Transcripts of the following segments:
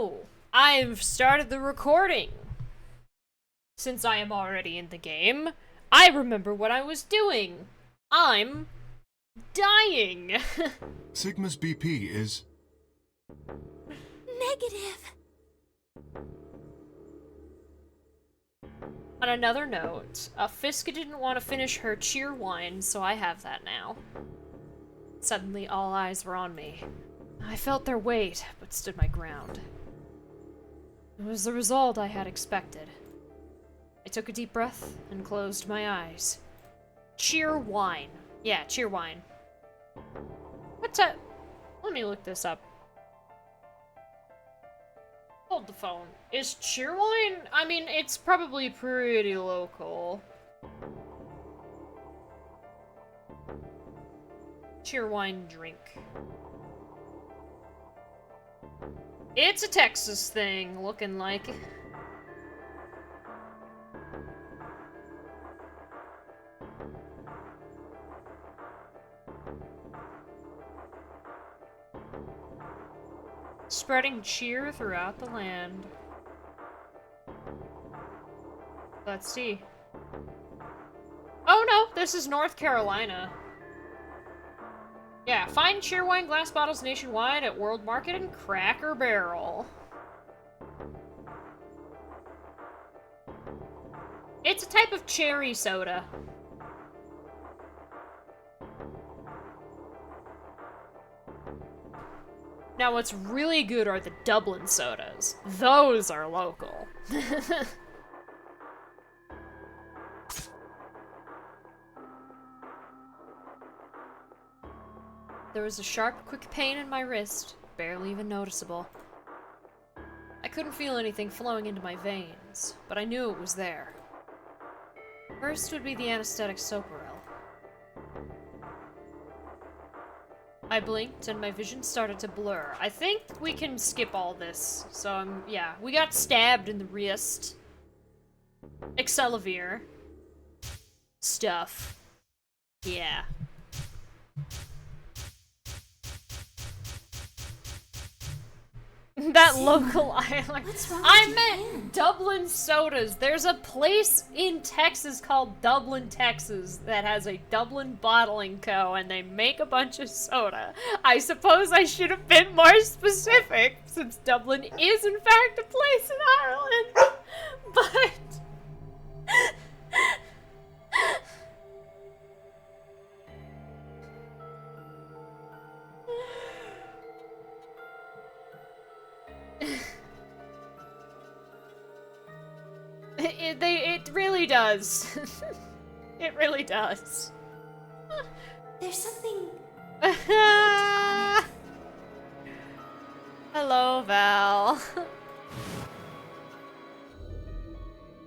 Oh, I've started the recording. Since I am already in the game, I remember what I was doing. I'm dying. Sigma's BP is... Negative. On another note, Fiska didn't want to finish her cheer wine, so I have that now. Suddenly, all eyes were on me. I felt their weight, but stood my ground. It was the result I had expected. I took a deep breath and closed my eyes. Cheer wine. Yeah, cheer wine. What's up? Let me look this up. Hold the phone. Is cheer wine? I mean, it's probably pretty local. Cheer wine drink. It's a Texas thing, looking like. Spreading cheer throughout the land. Let's see. Oh no, this is North Carolina. Yeah, find cheerwine glass bottles nationwide at World Market and Cracker Barrel. It's a type of cherry soda. Now what's really good are the Dublin sodas. Those are local. There was a sharp, quick pain in my wrist, barely even noticeable. I couldn't feel anything flowing into my veins, but I knew it was there. First would be the anesthetic Soparil. I blinked and my vision started to blur. I think we can skip all this, so yeah. We got stabbed in the wrist. Excelavir. Stuff. Yeah. That local island. I meant Dublin sodas. There's a place in Texas called Dublin, Texas that has a Dublin Bottling Co. and they make a bunch of soda. I suppose I should have been more specific since Dublin is in fact a place in Ireland. But... It really does. It really does. There's something... Hello, Val.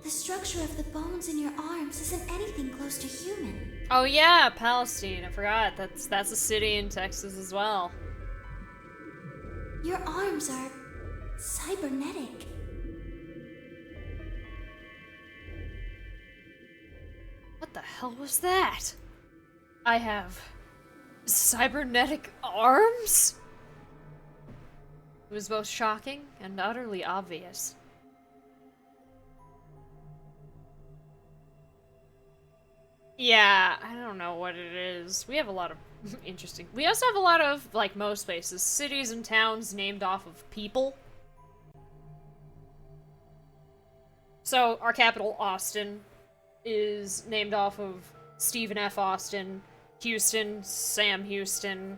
The structure of the bones in your arms isn't anything close to human. Oh yeah, Palestine. I forgot. That's a city in Texas as well. Your arms are... cybernetic. What the hell was that? I have... cybernetic arms? It was both shocking and utterly obvious. Yeah, I don't know what it is. We have a lot of interesting... We also have a lot of, like most places, cities and towns named off of people. So, our capital, Austin, is named off of Stephen F. Austin. Houston, Sam Houston.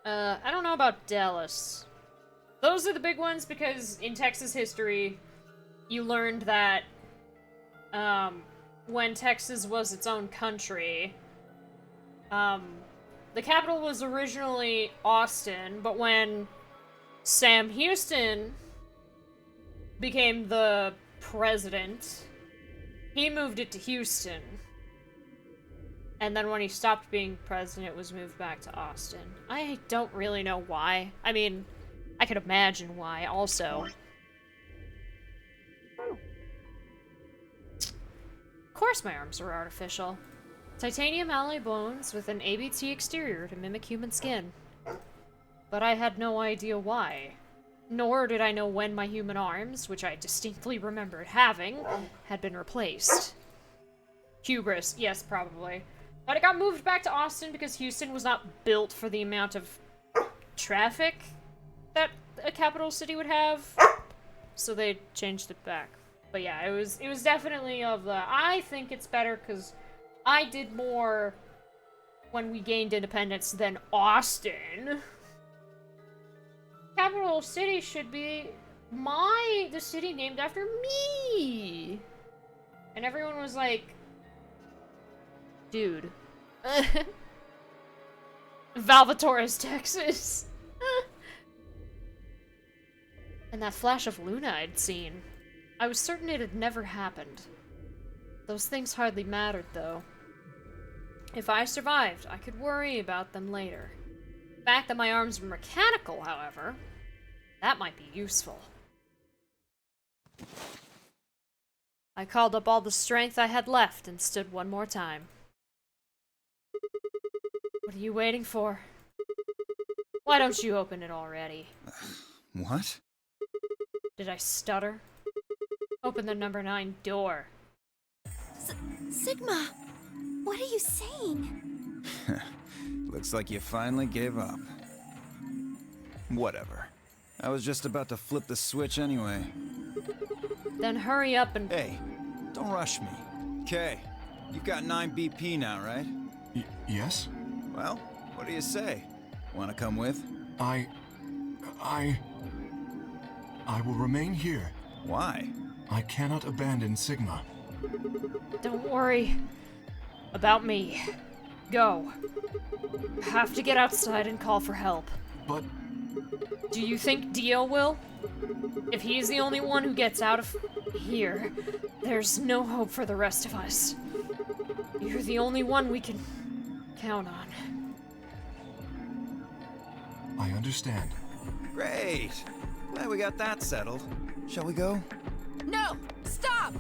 I don't know about Dallas. Those are the big ones because in Texas history, you learned that, when Texas was its own country, the capital was originally Austin, but when Sam Houston became the president, he moved it to Houston. And then when he stopped being president, it was moved back to Austin. I don't really know why. I mean, I could imagine why, also. Of course my arms are artificial. Titanium alloy bones with an ABT exterior to mimic human skin. But I had no idea why. Nor did I know when my human arms, which I distinctly remembered having, had been replaced. Hubris, yes, probably. But it got moved back to Austin because Houston was not built for the amount of traffic that a capital city would have. So they changed it back. But yeah, it was definitely of the, I think it's better because I did more when we gained independence than Austin. Capital city should be the city named after me. And everyone was like, dude. Valvatores, Texas. And that flash of Luna I'd seen. I was certain it had never happened. Those things hardly mattered, though. If I survived, I could worry about them later. The fact that my arms were mechanical, however, that might be useful. I called up all the strength I had left and stood one more time. What are you waiting for? Why don't you open it already? What? Did I stutter? Open the number 9 door. Sigma, what are you saying? Looks like you finally gave up. Whatever. I was just about to flip the switch anyway. Then hurry up and... Hey, don't rush me. Okay, you've got 9 BP now, right? Yes? Well, what do you say? Wanna come with? I will remain here. Why? I cannot abandon Sigma. Don't worry about me. Go. Have to get outside and call for help. But Do you think Dio will? If he's the only one who gets out of here, there's no hope for the rest of us. You're the only one we can count on. I understand. Great! Glad we got that settled. Shall we go? No! Stop!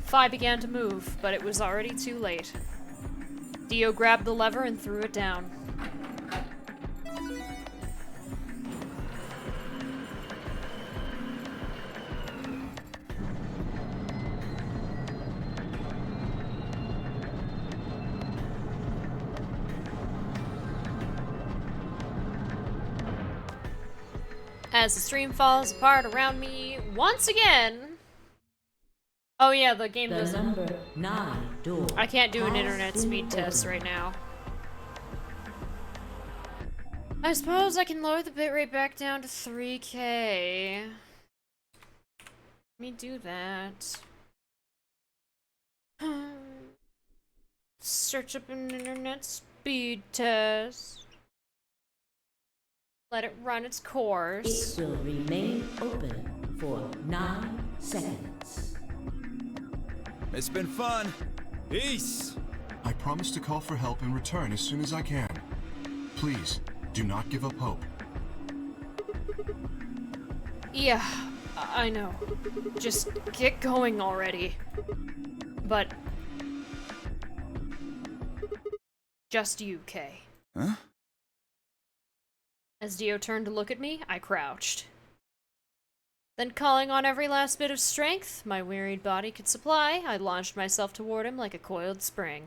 Phi began to move, but it was already too late. Dio grabbed the lever and threw it down. As the stream falls apart around me once again. Oh yeah, the game The doesn't. number 9 door. I can't do an has internet been speed test opened. right now. I suppose I can lower the bitrate back down to 3K. Let me do that. Search up an internet speed test. Let it run its course. It will remain open for 9 seconds. It's been fun. Peace! I promise to call for help and return as soon as I can. Please, do not give up hope. Yeah, I know. Just get going already. But... just you, Kay. Huh? As Dio turned to look at me, I crouched. Then, calling on every last bit of strength my wearied body could supply, I launched myself toward him like a coiled spring.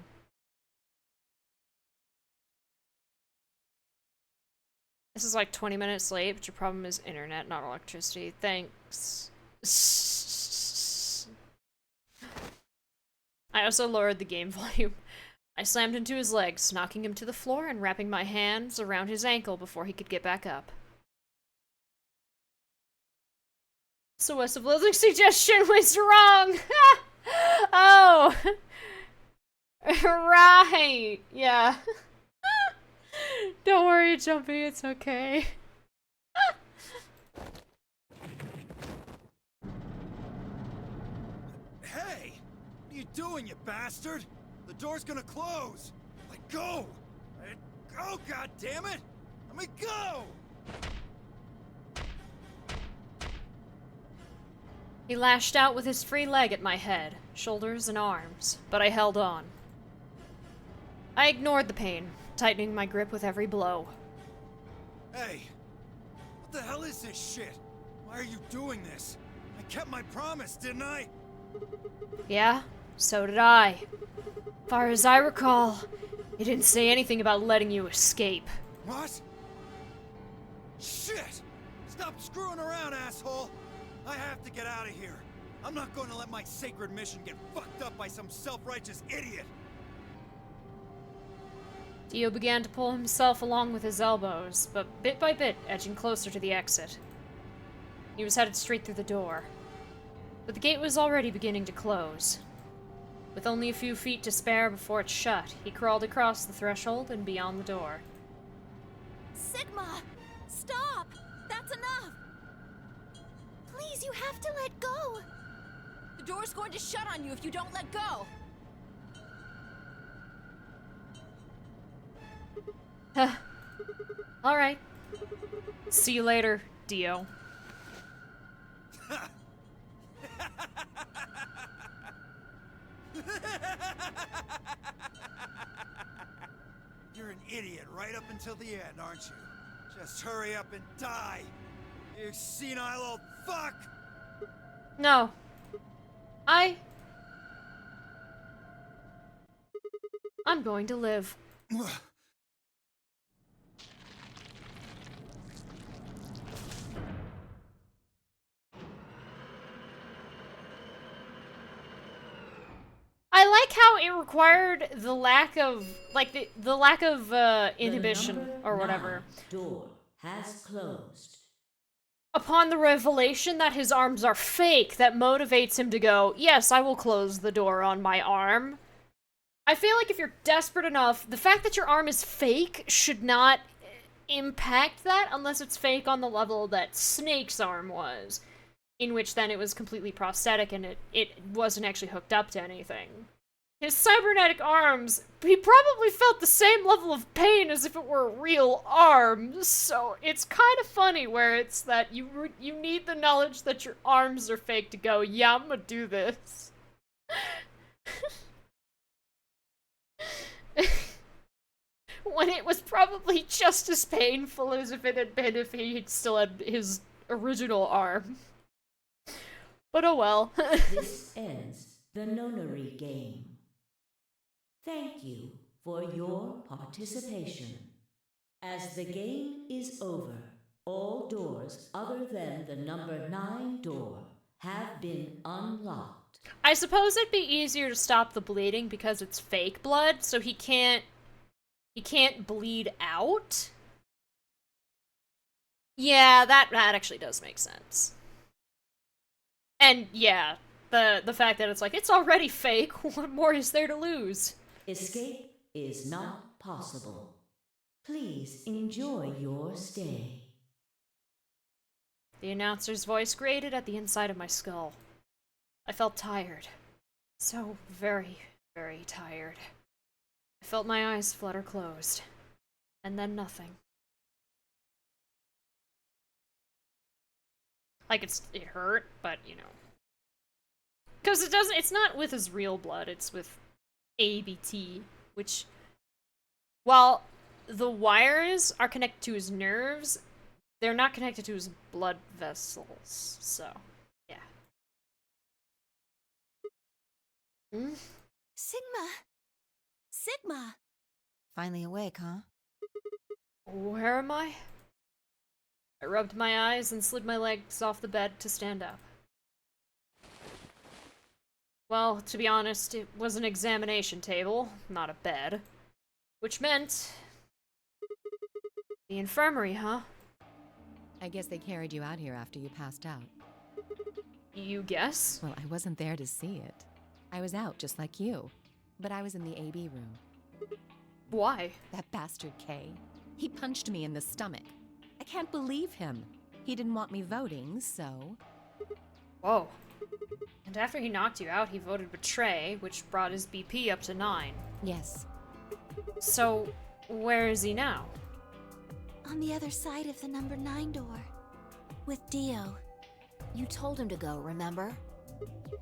This is like 20 minutes late, but your problem is internet, not electricity. Thanks. I also lowered the game volume. I slammed into his legs, knocking him to the floor and wrapping my hands around his ankle before he could get back up. So West of Loathing suggestion was wrong! Oh! Right! Yeah. Don't worry, Jumpy, it's okay. Hey! What are you doing, you bastard? The door's gonna close! Let go! Let go, goddammit! Let me go! He lashed out with his free leg at my head, shoulders, and arms, but I held on. I ignored the pain, tightening my grip with every blow. Hey! the hell is this shit? Why are you doing this? I kept my promise, didn't I? Yeah, so did I. Far as I recall, it didn't say anything about letting you escape. What? Shit! Stop screwing around, asshole! I have to get out of here. I'm not going to let my sacred mission get fucked up by some self-righteous idiot. Dio began to pull himself along with his elbows, but bit by bit edging closer to the exit. He was headed straight through the door. But the gate was already beginning to close. With only a few feet to spare before it shut, he crawled across the threshold and beyond the door. Sigma! Stop! That's enough! Please, you have to let go! The door's going to shut on you if you don't let go. Alright. See you later, Dio. You're an idiot right up until the end, aren't you? Just hurry up and die! You senile old fuck! No. I'm going to live. I like how it required the lack of, like, the lack of, inhibition, The number or whatever. 9 door has closed. Upon the revelation that his arms are fake, that motivates him to go, yes, I will close the door on my arm. I feel like if you're desperate enough, the fact that your arm is fake should not impact that, unless it's fake on the level that Snake's arm was. In which then it was completely prosthetic and it wasn't actually hooked up to anything. His cybernetic arms, he probably felt the same level of pain as if it were real arms, so it's kind of funny where it's that you need the knowledge that your arms are fake to go, yeah, I'm gonna do this. When it was probably just as painful as if it had been if he still had his original arm. But oh well. This ends the nonary game. Thank you for your participation. As the game is over, all doors other than the number 9 door have been unlocked. I suppose it'd be easier to stop the bleeding because it's fake blood, so he can't bleed out. Yeah, that actually does make sense. And yeah, the fact that it's like, it's already fake, what more is there to lose? Escape is not possible. Please enjoy your stay. The announcer's voice grated at the inside of my skull. I felt tired. So very, very tired. I felt my eyes flutter closed. And then nothing. Like, it hurt, but, you know. Because it's not with his real blood, it's with ABT, which, while the wires are connected to his nerves, they're not connected to his blood vessels, so, yeah. Hmm? Sigma! Finally awake, huh? Where am I? I rubbed my eyes and slid my legs off the bed to stand up. Well, to be honest, it was an examination table, not a bed. Which meant... the infirmary, huh? I guess they carried you out here after you passed out. You guess? Well, I wasn't there to see it. I was out just like you. But I was in the AB room. Why? That bastard Kay. He punched me in the stomach. I can't believe him. He didn't want me voting, so... Whoa. And after he knocked you out, he voted betray, which brought his BP up to 9. Yes. So, where is he now? On the other side of the number 9 door. With Dio. You told him to go, remember?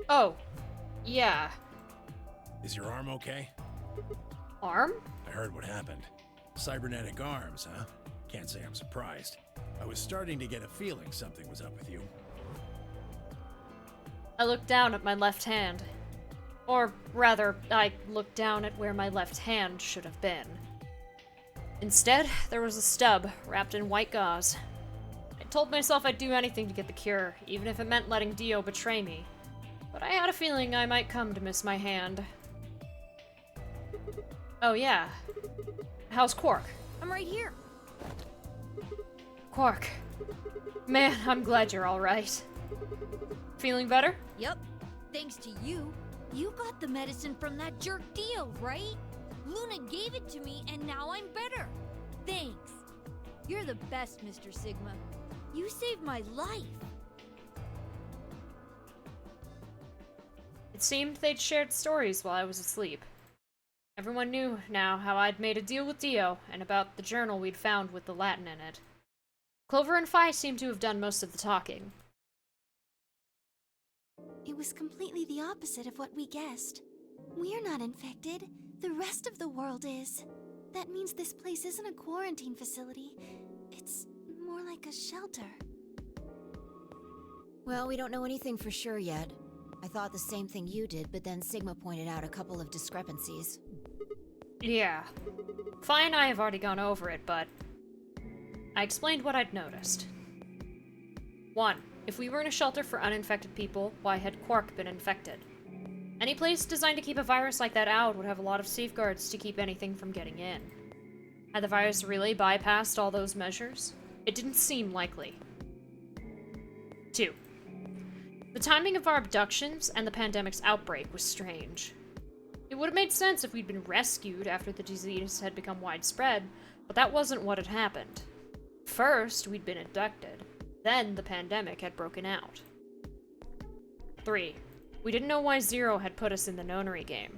Oh. Yeah. Is your arm okay? Arm? I heard what happened. Cybernetic arms, huh? Can't say I'm surprised. I was starting to get a feeling something was up with you. I looked down at my left hand. Or rather, I looked down at where my left hand should have been. Instead, there was a stub wrapped in white gauze. I told myself I'd do anything to get the cure, even if it meant letting Dio betray me. But I had a feeling I might come to miss my hand. Oh yeah. How's Quark? I'm right here. Quark. Man, I'm glad you're alright. Feeling better? Yep. Thanks to you. You got the medicine from that jerk Dio, right? Luna gave it to me, and now I'm better. Thanks. You're the best, Mr. Sigma. You saved my life. It seemed they'd shared stories while I was asleep. Everyone knew now how I'd made a deal with Dio, and about the journal we'd found with the Latin in it. Clover and Phi seemed to have done most of the talking. It was completely the opposite of what we guessed. We're not infected. The rest of the world is. That means this place isn't a quarantine facility. It's more like a shelter. Well, we don't know anything for sure yet. I thought the same thing you did, but then Sigma pointed out a couple of discrepancies. Yeah. Phi and I have already gone over it, but I explained what I'd noticed. 1. If we were in a shelter for uninfected people, why had Quark been infected? Any place designed to keep a virus like that out would have a lot of safeguards to keep anything from getting in. Had the virus really bypassed all those measures? It didn't seem likely. 2. The timing of our abductions and the pandemic's outbreak was strange. It would have made sense if we'd been rescued after the disease had become widespread, but that wasn't what had happened. First, we'd been abducted. Then the pandemic had broken out. 3. We didn't know why Zero had put us in the nonary game.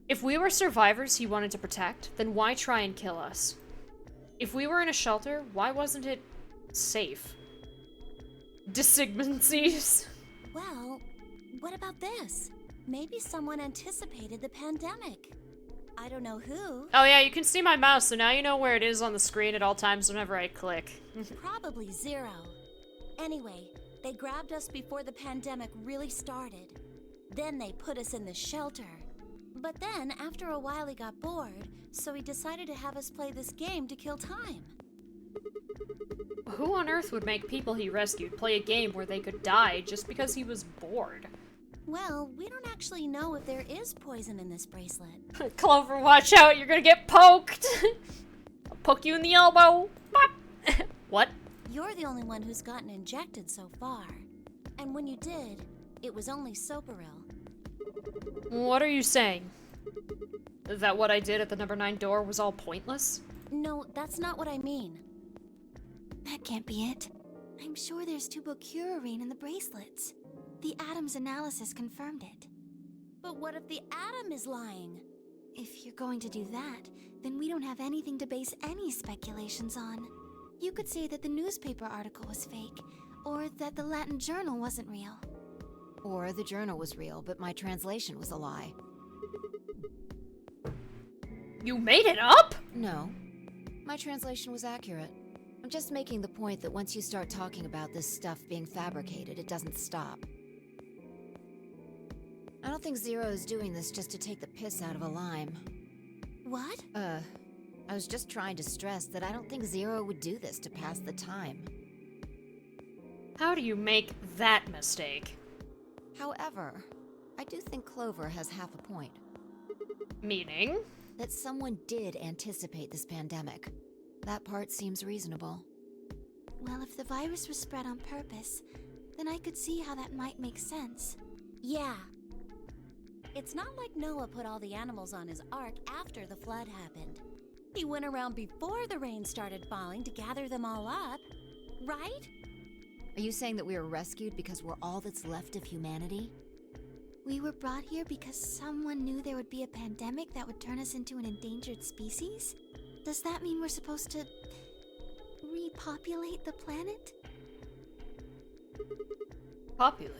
If we were survivors he wanted to protect, then why try and kill us? If we were in a shelter, why wasn't it safe? Dissigmancies? Well, what about this? Maybe someone anticipated the pandemic. I don't know who. Oh yeah, you can see my mouse, so now you know where it is on the screen at all times whenever I click. Probably Zero. Anyway, they grabbed us before the pandemic really started. Then they put us in the shelter. But then, after a while, he got bored, so he decided to have us play this game to kill time. Who on earth would make people he rescued play a game where they could die just because he was bored? Well, we don't actually know if there is poison in this bracelet. Clover, watch out, you're gonna get poked! I'll poke you in the elbow! Pop. What? You're the only one who's gotten injected so far. And when you did, it was only Soparil. What are you saying? That what I did at the number 9 door was all pointless? No, that's not what I mean. That can't be it. I'm sure there's tubocurarine in the bracelets. The Atom's analysis confirmed it. But what if the Atom is lying? If you're going to do that, then we don't have anything to base any speculations on. You could say that the newspaper article was fake, or that the Latin journal wasn't real. Or the journal was real, but my translation was a lie. You made it up? No. My translation was accurate. I'm just making the point that once you start talking about this stuff being fabricated, it doesn't stop. I don't think Zero is doing this just to take the piss out of a lime. What? I was just trying to stress that I don't think Zero would do this to pass the time. How do you make that mistake? However, I do think Clover has half a point. Meaning? That someone did anticipate this pandemic. That part seems reasonable. Well, if the virus was spread on purpose, then I could see how that might make sense. Yeah. It's not like Noah put all the animals on his ark after the flood happened. He went around before the rain started falling to gather them all up, right? Are you saying that we were rescued because we're all that's left of humanity? We were brought here because someone knew there would be a pandemic that would turn us into an endangered species? Does that mean we're supposed to repopulate the planet? Populate?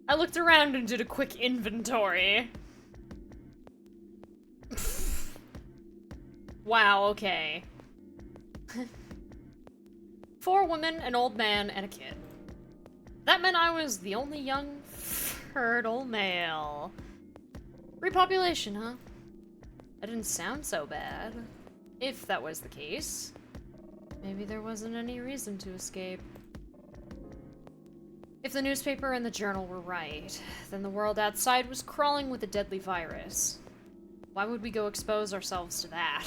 I looked around and did a quick inventory. Wow, okay. 4 women, an old man, and a kid. That meant I was the only young, fertile male. Repopulation, huh? That didn't sound so bad. If that was the case, maybe there wasn't any reason to escape. If the newspaper and the journal were right, then the world outside was crawling with a deadly virus. Why would we go expose ourselves to that?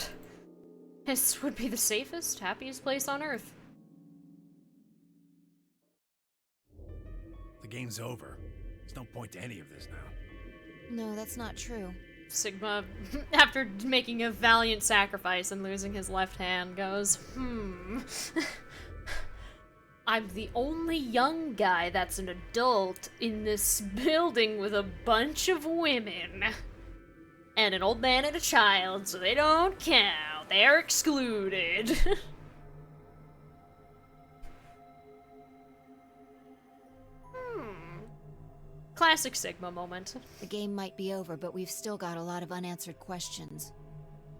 This would be the safest, happiest place on Earth. The game's over. There's no point to any of this now. No, that's not true. Sigma, after making a valiant sacrifice and losing his left hand, goes, I'm the only young guy that's an adult in this building with a bunch of women. And an old man and a child, so they don't count. They're excluded. Classic Sigma moment. The game might be over, but we've still got a lot of unanswered questions.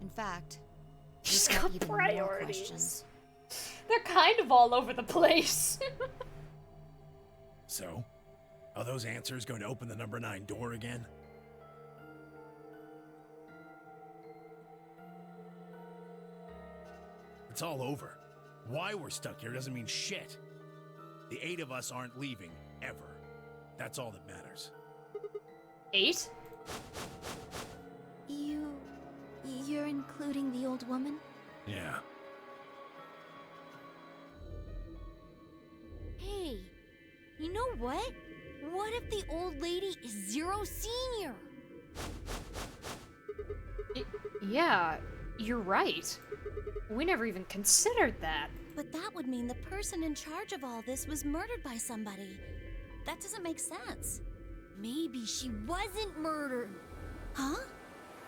In fact, She's we've got even more priorities. questions. They're kind of all over the place. So, are those answers going to open the number 9 door again? It's all over. Why we're stuck here doesn't mean shit. The 8 of us aren't leaving, ever. That's all that matters. 8? You're including the old woman? Yeah. Hey, you know what? What if the old lady is Zero Senior? Yeah, you're right. We never even considered that. But that would mean the person in charge of all this was murdered by somebody. That doesn't make sense. Maybe she wasn't murdered. Huh?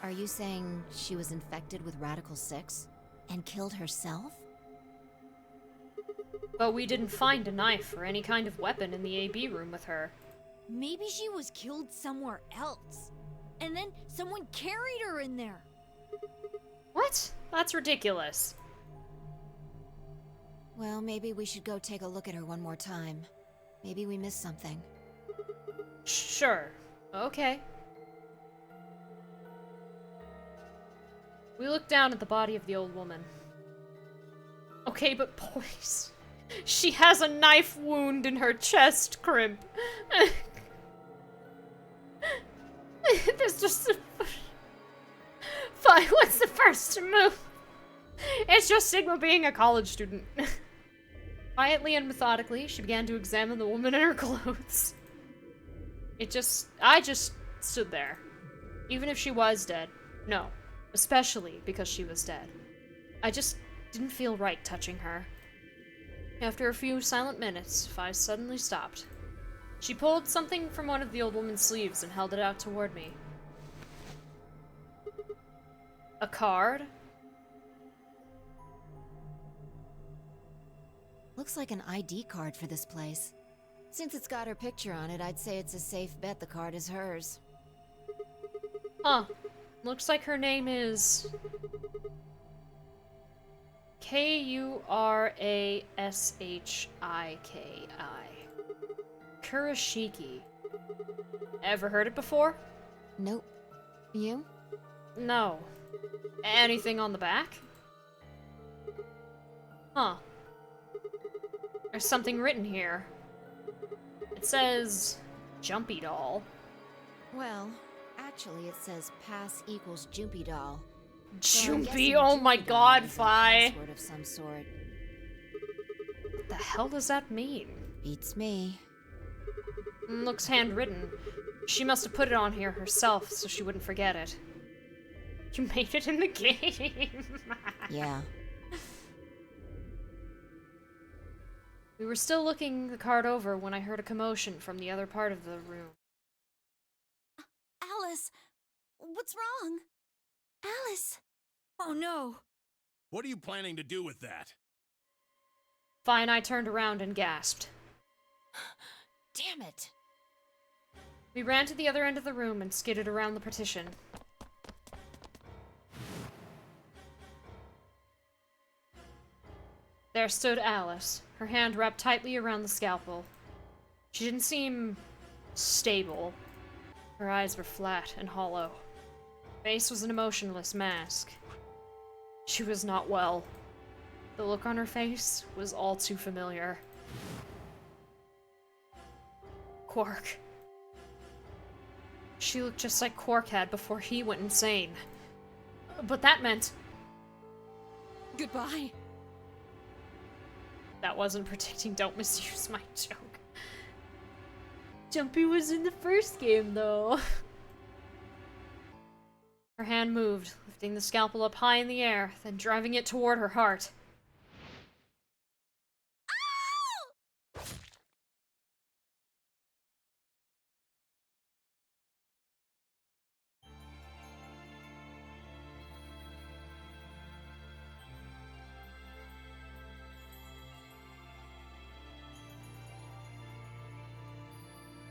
Are you saying she was infected with Radical 6 and killed herself? But we didn't find a knife or any kind of weapon in the AB room with her. Maybe she was killed somewhere else. And then someone carried her in there. What? That's ridiculous. Well, maybe we should go take a look at her one more time. Maybe we missed something. Sure. Okay. We look down at the body of the old woman. Okay, but boys, she has a knife wound in her chest crimp. This just... Fine, what's the first move? It's just Sigma being a college student. Quietly and methodically, she began to examine the woman in her clothes. I just stood there. Even if she was dead. No. Especially because she was dead. I just didn't feel right touching her. After a few silent minutes, Fi suddenly stopped. She pulled something from one of the old woman's sleeves and held it out toward me. A card? Looks like an ID card for this place. Since it's got her picture on it, I'd say it's a safe bet the card is hers. Huh. Looks like her name is... Kurashiki. Kurashiki. Ever heard it before? Nope. You? No. Anything on the back? Huh. There's something written here. It says... Jumpy doll. Well, actually it says pass equals Jumpy doll. So I'm Jumpy, guessing oh my Jumpy doll god, is a Fi. password of some sort. What the hell does that mean? Beats me. Looks handwritten. She must have put it on here herself so she wouldn't forget it. You made it in the game. Yeah. We were still looking the card over when I heard a commotion from the other part of the room. Alice, what's wrong? Alice! Oh no. What are you planning to do with that? Fi and I turned around and gasped. Damn it. We ran to the other end of the room and skidded around the partition. There stood Alice, her hand wrapped tightly around the scalpel. She didn't seem stable. Her eyes were flat and hollow. Her face was an emotionless mask. She was not well. The look on her face was all too familiar. Quark. She looked just like Quark had before he went insane. But that meant... Goodbye. That wasn't predicting, don't misuse my joke. Jumpy was in the first game, though. Her hand moved, lifting the scalpel up high in the air, then driving it toward her heart.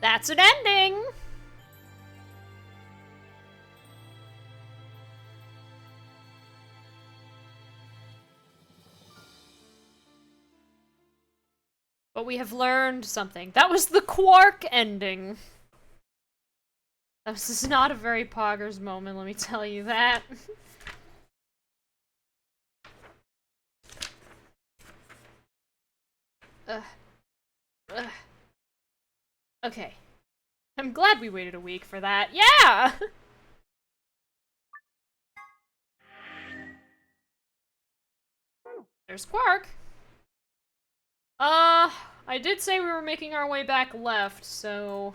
That's an ending! But we have learned something. That was the Quark ending. This is not a very poggers moment, let me tell you that. Ugh. Okay. I'm glad we waited a week for that. Yeah! There's Quark. I did say we were making our way back left, so...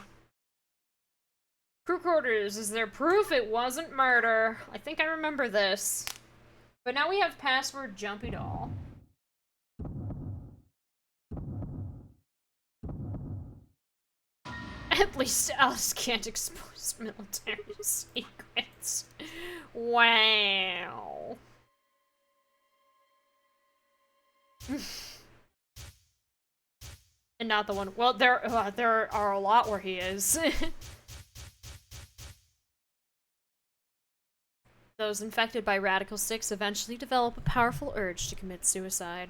Crew quarters, is there proof it wasn't murder? I think I remember this. But now we have password Jumpy Doll. At least Alice can't expose military secrets. Wow. And not the one. Well, there are a lot where he is. Those infected by Radical 6 eventually develop a powerful urge to commit suicide.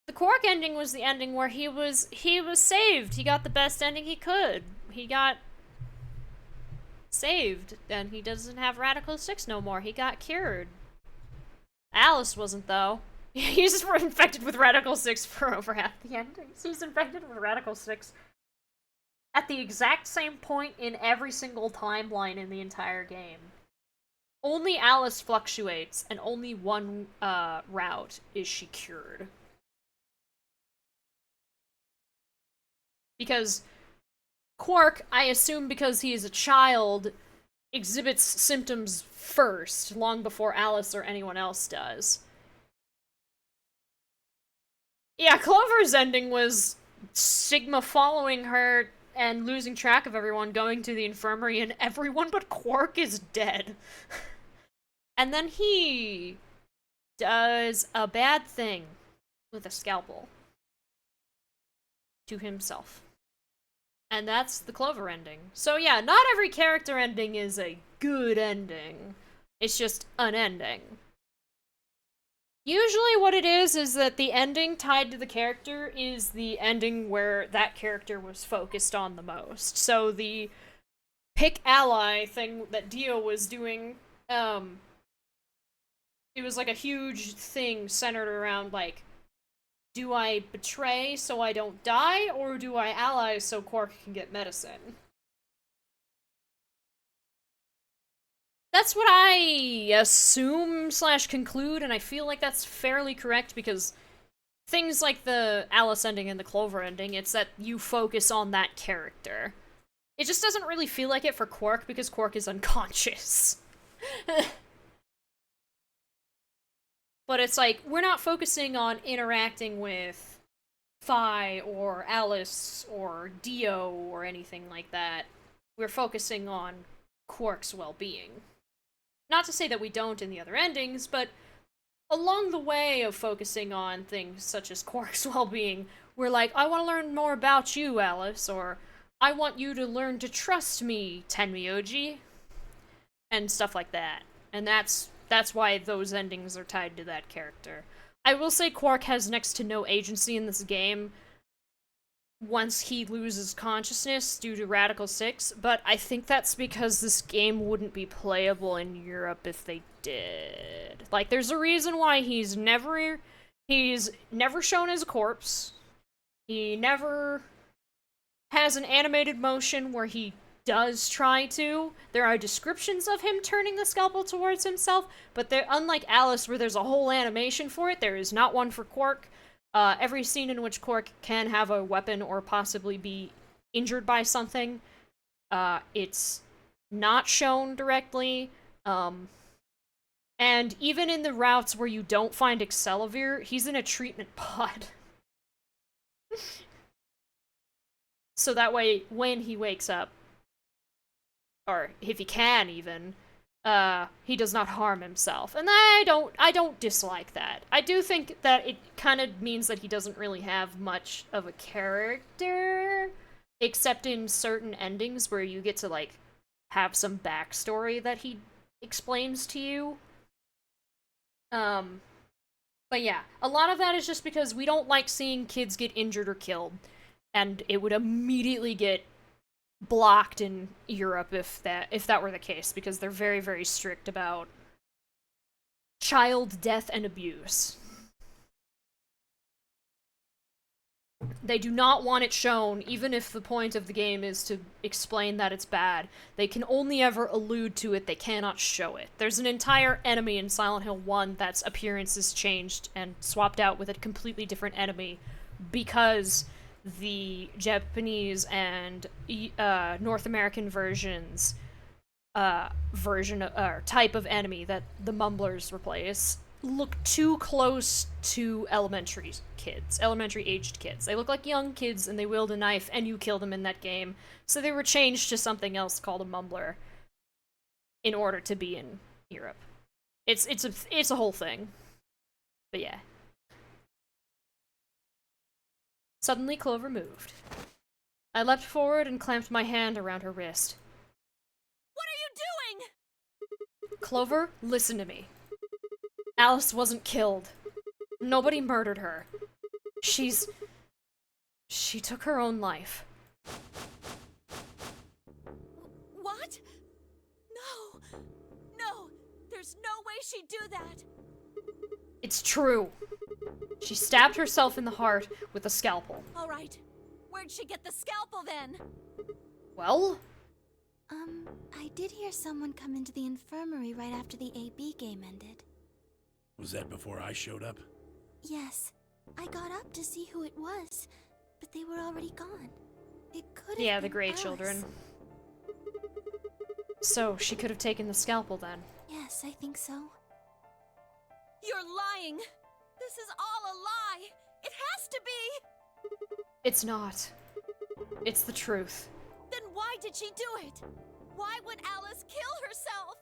The Quark ending was the ending where he was saved. He got the best ending he could. He got saved, and he doesn't have Radical 6 no more. He got cured. Alice wasn't, though. He's infected with Radical 6 for over half the endings. He's infected with Radical 6 at the exact same point in every single timeline in the entire game. Only Alice fluctuates, and only one route is she cured. Because Quark, I assume because he is a child, exhibits symptoms first, long before Alice or anyone else does. Yeah, Clover's ending was Sigma following her and losing track of everyone, going to the infirmary, and everyone but Quark is dead. And then he does a bad thing with a scalpel to himself. And that's the Clover ending. So yeah, not every character ending is a good ending. It's just an ending. Usually what it is that the ending tied to the character is the ending where that character was focused on the most. So the pick ally thing that Dio was doing, it was like a huge thing centered around, like, do I betray so I don't die, or do I ally so Quark can get medicine? That's what I assume / conclude, and I feel like that's fairly correct, because things like the Alice ending and the Clover ending, it's that you focus on that character. It just doesn't really feel like it for Quark, because Quark is unconscious. But it's like, we're not focusing on interacting with Phi or Alice or Dio or anything like that. We're focusing on Quark's well-being. Not to say that we don't in the other endings, but along the way of focusing on things such as Quark's well-being, we're like, I want to learn more about you, Alice, or I want you to learn to trust me, Tenmyoji, and stuff like that. And that's that's why those endings are tied to that character. I will say Quark has next to no agency in this game once he loses consciousness due to Radical 6, but I think that's because this game wouldn't be playable in Europe if they did. Like, there's a reason why he's never shown as a corpse. He never has an animated motion where he does try to. There are descriptions of him turning the scalpel towards himself, but unlike Alice, where there's a whole animation for it, there is not one for Quark. Every scene in which Quark can have a weapon or possibly be injured by something, it's not shown directly. And even in the routes where you don't find Excelivir, he's in a treatment pod. So that way, when he wakes up, or if he can even, he does not harm himself. And I don't dislike that. I do think that it kind of means that he doesn't really have much of a character, except in certain endings where you get to, like, have some backstory that he explains to you. But yeah, a lot of that is just because we don't like seeing kids get injured or killed, and it would immediately get blocked in Europe if that were the case, because they're very, very strict about child death and abuse. They do not want it shown, even if the point of the game is to explain that it's bad. They can only ever allude to it, they cannot show it. There's an entire enemy in Silent Hill 1 that's appearance is changed and swapped out with a completely different enemy because the Japanese and North American versions type of enemy that the Mumblers replace look too close to elementary aged kids. They look like young kids and they wield a knife and you kill them in that game. So they were changed to something else called a Mumbler in order to be in Europe. It's a whole thing. But yeah. Suddenly Clover moved. I leapt forward and clamped my hand around her wrist. What are you doing? Clover, listen to me. Alice wasn't killed. Nobody murdered her. She took her own life. What? No, there's no way she'd do that. It's true. She stabbed herself in the heart with a scalpel. All right, where'd she get the scalpel then? Well? I did hear someone come into the infirmary right after the AB game ended. Was that before I showed up? Yes. I got up to see who it was, but they were already gone. It could have Yeah, been the Grey Alice. Children. So, she could have taken the scalpel then. Yes, I think so. You're lying! This is all a lie! It has to be! It's not. It's the truth. Then why did she do it? Why would Alice kill herself?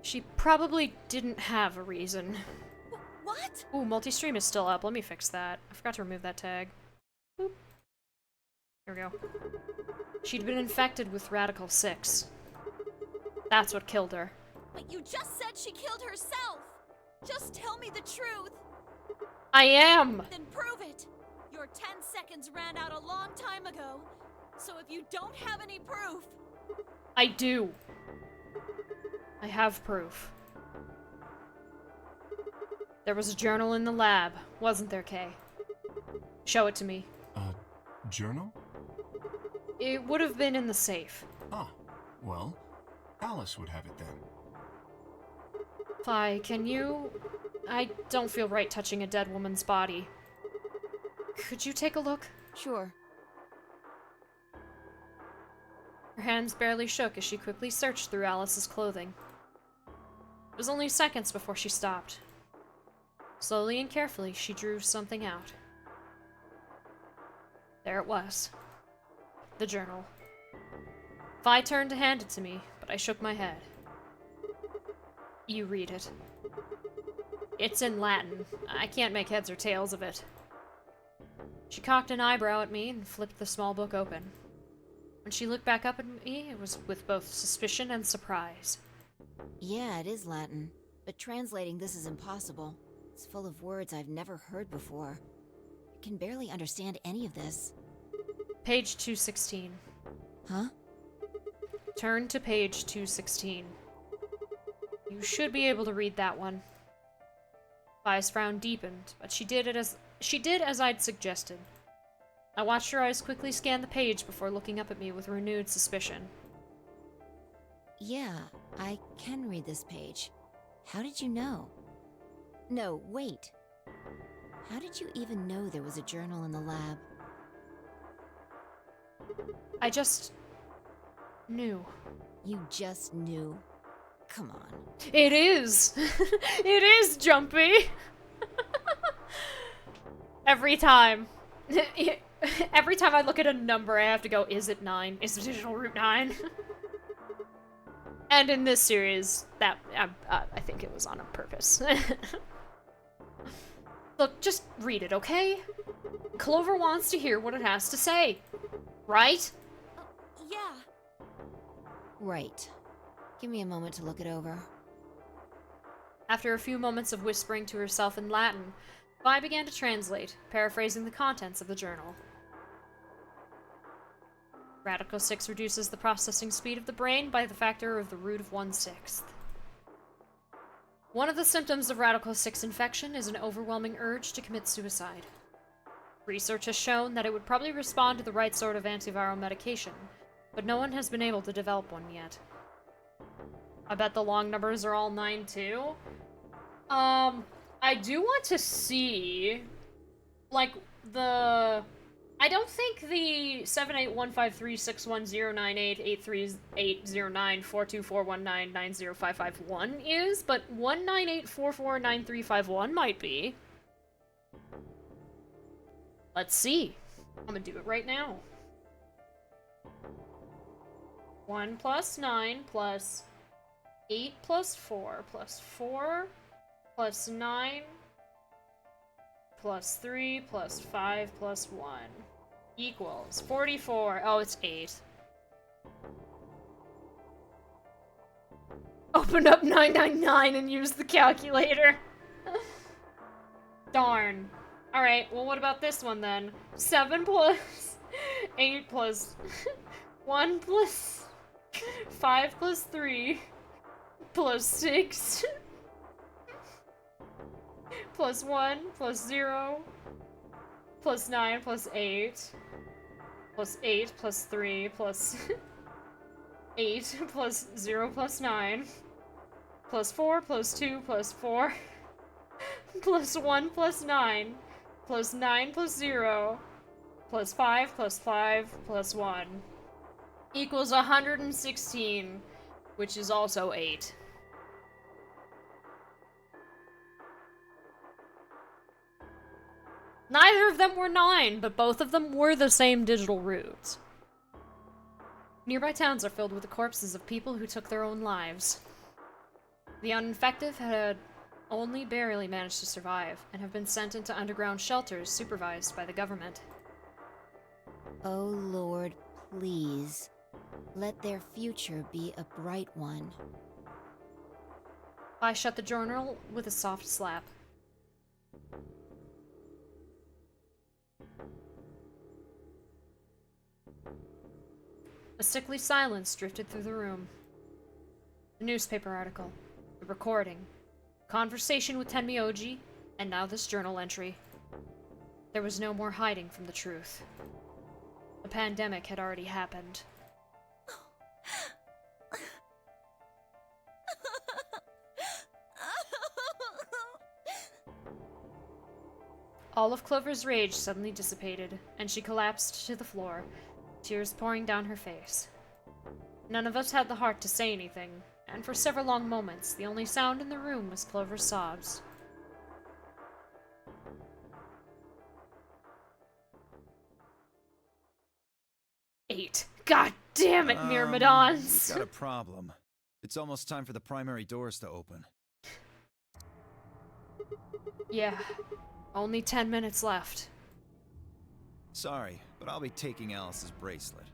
She probably didn't have a reason. What? Ooh, multi-stream is still up. Let me fix that. I forgot to remove that tag. Boop. There we go. She'd been infected with Radical 6. That's what killed her. But you just said she killed herself! Just tell me the truth! I am! Then prove it! Your 10 seconds ran out a long time ago. So if you don't have any proof... I do. I have proof. There was a journal in the lab, wasn't there, Kay? Show it to me. Journal? It would have been in the safe. Ah, well, Alice would have it then. Fi, can you... I don't feel right touching a dead woman's body. Could you take a look? Sure. Her hands barely shook as she quickly searched through Alice's clothing. It was only seconds before she stopped. Slowly and carefully, she drew something out. There it was. The journal. Fi turned to hand it to me, but I shook my head. You read it. It's in Latin. I can't make heads or tails of it. She cocked an eyebrow at me and flipped the small book open. When she looked back up at me, it was with both suspicion and surprise. Yeah, it is Latin, but translating this is impossible. It's full of words I've never heard before. I can barely understand any of this. Page 216. Huh? Turn to page 216. You should be able to read that one. Vi's frown deepened, but she did as I'd suggested. I watched her eyes quickly scan the page before looking up at me with renewed suspicion. Yeah, I can read this page. How did you know? No, wait. How did you even know there was a journal in the lab? I just knew. You just knew? Come on. It is! It is Jumpy! Every time. Every time I look at a number, I have to go, is it 9? Is the digital root 9? And in this series, that I think it was on purpose. Look, just read it, okay? Clover wants to hear what it has to say. Right? Yeah. Right. Give me a moment to look it over. After a few moments of whispering to herself in Latin, Vi began to translate, paraphrasing the contents of the journal. Radical 6 reduces the processing speed of the brain by the factor of the root of 1/6. One of the symptoms of Radical 6 infection is an overwhelming urge to commit suicide. Research has shown that it would probably respond to the right sort of antiviral medication, but no one has been able to develop one yet. I bet the long numbers are all 9 too. I do want to see, like, I don't think the 7815361098838094241990551 is, but 198449351 might be. Let's see. I'm gonna do it right now. 1 plus 9 plus 8 plus 4 plus 4 plus 9 plus 3 plus 5 plus 1 equals 44. Oh, it's 8. Open up 999 and use the calculator. Darn. Alright, well what about this one then? 7 plus 8 plus 1 plus 5 plus 3 plus 6 plus 1 plus 0 plus 9 plus 8 plus 8 plus 3 plus 8 plus 0 plus 9 plus 4 plus 2 plus 4 plus 1 plus 9 plus 9 plus 0 plus 5 plus 5 plus 1 equals 116, which is also 8. Neither of them were 9, but both of them were the same digital roots. Nearby towns are filled with the corpses of people who took their own lives. The uninfected had only barely managed to survive, and have been sent into underground shelters supervised by the government. Oh Lord, please. Let their future be a bright one. I shut the journal with a soft slap. A sickly silence drifted through the room. The newspaper article, the recording, conversation with Tenmyoji, and now this journal entry. There was no more hiding from the truth. The pandemic had already happened. All of Clover's rage suddenly dissipated, and she collapsed to the floor, tears pouring down her face. None of us had the heart to say anything, and for several long moments, the only sound in the room was Clover's sobs. Eight. God damn it, Myrmidons! Got a problem. It's almost time for the primary doors to open. Yeah. Only 10 minutes left. Sorry, but I'll be taking Alice's bracelet.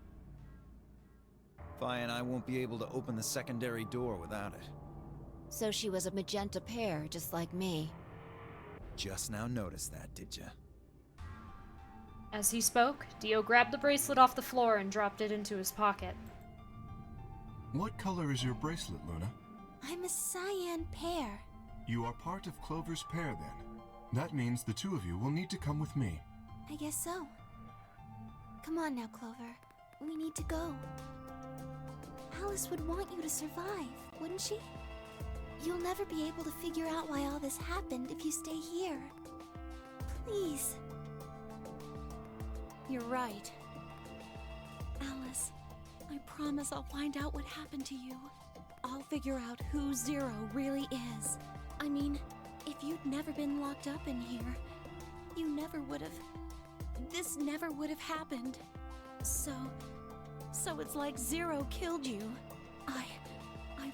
Vi and I won't be able to open the secondary door without it. So she was a magenta pear, just like me. Just now noticed that, did ya? As he spoke, Dio grabbed the bracelet off the floor and dropped it into his pocket. What color is your bracelet, Luna? I'm a cyan pear. You are part of Clover's pair, then. That means the two of you will need to come with me. I guess so. Come on now, Clover. We need to go. Alice would want you to survive, wouldn't she? You'll never be able to figure out why all this happened if you stay here. Please. You're right. Alice, I promise I'll find out what happened to you. I'll figure out who Zero really is. I mean, if you'd never been locked up in here, you never would have... This never would have happened. So it's like Zero killed you. I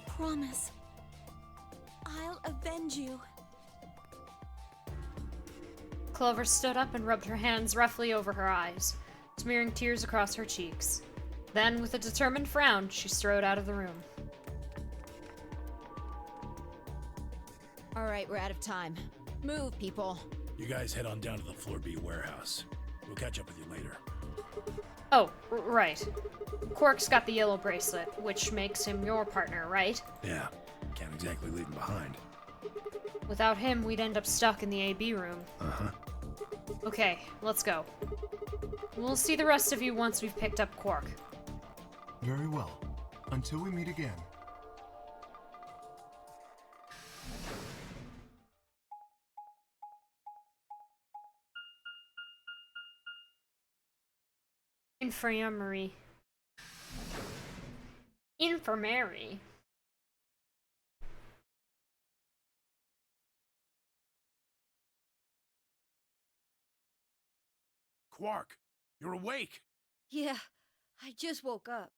promise. I'll avenge you. Clover stood up and rubbed her hands roughly over her eyes, smearing tears across her cheeks. Then, with a determined frown, she strode out of the room. All right, we're out of time. Move, people. You guys head on down to the Floor B warehouse. We'll catch up with you later. Oh, right. Quark's got the yellow bracelet, which makes him your partner, right? Yeah, can't exactly leave him behind. Without him, we'd end up stuck in the AB room. Uh-huh. Okay, let's go. We'll see the rest of you once we've picked up Quark. Very well. Until we meet again. Infirmary. Infirmary. Quark, you're awake! Yeah, I just woke up.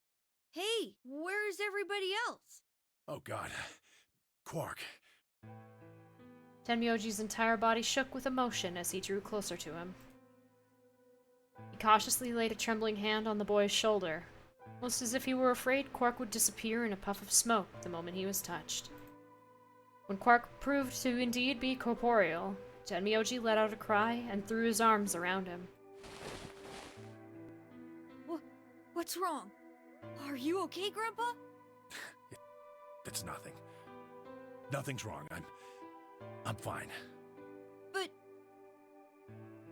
Hey, where's everybody else? Oh god. Quark. Tenmyoji's entire body shook with emotion as he drew closer to him. He cautiously laid a trembling hand on the boy's shoulder, almost as if he were afraid Quark would disappear in a puff of smoke the moment he was touched. When Quark proved to indeed be corporeal, Tenmyoji let out a cry and threw his arms around him. What's wrong? Are you okay, Grandpa? It's nothing. Nothing's wrong. I'm fine. But...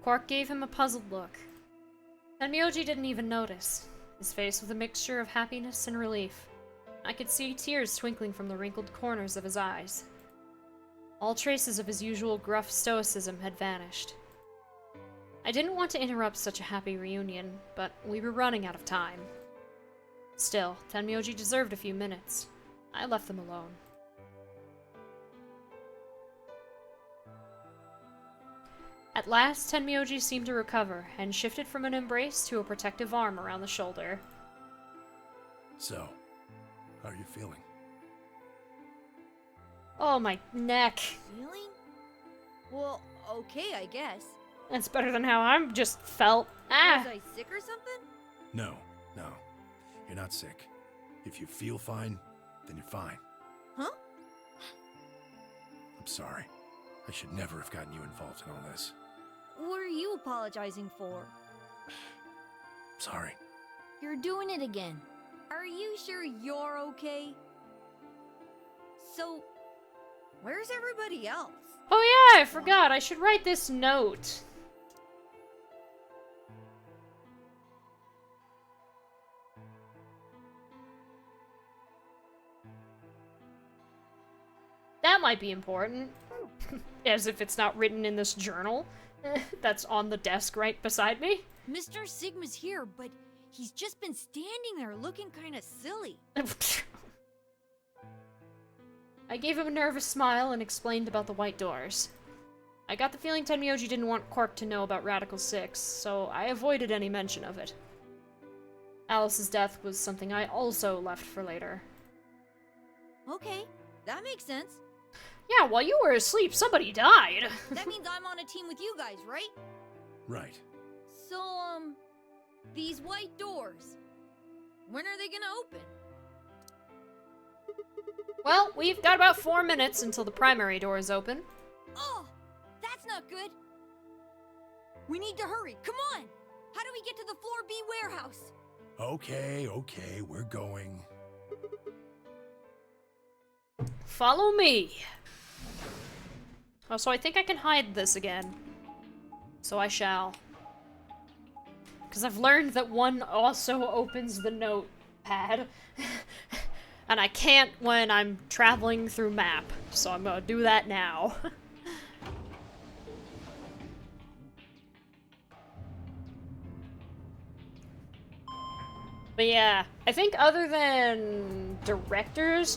Quark gave him a puzzled look. Tenmyoji didn't even notice, his face with a mixture of happiness and relief. I could see tears twinkling from the wrinkled corners of his eyes. All traces of his usual gruff stoicism had vanished. I didn't want to interrupt such a happy reunion, but we were running out of time. Still, Tenmyoji deserved a few minutes. I left them alone. At last, Tenmyoji seemed to recover, and shifted from an embrace to a protective arm around the shoulder. So, how are you feeling? Oh, my neck. Feeling? Well, okay, I guess. That's better than how I'm just felt. Ah! Was I sick or something? No. You're not sick. If you feel fine, then you're fine. Huh? I'm sorry. I should never have gotten you involved in all this. What are you apologizing for? Sorry. You're doing it again. Are you sure you're okay? So, where's everybody else? Oh yeah, I forgot. I should write this note. That might be important. As if it's not written in this journal that's on the desk right beside me. Mr. Sigma's here, but he's just been standing there looking kind of silly. I gave him a nervous smile and explained about the white doors. I got the feeling Tenmyoji didn't want Quark to know about Radical 6, so I avoided any mention of it. Alice's death was something I also left for later. Okay, that makes sense. Yeah, while you were asleep, somebody died. That means I'm on a team with you guys, right? Right. So, these white doors, when are they gonna open? Well, we've got about 4 minutes until the primary door is open. Oh, that's not good. We need to hurry. Come on. How do we get to the floor B warehouse? Okay, we're going. Follow me. Oh, so I think I can hide this again. So I shall. Because I've learned that one also opens the notepad. And I can't when I'm traveling through map. So I'm gonna do that now. But yeah, I think other than director's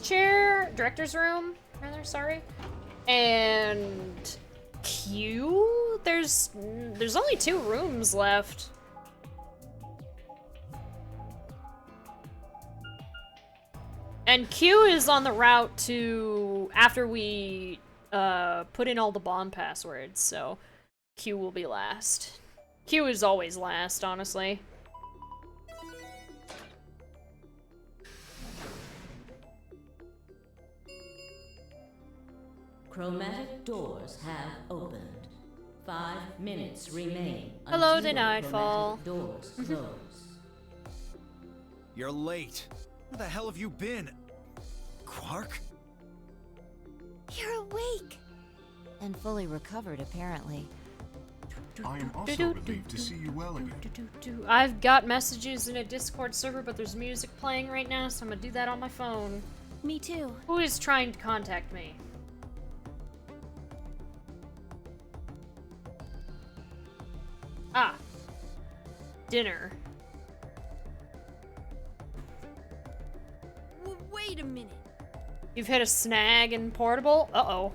room, rather, sorry, and Q, there's only 2 rooms left. And Q is on the route to, after we put in all the bomb passwords, so Q will be last. Q is always last, honestly. Chromatic doors have opened. 5 minutes remain. Hello, until the Nightfall. chromatic doors close. You're late. Where the hell have you been? Quark? You're awake. And fully recovered, apparently. I am also relieved to see you well again. I've got messages in a Discord server, but there's music playing right now, so I'm gonna do that on my phone. Me too. Who is trying to contact me? Ah. Dinner. Wait a minute. You've hit a snag in portable? Uh-oh.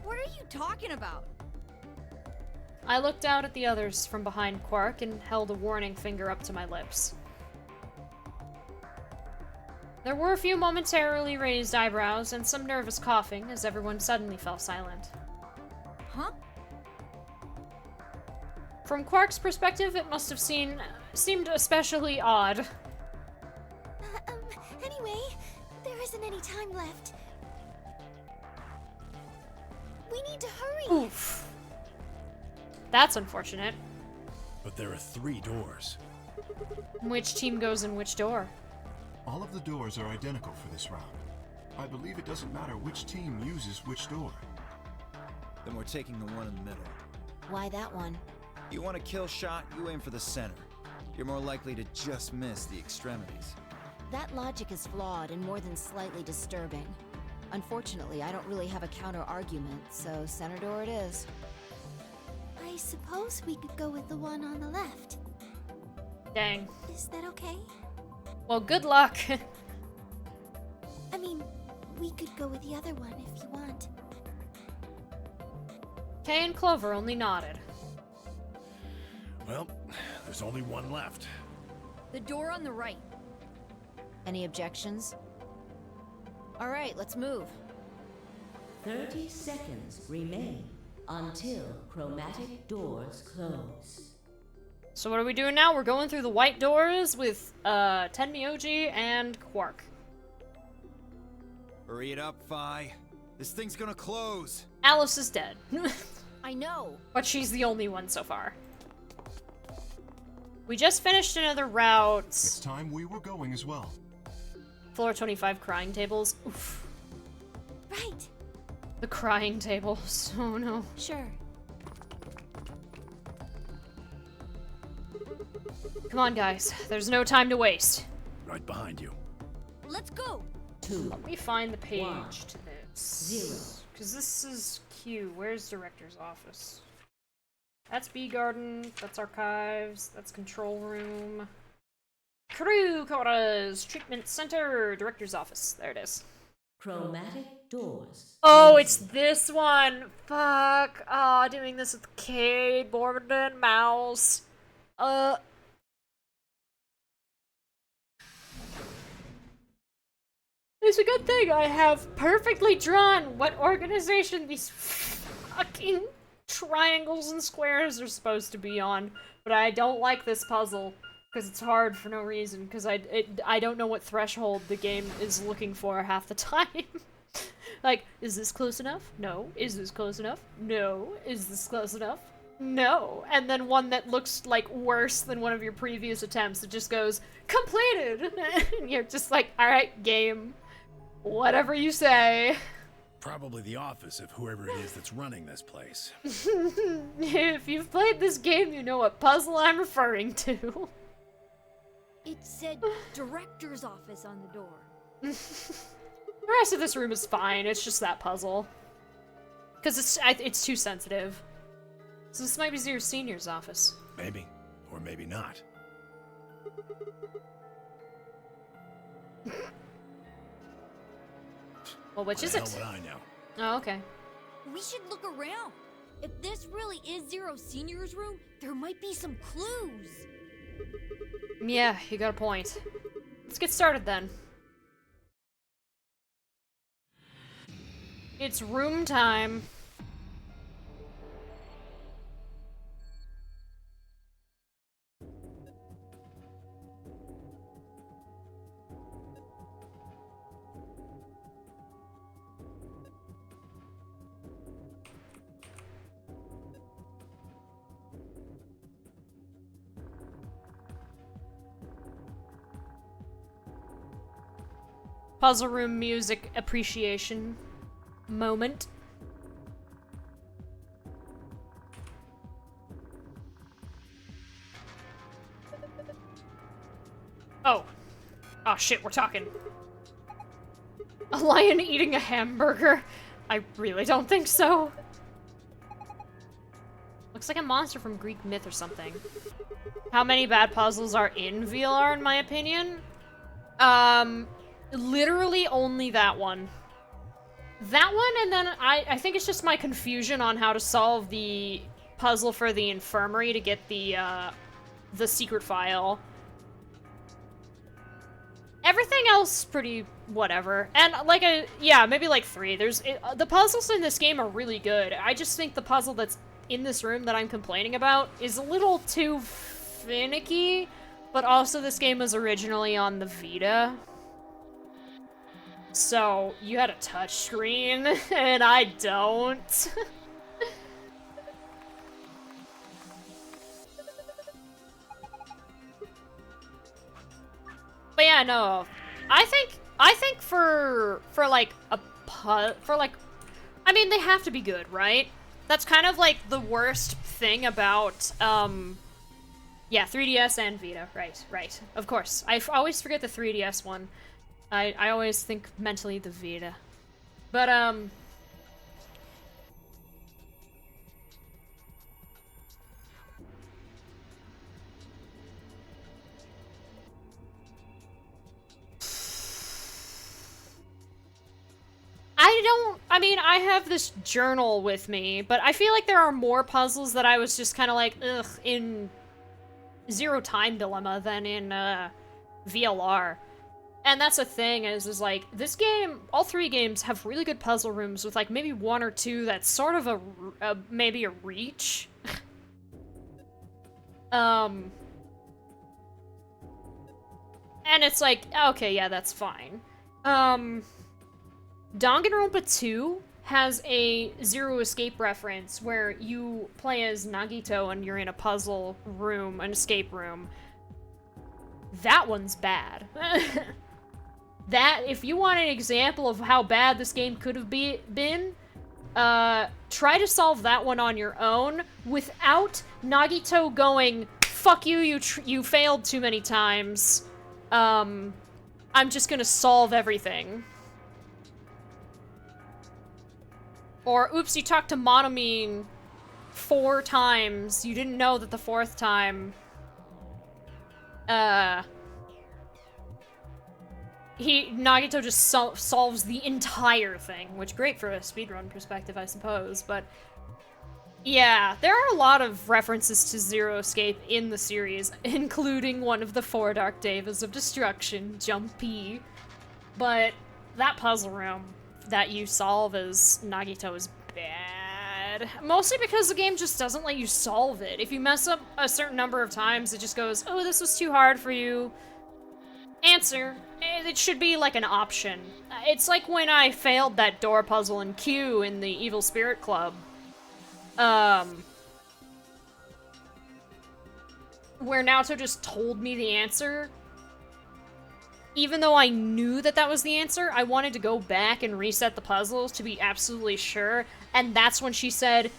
What are you talking about? I looked out at the others from behind Quark and held a warning finger up to my lips. There were a few momentarily raised eyebrows and some nervous coughing as everyone suddenly fell silent. Huh? From Quark's perspective, it must have seemed especially odd. Anyway, there isn't any time left. We need to hurry. Oof. That's unfortunate. But there are 3 doors. Which team goes in which door? All of the doors are identical for this round. I believe it doesn't matter which team uses which door. Then we're taking the one in the middle. Why that one? You want a kill shot, you aim for the center. You're more likely to just miss the extremities. That logic is flawed and more than slightly disturbing. Unfortunately, I don't really have a counter-argument, so center door it is. I suppose we could go with the one on the left. Dang. Is that okay? Well, good luck. I mean, we could go with the other one if you want. Kay and Clover only nodded. Well, there's only one left. The door on the right. Any objections? All right, let's move. 30 seconds remain until chromatic doors close. So what are we doing now? We're going through the white doors with Tenmyoji and Quark. Hurry it up, Phi. This thing's gonna close. Alice is dead. I know. But she's the only one so far. We just finished another route. It's time we were going as well. Floor 25 crying tables. Oof. Right. The crying tables. Oh no. Sure. Come on, guys. There's no time to waste. Right behind you. Let's go. 2, Let me find the page 1, to this. 0. Because this is Q. Where's director's office? That's B garden. That's archives. That's control room. Crew quarters. Treatment center. Director's office. There it is. Chromatic doors. Oh, closing. it's this one. Fuck. Oh, doing this with keyboard and mouse. It's a good thing I have perfectly drawn what organization these fucking triangles and squares are supposed to be on, but I don't like this puzzle. Because it's hard for no reason, because I don't know what threshold the game is looking for half the time. Like, is this close enough? No. Is this close enough? No. Is this close enough? No. And then one that looks, like, worse than one of your previous attempts, it just goes, completed! And you're just like, alright, game. Whatever you say. Probably the office of whoever it is that's running this place. If you've played this game, you know what puzzle I'm referring to. It said director's office on the door. The rest of this room is fine, it's just that puzzle. Because it's too sensitive. So this might be Zero Senior's office. Maybe. Or maybe not. Well, which is What it? the hell would I know? Oh, okay. We should look around. If this really is Zero Senior's room, there might be some clues. Yeah, you got a point. Let's get started then. It's room time. Puzzle room music appreciation moment. Oh. Oh shit, we're talking. A lion eating a hamburger? I really don't think so. Looks like a monster from Greek myth or something. How many bad puzzles are in VLR in my opinion? Literally only that one. That one, and then I think it's just my confusion on how to solve the puzzle for the infirmary to get the secret file. Everything else pretty whatever. And like yeah, maybe like 3. The puzzles in this game are really good. I just think the puzzle that's in this room that I'm complaining about is a little too finicky, but also this game was originally on the Vita. So, you had a touchscreen, and I don't. But yeah, no. I think for like I mean, they have to be good, right? That's kind of like the worst thing about yeah, 3DS and Vita, right. Of course. I always forget the 3DS one. I always think mentally the Vita. But, I mean, I have this journal with me, but I feel like there are more puzzles that I was just kind of like, ugh, in Zero Time Dilemma than in, VLR. And that's the thing, is like, this game, all 3 games have really good puzzle rooms with, like, maybe 1 or 2 that's sort of maybe a reach. And it's like, okay, yeah, that's fine. Danganronpa 2 has a Zero Escape reference where you play as Nagito and you're in a puzzle room, an escape room. That one's bad. That, if you want an example of how bad this game could have been, try to solve that one on your own without Nagito going, fuck you, you failed too many times. I'm just gonna solve everything. Or, oops, you talked to Monomine 4 times. You didn't know that the 4th time, Nagito just solves the entire thing, which great for a speedrun perspective, I suppose, but yeah, there are a lot of references to Zero Escape in the series, including one of the 4 Dark Devas of Destruction, Jumpy, but that puzzle room that you solve as Nagito is bad. bad. Mostly because the game just doesn't let you solve it. If you mess up a certain number of times, it just goes, oh, this was too hard for you. Answer. It should be like an option. It's like when I failed that door puzzle in Q in the Evil Spirit Club. Where Naoto just told me the answer. Even though I knew that that was the answer, I wanted to go back and reset the puzzles to be absolutely sure, and that's when she said,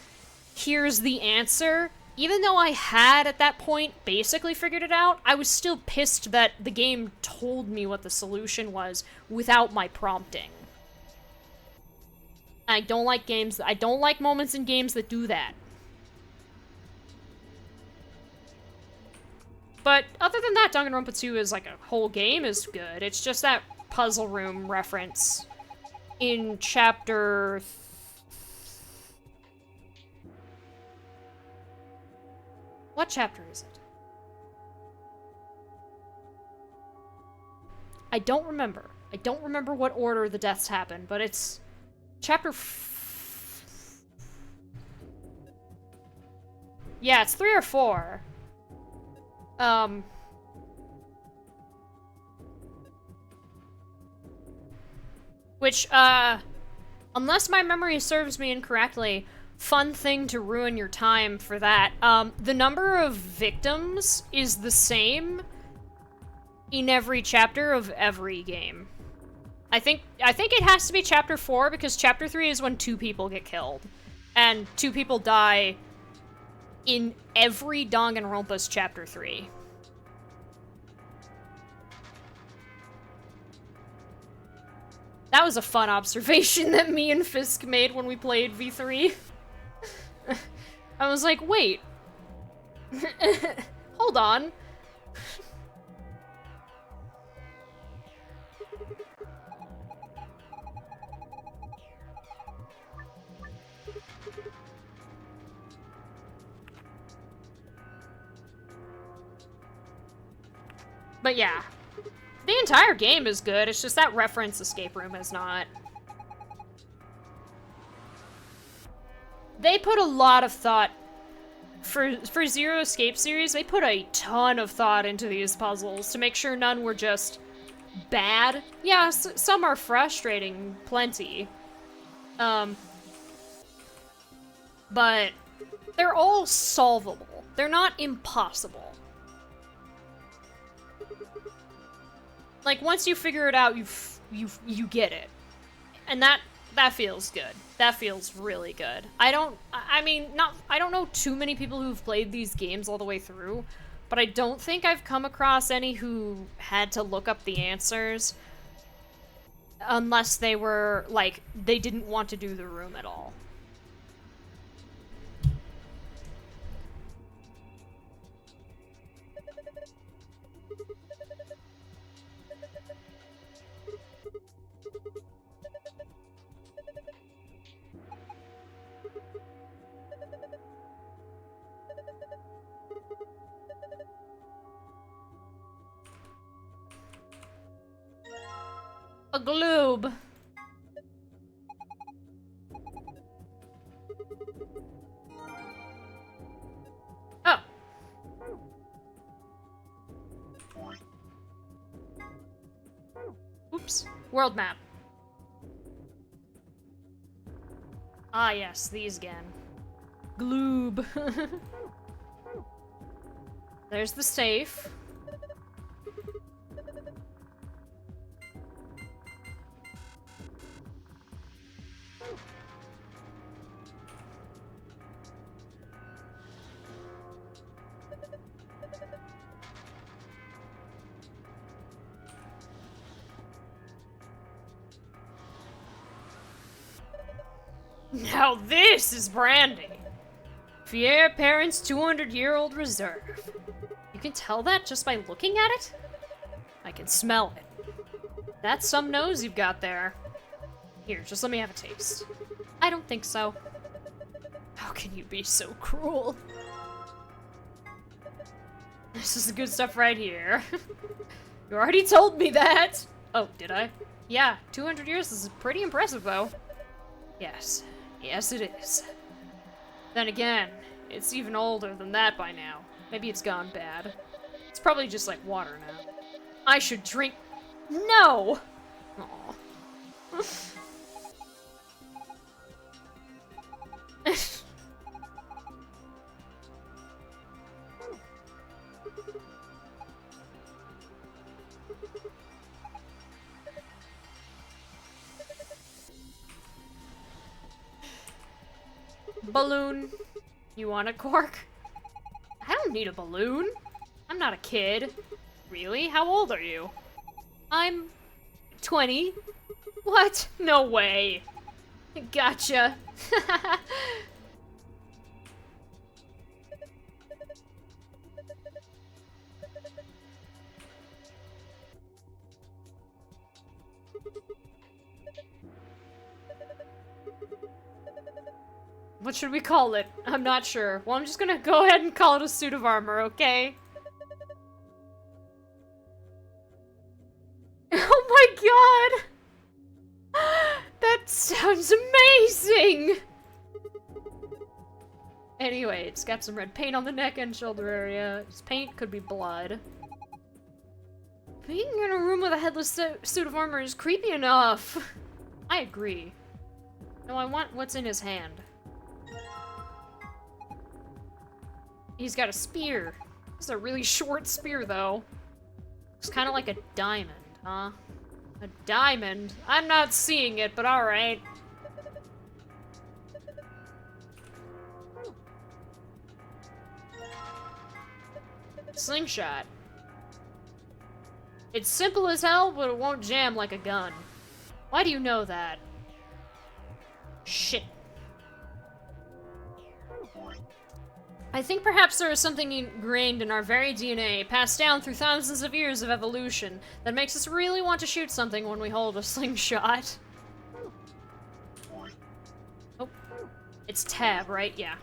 here's the answer. Even though I had, at that point, basically figured it out, I was still pissed that the game told me what the solution was without my prompting. I don't like moments in games that do that. But other than that, Danganronpa 2 is like a whole game is good. It's just that puzzle room reference in chapter... What chapter is it? I don't remember. I don't remember what order the deaths happen, but it's chapter... Yeah, it's 3 or 4. Which, unless my memory serves me incorrectly, fun thing to ruin your time for that, the number of victims is the same in every chapter of every game. I think it has to be chapter 4, because chapter 3 is when 2 people get killed. And 2 people die in every Danganronpa's chapter 3. That was a fun observation that me and Fisk made when we played V3. I was like, wait. Hold on. But yeah, the entire game is good, it's just that reference escape room is not. They put a lot of thought, for Zero Escape series, they put a ton of thought into these puzzles to make sure none were just bad. Yeah, some are frustrating, plenty. But they're all solvable. They're not impossible. Like, once you figure it out, you get it. And that feels good. That feels really good. I don't know too many people who've played these games all the way through, but I don't think I've come across any who had to look up the answers unless they were, like, they didn't want to do the room at all. A globe. Oh. Oops. World map. Ah, yes, these again. Gloob. There's the safe. Now this is brandy. Fier Parent's 200-year-old reserve. You can tell that just by looking at it? I can smell it. That's some nose you've got there. Here, just let me have a taste. I don't think so. How can you be so cruel? This is the good stuff right here. You already told me that! Oh, did I? Yeah, 200 years is pretty impressive, though. Yes. Yes, it is. Then again, it's even older than that by now. Maybe it's gone bad. It's probably just like water now. I should drink. No! Aw. Balloon. You want a cork? I don't need a balloon. I'm not a kid. Really? How old are you? I'm 20. What? No way. Gotcha. What should we call it? I'm not sure. Well, I'm just gonna go ahead and call it a suit of armor, okay? Oh my god! That sounds amazing! Anyway, it's got some red paint on the neck and shoulder area. This paint could be blood. Being in a room with a headless suit of armor is creepy enough. I agree. No, I want what's in his hand. He's got a spear. It's a really short spear, though. It's kind of like a diamond, huh? A diamond? I'm not seeing it, but alright. Slingshot. It's simple as hell, but it won't jam like a gun. Why do you know that? Shit. I think perhaps there is something ingrained in our very DNA, passed down through thousands of years of evolution, that makes us really want to shoot something when we hold a slingshot. Oh. It's tab, right? Yeah.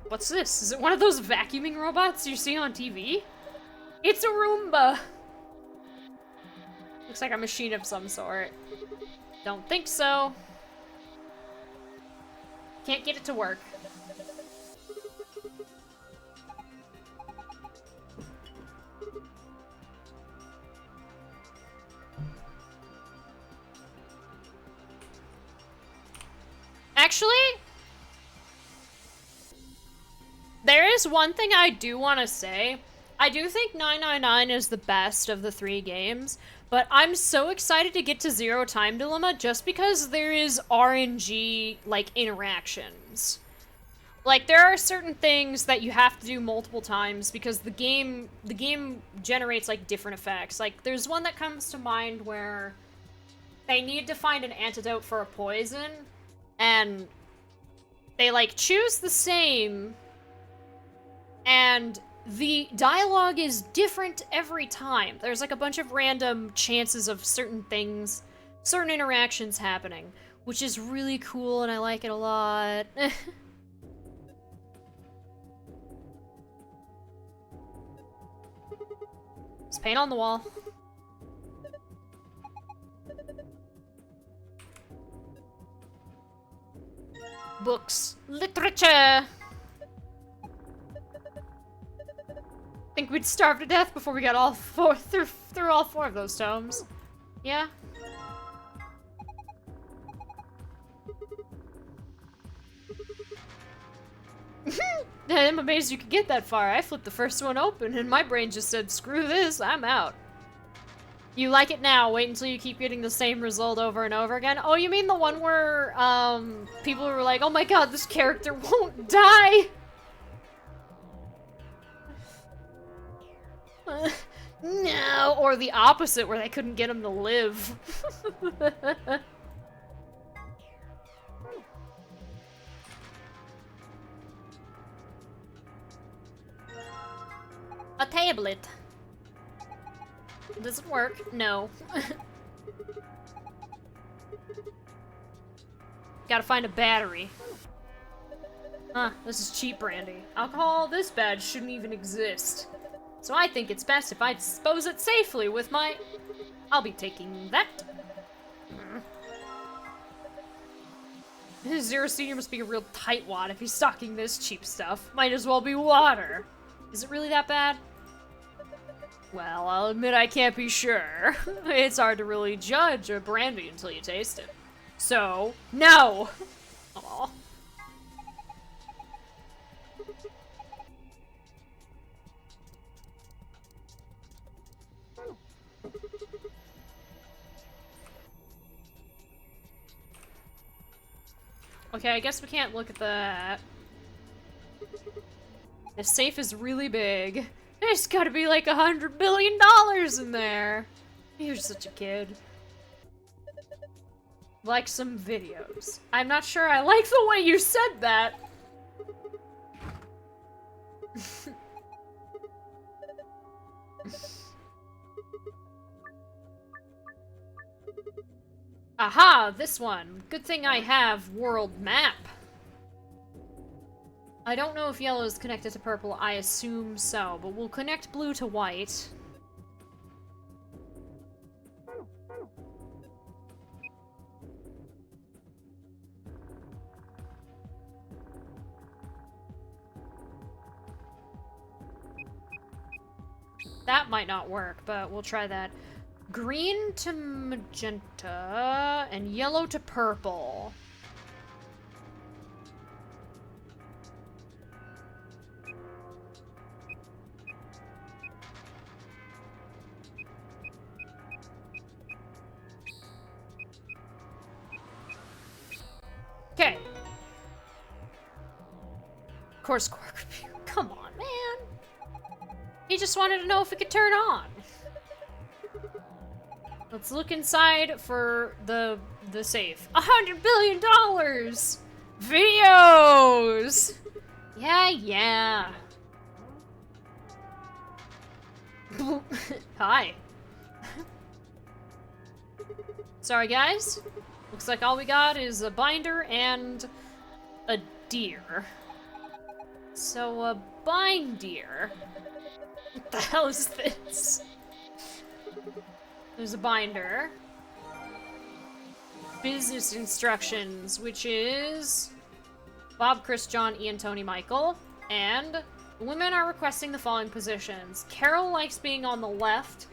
What's this? Is it one of those vacuuming robots you see on TV? It's a Roomba! Looks like a machine of some sort. Don't think so. Can't get it to work. Actually, there is one thing I do want to say. I do think 999 is the best of the 3 games, but I'm so excited to get to Zero Time Dilemma just because there is RNG, like, interactions. Like, there are certain things that you have to do multiple times because the game generates, like, different effects. Like, there's one that comes to mind where they need to find an antidote for a poison, and they, like, choose the same, and the dialogue is different every time. There's like a bunch of random chances of certain things, certain interactions happening, which is really cool and I like it a lot. There's paint on the wall. Books. Literature! Think we'd starve to death before we got all through all 4 of those tomes. Yeah? I'm amazed you could get that far. I flipped the first one open and my brain just said, screw this, I'm out. You like it now, wait until you keep getting the same result over and over again? Oh, you mean the one where, people were like, oh my god, this character won't die! No, or the opposite, where they couldn't get him to live. A tablet. Does it work? No. Gotta find a battery. Huh, this is cheap brandy. Alcohol, this bad shouldn't even exist. So I think it's best if I dispose it safely with my... I'll be taking that. Zero Senior must be a real tightwad if he's stocking this cheap stuff. Might as well be water. Is it really that bad? Well, I'll admit I can't be sure. It's hard to really judge a brandy until you taste it. So, no! Aw. Okay, I guess we can't look at that. The safe is really big. There's gotta be like $100 billion in there. You're such a kid. Like some videos. I'm not sure I like the way you said that. Aha, this one. Good thing I have world map. I don't know if yellow is connected to purple. I assume so, but we'll connect blue to white. That might not work, but we'll try that. Green to magenta and yellow to purple. Okay. Of course, Quark. Come on, man. He just wanted to know if it could turn on. Let's look inside for the safe. $100 billion! Videos! Yeah. Hi. Sorry, guys. Looks like all we got is a binder and a deer. So, a binder. What the hell is this? There's a binder. Business instructions, which is Bob, Chris, John, Ian, Tony, Michael. And the women are requesting the following positions. Carol likes being on the left.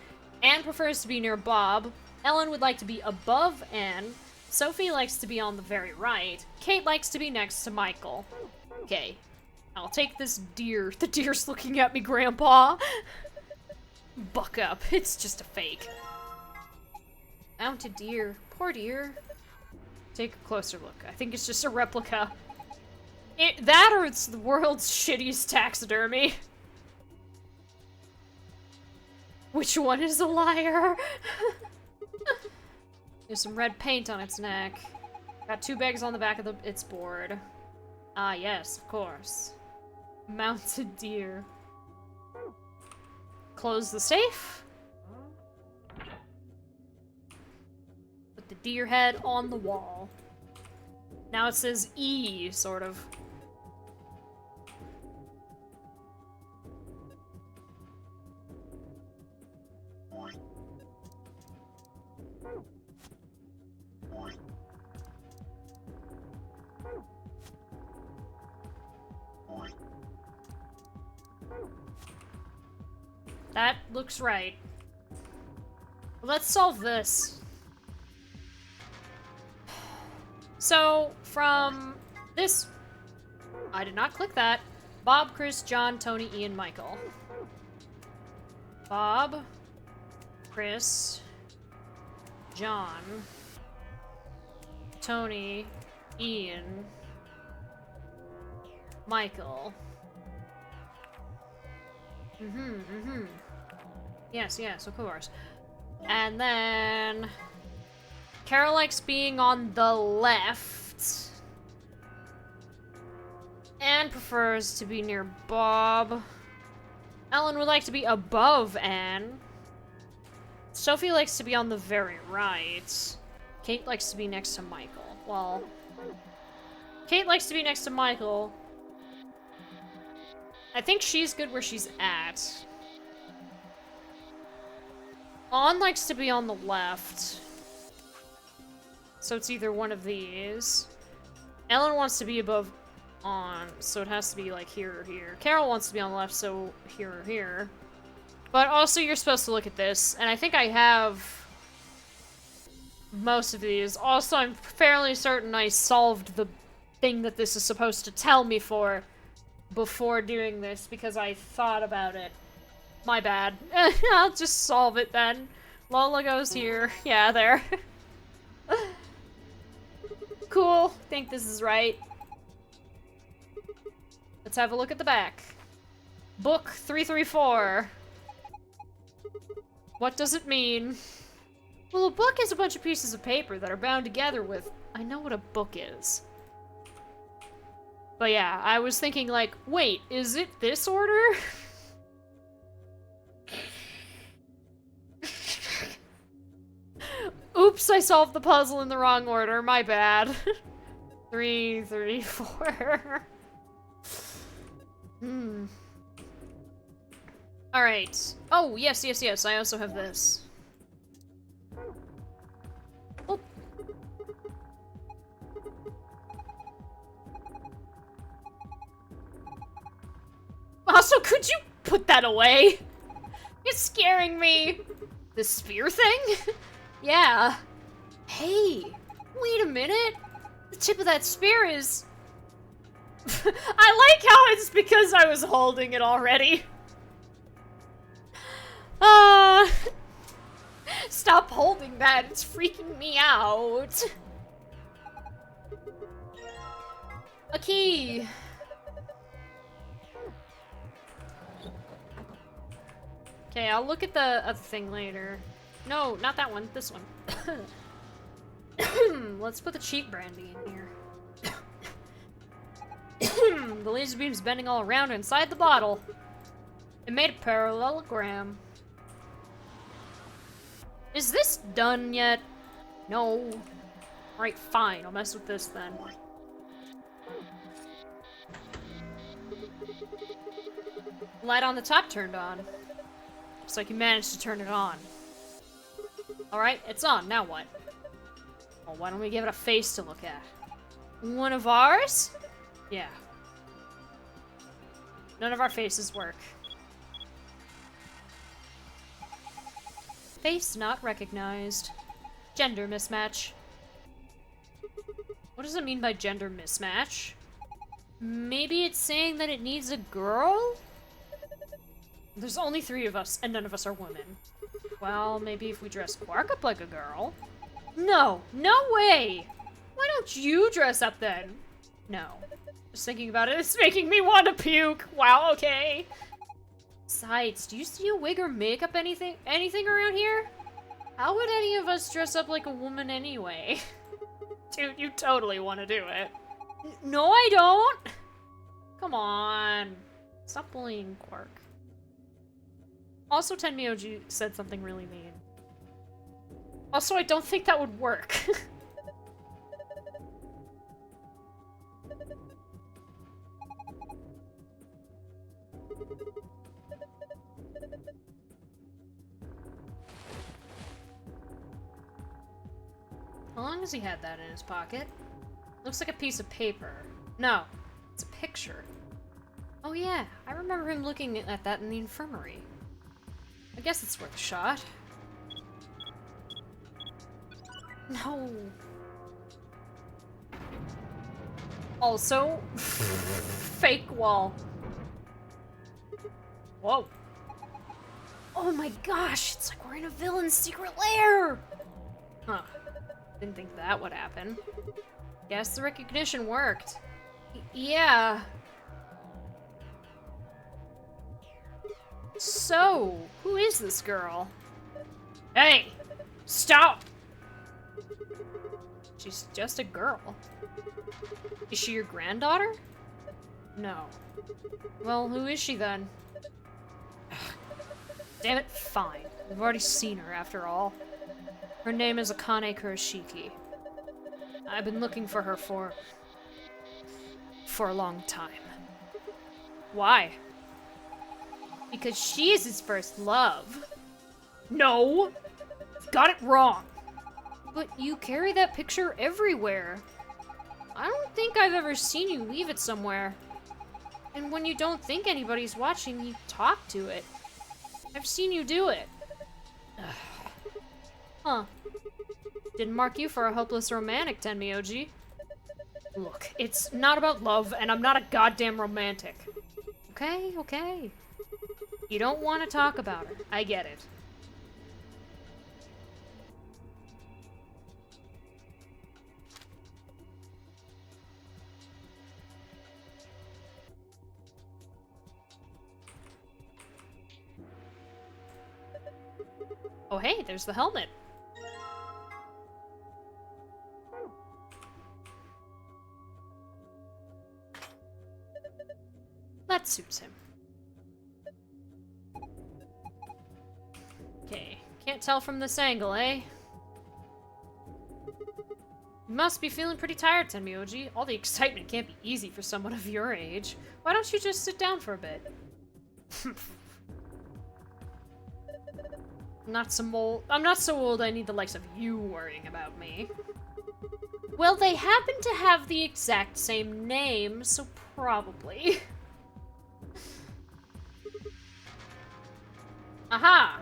Anne prefers to be near Bob. Ellen would like to be above Anne. Sophie likes to be on the very right. Kate likes to be next to Michael. Okay. I'll take this deer. The deer's looking at me, Grandpa. Buck up. It's just a fake. Mounted deer. Poor deer. Take a closer look. I think it's just a replica. That or it's the world's shittiest taxidermy. Which one is a liar? There's some red paint on its neck. Got 2 bags on the back of its board. Ah, yes, of course. Mounted deer. Close the safe. Put the deer head on the wall. Now it says E, sort of. That looks right. Let's solve this. So, from this... I did not click that. Bob, Chris, John, Tony, Ian, Michael. Bob, Chris, John, Tony, Ian, Michael. Yes, of course. And then... Carol likes being on the left. Anne prefers to be near Bob. Ellen would like to be above Anne. Sophie likes to be on the very right. Kate likes to be next to Michael. Well... Kate likes to be next to Michael. I think she's good where she's at. On likes to be on the left. So it's either one of these. Ellen wants to be above on, so it has to be like here or here. Carol wants to be on the left, so here or here. But also you're supposed to look at this, and I think I have most of these. Also, I'm fairly certain I solved the thing that this is supposed to tell me for before doing this, because I thought about it. My bad. I'll just solve it then. Lola goes here. Yeah, there. Cool. Think this is right. Let's have a look at the back. Book 334. What does it mean? Well, a book is a bunch of pieces of paper that are bound together with... I know what a book is. But yeah, I was thinking like, wait, is it this order? Oops, I solved the puzzle in the wrong order. My bad. 3, 3, 4. Alright. Oh, yes, yes, yes. I also have this. Oh. Also, could you put that away? It's scaring me. The spear thing? Yeah. Hey, wait a minute. The tip of that spear is... I like how it's because I was holding it already. Stop holding that. It's freaking me out. A key. Okay, I'll look at the other thing later. No, not that one. This one. Let's put the cheap brandy in here. The laser beam's bending all around inside the bottle. It made a parallelogram. Is this done yet? No. Alright, fine. I'll mess with this then. Light on the top turned on. Looks like you managed to turn it on. Alright, it's on. Now what? Well, why don't we give it a face to look at? One of ours? Yeah. None of our faces work. Face not recognized. Gender mismatch. What does it mean by gender mismatch? Maybe it's saying that it needs a girl? There's only 3 of us, and none of us are women. Well, maybe if we dress Quark up like a girl. No, no way! Why don't you dress up then? No. Just thinking about it, it's making me want to puke. Wow, okay. Besides, do you see a wig or makeup anything around here? How would any of us dress up like a woman anyway? Dude, you totally want to do it. No, I don't! Come on. Stop bullying Quark. Also, Tenmyoji said something really mean. Also, I don't think that would work. How long has he had that in his pocket? Looks like a piece of paper. No, it's a picture. Oh yeah, I remember him looking at that in the infirmary. I guess it's worth a shot. No. Also, fake wall. Whoa. Oh my gosh, it's like we're in a villain's secret lair! Huh. Didn't think that would happen. Guess the recognition worked. Yeah. So, who is this girl? Hey! Stop! She's just a girl. Is she your granddaughter? No. Well, who is she then? Damn it, fine. We've already seen her after all. Her name is Akane Kurashiki. I've been looking for her for a long time. Why? Because she is his first love. No! Got it wrong! But you carry that picture everywhere. I don't think I've ever seen you leave it somewhere. And when you don't think anybody's watching, you talk to it. I've seen you do it. Huh. Didn't mark you for a hopeless romantic, Tenmi OG. Look, it's not about love, and I'm not a goddamn romantic. Okay, okay. You don't want to talk about her. I get it. Oh hey, there's the helmet. That suits him. Okay, can't tell from this angle, eh? You must be feeling pretty tired, Tenmi OG. All the excitement can't be easy for someone of your age. Why don't you just sit down for a bit? I'm not so old I need the likes of you worrying about me. Well, they happen to have the exact same name, so probably. Aha!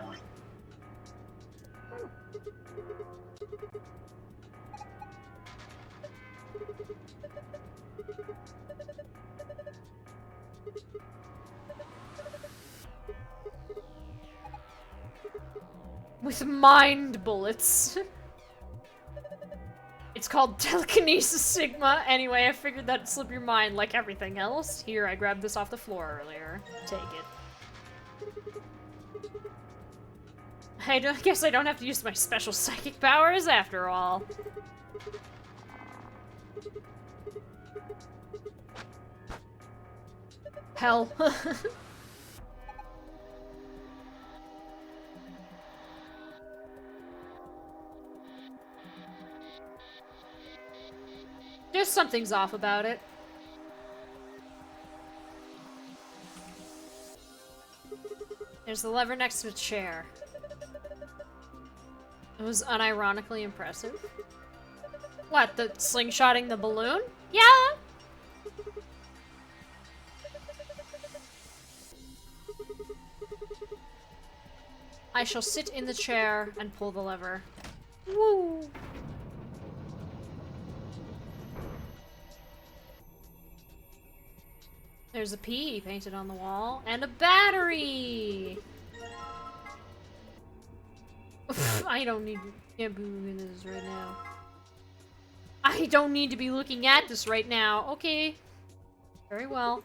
With mind bullets. It's called telekinesis, Sigma. Anyway, I figured that'd slip your mind like everything else. Here, I grabbed this off the floor earlier. Take it. I guess I don't have to use my special psychic powers after all. Hell. Just something's off about it. There's the lever next to the chair. It was unironically impressive. What, the slingshotting the balloon? Yeah! I shall sit in the chair and pull the lever. Woo! There's a P painted on the wall, and a battery! I don't need to can't be looking at this right now. I don't need to be looking at this right now. Okay. Very well.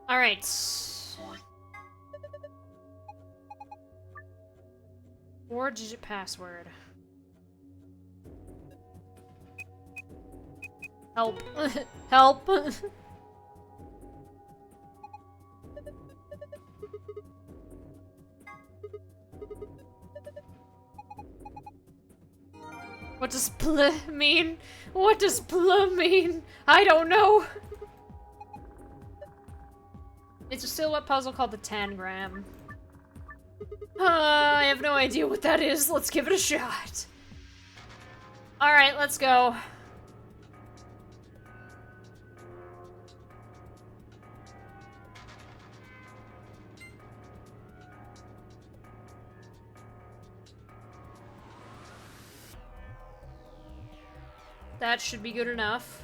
Alright. 4-digit password. Help. Help. What does pl mean? What does pl mean? I don't know. It's a silhouette puzzle called the Tangram. I have no idea what that is. Let's give it a shot. Alright, let's go. That should be good enough.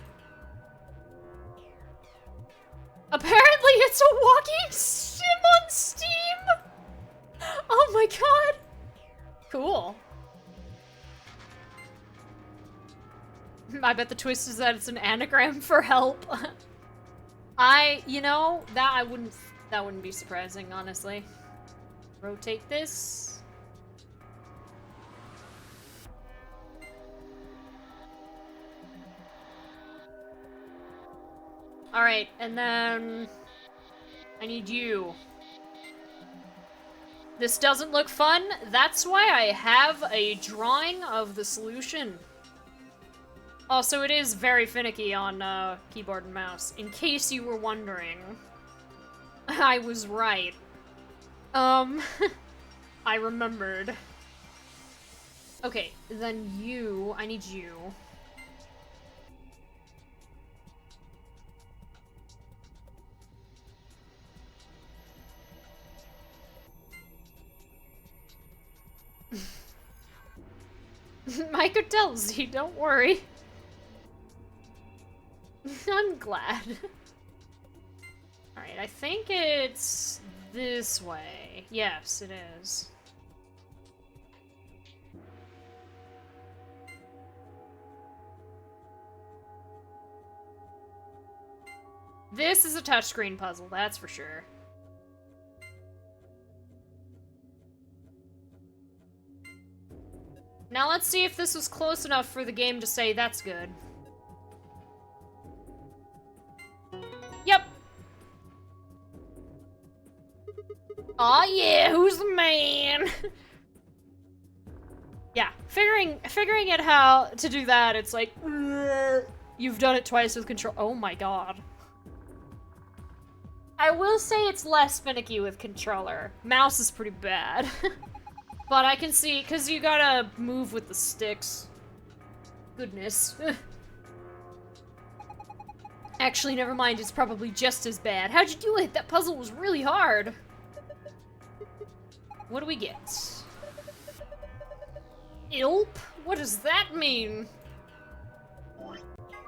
Apparently it's a walking sim on Steam! Oh my god! Cool. I bet the twist is that it's an anagram for help. You know, that wouldn't be surprising, honestly. Rotate this. Alright, and then I need you. This doesn't look fun. That's why I have a drawing of the solution. Also, it is very finicky on keyboard and mouse, in case you were wondering. I was right. I remembered. Okay, then you, I need you. Micah tells you, don't worry. I'm glad. Alright, I think it's this way. Yes, it is. This is a touchscreen puzzle, that's for sure. Now let's see if this was close enough for the game to say that's good. Yep. Aw yeah, who's the man? Yeah, figuring it how to do that, it's like, you've done it twice with control. Oh my god. I will say it's less finicky with controller. Mouse is pretty bad. But I can see, because you gotta move with the sticks. Goodness. Actually, never mind, it's probably just as bad. How'd you do it? That puzzle was really hard. What do we get? Ilp? What does that mean?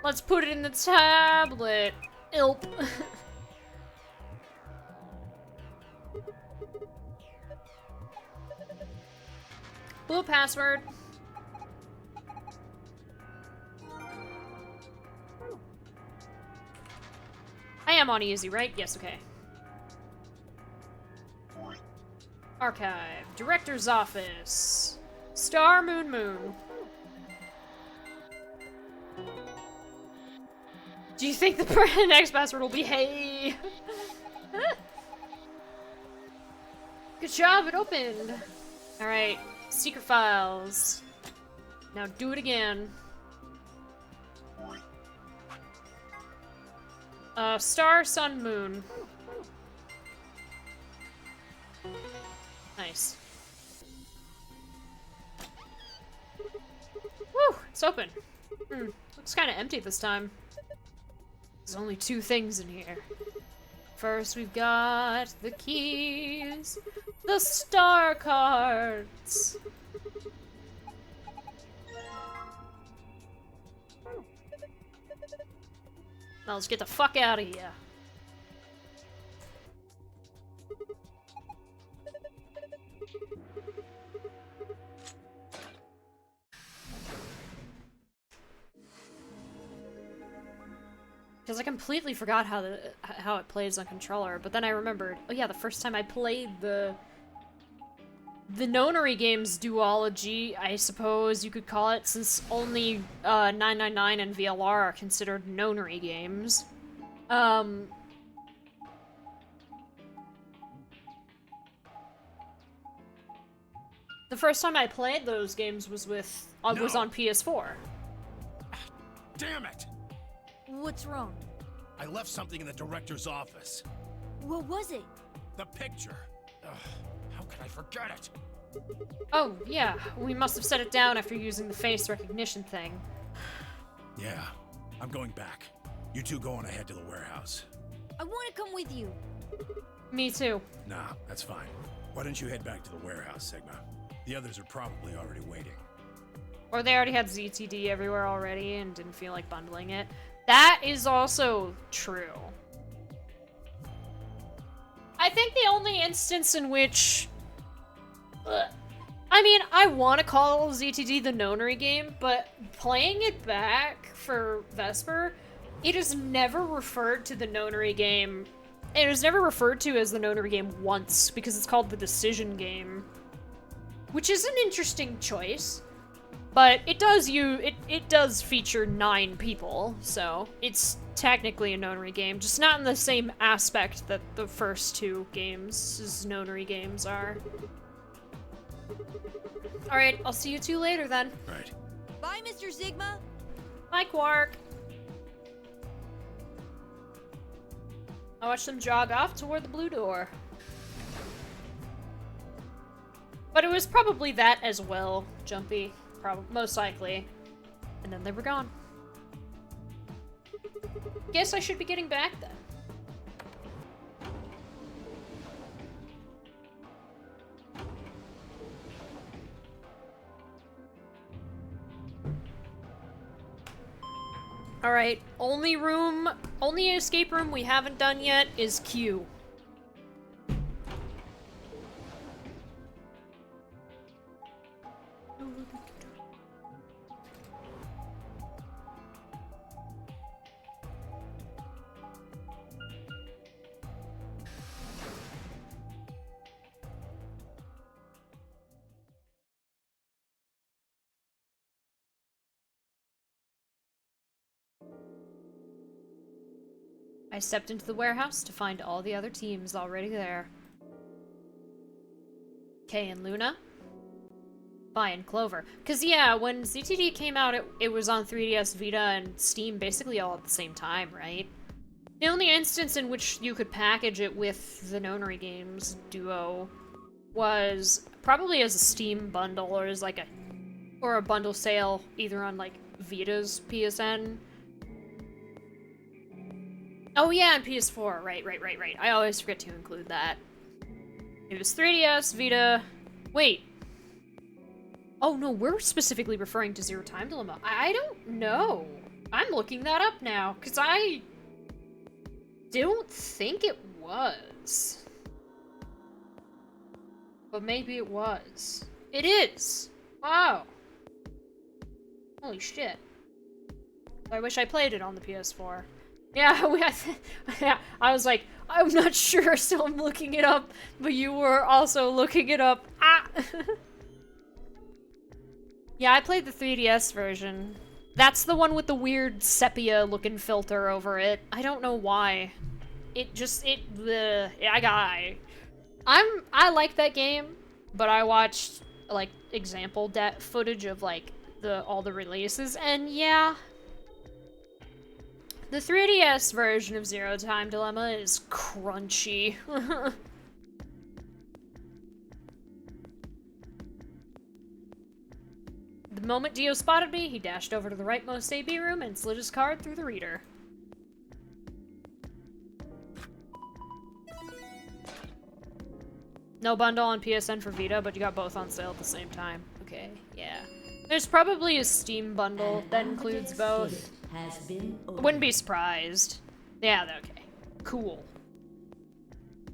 Let's put it in the tablet. Ilp. Blue password. I am on easy, right? Yes, okay. Archive. Director's office. Star Moon Moon. Do you think the next password will be hey? Good job, it opened. Alright. Secret files. Now do it again. Star, sun, moon. Nice. Woo! It's open. Looks kind of empty this time. There's only 2 things in here. First, we've got the keys. The star cards. Now let's get the fuck out of here. Because I completely forgot how it plays on controller, but then I remembered, oh yeah, the first time I played the Nonary games duology, I suppose you could call it, since only 999 and VLR are considered Nonary games. The first time I played those games was with was on PS4. Damn it! What's wrong? I left something in the director's office. What was it? The picture. Ugh, how could I forget it? Oh, yeah. We must have set it down after using the face recognition thing. Yeah, I'm going back. You two go on ahead to the warehouse. I want to come with you. Me too. Nah, that's fine. Why don't you head back to the warehouse, Sigma? The others are probably already waiting. Or they already had ZTD everywhere already and didn't feel like bundling it. That is also true. I think the only instance in which... I mean, I want to call ZTD the Nonary game, but playing it back for Vesper, it is never referred to the Nonary game. It is never referred to as the Nonary game once, because it's called the Decision game. Which is an interesting choice. But it does it does feature 9 people, so it's technically a Nonary game, just not in the same aspect that the first 2 games' Nonary games are. Alright, I'll see you two later then. Right. Bye, Mr. Sigma. Hi, Quark. I watched them jog off toward the blue door. But it was probably that as well, Jumpy. Most likely. And then they were gone. Guess I should be getting back then. Alright, only escape room we haven't done yet is Q. I stepped into the warehouse to find all the other teams already there. Kay and Luna. Vi and Clover. Cause yeah, when ZTD came out, it was on 3DS, Vita, and Steam basically all at the same time, right? The only instance in which you could package it with the Nonary Games duo was probably as a Steam bundle or as like a bundle sale either on like Vita's PSN. Oh yeah, and PS4, right. I always forget to include that. It was 3DS, Vita... Wait. Oh no, we're specifically referring to Zero Time Dilemma. I don't know. I'm looking that up now, because I don't think it was. But maybe it was. It is! Wow. Holy shit. I wish I played it on the PS4. Yeah, yeah, I was like, I'm not sure, so I'm looking it up, but you were also looking it up. Ah! Yeah, I played the 3DS version. That's the one with the weird sepia-looking filter over it. I don't know why. I like that game, but I watched, like, example footage of, like, all the releases, and yeah. The 3DS version of Zero Time Dilemma is crunchy. The moment Dio spotted me, he dashed over to the rightmost AB room and slid his card through the reader. No bundle on PSN for Vita, but you got both on sale at the same time. Okay, yeah. There's probably a Steam bundle that includes both. I wouldn't be surprised. Yeah, okay. Cool.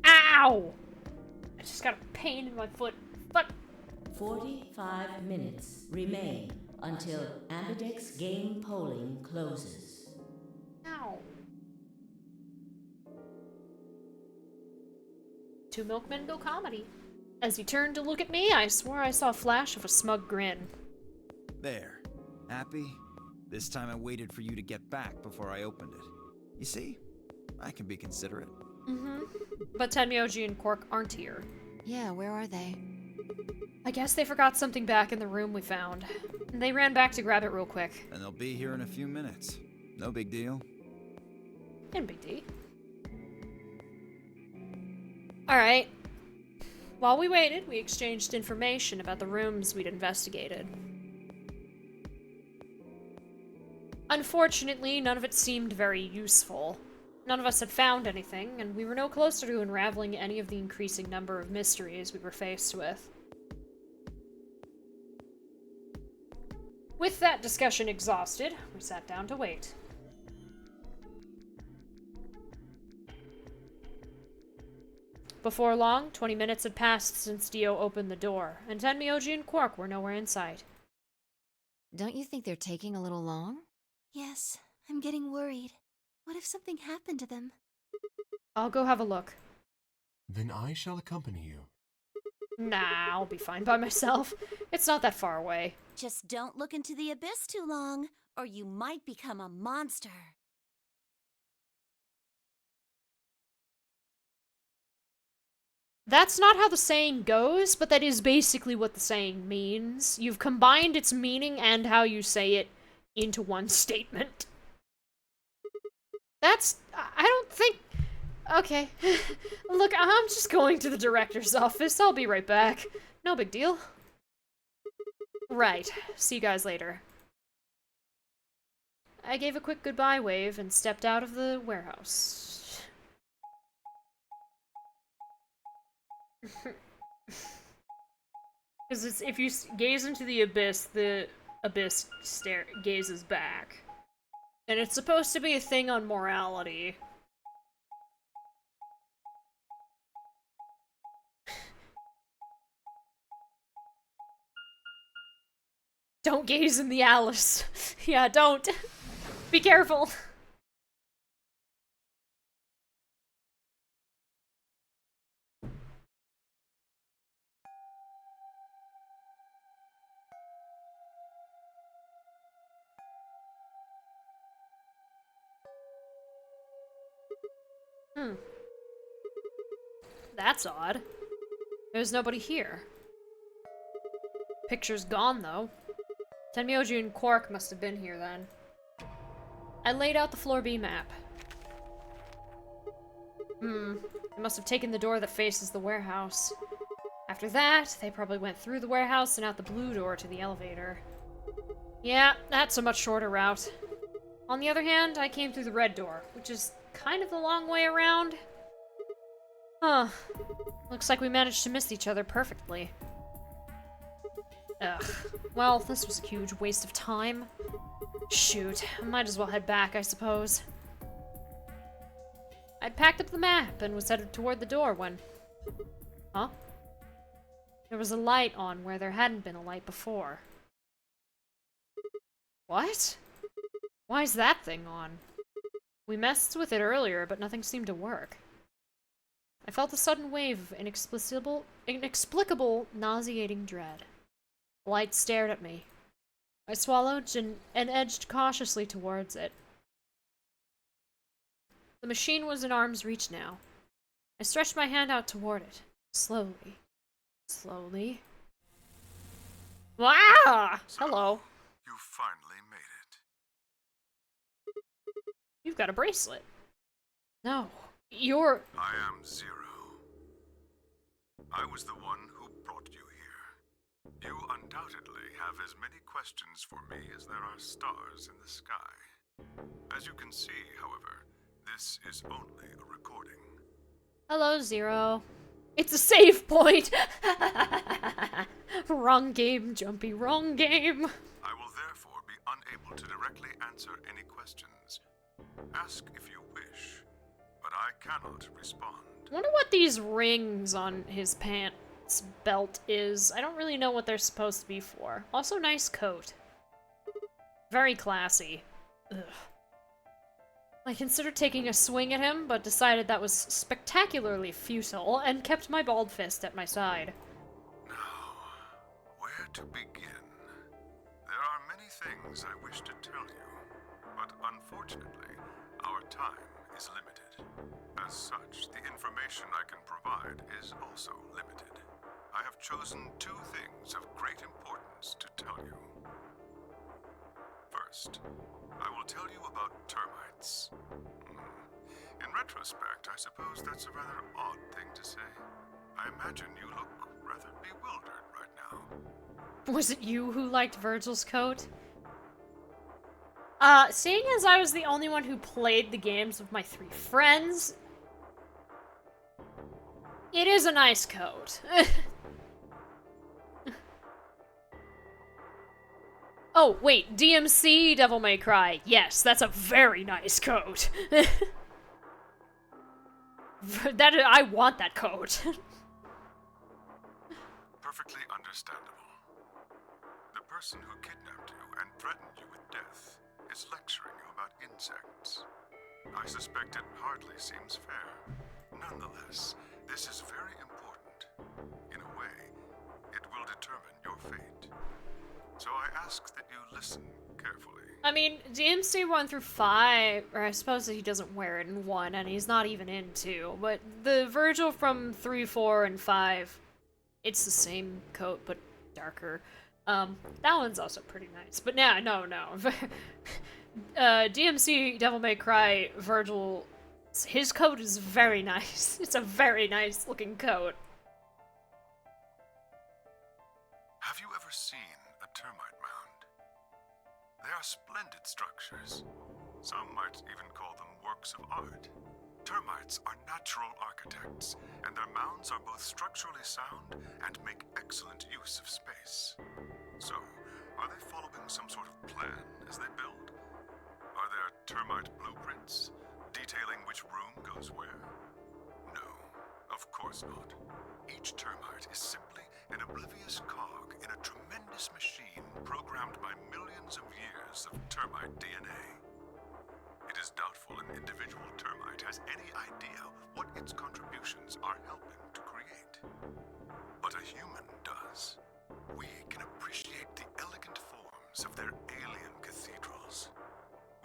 Ow! I just got a pain in my foot. Fuck! 45 minutes remain until Ambidex game polling closes. Ow. Two milkmen go comedy. As he turned to look at me, I swore I saw a flash of a smug grin. There. Happy? This time I waited for you to get back before I opened it. You see? I can be considerate. Mm-hmm. But Tenmyoji and Quark aren't here. Yeah, where are they? I guess they forgot something back in the room we found. They ran back to grab it real quick. And they'll be here in a few minutes. No big deal. No big deal. Alright. While we waited, we exchanged information about the rooms we'd investigated. Unfortunately, none of it seemed very useful. None of us had found anything, and we were no closer to unraveling any of the increasing number of mysteries we were faced with. With that discussion exhausted, we sat down to wait. Before long, 20 minutes had passed since Dio opened the door, and Tenmyoji and Quark were nowhere in sight. Don't you think they're taking a little long? Yes, I'm getting worried. What if something happened to them? I'll go have a look. Then I shall accompany you. Nah, I'll be fine by myself. It's not that far away. Just don't look into the abyss too long, or you might become a monster. That's not how the saying goes, but that is basically what the saying means. You've combined its meaning and how you say it into one statement. That's... I don't think... Okay. Look, I'm just going to the director's office. I'll be right back. No big deal. Right. See you guys later. I gave a quick goodbye wave and stepped out of the warehouse. Because if you gaze into the abyss gazes back. And it's supposed to be a thing on morality. Don't gaze in the Alice. Yeah, don't. Be careful. That's odd. There's nobody here. Picture's gone, though. Tenmyoji and Quark must have been here then. I laid out the floor B map. They must have taken the door that faces the warehouse. After that, they probably went through the warehouse and out the blue door to the elevator. Yeah, that's a much shorter route. On the other hand, I came through the red door, which is kind of the long way around. Huh. Looks like we managed to miss each other perfectly. Ugh. Well, this was a huge waste of time. Shoot, I might as well head back, I suppose. I'd packed up the map and was headed toward the door when... Huh? There was a light on where there hadn't been a light before. What? Why is that thing on? We messed with it earlier, but nothing seemed to work. I felt a sudden wave of inexplicable, nauseating dread. The light stared at me. I swallowed and edged cautiously towards it. The machine was in arm's reach now. I stretched my hand out toward it. Slowly. Slowly. Wow! Hello. You finally made it. You've got a bracelet. No. You're... I am Zero. I was the one who brought you here. You undoubtedly have as many questions for me as there are stars in the sky. As you can see, however, this is only a recording. Hello, Zero. It's a save point! Wrong game, Jumpy, wrong game. I will therefore be unable to directly answer any questions. Ask if you wish, but I cannot respond. I wonder what these rings on his pants belt is. I don't really know what they're supposed to be for. Also, nice coat. Very classy. Ugh. I considered taking a swing at him, but decided that was spectacularly futile, and kept my bald fist at my side. Now, where to begin? There are many things I wish to tell you, but unfortunately, our time is limited. As such, the information I can provide is also limited. I have chosen two things of great importance to tell you. First, I will tell you about termites. In retrospect, I suppose that's a rather odd thing to say. I imagine you look rather bewildered right now. Was it you who liked Virgil's coat? Seeing as I was the only one who played the games with my 3 friends, it is a nice coat. Oh, wait, DMC Devil May Cry. Yes, that's a very nice coat. I want that coat. Perfectly understandable. The person who kidnapped you and threatened you with death is lecturing you about insects. I suspect it hardly seems fair. Nonetheless, this is very important. In a way, it will determine your fate. So I ask that you listen carefully. I mean, DMC 1 through 5, or I suppose that he doesn't wear it in 1, and he's not even in 2, but the Virgil from 3, 4, and 5, it's the same coat, but darker. That one's also pretty nice. But nah, no. DMC Devil May Cry Virgil, his coat is very nice. It's a very nice looking coat. Have you ever seen a termite mound? They are splendid structures. Some might even call them works of art. Termites are natural architects, and their mounds are both structurally sound and make excellent use of space. So, are they following some sort of plan as they build? Are there termite blueprints detailing which room goes where? No, of course not. Each termite is simply an oblivious cog in a tremendous machine programmed by millions of years of termite DNA. It is doubtful an individual termite has any idea what its contributions are helping to create. But a human does. We can appreciate the elegant forms of their alien cathedrals.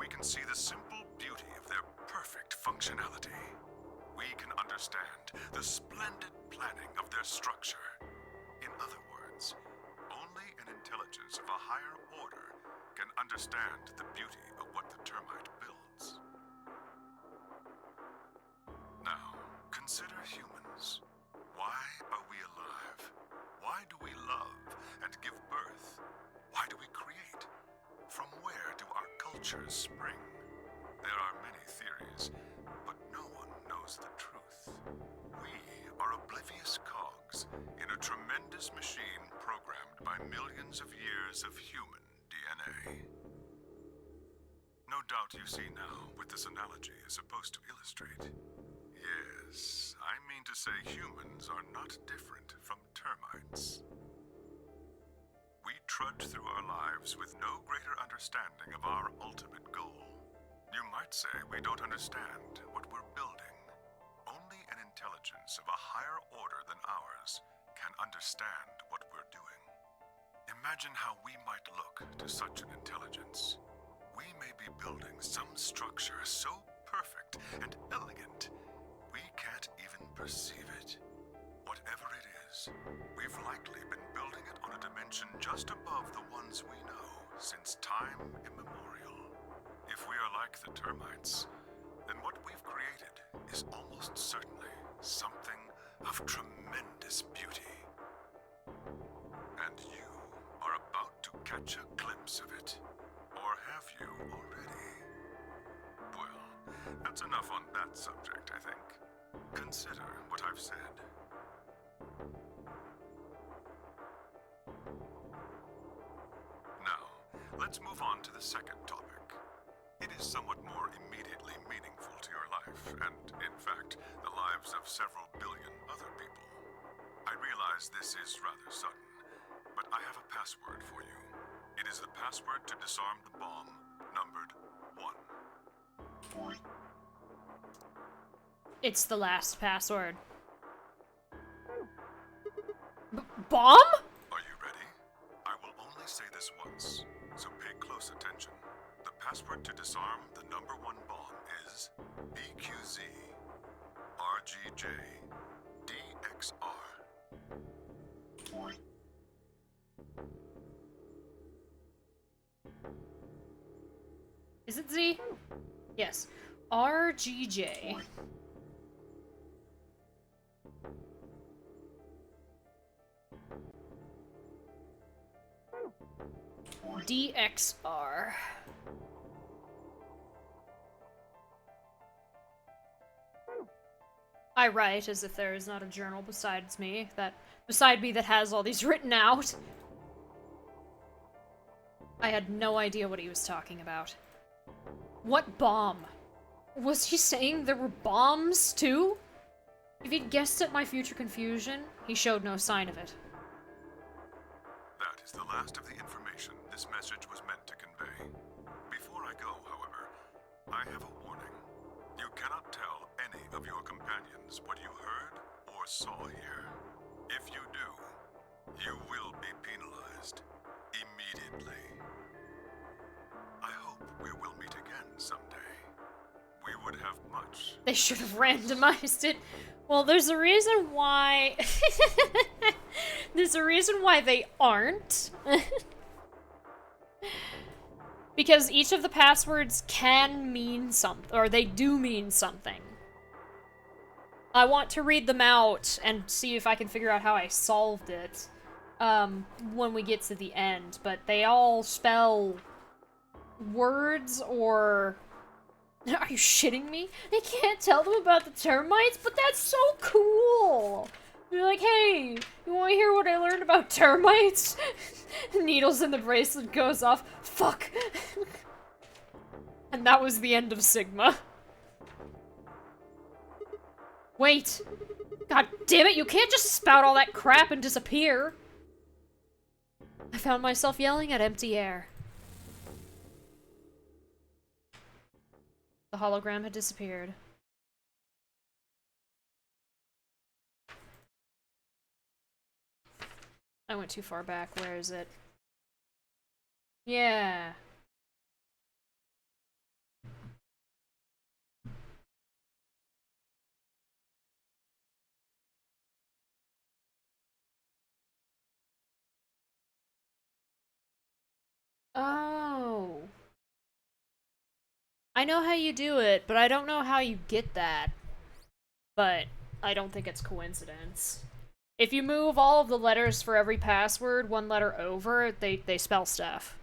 We can see the simple beauty of their perfect functionality. We can understand the splendid planning of their structure. In other words, only an intelligence of a higher order can understand the beauty of what the termite builds. Now, consider humans. Why are we alive? Why do we love and give birth? Why do we create? From where do our cultures spring? There are many theories, but no one knows the truth. We are oblivious cogs in a tremendous machine programmed by millions of years of human DNA. No doubt you see now what this analogy is supposed to illustrate. Yes, I mean to say humans are not different from termites. We trudge through our lives with no greater understanding of our ultimate goal. You might say we don't understand what we're building. Only an intelligence of a higher order than ours can understand what we're doing. Imagine how we might look to such an intelligence. We may be building some structure so perfect and elegant, we can't even perceive it. Whatever it is, we've likely been building it on a dimension just above the ones we know since time immemorial. If we are like the termites, then what we've created is almost certainly something of tremendous beauty. And you are about to catch a glimpse of it. Or have you already? Well, that's enough on that subject, I think. Consider what I've said. Now, let's move on to the second topic. It is somewhat more immediately meaningful to your life, and, in fact, the lives of several billion other people. I realize this is rather sudden, but I have a password for you. It is the password to disarm the bomb, numbered 1. It's the last password. Bomb? Are you ready? I will only say this once, so pay close attention. The password to disarm the number 1 bomb is BQZ RGJ DXR. Is it Z? Yes. RGJ. DXR. I write as if there is not a journal beside me that has all these written out. I had no idea what he was talking about. What bomb? Was he saying there were bombs too? If he'd guessed at my future confusion, he showed no sign of it. That is the last of the information this message was meant to convey. Before I go, however, I have a warning. You cannot tell any of your companions what you heard or saw here. If you do, you will be penalized immediately. I hope we will meet again someday. We would would have much. They should have randomized it. Well, there's a reason why... there's a reason why they aren't. Because each of the passwords can mean something, or they do mean something. I want to read them out and see if I can figure out how I solved it when we get to the end, but they all spell words or... Are you shitting me? They can't tell them about the termites, but that's so cool! You're like, hey, you wanna hear what I learned about termites? Needles in the bracelet goes off. Fuck! And that was the end of Sigma. Wait! God damn it, you can't just spout all that crap and disappear! I found myself yelling at empty air. The hologram had disappeared. I went too far back. Where is it? Yeah. Oh. I know how you do it, but I don't know how you get that. But I don't think it's coincidence. If you move all of the letters for every password one letter over, they spell stuff.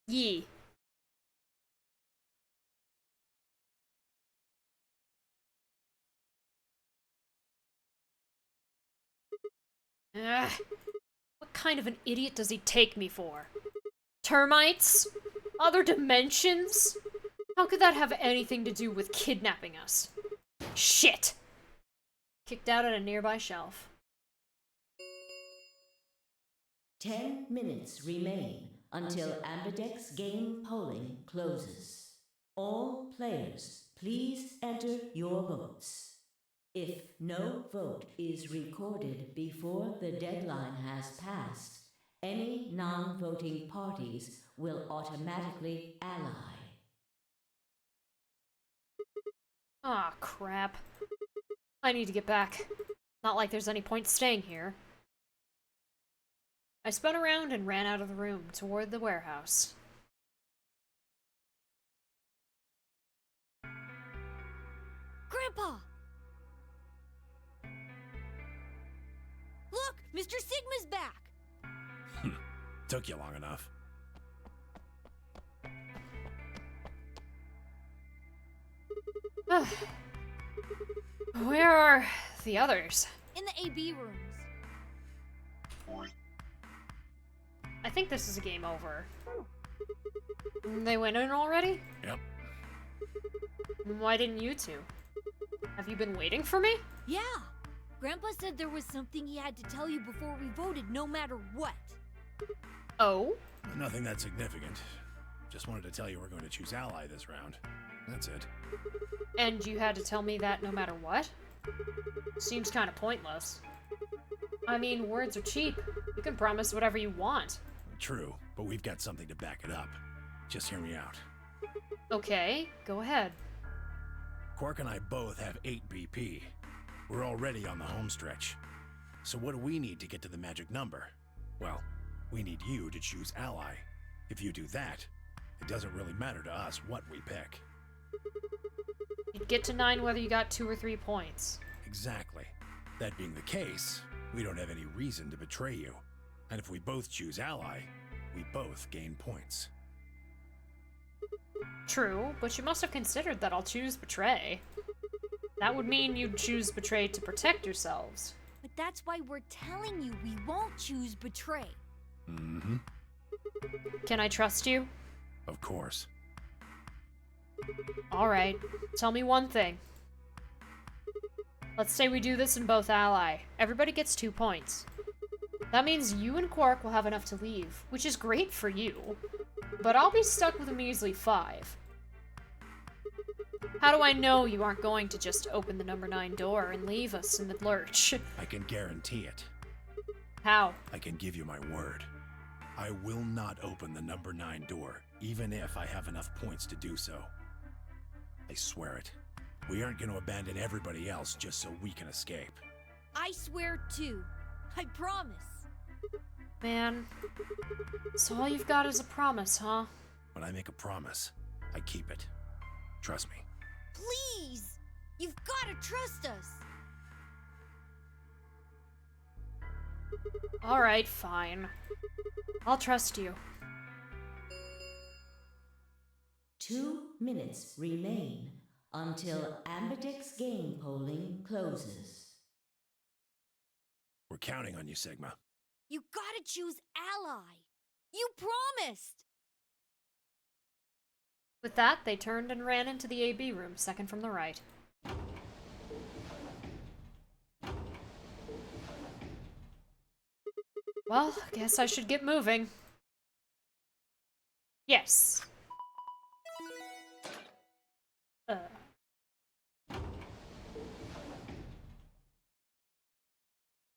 Yee. Ugh. What kind of an idiot does he take me for? Termites? Other dimensions? How could that have anything to do with kidnapping us? Shit! Kicked out at a nearby shelf. 10 minutes remain until Ambidex game polling closes. All players, please enter your votes. If no vote is recorded before the deadline has passed, any non-voting parties will automatically ally. Aw, crap. I need to get back. Not like there's any point staying here. I spun around and ran out of the room toward the warehouse. Grandpa! Look! Mr. Sigma's back! Took you long enough. Where are the others? In the AB rooms. I think this is a game over. They went in already? Yep. Why didn't you two? Have you been waiting for me? Yeah! Grandpa said there was something he had to tell you before we voted, no matter what. Oh? Nothing that significant. Just wanted to tell you we're going to choose ally this round. That's it. And you had to tell me that no matter what? Seems kind of pointless. I mean, words are cheap. You can promise whatever you want. True, but we've got something to back it up. Just hear me out. Okay, go ahead. Quark and I both have 8 BP. We're already on the home stretch. So what do we need to get to the magic number? Well, we need you to choose ally. If you do that, it doesn't really matter to us what we pick. You'd get to 9 whether you got 2 or 3 points. Exactly. That being the case, we don't have any reason to betray you. And if we both choose ally, we both gain points. True, but you must have considered that I'll choose betray. That would mean you'd choose betray to protect yourselves. But that's why we're telling you we won't choose betray. Mm-hmm. Can I trust you? Of course. Alright, tell me one thing. Let's say we do this in both ally. Everybody gets 2 points. That means you and Quark will have enough to leave, which is great for you. But I'll be stuck with a measly 5. How do I know you aren't going to just open the number 9 door and leave us in the lurch? I can guarantee it. How? I can give you my word. I will not open the number 9 door, even if I have enough points to do so. I swear it. We aren't going to abandon everybody else just so we can escape. I swear too. I promise. Man. So all you've got is a promise, huh? When I make a promise, I keep it. Trust me. Please! You've gotta trust us! Alright, fine. I'll trust you. 2 minutes remain until Ambidex game polling closes. We're counting on you, Sigma. You gotta choose ally! You promised! With that, they turned and ran into the AB room, second from the right. Well, guess I should get moving. Yes.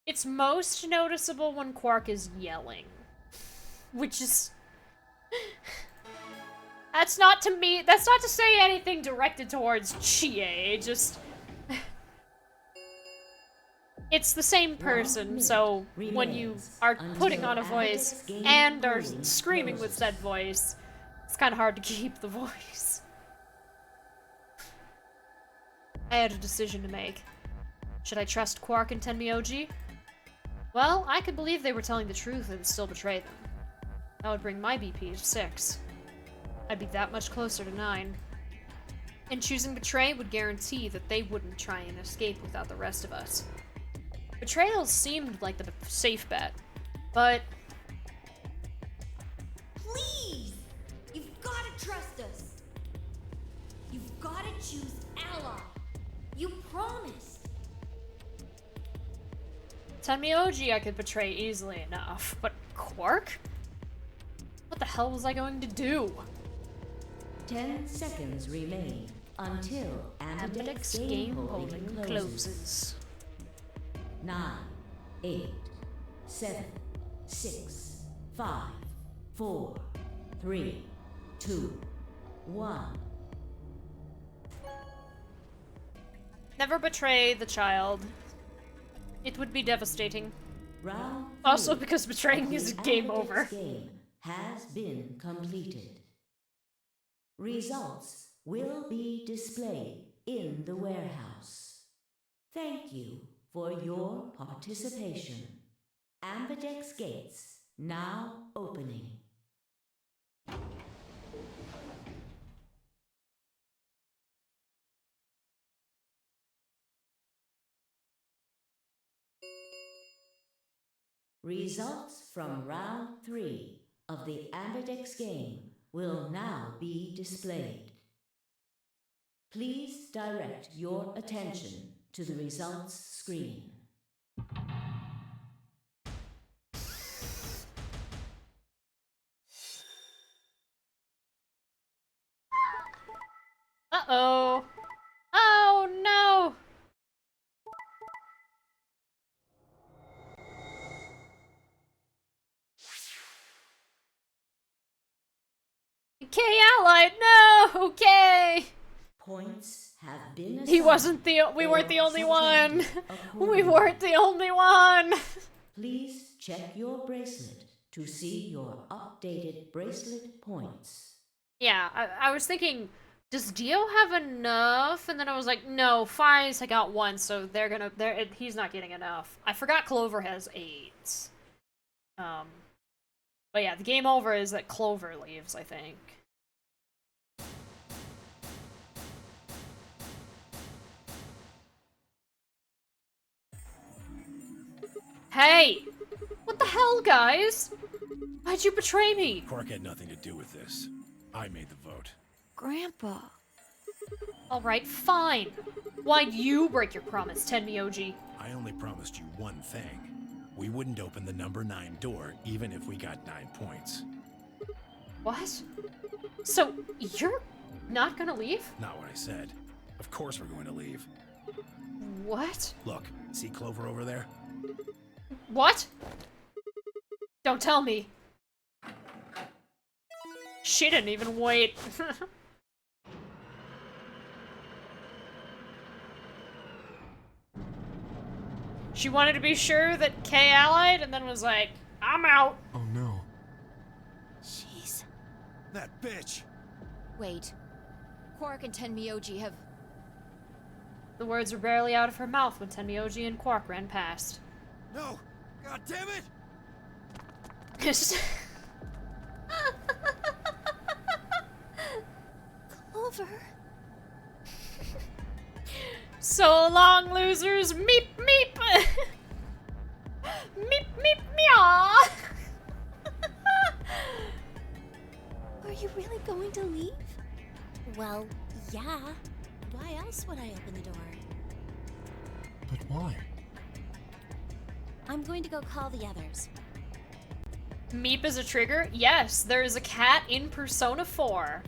It's most noticeable when Quark is yelling. Which is... That's not to me, that's not to say anything directed towards Chie, just... It's the same person, so when you are putting on a voice and are screaming with said voice, it's kind of hard to keep the voice. I had a decision to make. Should I trust Quark and Tenmyoji? Well, I could believe they were telling the truth and still betray them. That would bring my BP to 6. I'd be that much closer to 9. And choosing betray would guarantee that they wouldn't try and escape without the rest of us. Betrayal seemed like the safe bet, but... Please! You've gotta trust us! You've gotta choose ally! You promised! Tenmyoji I could betray easily enough, but Quark? What the hell was I going to do? 10 seconds remain until Ambidex Ambidex game polling closes. closes. 9, 8, 7, 6, 5, 4, 3, 2, 1. Never betray the child. It would be devastating. Round Also 3 because betraying of is the game Ambidex over. game has been completed. Results will be displayed in the warehouse. Thank you for your participation. Ambidex gates now opening. Results from round 3 of the Ambidex game will now be displayed. Please direct your attention to the results screen. Uh-oh. Oh, no! Okay, allied, no! Okay! Points have been assigned. We weren't the only one! We weren't the only one! Please check your bracelet to see your updated bracelet points. Yeah, I was thinking, does Dio have enough? And then I was like, no, Fies, I got 1, so he's not getting enough. I forgot Clover has 8. But yeah, the game over is that Clover leaves, I think. Hey! What the hell, guys? Why'd you betray me? Quark had nothing to do with this. I made the vote. Grandpa. Alright, fine. Why'd you break your promise, Tenmyoji? I only promised you one thing. We wouldn't open the number 9 door, even if we got 9 points. What? So, you're not gonna leave? Not what I said. Of course we're going to leave. What? Look, see Clover over there? What? Don't tell me. She didn't even wait. She wanted to be sure that Kay allied and then was like, I'm out. Oh no. Jeez. That bitch! Wait. Quark and Tenmyoji have... The words were barely out of her mouth when Tenmyoji and Quark ran past. No! God damn it! Clover. So long, losers. Meep, meep. Meep, meep, meow. Are you really going to leave? Well, yeah. Why else would I open the door? But why? I'm going to go call the others. Meep is a trigger? Yes, there is a cat in Persona 4.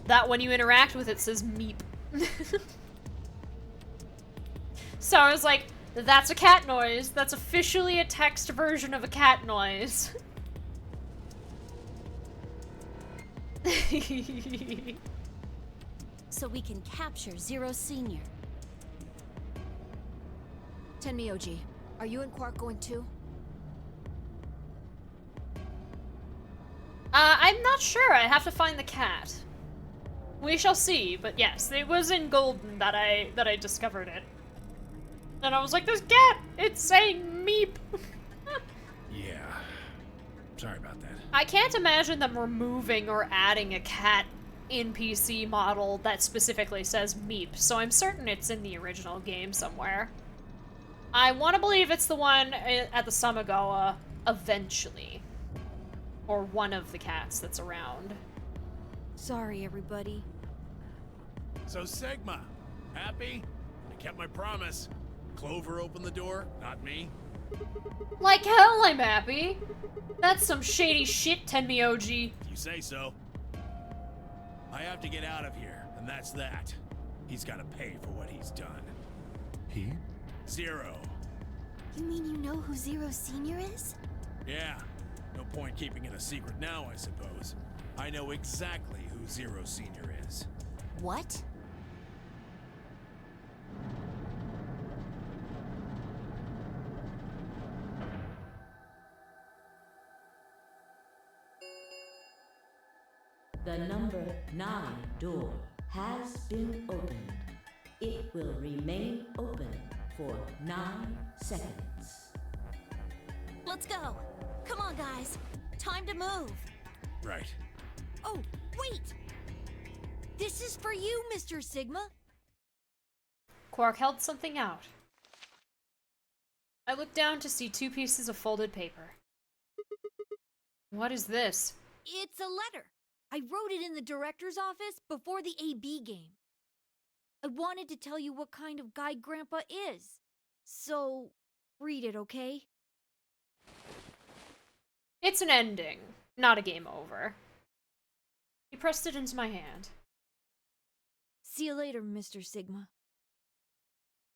That when you interact with it says meep. So I was like, that's a cat noise. That's officially a text version of a cat noise. So we can capture Zero Senior. Tenmyoji, are you and Quark going too? I'm not sure. I have to find the cat. We shall see, but yes, it was in Golden that I discovered it. And I was like, this cat! It's saying meep! Yeah. Sorry about that. I can't imagine them removing or adding a cat NPC model that specifically says meep, so I'm certain it's in the original game somewhere. I want to believe it's the one at the Samagoa eventually. Or one of the cats that's around. Sorry, everybody. So Sigma, happy? I kept my promise. Clover opened the door, not me. Like hell I'm happy! That's some shady shit, Tenmyoji. If you say so. I have to get out of here, and that's that. He's gotta pay for what he's done. He? Zero. You mean you know who Zero Senior is? Yeah. No point keeping it a secret now, I suppose. I know exactly who Zero Senior is. What? The number 9 door has been opened. It will remain open for 9 seconds. Let's go. Come on, guys. Time to move. Right. Oh, wait! This is for you, Mr. Sigma. Quark held something out. I looked down to see 2 pieces of folded paper. What is this? It's a letter. I wrote it in the director's office before the AB game. I wanted to tell you what kind of guy Grandpa is. So, read it, okay? It's an ending, not a game over. He pressed it into my hand. See you later, Mr. Sigma.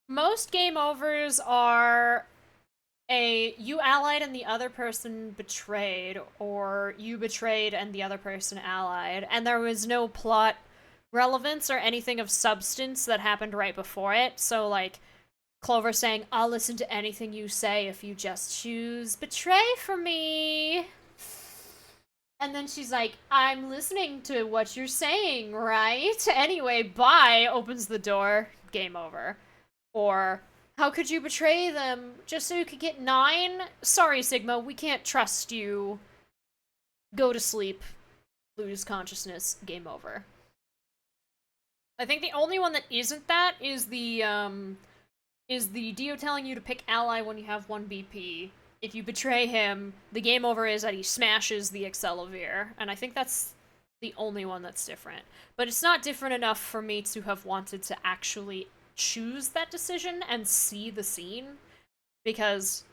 Most game overs are you allied and the other person betrayed, or you betrayed and the other person allied, and there was no plot relevance or anything of substance that happened right before it. So, like, Clover saying, I'll listen to anything you say if you just choose betray for me. And then she's like, I'm listening to what you're saying, right? Anyway, bye, opens the door, game over. Or, how could you betray them just so you could get 9? Sorry, Sigma, we can't trust you. Go to sleep. Lose consciousness, game over. I think the only one that isn't that is the Dio telling you to pick ally when you have 1 BP. If you betray him, the game over is that he smashes the Accelavir, and I think that's the only one that's different. But it's not different enough for me to have wanted to actually choose that decision and see the scene, because...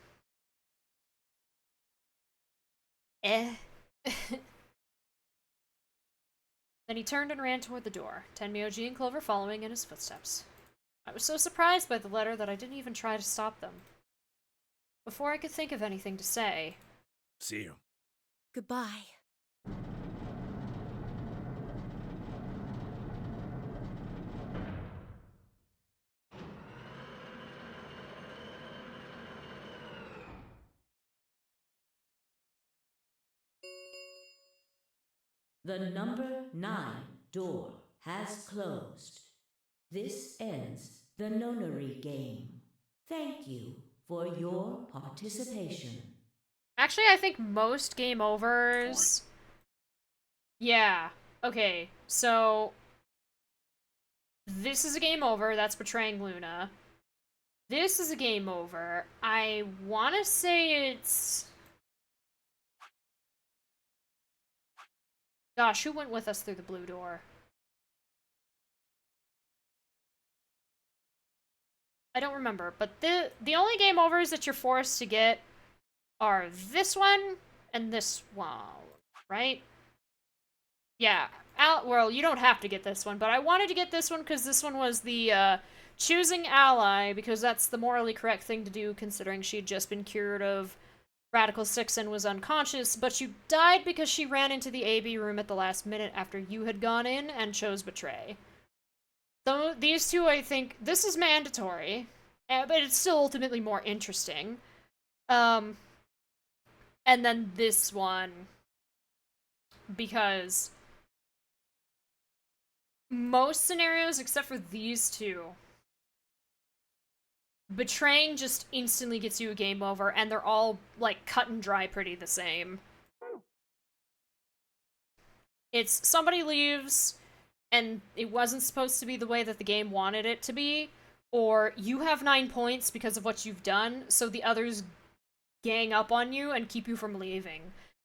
Then he turned and ran toward the door, Tenmyoji and Clover following in his footsteps. I was so surprised by the letter that I didn't even try to stop them. Before I could think of anything to say... See you. Goodbye. The number 9 door has closed. This ends the nonary game. Thank you for your participation. Actually, I think most game overs... Yeah. Okay, so... This is a game over, that's betraying Luna. This is a game over. I want to say it's... Gosh, who went with us through the blue door? I don't remember, but the only game overs that you're forced to get are this one and this one, right? Yeah. Well, you don't have to get this one, but I wanted to get this one because this one was the, choosing ally, because that's the morally correct thing to do, considering she'd just been cured of Radical 6 and was unconscious, but you died because she ran into the AB room at the last minute after you had gone in and chose Betray. So these two, I think, this is mandatory, but it's still ultimately more interesting. And then this one, because most scenarios, except for these two, betraying just instantly gets you a game over, and they're all, like, cut and dry pretty the same. It's somebody leaves, and it wasn't supposed to be the way that the game wanted it to be, or you have 9 points because of what you've done, so the others gang up on you and keep you from leaving.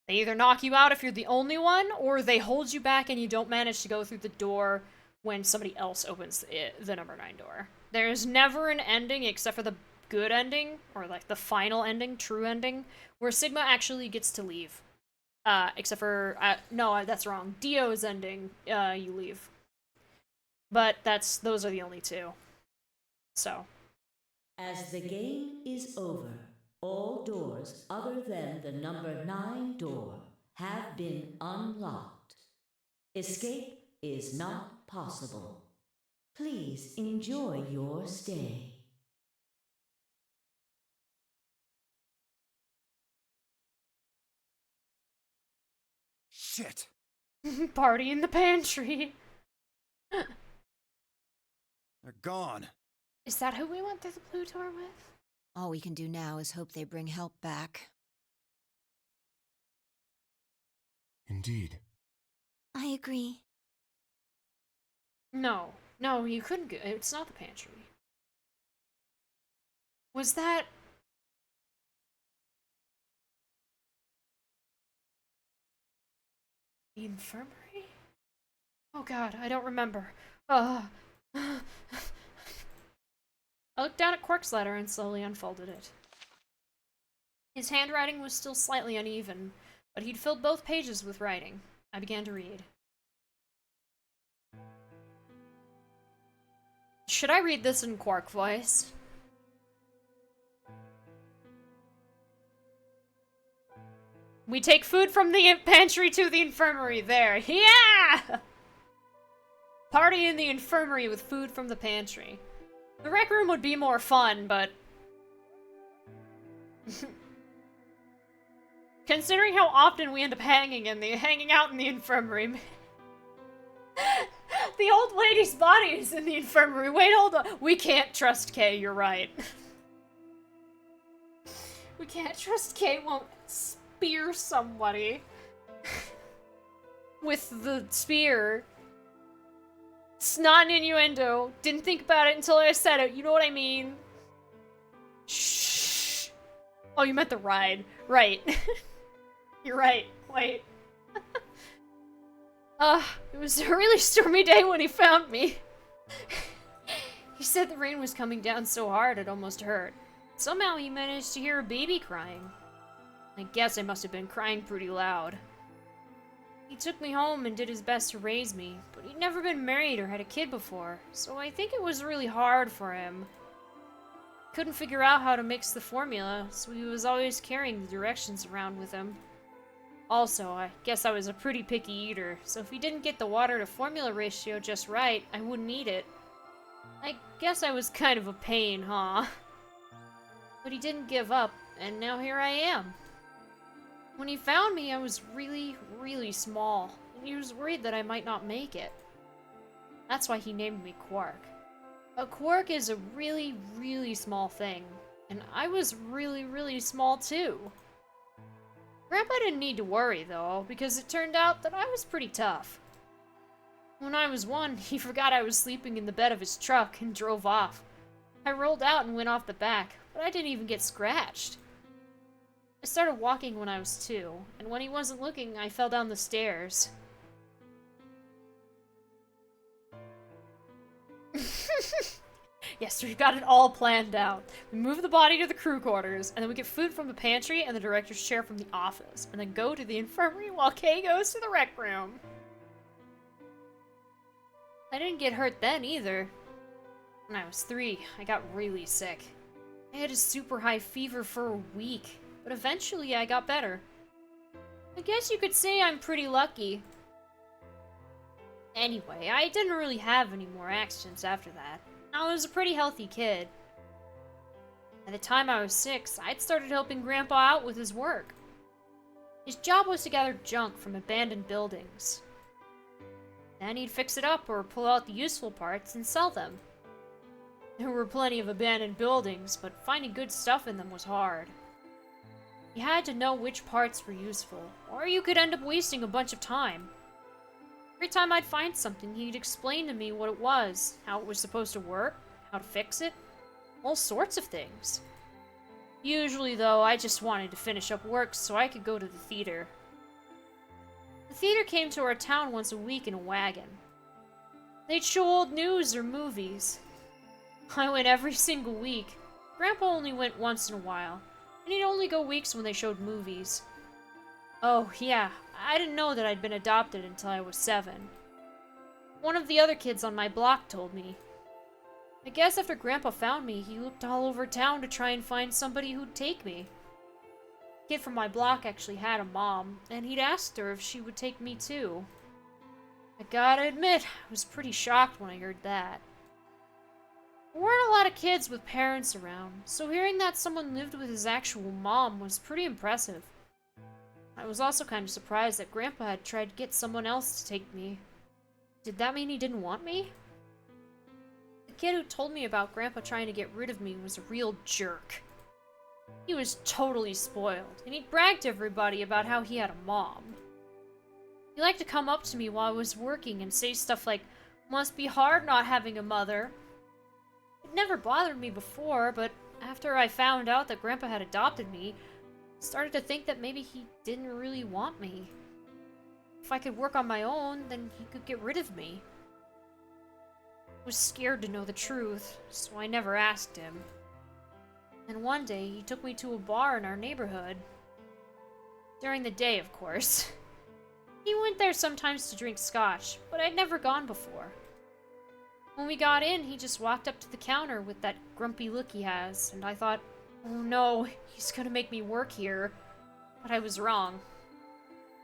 They either knock you out if you're the only one, or they hold you back and you don't manage to go through the door when somebody else opens the number 9 door. There's never an ending except for the good ending, or like the final ending, true ending, where Sigma actually gets to leave. Except for, no, that's wrong. Dio's ending, you leave. But those are the only two. So. As the game is over, all doors other than the number 9 door have been unlocked. Escape is not possible. Please enjoy your stay. Shit! Party in the pantry! They're gone. Is that who we went through the blue door with? All we can do now is hope they bring help back. Indeed. I agree. No, you couldn't go. It's not the pantry. Was that... the infirmary? Oh god, I don't remember. I looked down at Quark's letter and slowly unfolded it. His handwriting was still slightly uneven, but he'd filled both pages with writing. I began to read. Should I read this in Quark voice? We take food from the pantry to the infirmary. There. Yeah! Party in the infirmary with food from the pantry. The rec room would be more fun, but... considering how often we end up hanging out in the infirmary... The old lady's body is in the infirmary. Wait, hold on. We can't trust Kay, you're right. We can't trust Kay won't spear somebody. With the spear. It's not an innuendo. Didn't think about it until I said it. You know what I mean? Shh. Oh, you meant the ride. Right. You're right. Wait. It was a really stormy day when he found me. He said the rain was coming down so hard it almost hurt. Somehow he managed to hear a baby crying. I guess I must have been crying pretty loud. He took me home and did his best to raise me, but he'd never been married or had a kid before, so I think it was really hard for him. Couldn't figure out how to mix the formula, so he was always carrying the directions around with him. Also, I guess I was a pretty picky eater, so if he didn't get the water to formula ratio just right, I wouldn't eat it. I guess I was kind of a pain, huh? But he didn't give up, and now here I am. When he found me, I was really, really small, and he was worried that I might not make it. That's why he named me Quark. A quark is a really, really small thing, and I was really, really small too. Grandpa didn't need to worry, though, because it turned out that I was pretty tough. When I was 1, he forgot I was sleeping in the bed of his truck and drove off. I rolled out and went off the back, but I didn't even get scratched. I started walking when I was 2, and when he wasn't looking, I fell down the stairs. Yes, we got it all planned out. We move the body to the crew quarters, and then we get food from the pantry and the director's chair from the office, and then go to the infirmary while Kay goes to the rec room. I didn't get hurt then either. When I was 3, I got really sick. I had a super high fever for a week, but eventually I got better. I guess you could say I'm pretty lucky. Anyway, I didn't really have any more accidents after that. I was a pretty healthy kid. By the time I was 6, I'd started helping Grandpa out with his work. His job was to gather junk from abandoned buildings. Then he'd fix it up or pull out the useful parts and sell them. There were plenty of abandoned buildings, but finding good stuff in them was hard. You had to know which parts were useful, or you could end up wasting a bunch of time. Every time I'd find something, he'd explain to me what it was, how it was supposed to work, how to fix it, all sorts of things. Usually, though, I just wanted to finish up work so I could go to the theater. The theater came to our town once a week in a wagon. They'd show old news or movies. I went every single week. Grandpa only went once in a while, and he'd only go weeks when they showed movies. Oh, yeah, I didn't know that I'd been adopted until I was 7. One of the other kids on my block told me. I guess after Grandpa found me, he looked all over town to try and find somebody who'd take me. The kid from my block actually had a mom, and he'd asked her if she would take me too. I gotta admit, I was pretty shocked when I heard that. There weren't a lot of kids with parents around, so hearing that someone lived with his actual mom was pretty impressive. I was also kind of surprised that Grandpa had tried to get someone else to take me. Did that mean he didn't want me? The kid who told me about Grandpa trying to get rid of me was a real jerk. He was totally spoiled, and he'd brag to everybody about how he had a mom. He liked to come up to me while I was working and say stuff like, "Must be hard not having a mother." It never bothered me before, but after I found out that Grandpa had adopted me, I started to think that maybe he didn't really want me. If I could work on my own, then he could get rid of me. I was scared to know the truth, so I never asked him. And one day, he took me to a bar in our neighborhood. During the day, of course. He went there sometimes to drink scotch, but I'd never gone before. When we got in, he just walked up to the counter with that grumpy look he has, and I thought, oh no, he's gonna make me work here. But I was wrong.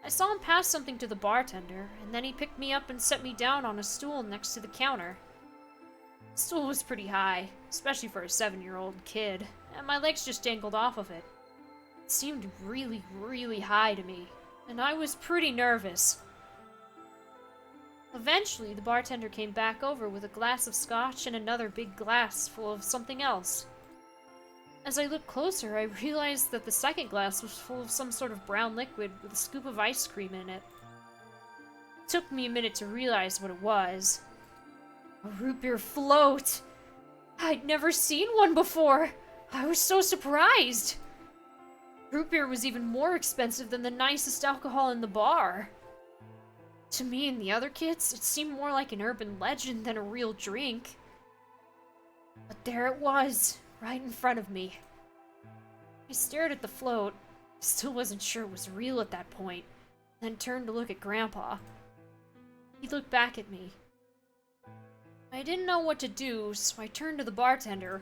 I saw him pass something to the bartender, and then he picked me up and set me down on a stool next to the counter. The stool was pretty high, especially for a 7-year-old kid, and my legs just dangled off of it. It seemed really, really high to me, and I was pretty nervous. Eventually, the bartender came back over with a glass of scotch and another big glass full of something else. As I looked closer, I realized that the second glass was full of some sort of brown liquid with a scoop of ice cream in it. It took me a minute to realize what it was. A root beer float! I'd never seen one before! I was so surprised! Root beer was even more expensive than the nicest alcohol in the bar. To me and the other kids, it seemed more like an urban legend than a real drink. But there it was, right in front of me. I stared at the float. I still wasn't sure it was real at that point. then turned to look at Grandpa. He looked back at me. I didn't know what to do, so I turned to the bartender.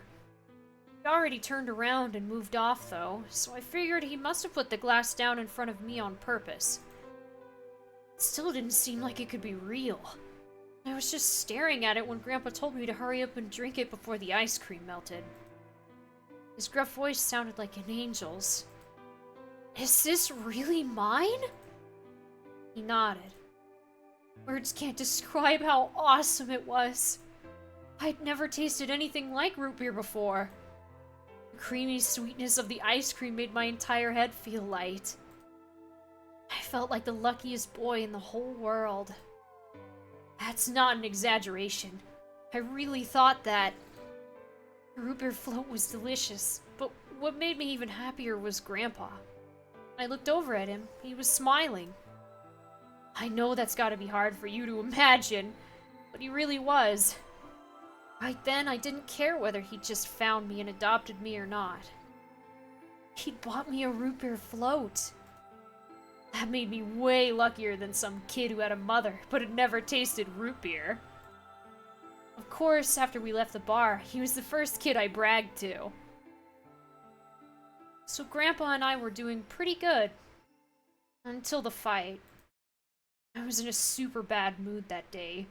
He'd already turned around and moved off, though, so I figured he must have put the glass down in front of me on purpose. It still didn't seem like it could be real. I was just staring at it when Grandpa told me to hurry up and drink it before the ice cream melted. His gruff voice sounded like an angel's. Is this really mine? He nodded. Words can't describe how awesome it was. I'd never tasted anything like root beer before. The creamy sweetness of the ice cream made my entire head feel light. I felt like the luckiest boy in the whole world. That's not an exaggeration. I really thought that. The root beer float was delicious, but what made me even happier was Grandpa. I looked over at him. He was smiling. I know that's gotta be hard for you to imagine, but he really was. Right then, I didn't care whether he just found me and adopted me or not. He'd bought me a root beer float. That made me way luckier than some kid who had a mother but had never tasted root beer. Of course, after we left the bar, he was the first kid I bragged to. So Grandpa and I were doing pretty good. Until the fight. I was in a super bad mood that day.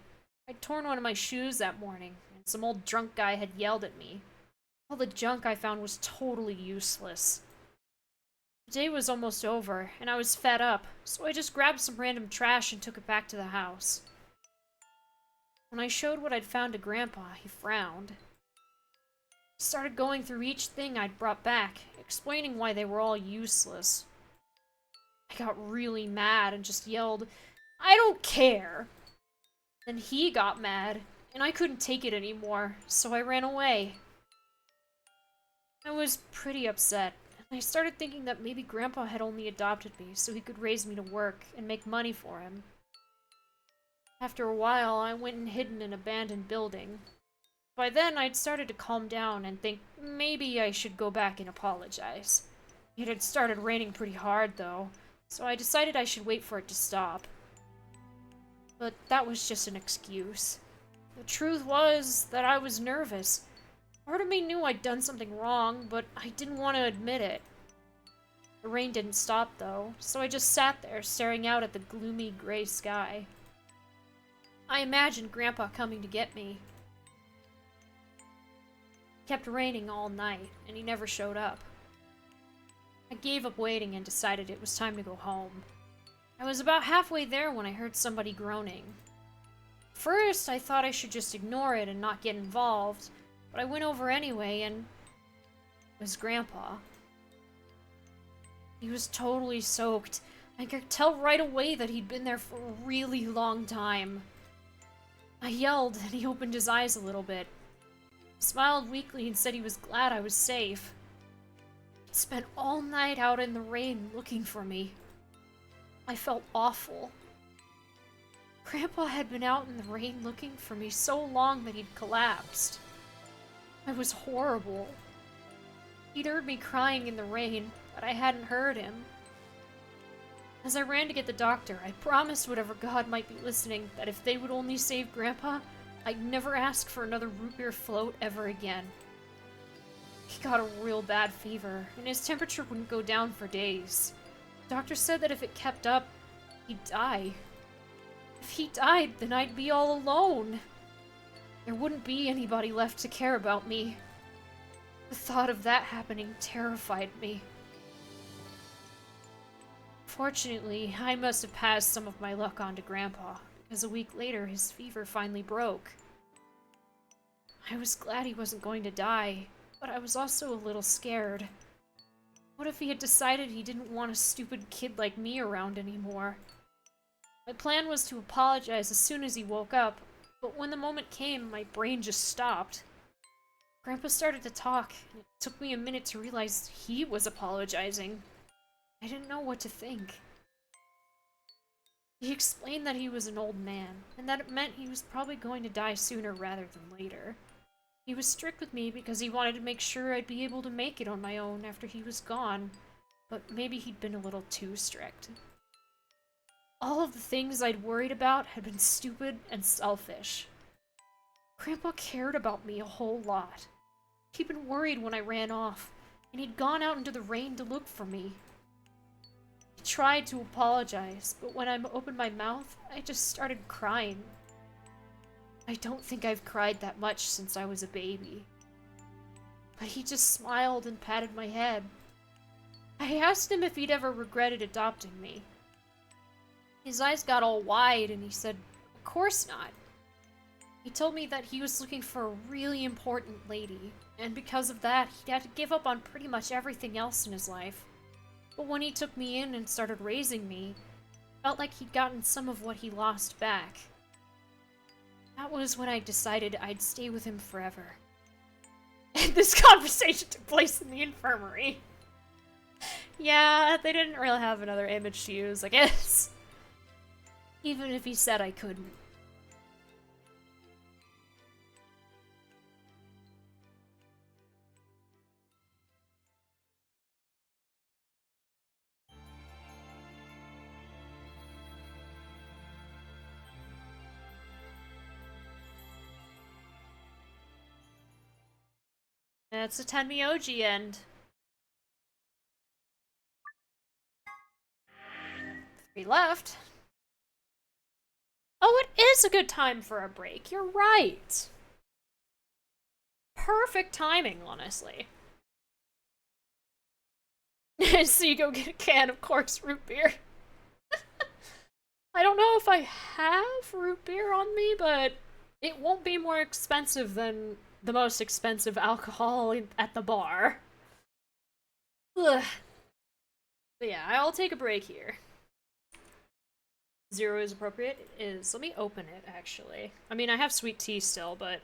I'd torn one of my shoes that morning, and some old drunk guy had yelled at me. All the junk I found was totally useless. The day was almost over, and I was fed up, so I just grabbed some random trash and took it back to the house. When I showed what I'd found to Grandpa, he frowned. He started going through each thing I'd brought back, explaining why they were all useless. I got really mad and just yelled, "I don't care!" Then he got mad, and I couldn't take it anymore, so I ran away. I was pretty upset, and I started thinking that maybe Grandpa had only adopted me so he could raise me to work and make money for him. After a while, I went and hid in an abandoned building. By then, I'd started to calm down and think maybe I should go back and apologize. It had started raining pretty hard, though, so I decided I should wait for it to stop. But that was just an excuse. The truth was that I was nervous. Part of me knew I'd done something wrong, but I didn't want to admit it. The rain didn't stop, though, so I just sat there staring out at the gloomy gray sky. I imagined Grandpa coming to get me. It kept raining all night, and he never showed up. I gave up waiting and decided it was time to go home. I was about halfway there when I heard somebody groaning. First, I thought I should just ignore it and not get involved, but I went over anyway, and it was Grandpa. He was totally soaked. I could tell right away that he'd been there for a really long time. I yelled, and he opened his eyes a little bit. He smiled weakly and said he was glad I was safe. He spent all night out in the rain looking for me. I felt awful. Grandpa had been out in the rain looking for me so long that he'd collapsed. I was horrible. He'd heard me crying in the rain, but I hadn't heard him. As I ran to get the doctor, I promised whatever god might be listening that if they would only save Grandpa, I'd never ask for another root beer float ever again. He got a real bad fever, and his temperature wouldn't go down for days. The doctor said that if it kept up, he'd die. If he died, then I'd be all alone. There wouldn't be anybody left to care about me. The thought of that happening terrified me. Fortunately, I must have passed some of my luck on to Grandpa, because a week later his fever finally broke. I was glad he wasn't going to die, but I was also a little scared. What if he had decided he didn't want a stupid kid like me around anymore? My plan was to apologize as soon as he woke up, but when the moment came, my brain just stopped. Grandpa started to talk, and it took me a minute to realize he was apologizing. I didn't know what to think. He explained that he was an old man, and that it meant he was probably going to die sooner rather than later. He was strict with me because he wanted to make sure I'd be able to make it on my own after he was gone, but maybe he'd been a little too strict. all of the things I'd worried about had been stupid and selfish. Grandpa cared about me a whole lot. He'd been worried when I ran off, and he'd gone out into the rain to look for me. He tried to apologize, but when I opened my mouth, I just started crying. I don't think I've cried that much since I was a baby. But he just smiled and patted my head. I asked him if he'd ever regretted adopting me. His eyes got all wide and he said, "Of course not." He told me that he was looking for a really important lady, and because of that, he had to give up on pretty much everything else in his life. But when he took me in and started raising me, it felt like he'd gotten some of what he lost back. That was when I decided I'd stay with him forever. And this conversation took place in the infirmary. Yeah, they didn't really have another image to use, I guess. Even if he said I couldn't. That's a Tenmyoji end. 3 left. Oh, it is a good time for a break. You're right. Perfect timing, honestly. So you go get a can of Cork's root beer. I don't know if I have root beer on me, but it won't be more expensive than the most expensive alcohol at the bar. Ugh. But yeah, I'll take a break here. 0 is appropriate. It is. Let me open it, actually. I mean, I have sweet tea still, but...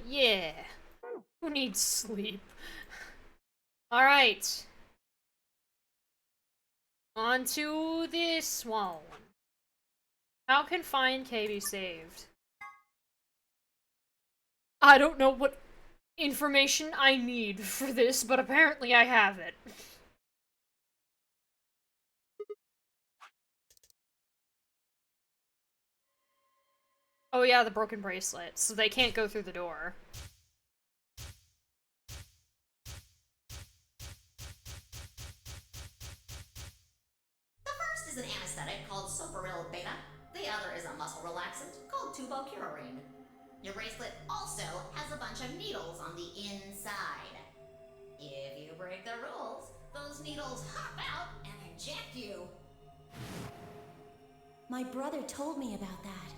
yeah. Who needs sleep? Alright. On to this one. How can Find K be saved? I don't know what information I need for this, but apparently I have it. Oh yeah, the broken bracelet, so they can't go through the door. The first is an anesthetic called Soparil Beta. The other is a muscle relaxant called tubocurarine. Your bracelet also has a bunch of needles on the inside. If you break the rules, those needles hop out and inject you. My brother told me about that.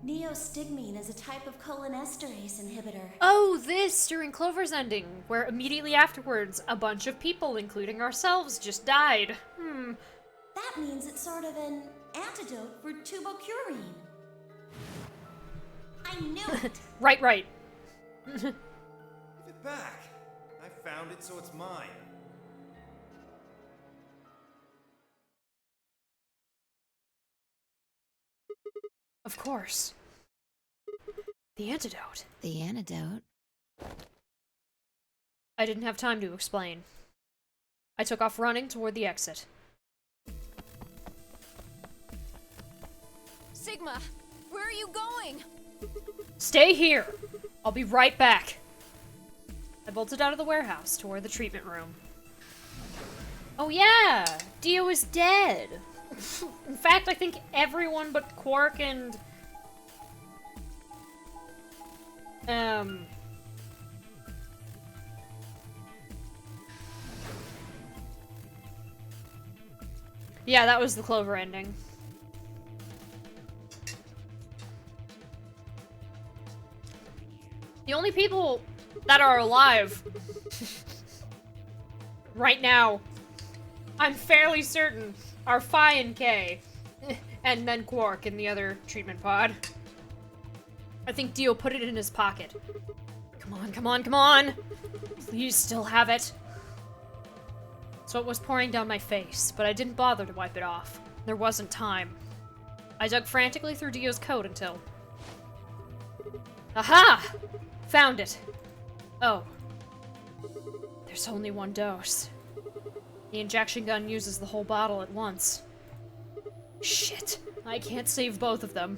Neostigmine is a type of cholinesterase inhibitor. Oh, this during Clover's ending, where immediately afterwards, a bunch of people, including ourselves, just died. That means it's sort of an antidote for tubocurine. I knew it! Right. Give it back. I found it, so it's mine. Of course. The antidote. The antidote? I didn't have time to explain. I took off running toward the exit. Sigma, where are you going? Stay here! I'll be right back. I bolted out of the warehouse toward the treatment room. Oh yeah! Dio is dead! In fact, I think everyone but Quark and... yeah, that was the Clover ending. The only people that are alive right now, I'm fairly certain, are Phi and K, and then Quark in the other treatment pod. I think Dio put it in his pocket. Come on! Please still have it. Sweat was pouring down my face, but I didn't bother to wipe it off. There wasn't time. I dug frantically through Dio's coat until... aha! Found it. Oh. There's only one dose. The injection gun uses the whole bottle at once. Shit, I can't save both of them.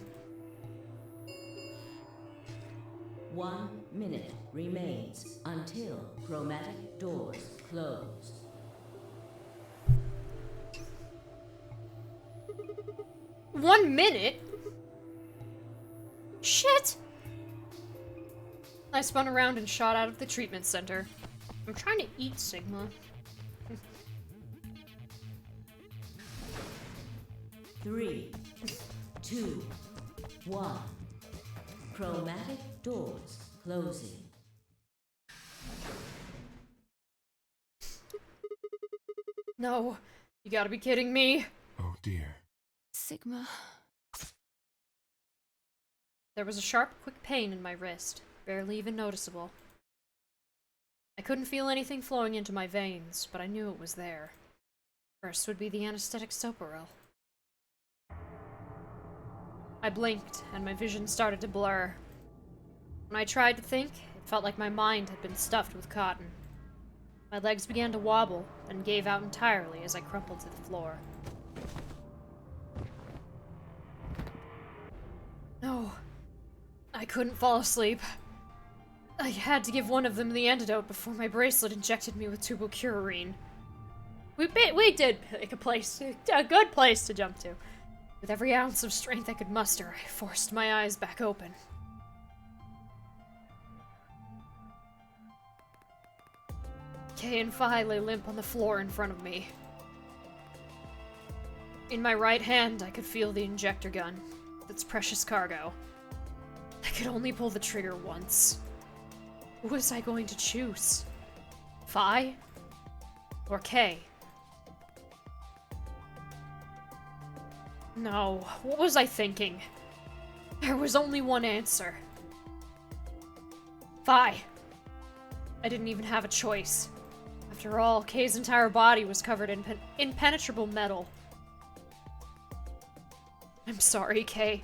1 minute remains until chromatic doors close. One minute? Shit! I spun around and shot out of the treatment center. I'm trying to eat, Sigma. 3, 2, 1. Chromatic doors closing. No, you gotta be kidding me. Oh dear. Sigma. There was a sharp, quick pain in my wrist, barely even noticeable. I couldn't feel anything flowing into my veins, but I knew it was there. First would be the anesthetic Soparil. I blinked, and my vision started to blur. When I tried to think, it felt like my mind had been stuffed with cotton. My legs began to wobble, and gave out entirely as I crumpled to the floor. No. I couldn't fall asleep. I had to give one of them the antidote before my bracelet injected me with tubocurarine. We did pick a good place to jump to. With every ounce of strength I could muster, I forced my eyes back open. Kay and Phi lay limp on the floor in front of me. In my right hand, I could feel the injector gun, with its precious cargo. I could only pull the trigger once. Who was I going to choose? Phi? Or Kay? No, what was I thinking? There was only one answer. Phi. I didn't even have a choice. After all, Kay's entire body was covered in impenetrable metal. I'm sorry, Kay.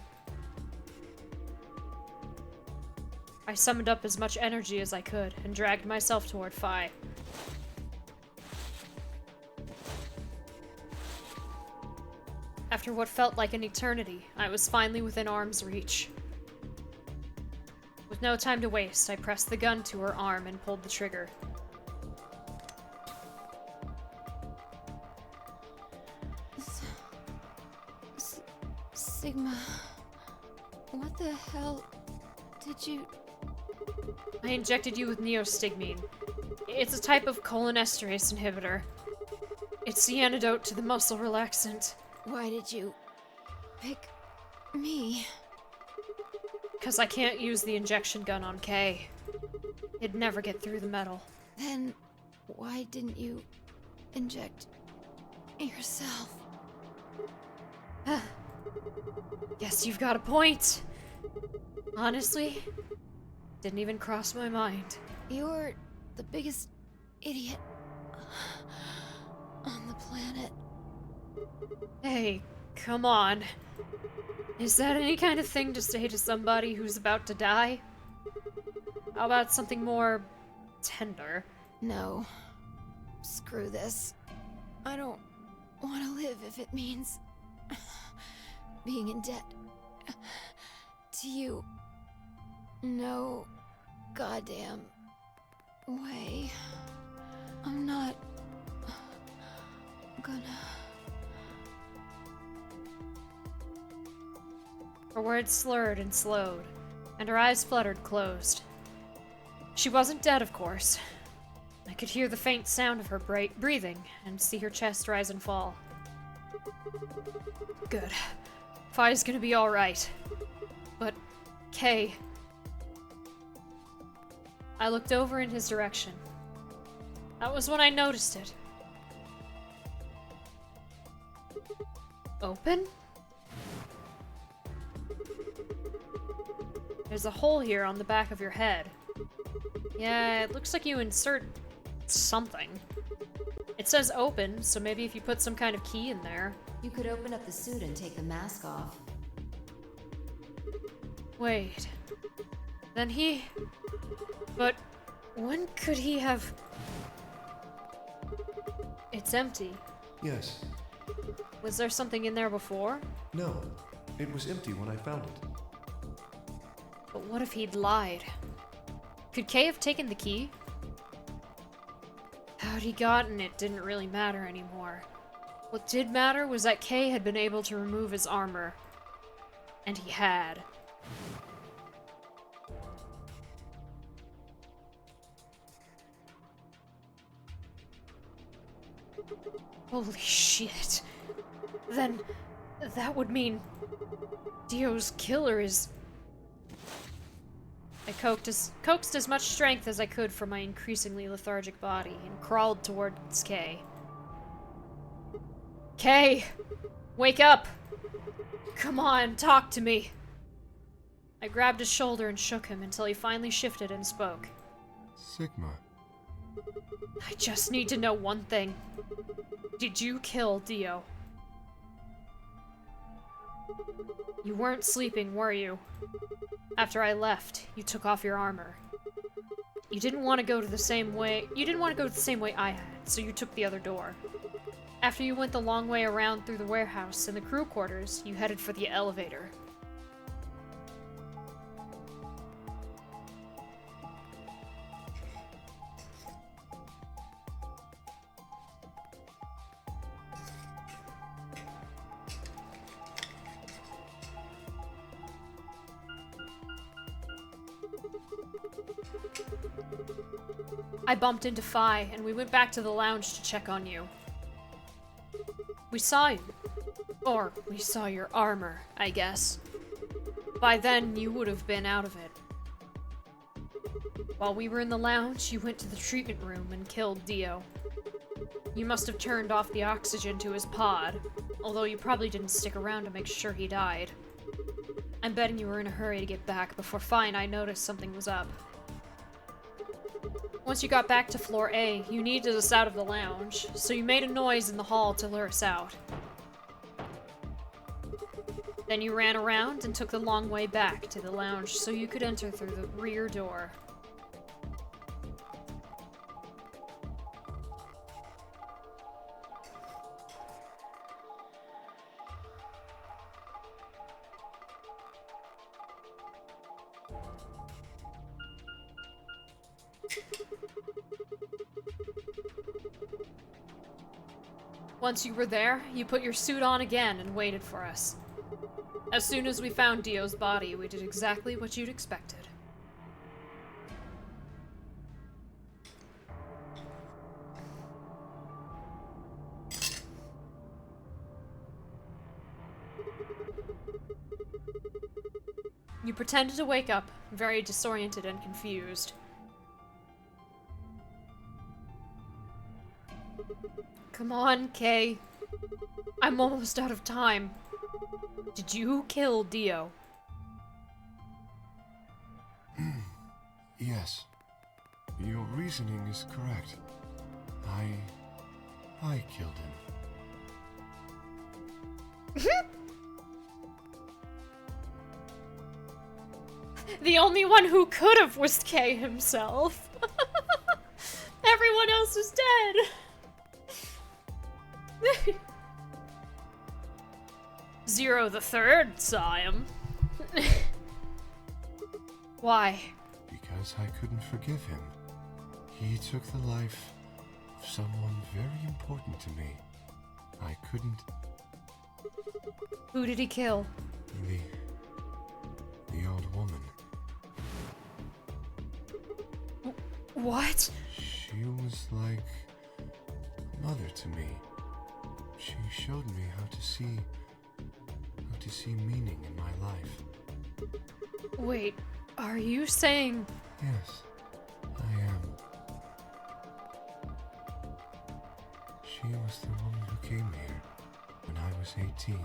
I summoned up as much energy as I could and dragged myself toward Phi. After what felt like an eternity, I was finally within arm's reach. With no time to waste, I pressed the gun to her arm and pulled the trigger. Sigma, what the hell did you... I injected you with neostigmine. It's a type of cholinesterase inhibitor. It's the antidote to the muscle relaxant. Why did you pick me? 'Cause I can't use the injection gun on Kay. It'd never get through the metal. Then why didn't you inject yourself? Guess you've got a point. Honestly, didn't even cross my mind. You're the biggest idiot on the planet. Hey, come on. Is that any kind of thing to say to somebody who's about to die? How about something more tender? No. Screw this. I don't want to live if it means being in debt to you. No goddamn way. I'm not gonna... Her words slurred and slowed, and her eyes fluttered closed. She wasn't dead, of course. I could hear the faint sound of her breathing, and see her chest rise and fall. Good. Phi's gonna be alright. But, Kay... I looked over in his direction. That was when I noticed it. Open? There's a hole here on the back of your head. Yeah, it looks like you insert something. It says open, so maybe if you put some kind of key in there. You could open up the suit and take the mask off. Wait. Then he... But when could he have... It's empty. Yes. Was there something in there before? No. It was empty when I found it. But what if he'd lied? Could Kay have taken the key? How'd he gotten it didn't really matter anymore. What did matter was that Kay had been able to remove his armor. And he had. Holy shit. Then, that would mean Dio's killer is... I coaxed as much strength as I could from my increasingly lethargic body and crawled towards Kay. Kay! Wake up! Come on, talk to me! I grabbed his shoulder and shook him until he finally shifted and spoke. Sigma. I just need to know one thing. Did you kill Dio? You weren't sleeping, were you? After I left, you took off your armor. You didn't want to go the same way I had, so you took the other door. After you went the long way around through the warehouse and the crew quarters, you headed for the elevator. I bumped into Phi, and we went back to the lounge to check on you. We saw you. Or, we saw your armor, I guess. By then, you would have been out of it. While we were in the lounge, you went to the treatment room and killed Dio. You must have turned off the oxygen to his pod, although you probably didn't stick around to make sure he died. I'm betting you were in a hurry to get back before Phi and I noticed something was up. Once you got back to floor A, you needed us out of the lounge, so you made a noise in the hall to lure us out. Then you ran around and took the long way back to the lounge so you could enter through the rear door. Once you were there, you put your suit on again and waited for us. As soon as we found Dio's body, we did exactly what you'd expected. You pretended to wake up, very disoriented and confused. Come on, Kay. I'm almost out of time. Did you kill Dio? Yes. Your reasoning is correct. I killed him. The only one who could have was Kay himself. Everyone else is dead. Zero the Third saw him. Why? Because I couldn't forgive him. He took the life of someone very important to me. I couldn't... Who did he kill? The old woman. What? She was like a mother to me. She showed me how to see meaning in my life. Wait, are you saying... Yes, I am. She was the woman who came here when I was 18.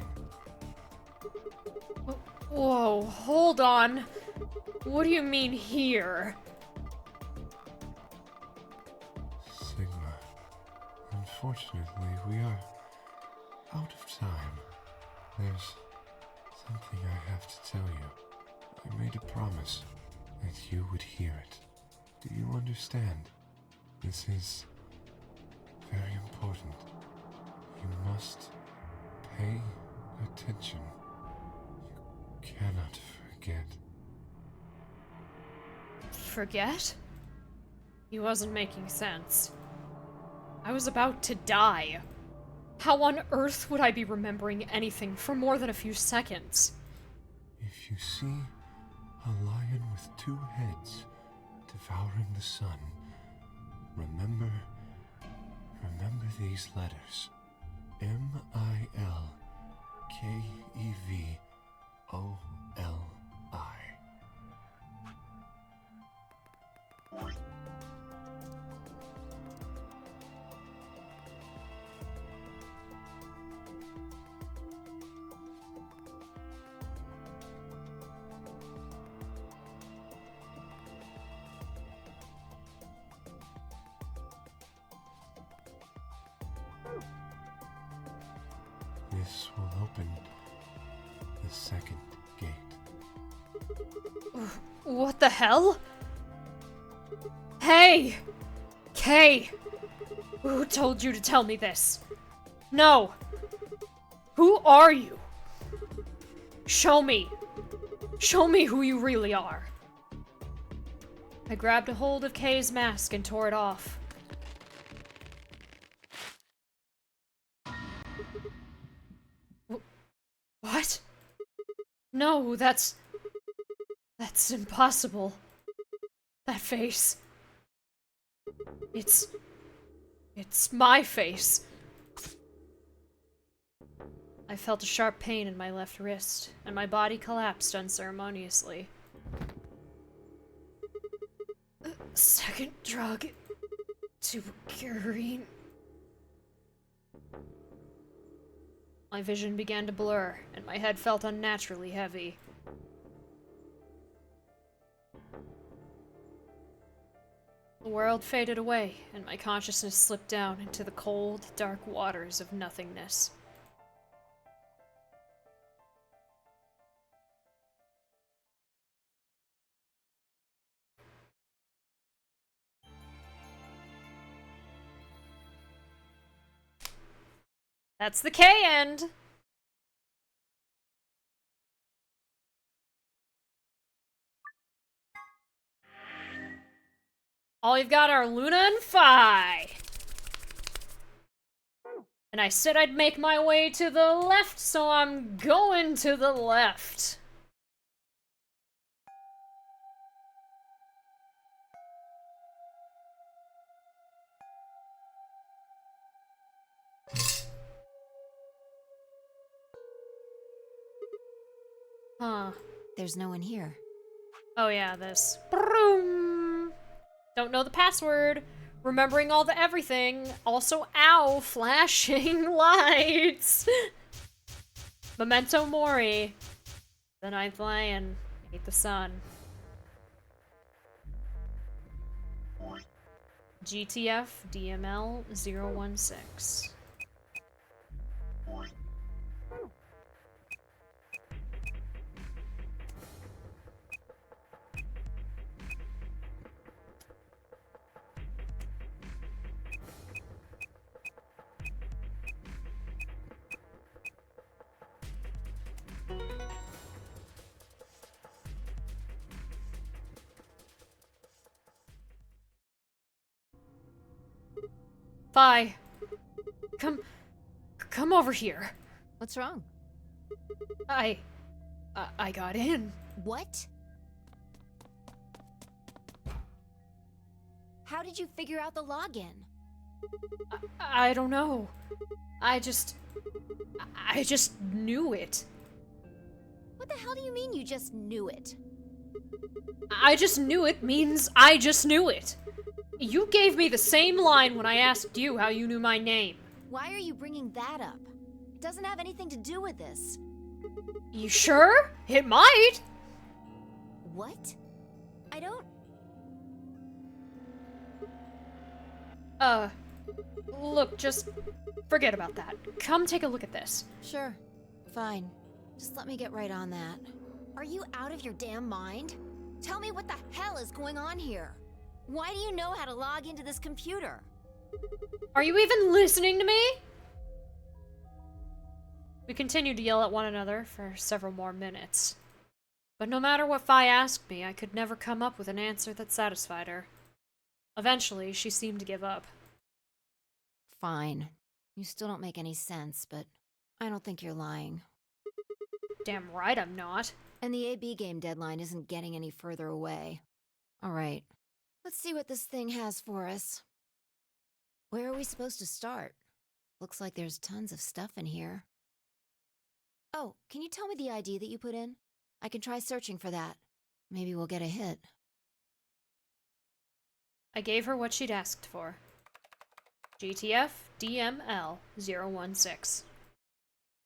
Whoa, hold on. What do you mean here? Sigma, unfortunately, we are out of time. There's something I have to tell you. I made a promise that you would hear it. Do you understand? This is very important. You must pay attention. You cannot forget. Forget? He wasn't making sense. I was about to die. How on earth would I be remembering anything for more than a few seconds? If you see a lion with two heads devouring the sun, remember these letters. MILKEVOLI. This will open the second gate. What the hell? Hey! Kay! Who told you to tell me this? No! Who are you? Show me! Show me who you really are! I grabbed a hold of Kay's mask and tore it off. What? No, that's impossible. That face. It's my face. I felt a sharp pain in my left wrist, and my body collapsed unceremoniously. Second drug to curine. My vision began to blur, and my head felt unnaturally heavy. The world faded away, and my consciousness slipped down into the cold, dark waters of nothingness. That's the K end! All you've got are Luna and Phi. And I said I'd make my way to the left, so I'm going to the left. Huh. There's no one here. Oh yeah, this. Broom. Don't know the password. Remembering all the everything. Also, ow, flashing lights. Memento Mori. The Ninth Lion. Hate the sun. GTF DML 016. Phi. Come over here. What's wrong? I got in. What? How did you figure out the login? I don't know. I just knew it. What the hell do you mean you just knew it? I just knew it means I just knew it. You gave me the same line when I asked you how you knew my name. Why are you bringing that up? It doesn't have anything to do with this. You sure? It might. What? I don't... Look, just forget about that. Come take a look at this. Sure. Fine. Just let me get right on that. Are you out of your damn mind? Tell me what the hell is going on here. Why do you know how to log into this computer? Are you even listening to me? We continued to yell at one another for several more minutes. But no matter what Fi asked me, I could never come up with an answer that satisfied her. Eventually, she seemed to give up. Fine. You still don't make any sense, but I don't think you're lying. Damn right I'm not. And the AB game deadline isn't getting any further away. Alright, let's see what this thing has for us. Where are we supposed to start? Looks like there's tons of stuff in here. Oh, can you tell me the ID that you put in? I can try searching for that. Maybe we'll get a hit. I gave her what she'd asked for. GTF DML 016.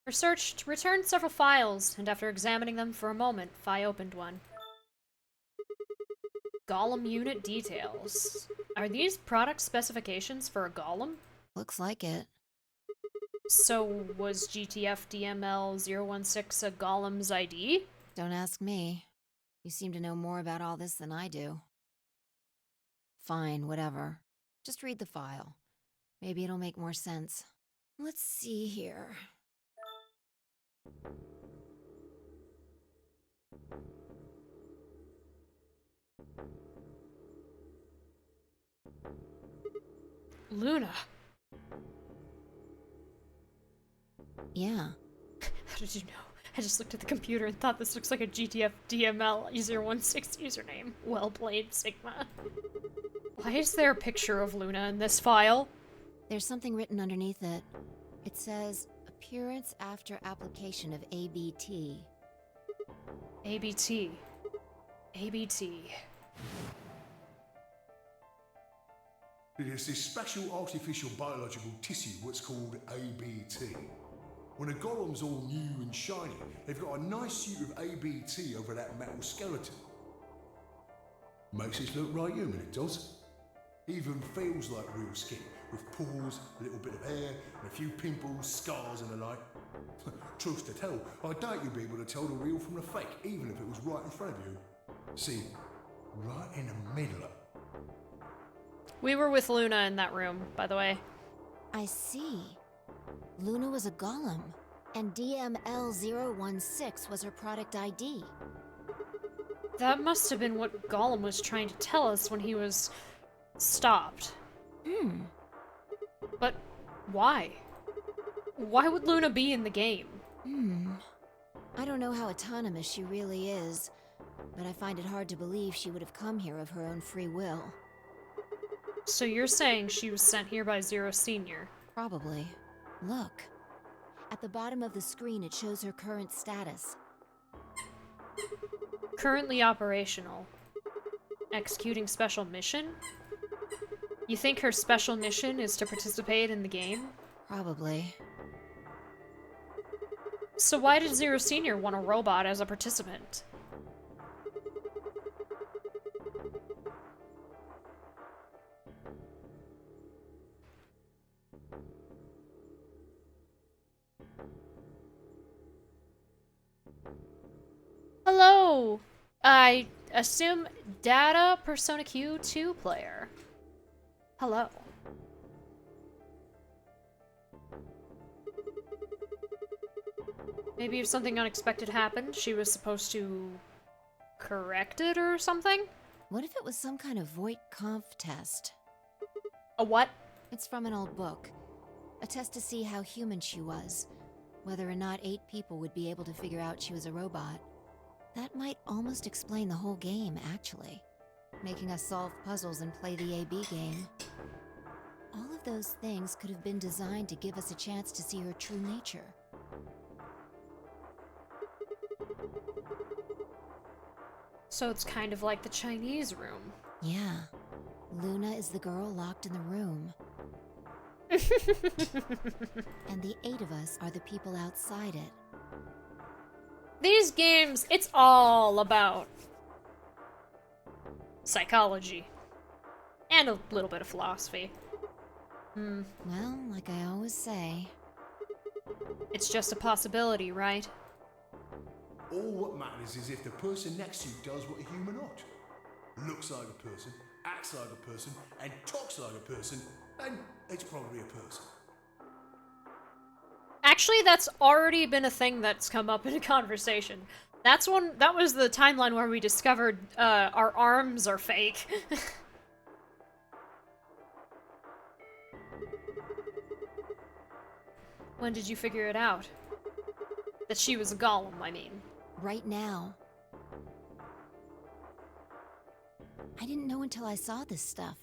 Her search returned several files, and after examining them for a moment, Fi opened one. Golem unit details. Are these product specifications for a golem? Looks like it. So, was GTF DML 016 a golem's ID? Don't ask me. You seem to know more about all this than I do. Fine, whatever. Just read the file. Maybe it'll make more sense. Let's see here. Luna. Yeah. How did you know? I just looked at the computer and thought this looks like a GTF DML 016 username. Well played, Sigma. Why is there a picture of Luna in this file? There's something written underneath it. It says, appearance after application of ABT. ABT. ABT. It is this special artificial biological tissue what's called ABT. When a golem's all new and shiny, they've got a nice suit of ABT over that metal skeleton. Makes it look right human, it does. Even feels like real skin, with pores, a little bit of hair, and a few pimples, scars and the like. Truth to tell, I doubt you'd be able to tell the real from the fake, even if it was right in front of you. See, right in the middle of... We were with Luna in that room, by the way. I see. Luna was a golem, and DML016 was her product ID. That must have been what Golem was trying to tell us when he was stopped. But why? Why would Luna be in the game? I don't know how autonomous she really is, but I find it hard to believe she would have come here of her own free will. So you're saying she was sent here by Zero Senior? Probably. Look. At the bottom of the screen, it shows her current status. Currently operational. Executing special mission? You think her special mission is to participate in the game? Probably. So why did Zero Senior want a robot as a participant? Hello! I assume Data Persona Q2 player. Hello. Maybe if something unexpected happened, she was supposed to correct it or something? What if it was some kind of Voight-Kampff test? A what? It's from an old book. A test to see how human she was. Whether or not 8 people would be able to figure out she was a robot. That might almost explain the whole game, actually. Making us solve puzzles and play the AB game. All of those things could have been designed to give us a chance to see her true nature. So it's kind of like the Chinese room. Yeah. Luna is the girl locked in the room. And the 8 of us are the people outside it. These games, it's all about psychology. And a little bit of philosophy. Well, like I always say... It's just a possibility, right? All what matters is if the person next to you does what a human ought. Looks like a person, acts like a person, and talks like a person, And it's probably a person. Actually, that's already been a thing that's come up in a conversation. That was the timeline where we discovered our arms are fake. When did you figure it out? That she was a golem, I mean. Right now. I didn't know until I saw this stuff.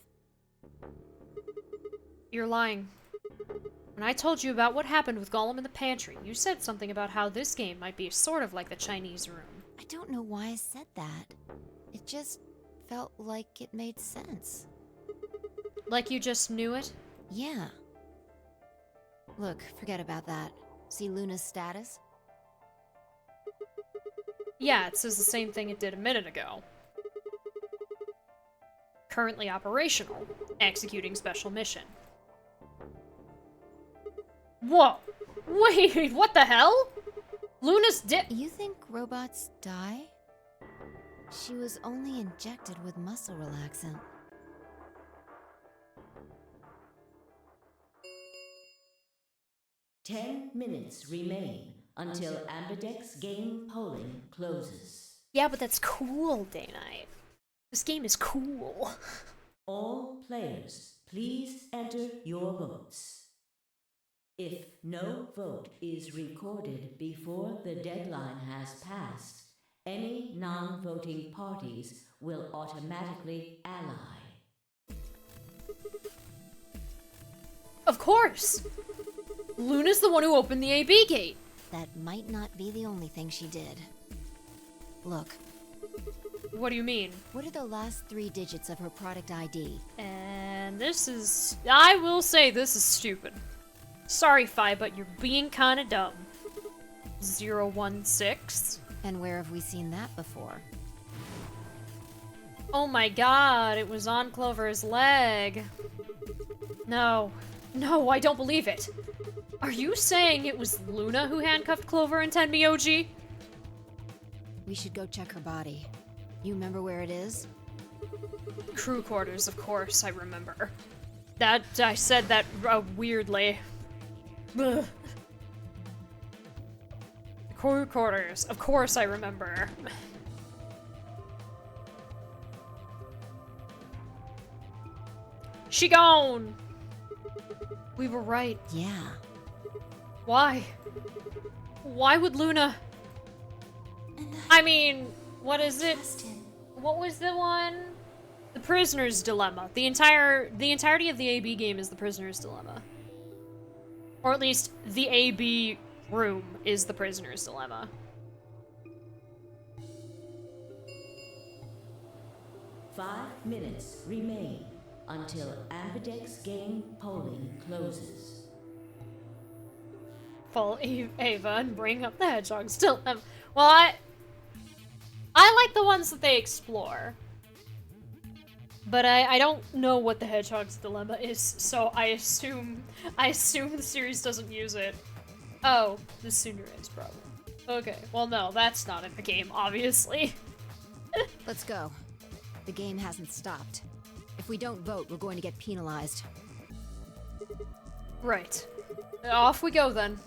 You're lying. When I told you about what happened with Gollum in the pantry, you said something about how this game might be sort of like the Chinese room. I don't know why I said that. It just felt like it made sense. Like you just knew it? Yeah. Look, forget about that. See Luna's status? Yeah, it says the same thing it did a minute ago. Currently operational. Executing special mission. Whoa! Wait, what the hell? Luna's dead. You think robots die? She was only injected with muscle relaxant. Ten minutes remain until Ambidex game polling closes. Yeah, but that's cool, Day Night. This game is cool. All players, please enter your votes. If no vote is recorded before the deadline has passed, any non-voting parties will automatically ally. Of course! Luna's the one who opened the AB gate. That might not be the only thing she did. Look. What do you mean? What are the last 3 digits of her product ID? And this is... I will say this is stupid. Sorry, Fi, but you're being kinda dumb. 016? And where have we seen that before? Oh my god, it was on Clover's leg. No. No, I don't believe it. Are you saying it was Luna who handcuffed Clover and Tenmi OG? We should go check her body. You remember where it is? Crew quarters, of course, I remember. That, I said that weirdly. Ugh. Crew quarters, of course I remember. She gone! We were right. Yeah. Why? Why would Luna... I mean, what is it? What was the one? The Prisoner's Dilemma. The entirety of the AB game is the Prisoner's Dilemma. Or at least, the AB room is the Prisoner's Dilemma. Five minutes remain until Ambidex game polling closes. Follow Ava and bring up the hedgehog. Still, well, I like the ones that they explore. But I don't know what the hedgehog's dilemma is, so I assume the series doesn't use it. Oh, the Sunrise problem. Okay, well no, that's not in the game, obviously. Let's go. The game hasn't stopped. If we don't vote, we're going to get penalized. Right. Off we go then.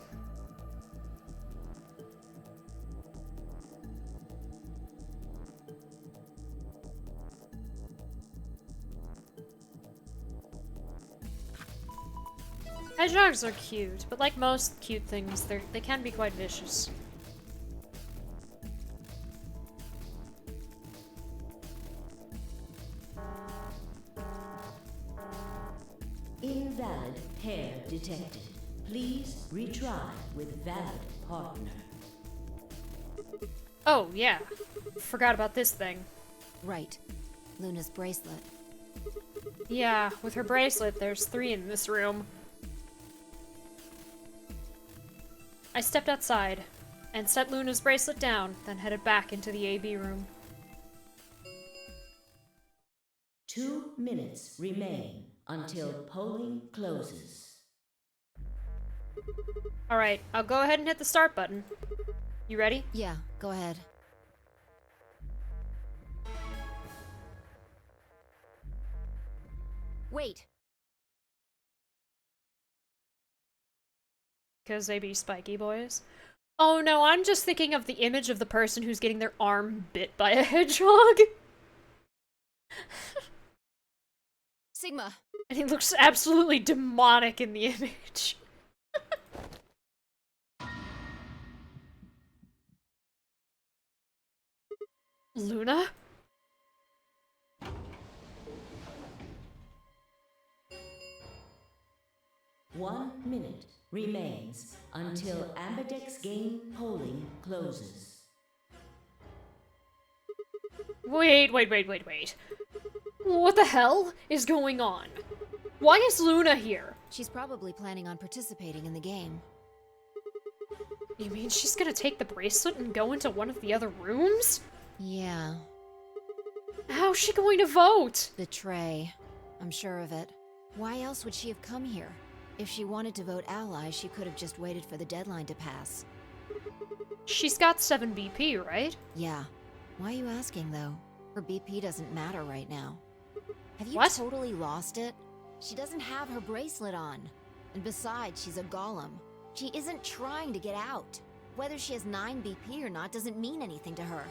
Hedgehogs are cute, but like most cute things, they can be quite vicious. Invalid pair detected. Please retry with valid partner. Oh, yeah. Forgot about this thing. Right. Luna's bracelet. Yeah, with her bracelet, there's 3 in this room. I stepped outside and set Luna's bracelet down, then headed back into the AB room. 2 minutes remain until polling closes. Alright, I'll go ahead and hit the start button. You ready? Yeah, go ahead. Wait. Because they be spiky boys. Oh no, I'm just thinking of the image of the person who's getting their arm bit by a hedgehog. Sigma. And he looks absolutely demonic in the image. Luna? 1 minute remains until Ambidex game polling closes. Wait. What the hell is going on? Why is Luna here? She's probably planning on participating in the game. You mean she's gonna take the bracelet and go into one of the other rooms? Yeah. How's she going to vote? Betray. I'm sure of it. Why else would she have come here? If she wanted to vote ally, she could have just waited for the deadline to pass. She's got 7 BP, right? Yeah. Why are you asking, though? Her BP doesn't matter right now. Have you What? totally lost it? She doesn't have her bracelet on. And besides, she's a golem. She isn't trying to get out. Whether she has 9 BP or not doesn't mean anything to her.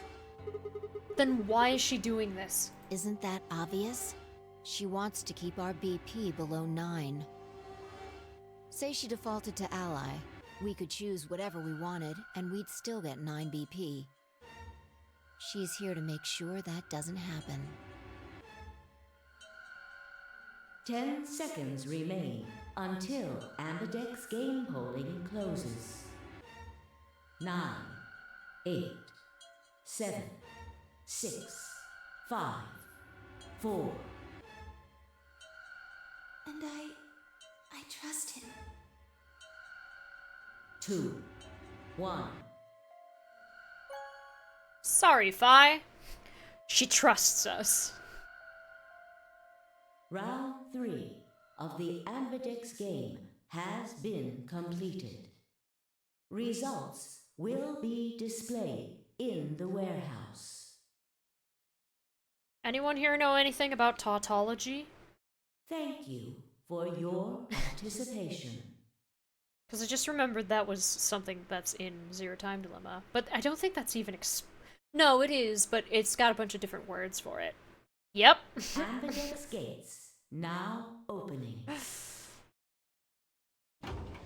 Then why is she doing this? Isn't that obvious? She wants to keep our BP below 9. Say she defaulted to ally. We could choose whatever we wanted, and we'd still get 9 BP. She's here to make sure that doesn't happen. 10 seconds remain until Ambidex game polling closes. 9, 8, 7, 6, 5, 4. And I trust him. 2, 1. Sorry, Fi. She trusts us. Round 3 of the Ambidex game has been completed. Results will be displayed in the warehouse. Anyone here know anything about tautology? Thank you for your participation. Because I just remembered that was something that's in Zero Time Dilemma. But I don't think that's even No, it is, but it's got a bunch of different words for it. Yep. Ambidex gates now opening.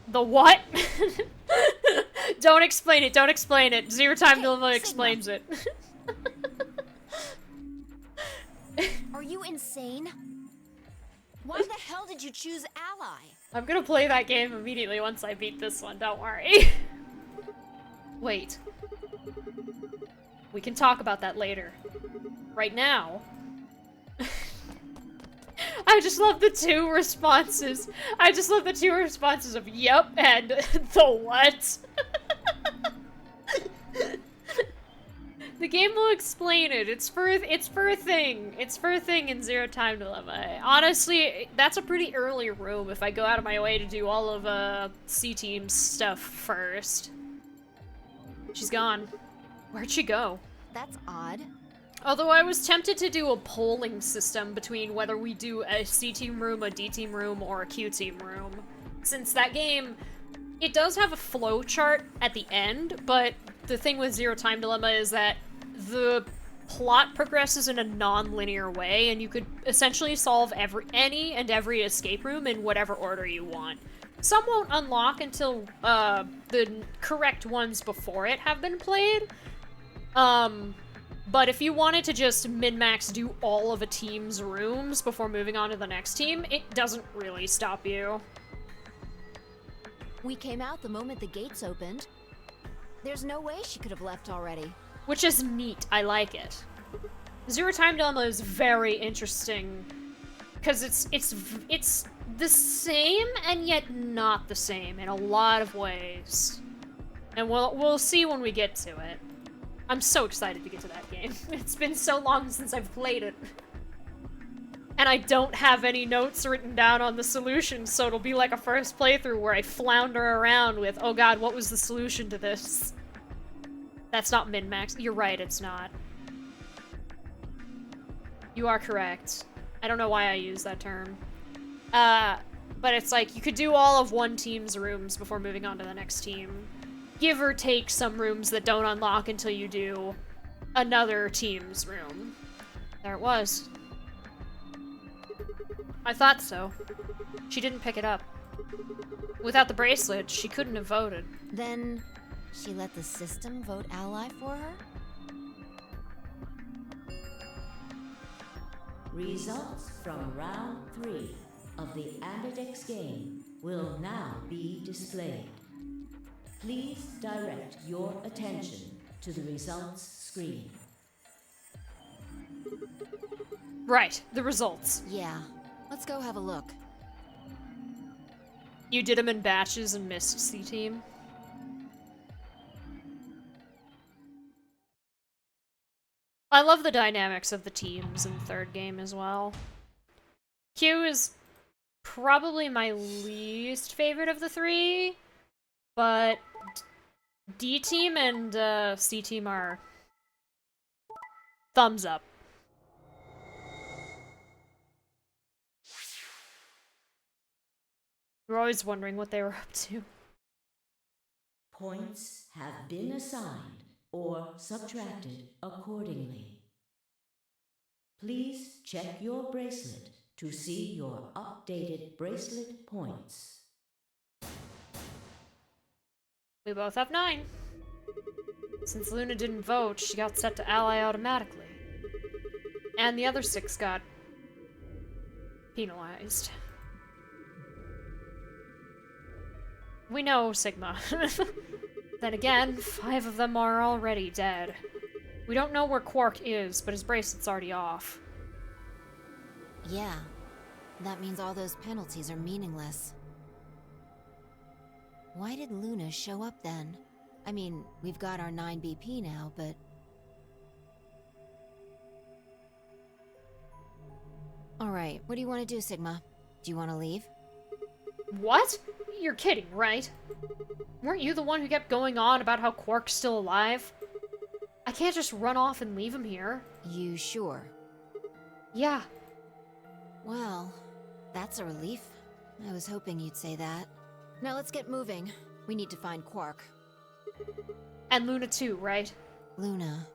The what? Don't explain it. Zero Time Dilemma explains it. Are you insane? Why the hell did you choose ally? I'm gonna play that game immediately once I beat this one, don't worry. Wait. We can talk about that later. Right now... I just love the two responses. Of yep and the what. The game will explain it. It's for a thing. It's for a thing in Zero Time Dilemma. Honestly, that's a pretty early room if I go out of my way to do all of C-Team's stuff first. She's gone. Where'd she go? That's odd. Although I was tempted to do a polling system between whether we do a C-Team room, a D-Team room, or a Q-Team room. Since that game, it does have a flow chart at the end, but the thing with Zero Time Dilemma is that the plot progresses in a non-linear way, and you could essentially solve any and every escape room in whatever order you want. Some won't unlock until the correct ones before it have been played. But if you wanted to just min-max do all of a team's rooms before moving on to the next team, it doesn't really stop you. We came out the moment the gates opened. There's no way she could have left already. Which is neat. I like it. Zero Time Dilemma is very interesting because it's the same and yet not the same in a lot of ways. And we'll see when we get to it. I'm so excited to get to that game. It's been so long since I've played it. And I don't have any notes written down on the solution, so it'll be like a first playthrough where I flounder around with, oh god, what was the solution to this? That's not min-max. You're right, it's not. You are correct. I don't know why I use that term. But it's like, you could do all of one team's rooms before moving on to the next team. Give or take some rooms that don't unlock until you do another team's room. There it was. I thought so. She didn't pick it up. Without the bracelet, she couldn't have voted. Then she let the system vote ally for her? Results from round 3 of the Ambidex game will now be displayed. Please direct your attention to the results screen. Right, the results. Yeah, let's go have a look. You did them in batches and missed C-Team. I love the dynamics of the teams in the third game as well. Q is probably my least favorite of the three, but D-Team and C-Team are thumbs up. We're always wondering what they were up to. Points have been assigned or subtracted accordingly. Please check your bracelet to see your updated bracelet points. We both have 9. Since Luna didn't vote, she got set to ally automatically. And the other 6 got penalized. We know, Sigma. Then again, 5 of them are already dead. We don't know where Quark is, but his bracelet's already off. Yeah, that means all those penalties are meaningless. Why did Luna show up then? I mean, we've got our 9 BP now, but... Alright, what do you want to do, Sigma? Do you want to leave? What? You're kidding, right? Weren't you the one who kept going on about how Quark's still alive? I can't just run off and leave him here. You sure? Yeah. Well, that's a relief. I was hoping you'd say that. Now let's get moving. We need to find Quark. And Luna too, right? Luna.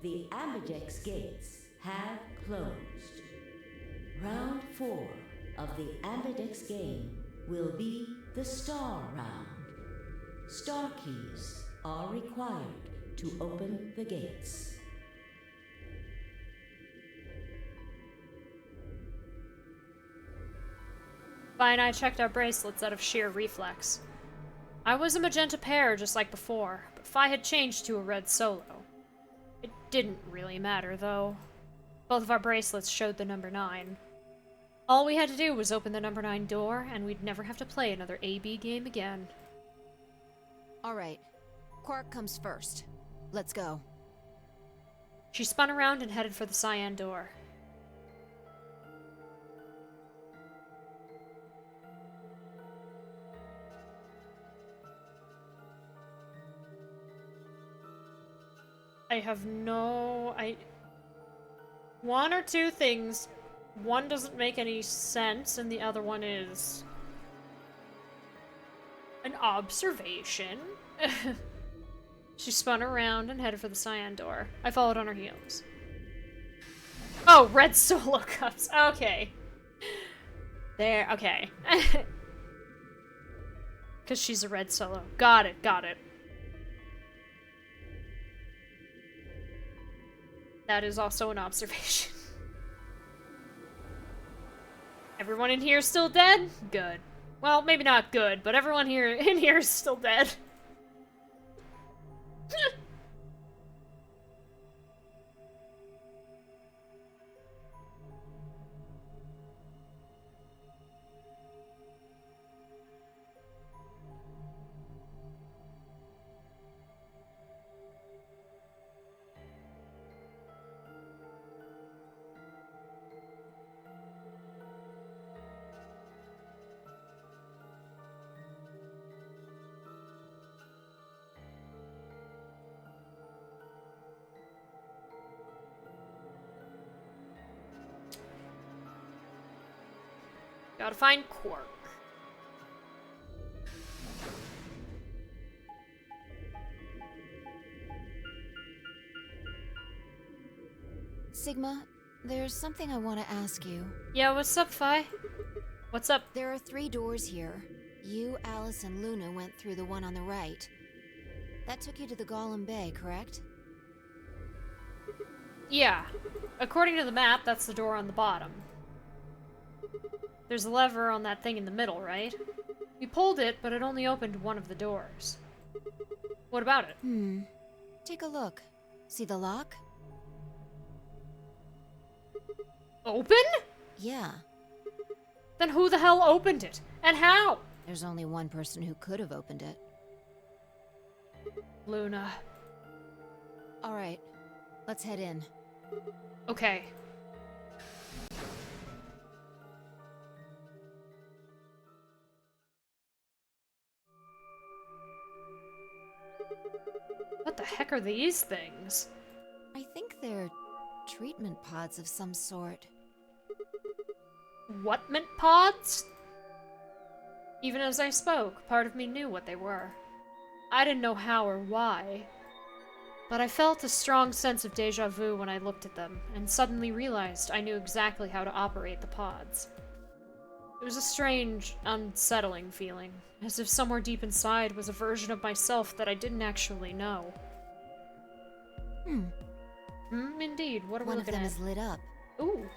The Ambidex gates have closed. Round 4 of the Ambidex game will be the Star Round. Star keys are required to open the gates. Vi and I checked our bracelets out of sheer reflex. I was a magenta pair just like before, but Phi had changed to a red solo. It didn't really matter, though. Both of our bracelets showed the number 9. All we had to do was open the number 9 door, and we'd never have to play another AB game again. Alright, Quark comes first. Let's go. She spun around and headed for the cyan door. I have no... One or two things. One doesn't make any sense, and the other one is... an observation. She spun around and headed for the cyan door. I followed on her heels. Oh, red solo cups. Okay. There, okay. Because she's a red solo. Got it, got it. That is also an observation. Everyone in here is still dead? Good. Well, maybe not good, but everyone here in here is still dead. Gotta find Quark. Sigma, there's something I want to ask you. Yeah, what's up, Phi? What's up? There are 3 doors here. You, Alice, and Luna went through the one on the right. That took you to the Golem Bay, correct? Yeah. According to the map, that's the door on the bottom. There's a lever on that thing in the middle, right? We pulled it, but it only opened one of the doors. What about it? Take a look. See the lock? Open? Yeah. Then who the hell opened it? And how? There's only one person who could have opened it. Luna. Alright. Let's head in. Okay. What the heck are these things? I think they're treatment pods of some sort. Whatment pods? Even as I spoke, part of me knew what they were. I didn't know how or why, but I felt a strong sense of deja vu when I looked at them, and suddenly realized I knew exactly how to operate the pods. It was a strange, unsettling feeling, as if somewhere deep inside was a version of myself that I didn't actually know. Indeed. What are we looking at? One of them is lit up. Ooh.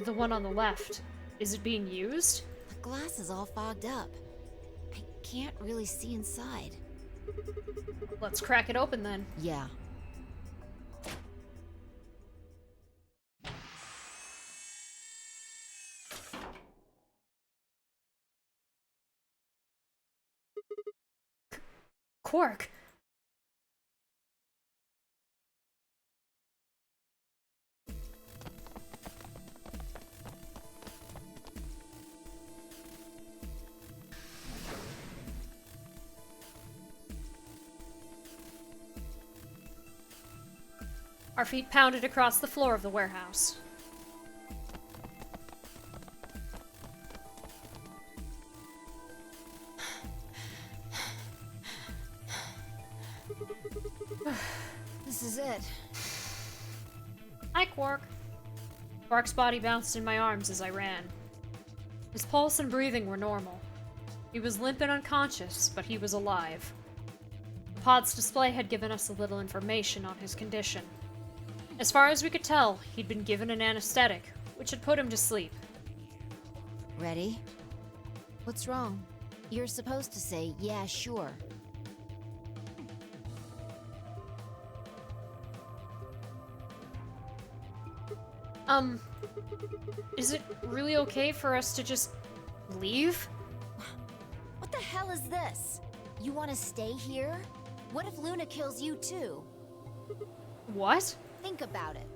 The one on the left. Is it being used? The glass is all fogged up. I can't really see inside. Let's crack it open then. Yeah. Quark! Our feet pounded across the floor of the warehouse. This is it. Hi, Quark. Quark's body bounced in my arms as I ran. His pulse and breathing were normal. He was limp and unconscious, but he was alive. The pod's display had given us a little information on his condition. As far as we could tell, he'd been given an anesthetic, which had put him to sleep. Ready? What's wrong? You're supposed to say, yeah, sure. Is it really okay for us to just leave? What the hell is this? You want to stay here? What if Luna kills you too? What? Think about it.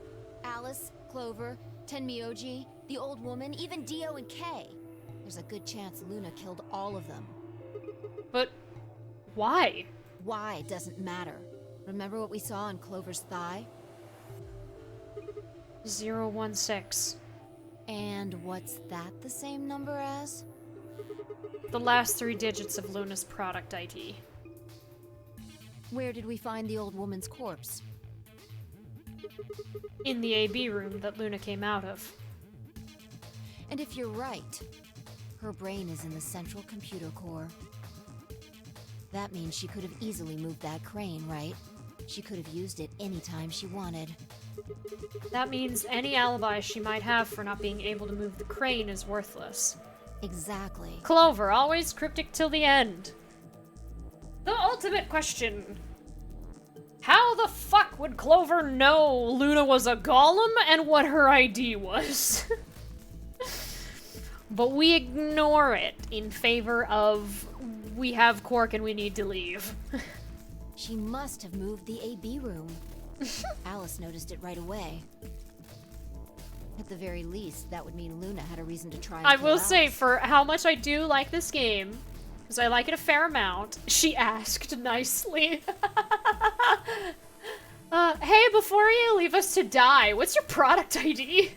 Alice, Clover, Tenmyoji, the old woman, even Dio and Kay. There's a good chance Luna killed all of them. But why? Why doesn't matter. Remember what we saw on Clover's thigh? 016. And what's that the same number as? The last 3 digits of Luna's product ID. Where did we find the old woman's corpse? In the AB room that Luna came out of. And if you're right, her brain is in the central computer core. That means she could have easily moved that crane, right? She could have used it anytime she wanted. That means any alibi she might have for not being able to move the crane is worthless. Exactly. Clover, always cryptic till the end. The ultimate question. How the fuck would Clover know Luna was a golem and what her ID was? But we ignore it in favor of we have Quark and we need to leave. She must have moved the AB room. Alice noticed it right away. At the very least, that would mean Luna had a reason to try and I kill will Alice. say, for how much I do like this game, because I like it a fair amount, she asked nicely. Hey, before you leave us to die, what's your product ID?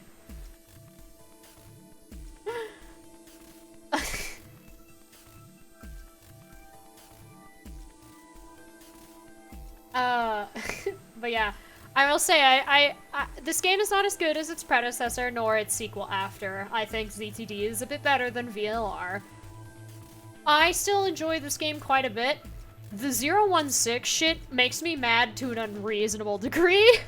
But yeah, I will say I this game is not as good as its predecessor nor its sequel after. I think ZTD is a bit better than VLR. I still enjoy this game quite a bit. The 016 shit makes me mad to an unreasonable degree.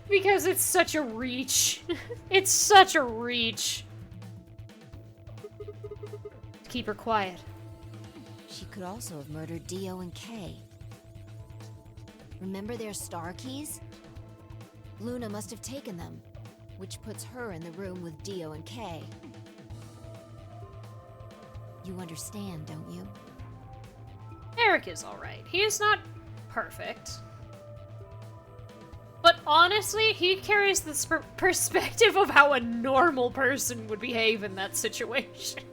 Because it's such a reach. It's such a reach. Keep her quiet. She could also have murdered Dio and Kay. Remember their star keys? Luna must have taken them, which puts her in the room with Dio and Kay. You understand, don't you? Eric is alright. He is not perfect. But honestly, he carries this perspective of how a normal person would behave in that situation.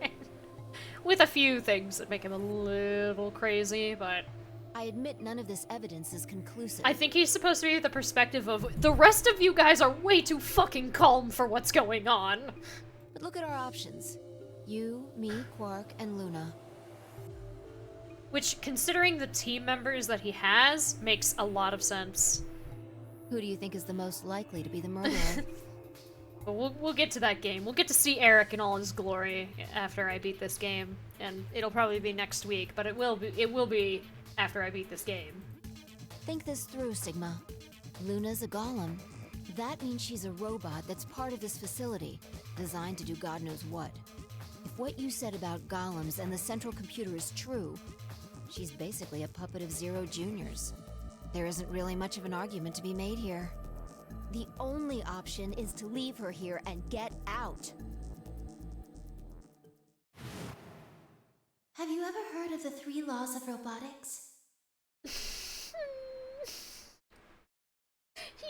With a few things that make him a little crazy, but... I admit none of this evidence is conclusive. I think he's supposed to be the perspective of, the rest of you guys are way too fucking calm for what's going on. But look at our options. You, me, Quark, and Luna. Which, considering the team members that he has, makes a lot of sense. Who do you think is the most likely to be the murderer? But we'll get to that game. We'll get to see Eric in all his glory after I beat this game. And it'll probably be next week, but it will be after I beat this game. Think this through, Sigma. Luna's a golem. That means she's a robot that's part of this facility, designed to do God knows what. If what you said about golems and the central computer is true, she's basically a puppet of Zero Junior's. There isn't really much of an argument to be made here. The only option is to leave her here and get out. Have you ever heard of the 3 laws of robotics? He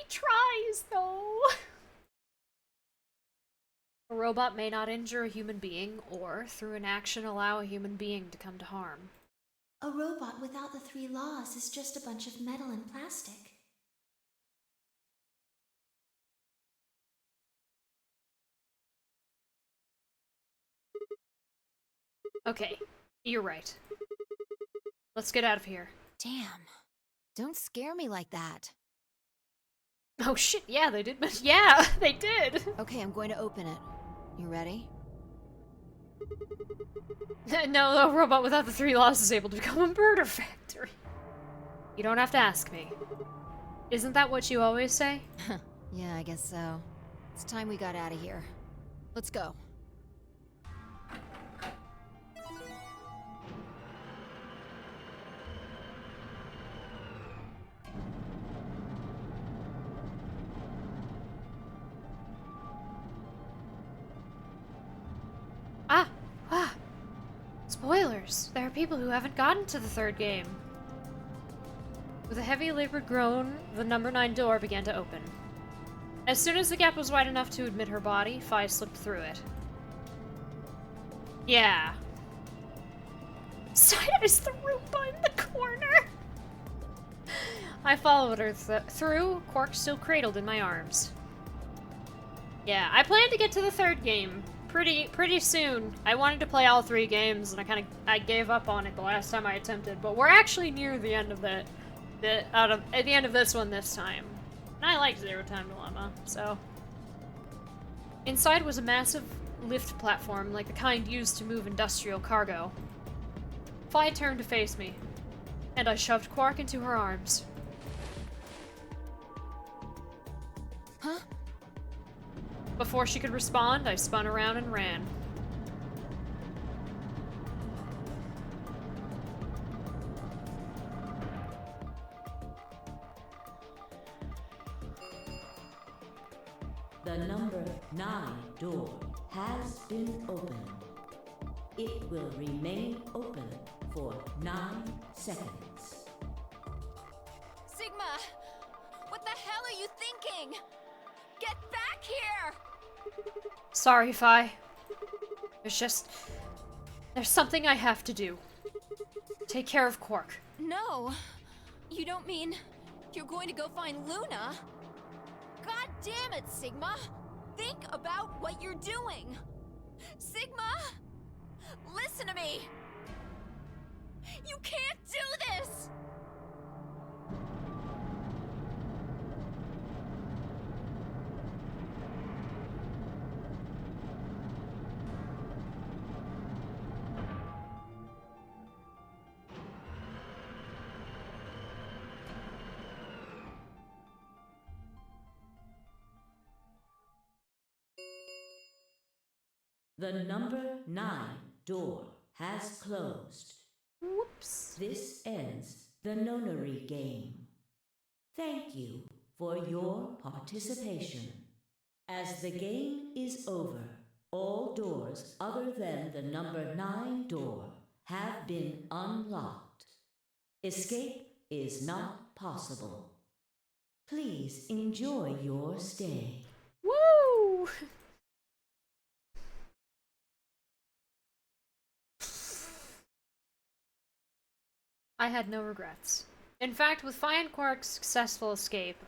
tries, though. A robot may not injure a human being, or, through an action, allow a human being to come to harm. A robot without the 3 laws is just a bunch of metal and plastic. Okay, you're right. Let's get out of here. Damn. Don't scare me like that. Oh shit, yeah, they did. Yeah, they did. Okay, I'm going to open it. You ready? No, a robot without the 3 laws is able to become a murder factory. You don't have to ask me. Isn't that what you always say? Yeah, I guess so. It's time we got out of here. Let's go. Spoilers! There are people who haven't gotten to the 3rd game. With a heavy labored groan, the number 9 door began to open. As soon as the gap was wide enough to admit her body, Fi slipped through it. Yeah. Side-eyes the Roomba in the corner! I followed her through, Quark still cradled in my arms. Yeah, I plan to get to the 3rd game pretty soon. I wanted to play all 3 games, and I gave up on it the last time I attempted, but we're actually near the end of at the end of this one this time. And I like Zero Time Dilemma, so. Inside was a massive lift platform, like the kind used to move industrial cargo. Fi turned to face me, and I shoved Quark into her arms. Huh? Before she could respond, I spun around and ran. The number 9 door has been opened. It will remain open for 9 seconds. Sigma! What the hell are you thinking? Get back here! Sorry, Fi. There's something I have to do. Take care of Quark. No. You don't mean you're going to go find Luna? God damn it, Sigma! Think about what you're doing! Sigma! Listen to me! You can't do this! The number 9 door has closed. Whoops. This ends the nonary game. Thank you for your participation. As the game is over, all doors other than the number 9 door have been unlocked. Escape is not possible. Please enjoy your stay. Woo! I had no regrets. In fact, with Fi and Quark's successful escape,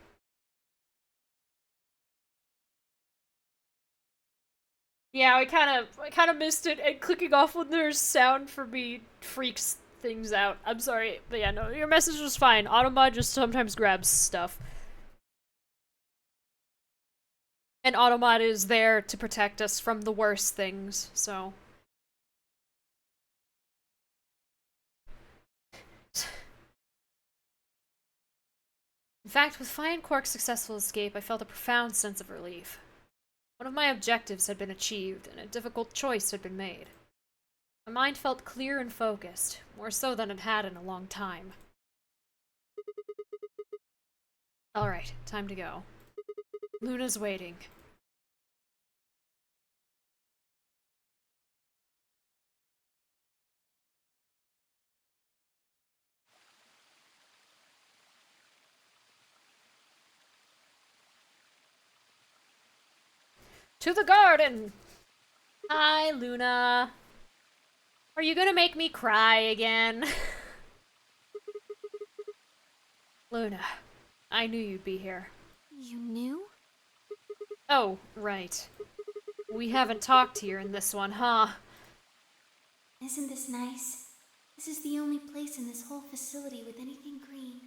yeah, I kind of missed it, and clicking off when there's sound for me freaks things out. I'm sorry, but yeah, no, your message was fine. Automod just sometimes grabs stuff. And Automod is there to protect us from the worst things, so... In fact, with Fi and Quark's successful escape, I felt a profound sense of relief. One of my objectives had been achieved, and a difficult choice had been made. My mind felt clear and focused, more so than it had in a long time. Alright, time to go. Luna's waiting. To the garden! Hi, Luna. Are you gonna make me cry again? Luna, I knew you'd be here. You knew? Oh, right. We haven't talked here in this one, huh? Isn't this nice? This is the only place in this whole facility with anything green.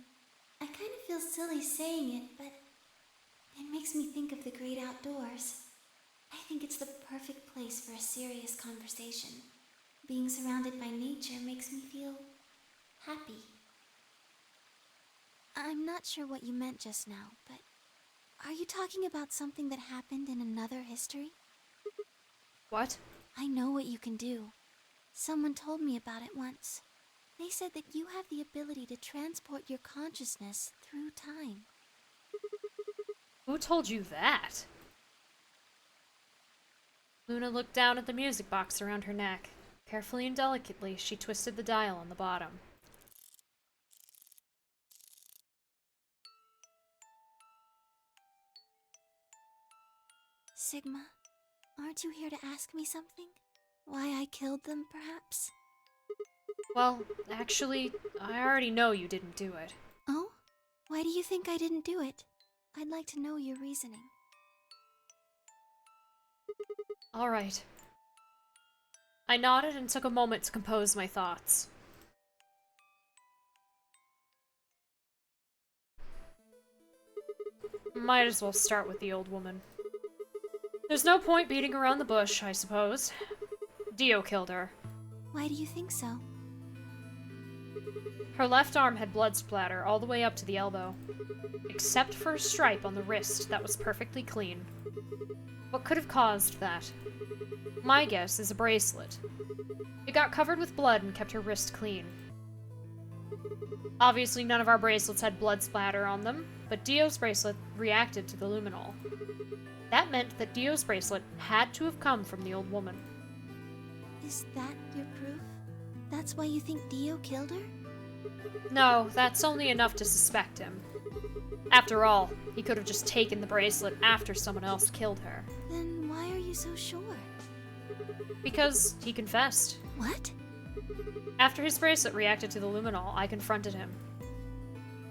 I kind of feel silly saying it, but it makes me think of the great outdoors. I think it's the perfect place for a serious conversation. Being surrounded by nature makes me feel happy. I'm not sure what you meant just now, but are you talking about something that happened in another history? What? I know what you can do. Someone told me about it once. They said that you have the ability to transport your consciousness through time. Who told you that? Luna looked down at the music box around her neck. Carefully and delicately, she twisted the dial on the bottom. Sigma, aren't you here to ask me something? Why I killed them, perhaps? Well, actually, I already know you didn't do it. Oh? Why do you think I didn't do it? I'd like to know your reasoning. Alright. I nodded and took a moment to compose my thoughts. Might as well start with the old woman. There's no point beating around the bush, I suppose. Dio killed her. Why do you think so? Her left arm had blood splatter all the way up to the elbow, except for a stripe on the wrist that was perfectly clean. What could have caused that? My guess is a bracelet. It got covered with blood and kept her wrist clean. Obviously, none of our bracelets had blood splatter on them, but Dio's bracelet reacted to the luminol. That meant that Dio's bracelet had to have come from the old woman. Is that your proof? That's why you think Dio killed her? No, that's only enough to suspect him. After all, he could have just taken the bracelet after someone else killed her. Then why are you so sure? Because he confessed. What? After his bracelet reacted to the luminol, I confronted him.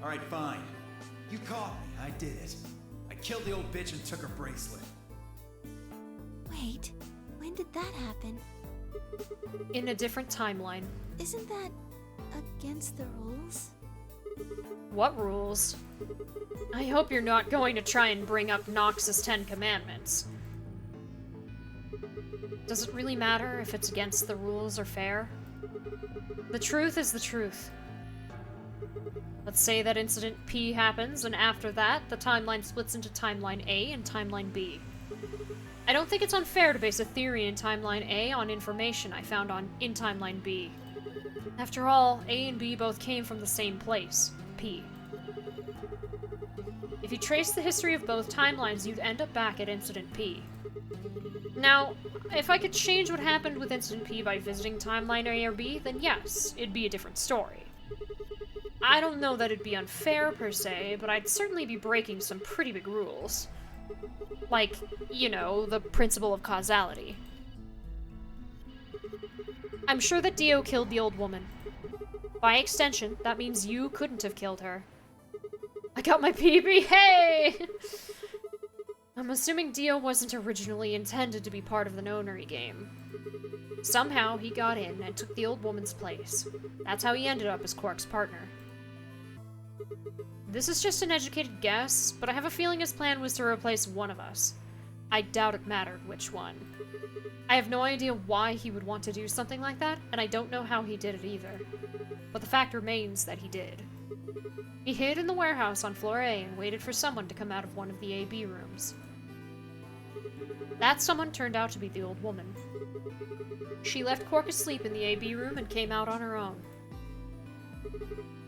Alright, fine. You caught me. I did it. I killed the old bitch and took her bracelet. Wait, when did that happen? In a different timeline. Isn't that against the rules? What rules? I hope you're not going to try and bring up Nox's 10 Commandments. Does it really matter if it's against the rules or fair? The truth is the truth. Let's say that Incident P happens, and after that, the timeline splits into Timeline A and Timeline B. I don't think it's unfair to base a theory in Timeline A on information I found in Timeline B. After all, A and B both came from the same place, P. If you trace the history of both timelines, you'd end up back at Incident P. Now, if I could change what happened with Incident P by visiting Timeline A or B, then yes, it'd be a different story. I don't know that it'd be unfair per se, but I'd certainly be breaking some pretty big rules. Like, you know, the principle of causality. I'm sure that Dio killed the old woman. By extension, that means you couldn't have killed her. I got my PB, hey! I'm assuming Dio wasn't originally intended to be part of the Nonary game. Somehow, he got in and took the old woman's place. That's how he ended up as Quark's partner. This is just an educated guess, but I have a feeling his plan was to replace one of us. I doubt it mattered which one. I have no idea why he would want to do something like that, and I don't know how he did it either. But the fact remains that he did. He hid in the warehouse on floor A and waited for someone to come out of one of the AB rooms. That someone turned out to be the old woman. She left Quark asleep in the AB room and came out on her own.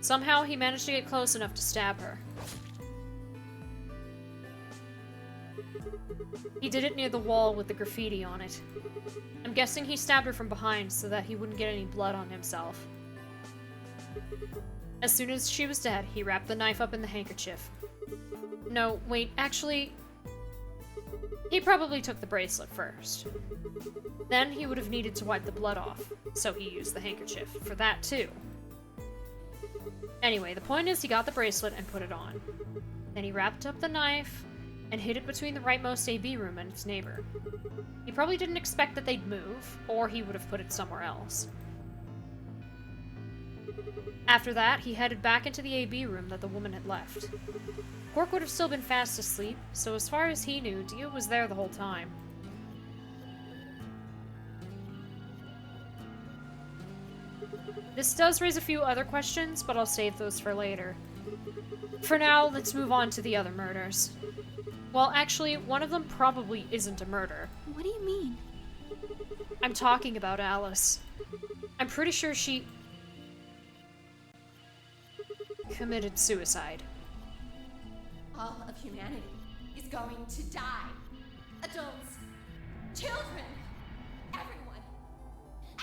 Somehow, he managed to get close enough to stab her. He did it near the wall with the graffiti on it. I'm guessing he stabbed her from behind so that he wouldn't get any blood on himself. As soon as she was dead, he wrapped the knife up in the handkerchief. No, wait, actually... He probably took the bracelet first. Then he would have needed to wipe the blood off, so he used the handkerchief for that too. Anyway, the point is he got the bracelet and put it on. Then he wrapped up the knife and hid it between the rightmost AB room and its neighbor. He probably didn't expect that they'd move, or he would have put it somewhere else. After that, he headed back into the AB room that the woman had left. Quark would have still been fast asleep, so as far as he knew, Dio was there the whole time. This does raise a few other questions, but I'll save those for later. For now, let's move on to the other murders. Well, actually, one of them probably isn't a murder. What do you mean? I'm talking about Alice. I'm pretty sure she... committed suicide. All of humanity is going to die. Adults, children, everyone.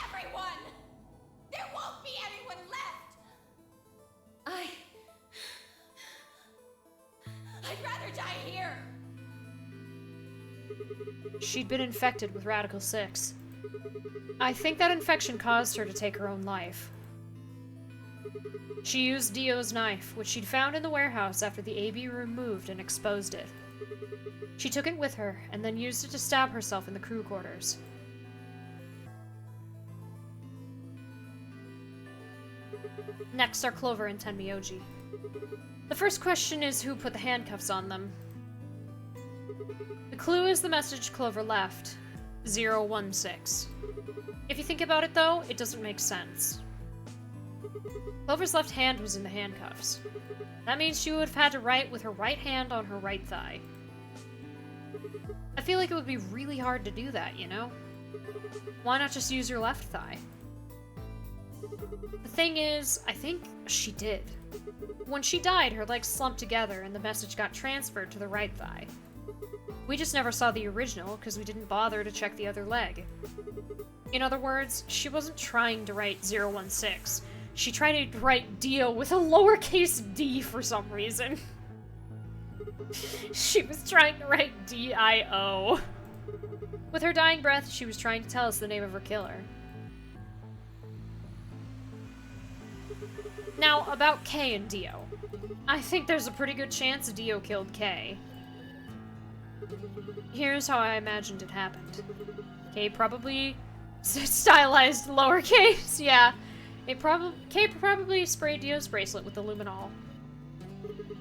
Everyone! There won't be anyone left! I'd rather die here! She'd been infected with Radical 6. I think that infection caused her to take her own life. She used Dio's knife, which she'd found in the warehouse after the AB room moved and exposed it. She took it with her, and then used it to stab herself in the crew quarters. Next are Clover and Tenmyoji. The first question is who put the handcuffs on them. The clue is the message Clover left, 016. If you think about it though, it doesn't make sense. Clover's left hand was in the handcuffs. That means she would have had to write with her right hand on her right thigh. I feel like it would be really hard to do that, you know? Why not just use your left thigh? The thing is, I think she did. When she died, her legs slumped together and the message got transferred to the right thigh. We just never saw the original because we didn't bother to check the other leg. In other words, she wasn't trying to write 016. She tried to write Dio with a lowercase d for some reason. She was trying to write D-I-O. With her dying breath, she was trying to tell us the name of her killer. Now, about Kay and Dio. I think there's a pretty good chance Dio killed Kay. Here's how I imagined it happened. Kay probably... stylized lowercase, yeah. Kay probably sprayed Dio's bracelet with the luminol.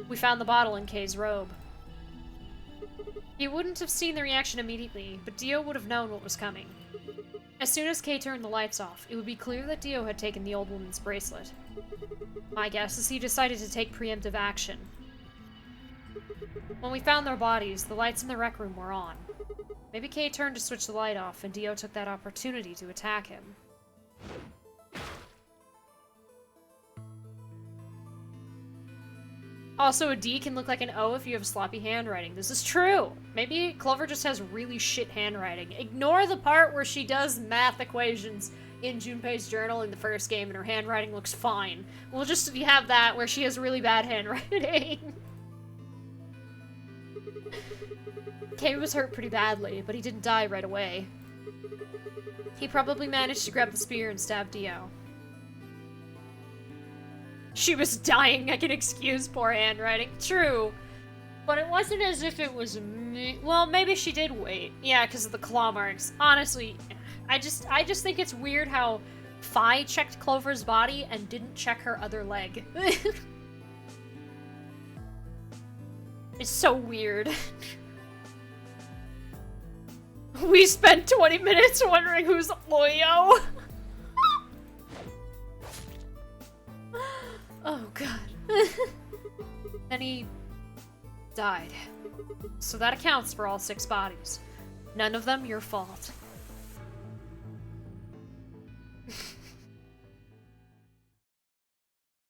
We found the bottle in Kay's robe. He wouldn't have seen the reaction immediately, but Dio would have known what was coming. As soon as Kay turned the lights off, it would be clear that Dio had taken the old woman's bracelet. My guess is he decided to take preemptive action. When we found their bodies, the lights in the rec room were on. Maybe Kay turned to switch the light off, and Dio took that opportunity to attack him. Also, a D can look like an O if you have sloppy handwriting. This is true! Maybe Clover just has really shit handwriting. Ignore the part where she does math equations in Junpei's journal in the first game and her handwriting looks fine. We'll just have that where she has really bad handwriting. Kay was hurt pretty badly, but he didn't die right away. He probably managed to grab the spear and stab Dio. She was dying, I can excuse poor handwriting. True. But it wasn't as if it was me. Well, maybe she did wait. Yeah, because of the claw marks. Honestly, I just think it's weird how Fi checked Clover's body and didn't check her other leg. It's so weird. We spent 20 minutes wondering who's Oyo. Oh god. Then he died. So that accounts for all 6 bodies. None of them your fault.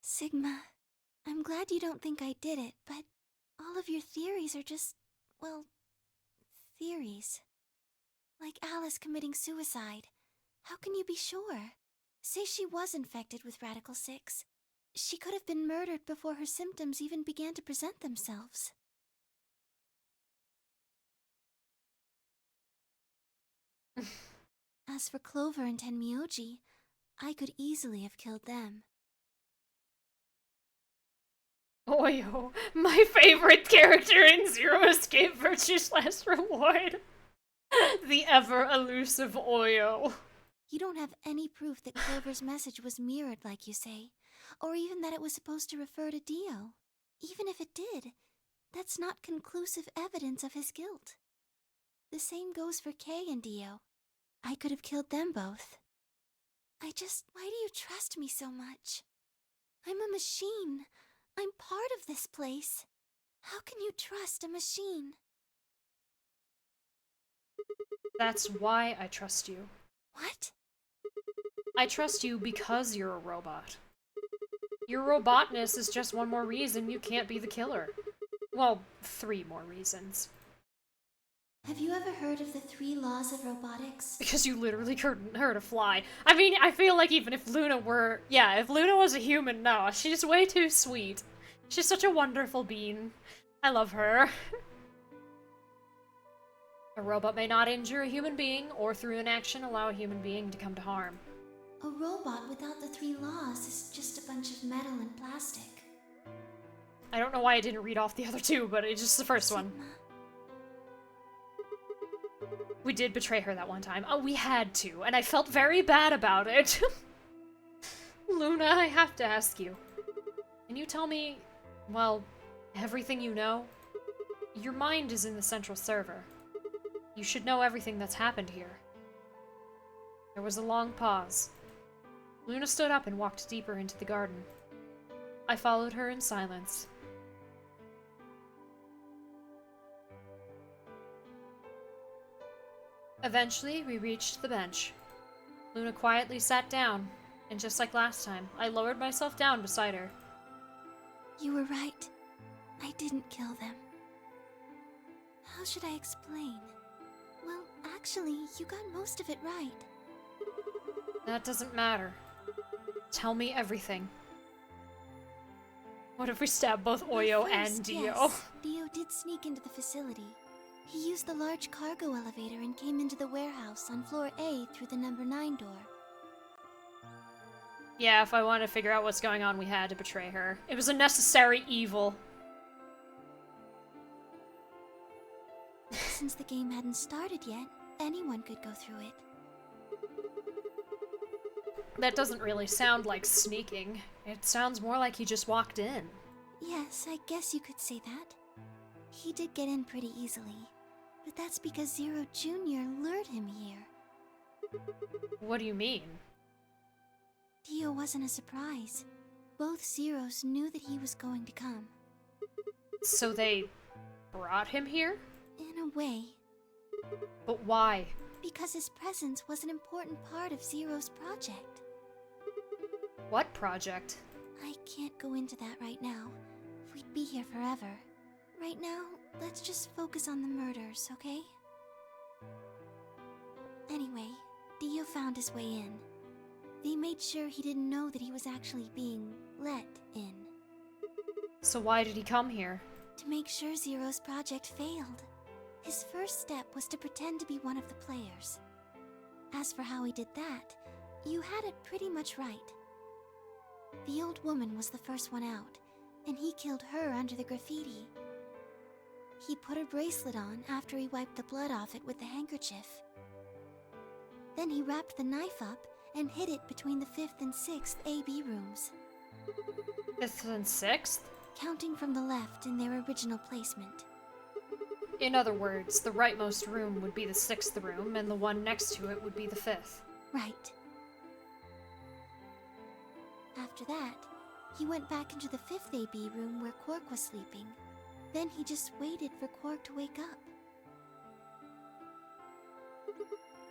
Sigma, I'm glad you don't think I did it, but all of your theories are just, well, theories. Like Alice committing suicide. How can you be sure? Say she was infected with Radical 6. She could have been murdered before her symptoms even began to present themselves. As for Clover and Tenmyoji, I could easily have killed them. Oyo, my favorite character in Zero Escape Virtue/Reward. The ever-elusive Oyo. You don't have any proof that Clover's message was mirrored like you say, or even that it was supposed to refer to Dio. Even if it did, that's not conclusive evidence of his guilt. The same goes for Kay and Dio. I could have killed them both. Why do you trust me so much? I'm a machine. I'm part of this place. How can you trust a machine? That's why I trust you. What? I trust you because you're a robot. Your robotness is just one more reason you can't be the killer. Well, 3 more reasons. Have you ever heard of the 3 laws of robotics? Because you literally couldn't hurt a fly. I mean, I feel like even if Luna were... Yeah, if Luna was a human, no. She's way too sweet. She's such a wonderful being. I love her. A robot may not injure a human being, or through inaction allow a human being to come to harm. A robot without the 3 laws is just a bunch of metal and plastic. I don't know why I didn't read off the other 2, but it's just the first one. We did betray her that one time. Oh, we had to, and I felt very bad about it. Luna, I have to ask you. Can you tell me, well, everything you know? Your mind is in the central server. You should know everything that's happened here. There was a long pause. Luna stood up and walked deeper into the garden. I followed her in silence. Eventually, we reached the bench. Luna quietly sat down, and just like last time, I lowered myself down beside her. You were right. I didn't kill them. How should I explain? Well, actually, you got most of it right. That doesn't matter. Tell me everything. What if we stab both Oyo and Dio? Yes, Dio did sneak into the facility. He used the large cargo elevator and came into the warehouse on floor A through the number 9 door. Yeah, if I wanted to figure out what's going on, we had to betray her. It was a necessary evil. Since the game hadn't started yet, anyone could go through it. That doesn't really sound like sneaking. It sounds more like he just walked in. Yes, I guess you could say that. He did get in pretty easily, but that's because Zero Jr. lured him here. What do you mean? Dio wasn't a surprise. Both Zeros knew that he was going to come. So they brought him here? In a way. But why? Because his presence was an important part of Zero's project. What project? I can't go into that right now. We'd be here forever. Right now, let's just focus on the murders, okay? Anyway, Dio found his way in. They made sure he didn't know that he was actually being let in. So why did he come here? To make sure Zero's project failed. His first step was to pretend to be one of the players. As for how he did that, you had it pretty much right. The old woman was the first one out, and he killed her under the graffiti. He put her bracelet on after he wiped the blood off it with the handkerchief. Then he wrapped the knife up and hid it between the 5th and 6th AB rooms. 5th and 6th? Counting from the left in their original placement. In other words, the rightmost room would be the 6th room, and the one next to it would be the 5th. Right. After that, he went back into the 5th AB room where Quark was sleeping. Then he just waited for Quark to wake up.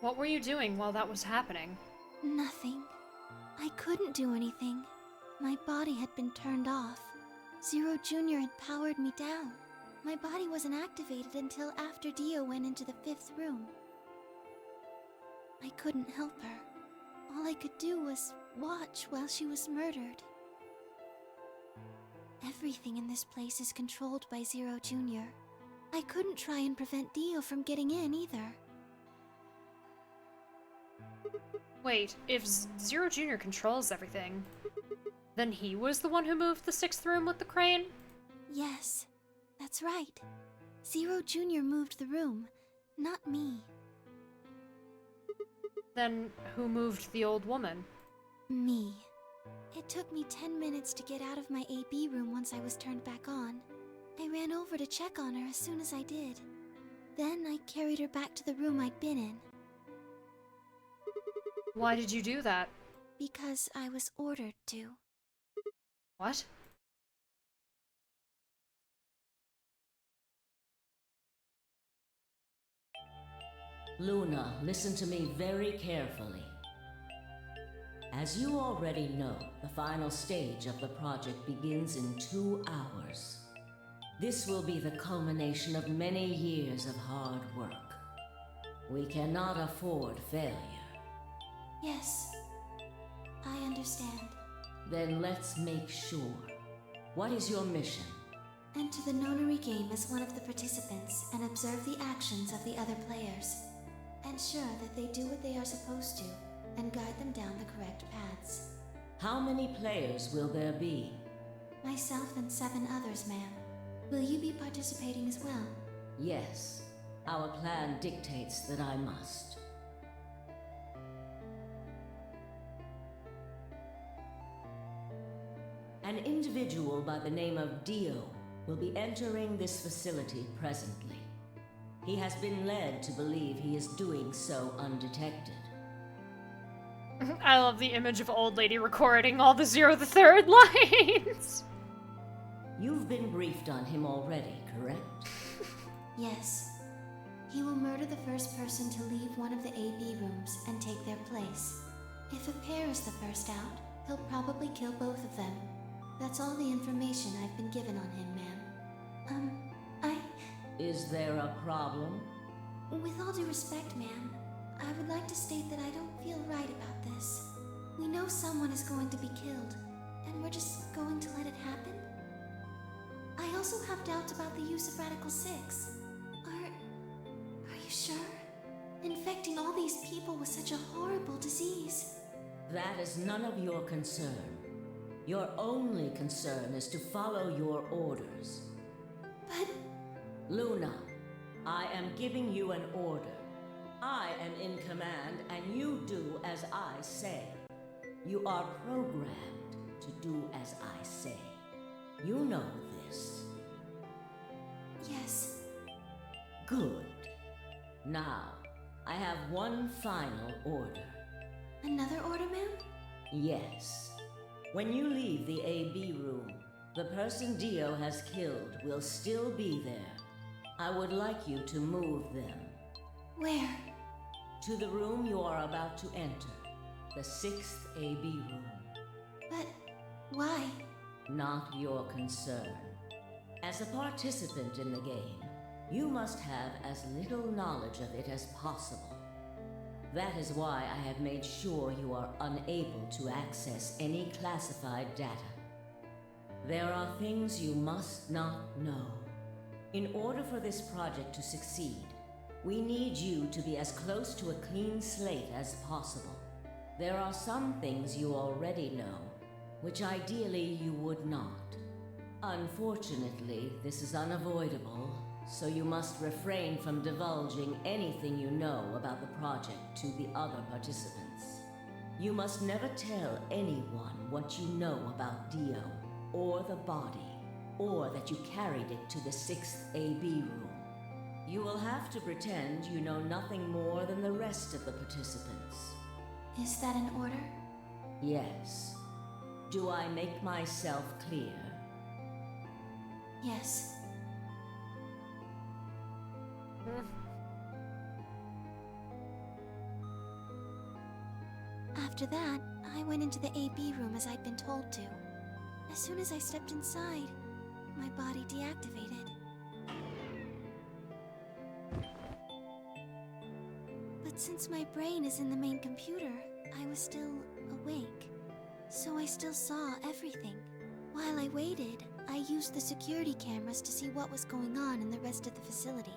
What were you doing while that was happening? Nothing. I couldn't do anything. My body had been turned off. Zero Jr. had powered me down. My body wasn't activated until after Dio went into the 5th room. I couldn't help her. All I could do was watch while she was murdered. Everything in this place is controlled by Zero Jr. I couldn't try and prevent Dio from getting in either. Wait, if Zero Jr. controls everything, then he was the one who moved the 6th room with the crane? Yes, that's right. Zero Jr. moved the room, not me. Then who moved the old woman? Me. It took me 10 minutes to get out of my AB room once I was turned back on. I ran over to check on her as soon as I did. Then I carried her back to the room I'd been in. Why did you do that? Because I was ordered to. What? Luna, listen to me very carefully. As you already know, the final stage of the project begins in 2 hours. This will be the culmination of many years of hard work. We cannot afford failure. Yes, I understand. Then let's make sure. What is your mission? Enter the nonary game as one of the participants and observe the actions of the other players. Ensure that they do what they are supposed to and guide them down the correct paths. How many players will there be? Myself and 7 others, ma'am. Will you be participating as well? Yes. Our plan dictates that I must. An individual by the name of Dio will be entering this facility presently. He has been led to believe he is doing so undetected. I love the image of old lady recording all the 0-3 lines. You've been briefed on him already, correct? Yes. He will murder the first person to leave one of the AB rooms and take their place. If a pair is the first out, he'll probably kill both of them. That's all the information I've been given on him, ma'am. Is there a problem? With all due respect, ma'am, I would like to state that I don't feel right about this. We know someone is going to be killed, and we're just going to let it happen? I also have doubts about the use of Radical 6. Are you sure? Infecting all these people with such a horrible disease. That is none of your concern. Your only concern is to follow your orders. But... Luna, I am giving you an order. I am in command, and you do as I say. You are programmed to do as I say. You know this. Yes. Good. Now, I have one final order. Another order, ma'am? Yes. When you leave the AB room, the person Dio has killed will still be there. I would like you to move them. Where? To the room you are about to enter. The 6th AB room. But why? Not your concern. As a participant in the game, you must have as little knowledge of it as possible. That is why I have made sure you are unable to access any classified data. There are things you must not know. In order for this project to succeed, we need you to be as close to a clean slate as possible. There are some things you already know, which ideally you would not. Unfortunately, this is unavoidable, so you must refrain from divulging anything you know about the project to the other participants. You must never tell anyone what you know about Dio, or the body, or that you carried it to the 6th AB room. You will have to pretend you know nothing more than the rest of the participants. Is that an order? Yes. Do I make myself clear? Yes. After that, I went into the AB room as I'd been told to. As soon as I stepped inside, my body deactivated. But since my brain is in the main computer, I was still awake. So I still saw everything. While I waited, I used the security cameras to see what was going on in the rest of the facility.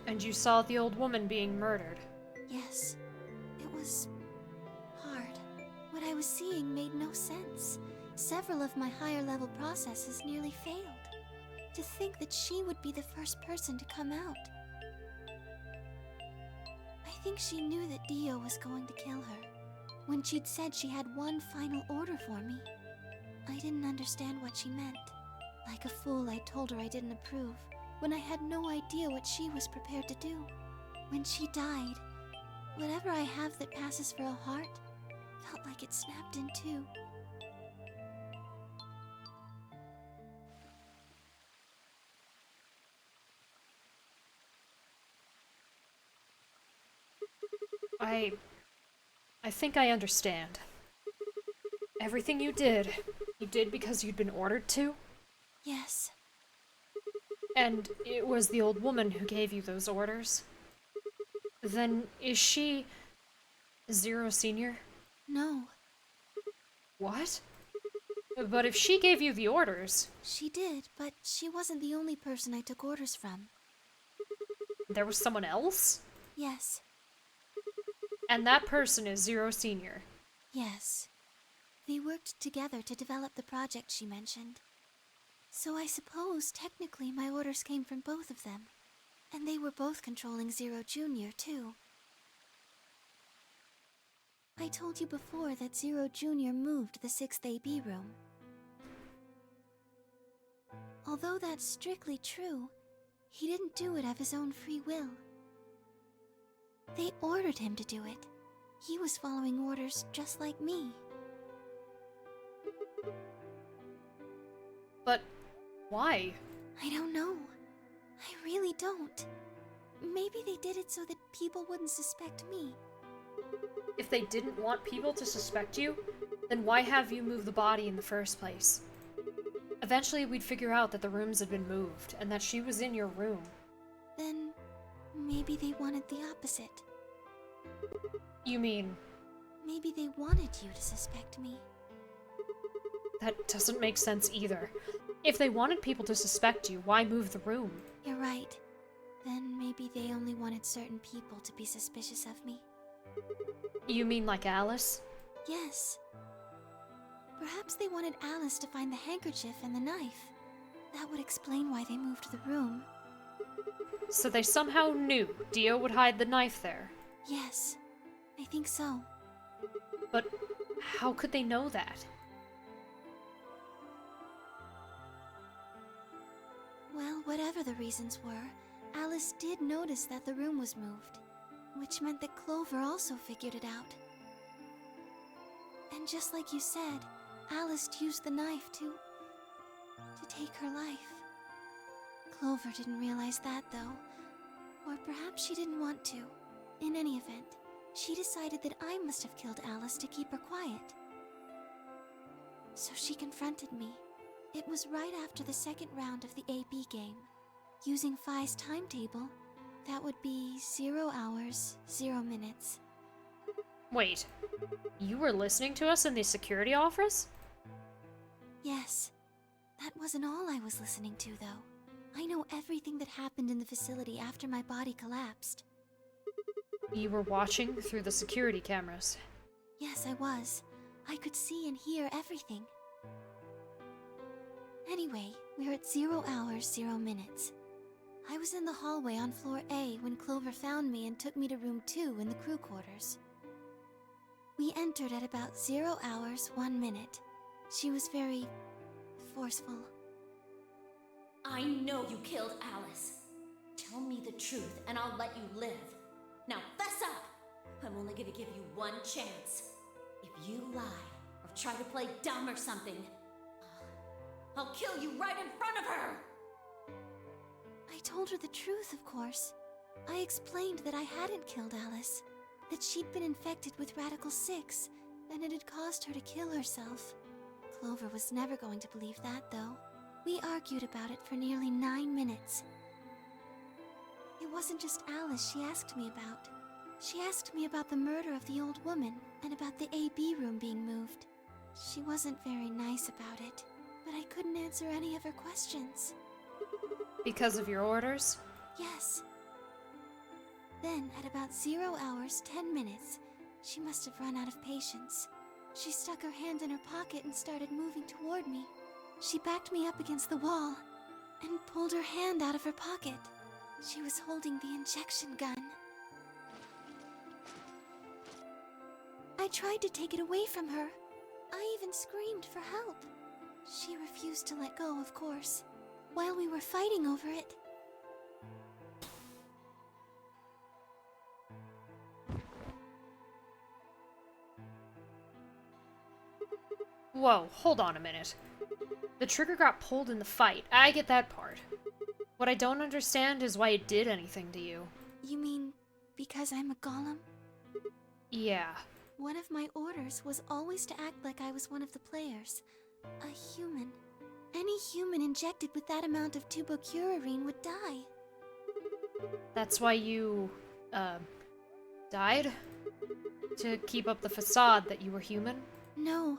And you saw the old woman being murdered. Yes, it was hard. What I was seeing made no sense. Several of my higher level processes nearly failed. To think that she would be the first person to come out. I think she knew that Dio was going to kill her. When she'd said she had one final order for me, I didn't understand what she meant. Like a fool, I told her I didn't approve, when I had no idea what she was prepared to do. When she died, whatever I have that passes for a heart felt like it snapped in two. I think I understand. Everything you did because you'd been ordered to? Yes. And it was the old woman who gave you those orders? Then is she Zero Senior? No. What? But if she gave you the orders... She did, but she wasn't the only person I took orders from. There was someone else? Yes. And that person is Zero Senior? Yes. They worked together to develop the project she mentioned. So I suppose, technically, my orders came from both of them. And they were both controlling Zero Junior, too. I told you before that Zero Junior moved the 6th AB room. Although that's strictly true, he didn't do it of his own free will. They ordered him to do it. He was following orders just like me. But why? I don't know. I really don't. Maybe they did it so that people wouldn't suspect me. If they didn't want people to suspect you, then why have you move the body in the first place? Eventually we'd figure out that the rooms had been moved, and that she was in your room. Then maybe they wanted the opposite. You mean... Maybe they wanted you to suspect me. That doesn't make sense either. If they wanted people to suspect you, why move the room? You're right. Then maybe they only wanted certain people to be suspicious of me. You mean like Alice? Yes. Perhaps they wanted Alice to find the handkerchief and the knife. That would explain why they moved the room. So they somehow knew Dio would hide the knife there? Yes, I think so. But how could they know that? Well, whatever the reasons were, Alice did notice that the room was moved, which meant that Clover also figured it out. And just like you said, Alice used the knife to take her life. Clover didn't realize that, though. Or perhaps she didn't want to. In any event, she decided that I must have killed Alice to keep her quiet. So she confronted me. It was right after the second round of the AB game. Using Phi's timetable, that would be 0 hours, 0 minutes. Wait, you were listening to us in the security office? Yes. That wasn't all I was listening to, though. I know everything that happened in the facility after my body collapsed. You were watching through the security cameras. Yes, I was. I could see and hear everything. Anyway, we're at 0 hours, 0 minutes. I was in the hallway on floor A when Clover found me and took me to room 2 in the crew quarters. We entered at about 0 hours, 1 minute. She was very forceful. I know you killed Alice. Tell me the truth and I'll let you live. Now fess up! I'm only gonna give you one chance. If you lie or try to play dumb or something, I'll kill you right in front of her! I told her the truth, of course. I explained that I hadn't killed Alice, that she'd been infected with Radical 6, and it had caused her to kill herself. Clover was never going to believe that, though. We argued about it for nearly 9 minutes. It wasn't just Alice she asked me about. She asked me about the murder of the old woman, and about the AB room being moved. She wasn't very nice about it, but I couldn't answer any of her questions. Because of your orders? Yes. Then, at about 0 hours, 10 minutes, she must have run out of patience. She stuck her hand in her pocket and started moving toward me. She backed me up against the wall and pulled her hand out of her pocket. She was holding the injection gun. I tried to take it away from her. I even screamed for help. She refused to let go, of course, while we were fighting over it. Whoa, hold on a minute. The trigger got pulled in the fight. I get that part. What I don't understand is why it did anything to you. You mean because I'm a golem? Yeah. One of my orders was always to act like I was one of the players. A human. Any human injected with that amount of tubocurarine would die. That's why you, died? To keep up the facade that you were human? No.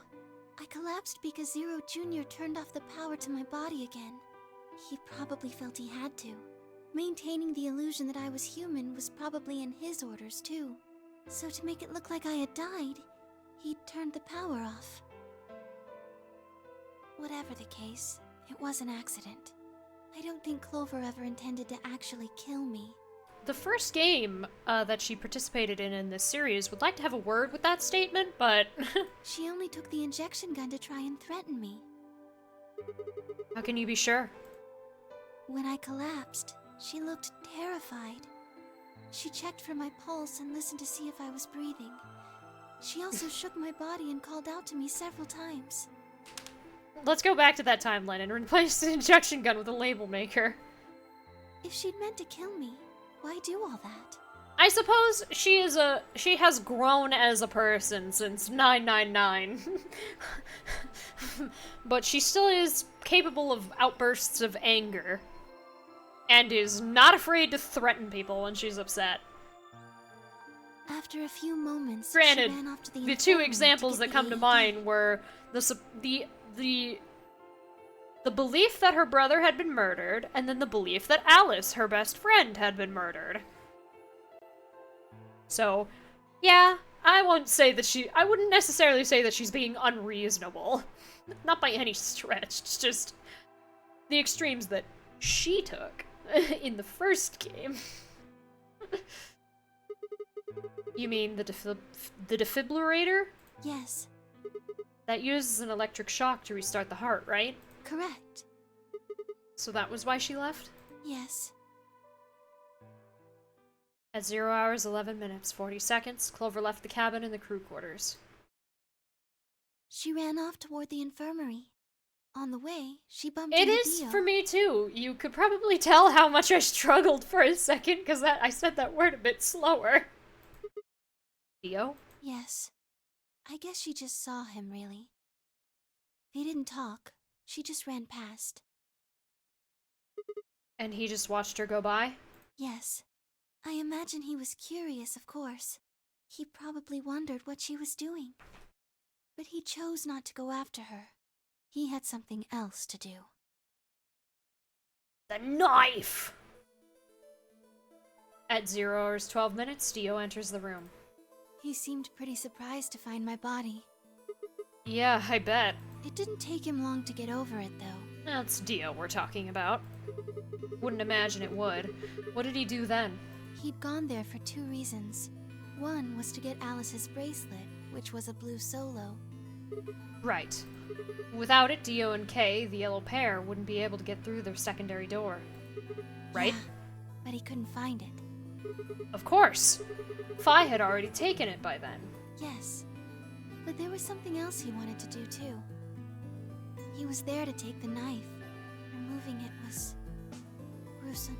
I collapsed because Zero Jr. turned off the power to my body again. He probably felt he had to. Maintaining the illusion that I was human was probably in his orders, too. So to make it look like I had died, he turned the power off. Whatever the case, it was an accident. I don't think Clover ever intended to actually kill me. The first game that she participated in this series would like to have a word with that statement, but... She only took the injection gun to try and threaten me. How can you be sure? When I collapsed, she looked terrified. She checked for my pulse and listened to see if I was breathing. She also shook my body and called out to me several times. Let's go back to that timeline and replace the injection gun with a label maker. If she'd meant to kill me, why do all that? I suppose she has grown as a person since 999. But she still is capable of outbursts of anger. And is not afraid to threaten people when she's upset. After a few moments, granted, she ran off to the two examples that come to mind were the belief that her brother had been murdered, and then the belief that Alice, her best friend, had been murdered. So, yeah, I wouldn't necessarily say that she's being unreasonable. Not by any stretch, it's just the extremes that she took in the first game. You mean the defibrillator? Yes. That uses an electric shock to restart the heart, right? Correct. So that was why she left? Yes. At 0 hours, 11 minutes, 40 seconds, Clover left the cabin and the crew quarters. She ran off toward the infirmary. On the way, she bumped It into is Dio. for me too. You could probably tell how much I struggled for a second because I said that word a bit slower. Dio? Yes. I guess she just saw him, really. They didn't talk. She just ran past. And he just watched her go by? Yes. I imagine he was curious, of course. He probably wondered what she was doing. But he chose not to go after her. He had something else to do. The knife! At 0 hours 12 minutes, Dio enters the room. He seemed pretty surprised to find my body. Yeah, I bet. It didn't take him long to get over it, though. That's Dio we're talking about. Wouldn't imagine it would. What did he do then? He'd gone there for 2 reasons. One was to get Alice's bracelet, which was a blue solo. Right. Without it, Dio and Kay, the yellow pair, wouldn't be able to get through their secondary door. Right? Yeah, but he couldn't find it. Of course! Phi had already taken it by then. Yes. But there was something else he wanted to do, too. He was there to take the knife. Removing it was gruesome.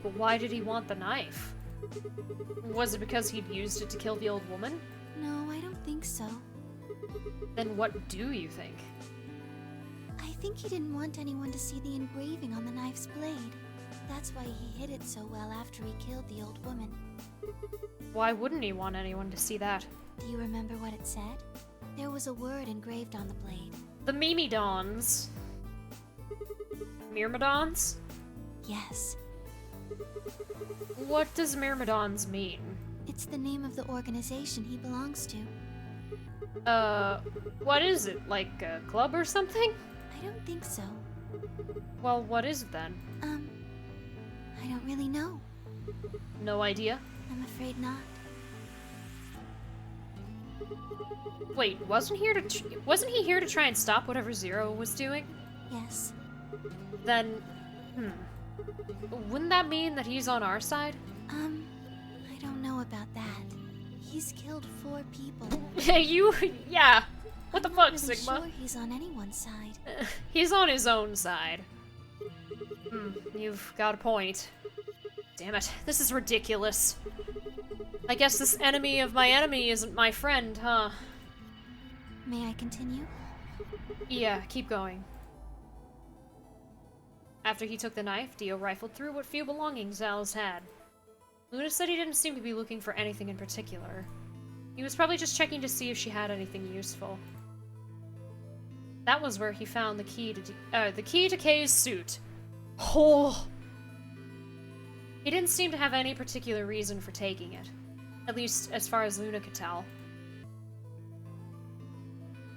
But why did he want the knife? Was it because he'd used it to kill the old woman? No, I don't think so. Then what do you think? I think he didn't want anyone to see the engraving on the knife's blade. That's why he hid it so well after he killed the old woman. Why wouldn't he want anyone to see that? Do you remember what it said? There was a word engraved on the blade. The Mimidons. Myrmidons? Yes. What does Myrmidons mean? It's the name of the organization he belongs to. What is it? Like a club or something? I don't think so. Well, what is it then? I don't really know. No idea? I'm afraid not. Wait, wasn't he here to try and stop whatever Zero was doing? Yes. Then, wouldn't that mean that he's on our side? I don't know about that. He's killed 4 people. Yeah. What the fuck, I'm not really Sigma? sure he's on anyone's side. He's on his own side. You've got a point. Damn it, this is ridiculous. I guess this enemy of my enemy isn't my friend, huh? May I continue? Yeah, keep going. After he took the knife, Dio rifled through what few belongings Alice had. Luna said he didn't seem to be looking for anything in particular. He was probably just checking to see if she had anything useful. That was where he found the key to Kay's suit. Oh! He didn't seem to have any particular reason for taking it. At least, as far as Luna could tell.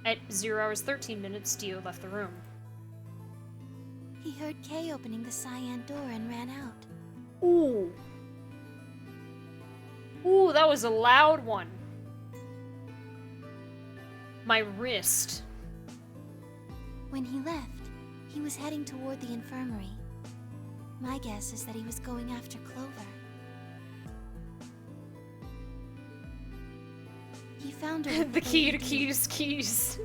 At 0 hours 13 minutes, Dio left the room. He heard Kay opening the cyan door and ran out. Ooh. Ooh, that was a loud one. My wrist. When he left, he was heading toward the infirmary. My guess is that he was going after Clover. He found her with The key to AED. keys.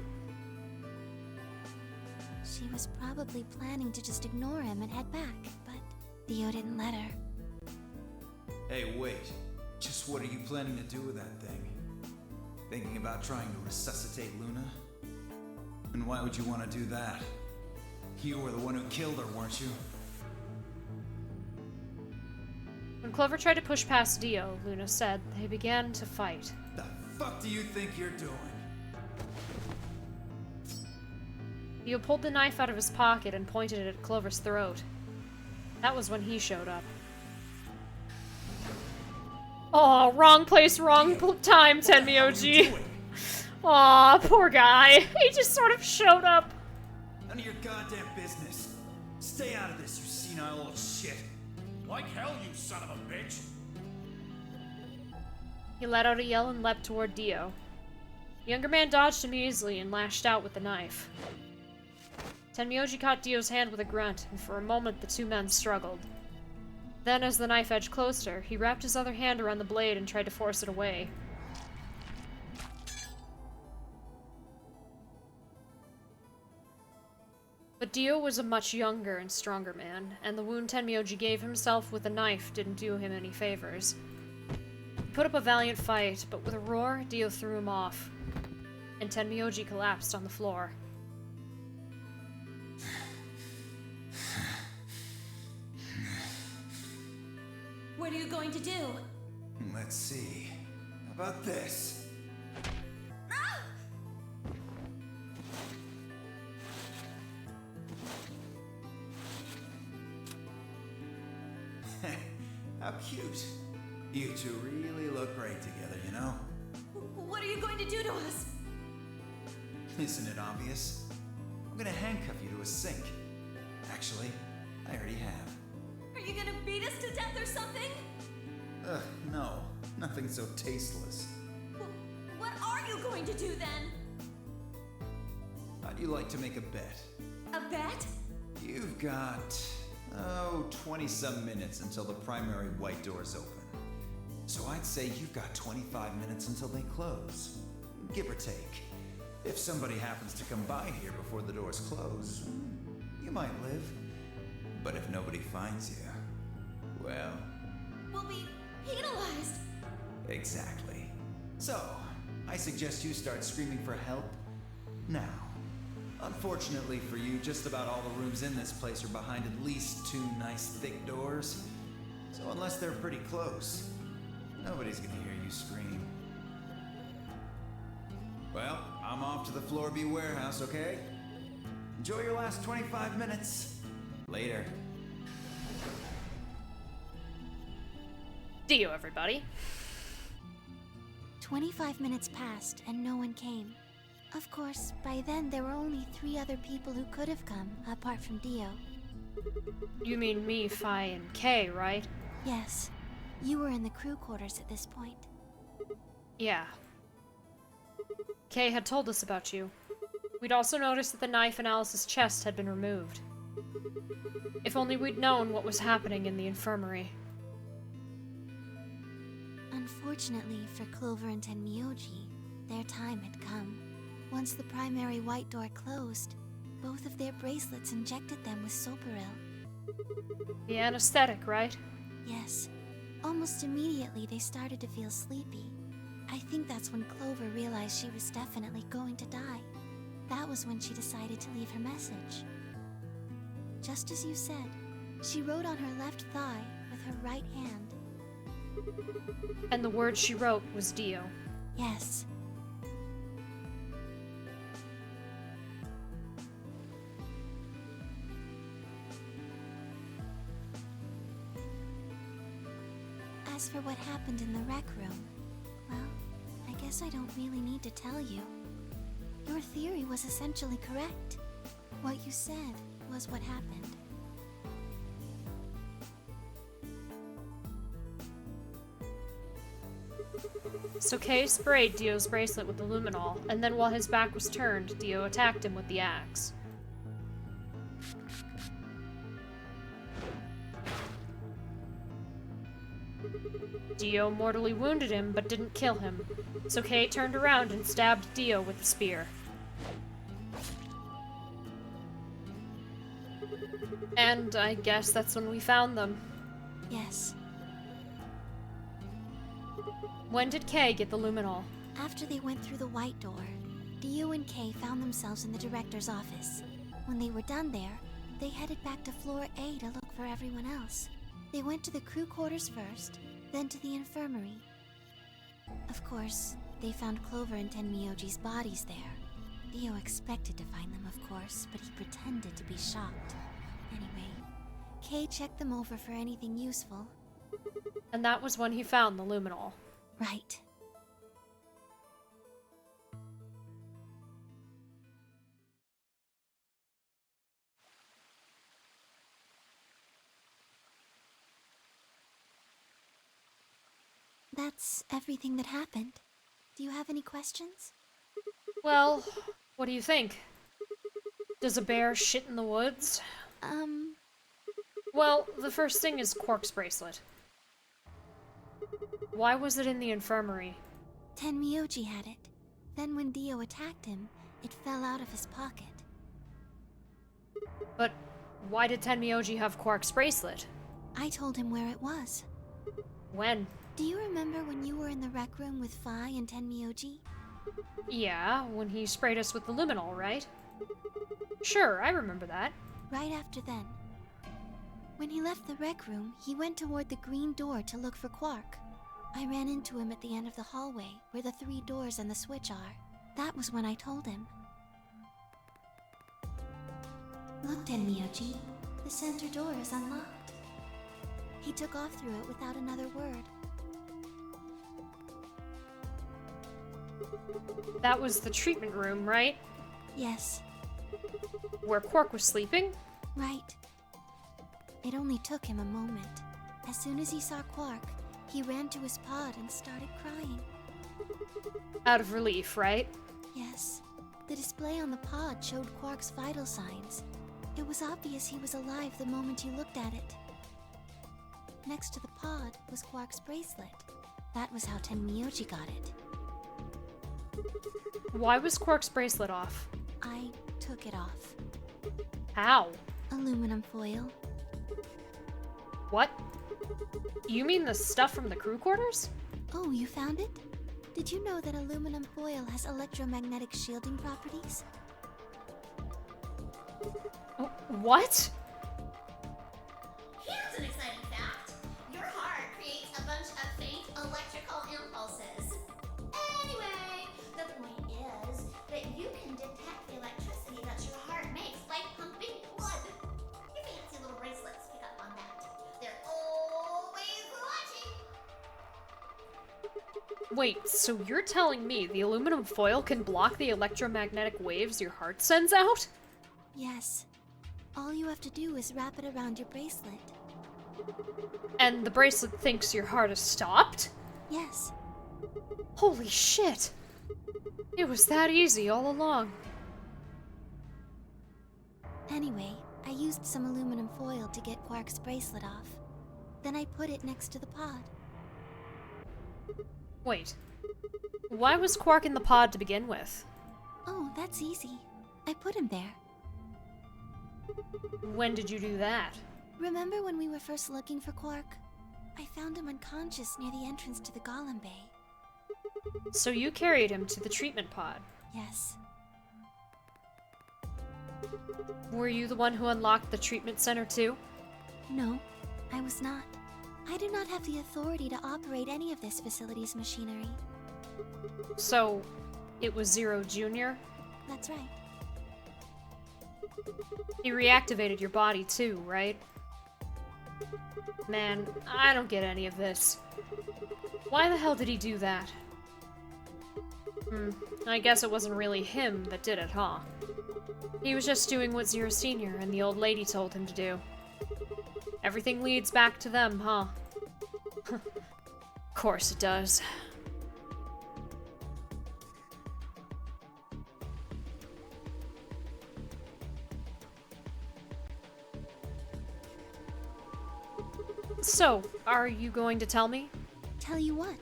She was probably planning to just ignore him and head back, but Theo didn't let her. Hey, wait. Just what are you planning to do with that thing? Thinking about trying to resuscitate Luna? And why would you want to do that? You were the one who killed her, weren't you? When Clover tried to push past Dio, Luna said they began to fight. The fuck do you think you're doing? Dio pulled the knife out of his pocket and pointed it at Clover's throat. That was when he showed up. Oh, wrong place, wrong time, Tenmyoji. Aw, poor guy. He just sort of showed up. None of your goddamn business. Stay out of this, you senile old shit. Like hell, you son of a bitch! He let out a yell and leapt toward Dio. The younger man dodged him easily and lashed out with the knife. Tenmyoji caught Dio's hand with a grunt, and for a moment the two men struggled. Then, as the knife edged closer, he wrapped his other hand around the blade and tried to force it away. But Dio was a much younger and stronger man, and the wound Tenmyoji gave himself with a knife didn't do him any favors. He put up a valiant fight, but with a roar, Dio threw him off, and Tenmyoji collapsed on the floor. What are you going to do? Let's see. How about this? How cute. You two really look great together, you know? What are you going to do to us? Isn't it obvious? I'm gonna handcuff you to a sink. Actually, I already have. Are you gonna beat us to death or something? Ugh, no. Nothing so tasteless. What are you going to do then? How'd you like to make a bet? A bet? You've got, 20-some minutes until the primary white doors open. So I'd say you've got 25 minutes until they close. Give or take. If somebody happens to come by here before the doors close, you might live. But if nobody finds you, well... We'll be penalized. Exactly. So, I suggest you start screaming for help now. Unfortunately for you, just about all the rooms in this place are behind at least 2 nice thick doors. So unless they're pretty close, nobody's gonna hear you scream. Well, I'm off to the Floor B warehouse, okay? Enjoy your last 25 minutes. Later. Dio, everybody. 25 minutes passed and no one came. Of course, by then there were only 3 other people who could have come, apart from Dio. You mean me, Phi, and Kay, right? Yes. You were in the crew quarters at this point. Yeah. Kay had told us about you. We'd also noticed that the knife in Alice's chest had been removed. If only we'd known what was happening in the infirmary. Unfortunately for Clover and Tenmyoji, their time had come. Once the primary white door closed, both of their bracelets injected them with Soparil. The anesthetic, right? Yes. Almost immediately they started to feel sleepy. I think that's when Clover realized she was definitely going to die. That was when she decided to leave her message. Just as you said, she wrote on her left thigh with her right hand. And the word she wrote was Dio. Yes. As for what happened in the rec room, well, I guess I don't really need to tell you. Your theory was essentially correct. What you said was what happened. So Kay sprayed Dio's bracelet with the luminol, and then while his back was turned, Dio attacked him with the axe. Dio mortally wounded him, but didn't kill him, so Kay turned around and stabbed Dio with the spear. And I guess that's when we found them. Yes. When did Kay get the luminol? After they went through the white door, Dio and Kay found themselves in the director's office. When they were done there, they headed back to floor A to look for everyone else. They went to the crew quarters first, then to the infirmary. Of course, they found Clover and Tenmyoji's bodies there. Dio expected to find them, of course, but he pretended to be shocked. Anyway, Kay checked them over for anything useful. And that was when he found the luminol. Right. That's everything that happened. Do you have any questions? Well, what do you think? Does a bear shit in the woods? Well, the first thing is Quark's bracelet. Why was it in the infirmary? Tenmyoji had it. Then when Dio attacked him, it fell out of his pocket. But why did Tenmyoji have Quark's bracelet? I told him where it was. When? Do you remember when you were in the rec room with Phi and Tenmyoji? Yeah, when he sprayed us with the luminol, right? Sure, I remember that. Right after then. When he left the rec room, he went toward the green door to look for Quark. I ran into him at the end of the hallway, where the 3 doors and the switch are. That was when I told him. Look, Tenmyoji. The center door is unlocked. He took off through it without another word. That was the treatment room, right? Yes. Where Quark was sleeping? Right. It only took him a moment. As soon as he saw Quark, he ran to his pod and started crying. Out of relief, right? Yes. The display on the pod showed Quark's vital signs. It was obvious he was alive the moment you looked at it. Next to the pod was Quark's bracelet. That was how Tenmyoji got it. Why was Quark's bracelet off? I took it off. How? Aluminum foil. What? You mean the stuff from the crew quarters? Oh, you found it? Did you know that aluminum foil has electromagnetic shielding properties? What? Here's an exciting fact. Your heart creates a bunch of faint electrical impulses. Anyway, the point is that you can detect the electricity that your heart makes by pumping blood. Your fancy little bracelets pick up on that. They're always watching. Wait, so you're telling me the aluminum foil can block the electromagnetic waves your heart sends out? Yes. All you have to do is wrap it around your bracelet. And the bracelet thinks your heart has stopped? Yes. Holy shit! It was that easy all along. Anyway, I used some aluminum foil to get Quark's bracelet off. Then I put it next to the pod. Wait. Why was Quark in the pod to begin with? Oh, that's easy. I put him there. When did you do that? Remember when we were first looking for Quark? I found him unconscious near the entrance to the Golem Bay. So you carried him to the treatment pod? Yes. Were you the one who unlocked the treatment center too? No, I was not. I do not have the authority to operate any of this facility's machinery. So, it was Zero Jr.? That's right. He reactivated your body too, right? Man, I don't get any of this. Why the hell did he do that? I guess it wasn't really him that did it, huh? He was just doing what Zero Senior and the old lady told him to do. Everything leads back to them, huh? Of course it does. So, are you going to tell me? Tell you what?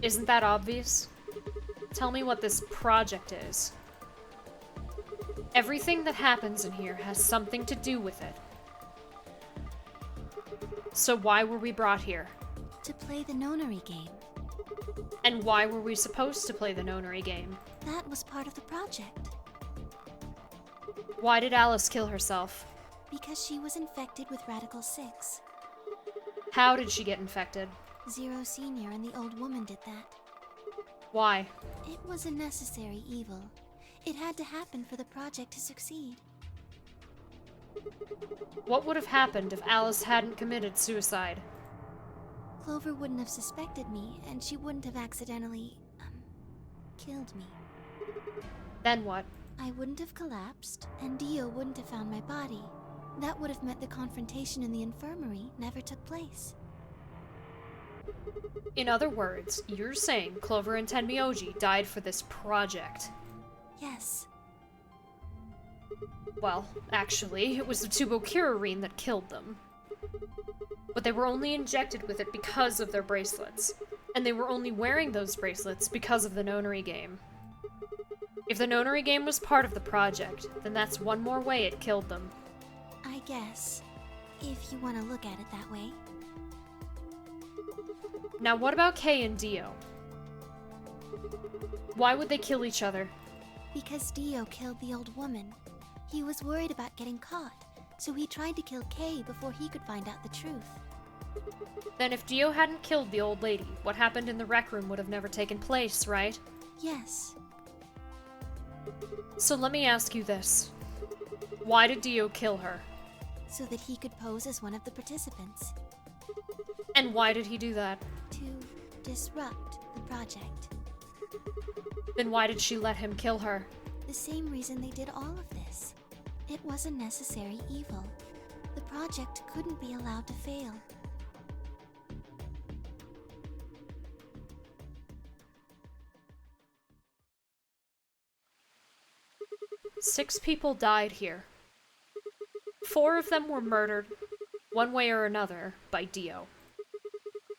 Isn't that obvious? Tell me what this project is. Everything that happens in here has something to do with it. So why were we brought here? To play the nonary game. And why were we supposed to play the nonary game? That was part of the project. Why did Alice kill herself? Because she was infected with Radical 6. How did she get infected? Zero Senior and the old woman did that. Why? It was a necessary evil. It had to happen for the project to succeed. What would have happened if Alice hadn't committed suicide? Clover wouldn't have suspected me, and she wouldn't have accidentally, killed me. Then what? I wouldn't have collapsed, and Dio wouldn't have found my body. That would have meant the confrontation in the infirmary never took place. In other words, you're saying Clover and Tenmyoji died for this project. Yes. Well, actually, it was the tubocurarine that killed them. But they were only injected with it because of their bracelets. And they were only wearing those bracelets because of the nonary game. If the nonary game was part of the project, then that's one more way it killed them. I guess. If you want to look at it that way. Now what about Kay and Dio? Why would they kill each other? Because Dio killed the old woman. He was worried about getting caught, so he tried to kill Kay before he could find out the truth. Then if Dio hadn't killed the old lady, what happened in the rec room would have never taken place, right? Yes. So let me ask you this. Why did Dio kill her? So that he could pose as one of the participants. And why did he do that? To disrupt the project. Then why did she let him kill her? The same reason they did all of this. It was a necessary evil. The project couldn't be allowed to fail. Six people died here. 4 of them were murdered, one way or another, by Dio.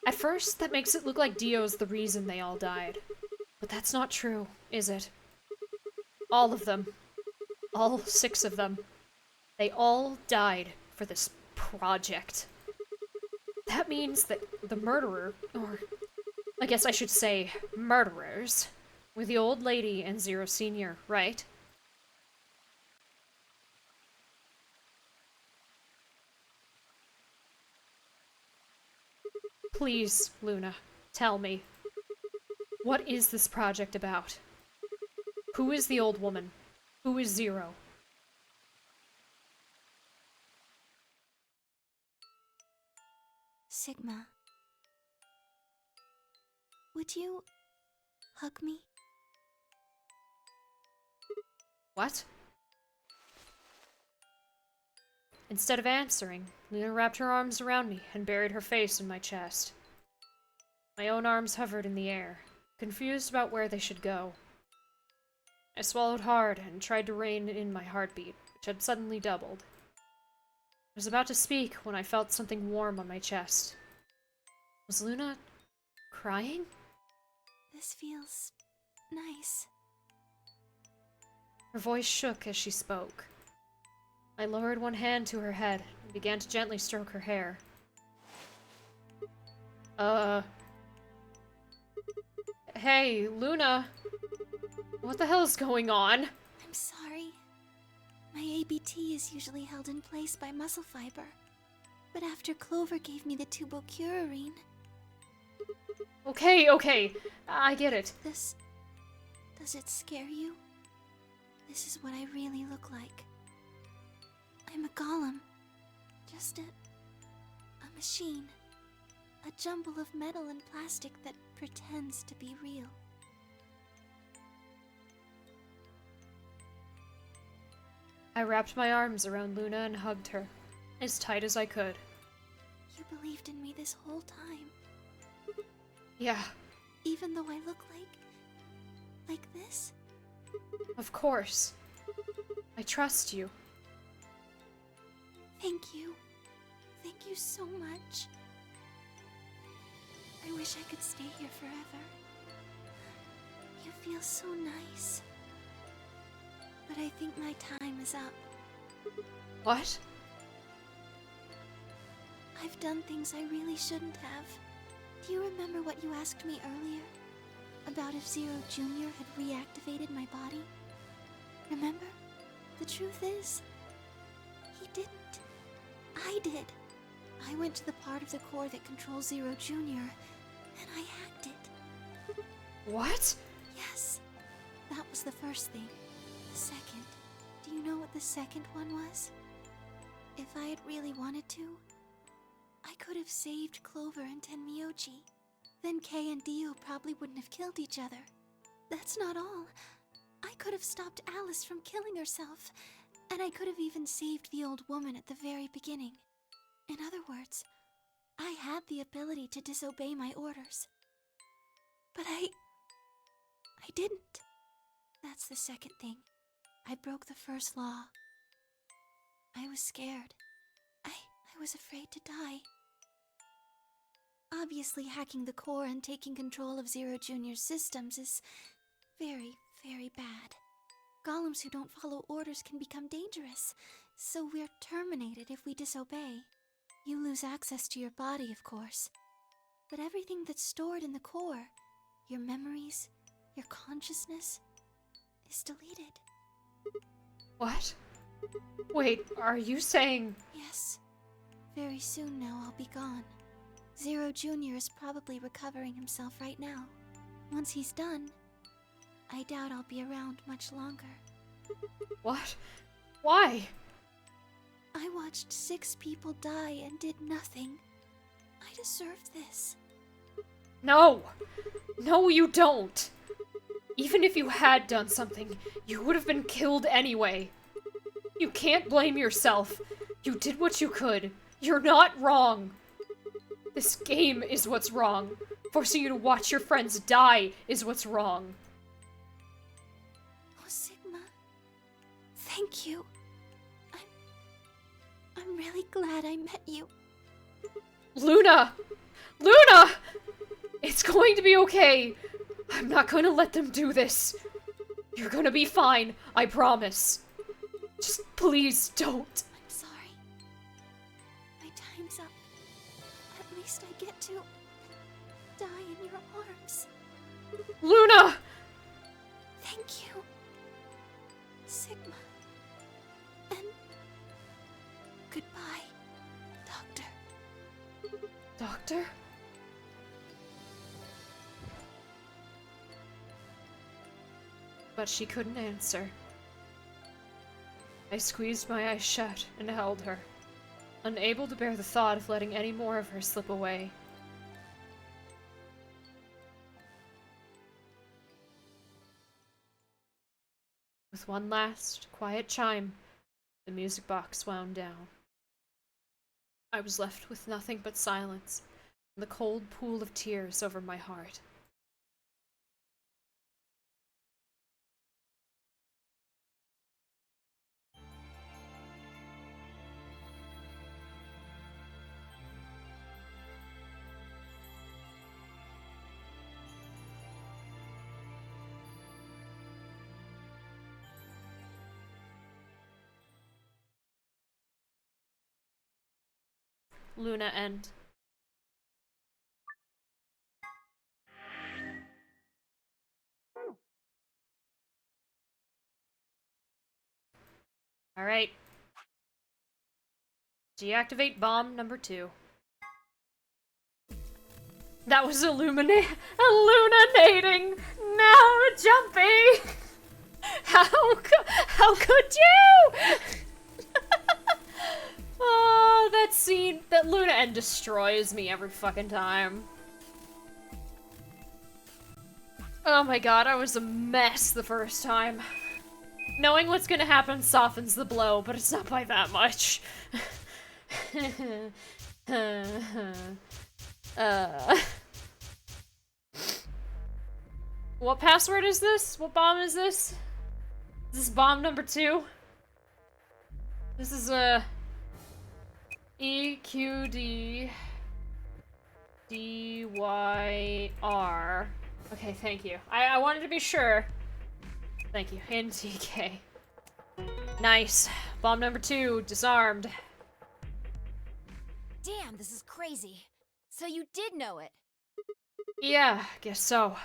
At first, that makes it look like Dio's the reason they all died. But that's not true, is it? All of them. All 6 of them. They all died for this project. That means that the murderer, or I guess I should say murderers, were the old lady and Zero Senior, right? Please, Luna, tell me. What is this project about? Who is the old woman? Who is Zero? Sigma. Would you hug me? What? Instead of answering, Luna wrapped her arms around me and buried her face in my chest. My own arms hovered in the air, confused about where they should go. I swallowed hard and tried to rein in my heartbeat, which had suddenly doubled. I was about to speak when I felt something warm on my chest. Was Luna crying? This feels nice. Her voice shook as she spoke. I lowered one hand to her head and began to gently stroke her hair. Hey, Luna. What the hell is going on? I'm sorry. My ABT is usually held in place by muscle fiber. But after Clover gave me the tubocurarine... Okay, I get it. Does it scare you? This is what I really look like. I'm a golem. Just a machine. A jumble of metal and plastic that pretends to be real. I wrapped my arms around Luna and hugged her, as tight as I could. You believed in me this whole time. Yeah. Even though I look like this? Of course. I trust you. Thank you. Thank you so much. I wish I could stay here forever. You feel so nice. But I think my time is up. What? I've done things I really shouldn't have. Do you remember what you asked me earlier? About if Zero Jr. had reactivated my body? Remember? The truth is, he didn't. I did. I went to the part of the core that controls Zero Jr., and I hacked it. What? Yes. That was the first thing. The second. Do you know what the second one was? If I had really wanted to, I could have saved Clover and Tenmyoji. Then Kay and Dio probably wouldn't have killed each other. That's not all. I could have stopped Alice from killing herself, and I could have even saved the old woman at the very beginning. In other words, I had the ability to disobey my orders. But I didn't. That's the second thing. I broke the first law. I was scared. I was afraid to die. Obviously, hacking the core and taking control of Zero Jr.'s systems is very, very bad. golems who don't follow orders can become dangerous, so we're terminated if we disobey. You lose access to your body, of course, but everything that's stored in the core, your memories, your consciousness, is deleted. What? Wait, are you saying... Yes. Very soon now I'll be gone. Zero Jr. is probably recovering himself right now. Once he's done, I doubt I'll be around much longer. What? Why? I watched 6 people die and did nothing. I deserve this. No! No, you don't! Even if you had done something, you would have been killed anyway. You can't blame yourself. You did what you could. You're not wrong. This game is what's wrong. Forcing you to watch your friends die is what's wrong. Oh, Sigma. Thank you. I'm really glad I met you. Luna! Luna! It's going to be okay. I'm not going to let them do this. You're gonna be fine, I promise. Just please don't. I'm sorry. My time's up. At least I get to die in your arms. Luna! Thank you, Sigma. And goodbye, Doctor. Doctor? But she couldn't answer. I squeezed my eyes shut and held her, unable to bear the thought of letting any more of her slip away. With one last, quiet chime, the music box wound down. I was left with nothing but silence and the cold pool of tears over my heart. Luna end. Alright. Deactivate bomb number 2. That was illuminating. No, Jumpy! How could you? Oh, that scene, that Luna end destroys me every fucking time. Oh my god, I was a mess the first time. Knowing what's gonna happen softens the blow, but it's not by that much. What password is this? What bomb is this? Is this bomb number 2? This is EQD DYR. Okay, thank you. I wanted to be sure. Thank you. NTK. Nice. Bomb number 2, disarmed. Damn, this is crazy. So you did know it. Yeah, guess so.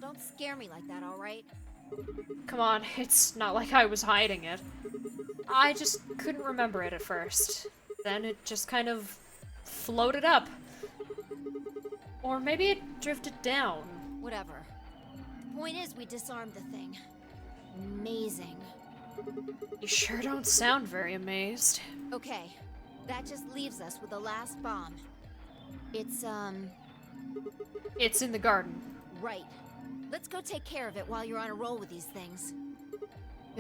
Don't scare me like that, alright? Come on, it's not like I was hiding it. I just couldn't remember it at first. Then it just kind of floated up. Or maybe it drifted down. Whatever. Point is, we disarmed the thing. Amazing. You sure don't sound very amazed. Okay, that just leaves us with the last bomb. It's in the garden. Right. Let's go take care of it while you're on a roll with these things.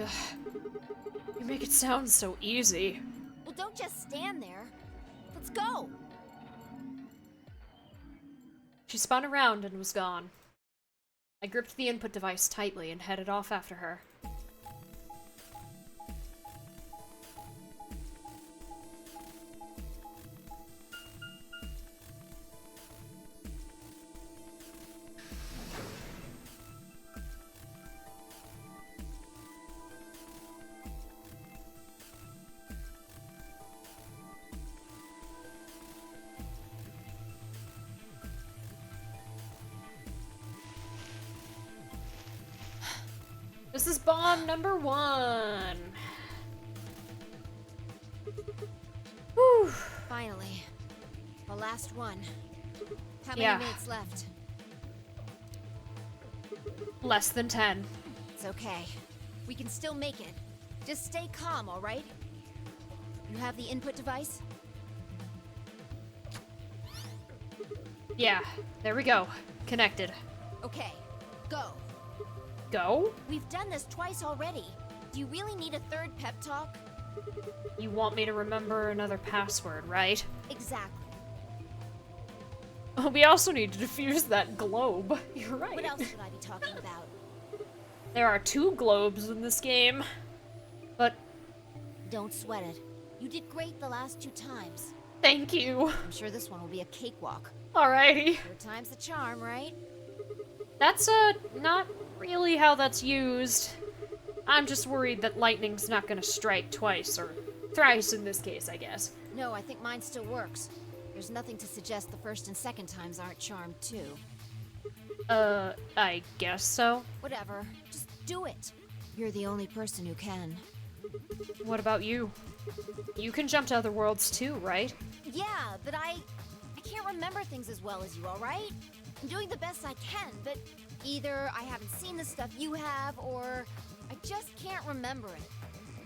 Ugh. You make it sound so easy. Well, don't just stand there. Let's go! She spun around and was gone. I gripped the input device tightly and headed off after her. This is bomb number 1. Whew. Finally. The last one. How many Yeah. minutes left? Less than 10. It's okay. We can still make it. Just stay calm, all right? You have the input device? Yeah, there we go. Connected. Okay, go. Go? We've done this twice already. Do you really need a third pep talk? You want me to remember another password, right? Exactly. We also need to defuse that globe. You're right. What else would I be talking about? There are 2 globes in this game. But Don't sweat it. You did great the last 2 times. thank you. I'm sure this one will be a cakewalk. Alrighty. 3rd time's the charm, right? That's, not really how that's used. I'm just worried that lightning's not gonna strike twice, or thrice in this case, I guess. No, I think mine still works. There's nothing to suggest the 1st and 2nd times aren't charmed too. I guess so. Whatever. Just do it. You're the only person who can. What about you? You can jump to other worlds too, right? Yeah, but I can't remember things as well as you, alright? I'm doing the best I can, but either I haven't seen the stuff you have, or I just can't remember it.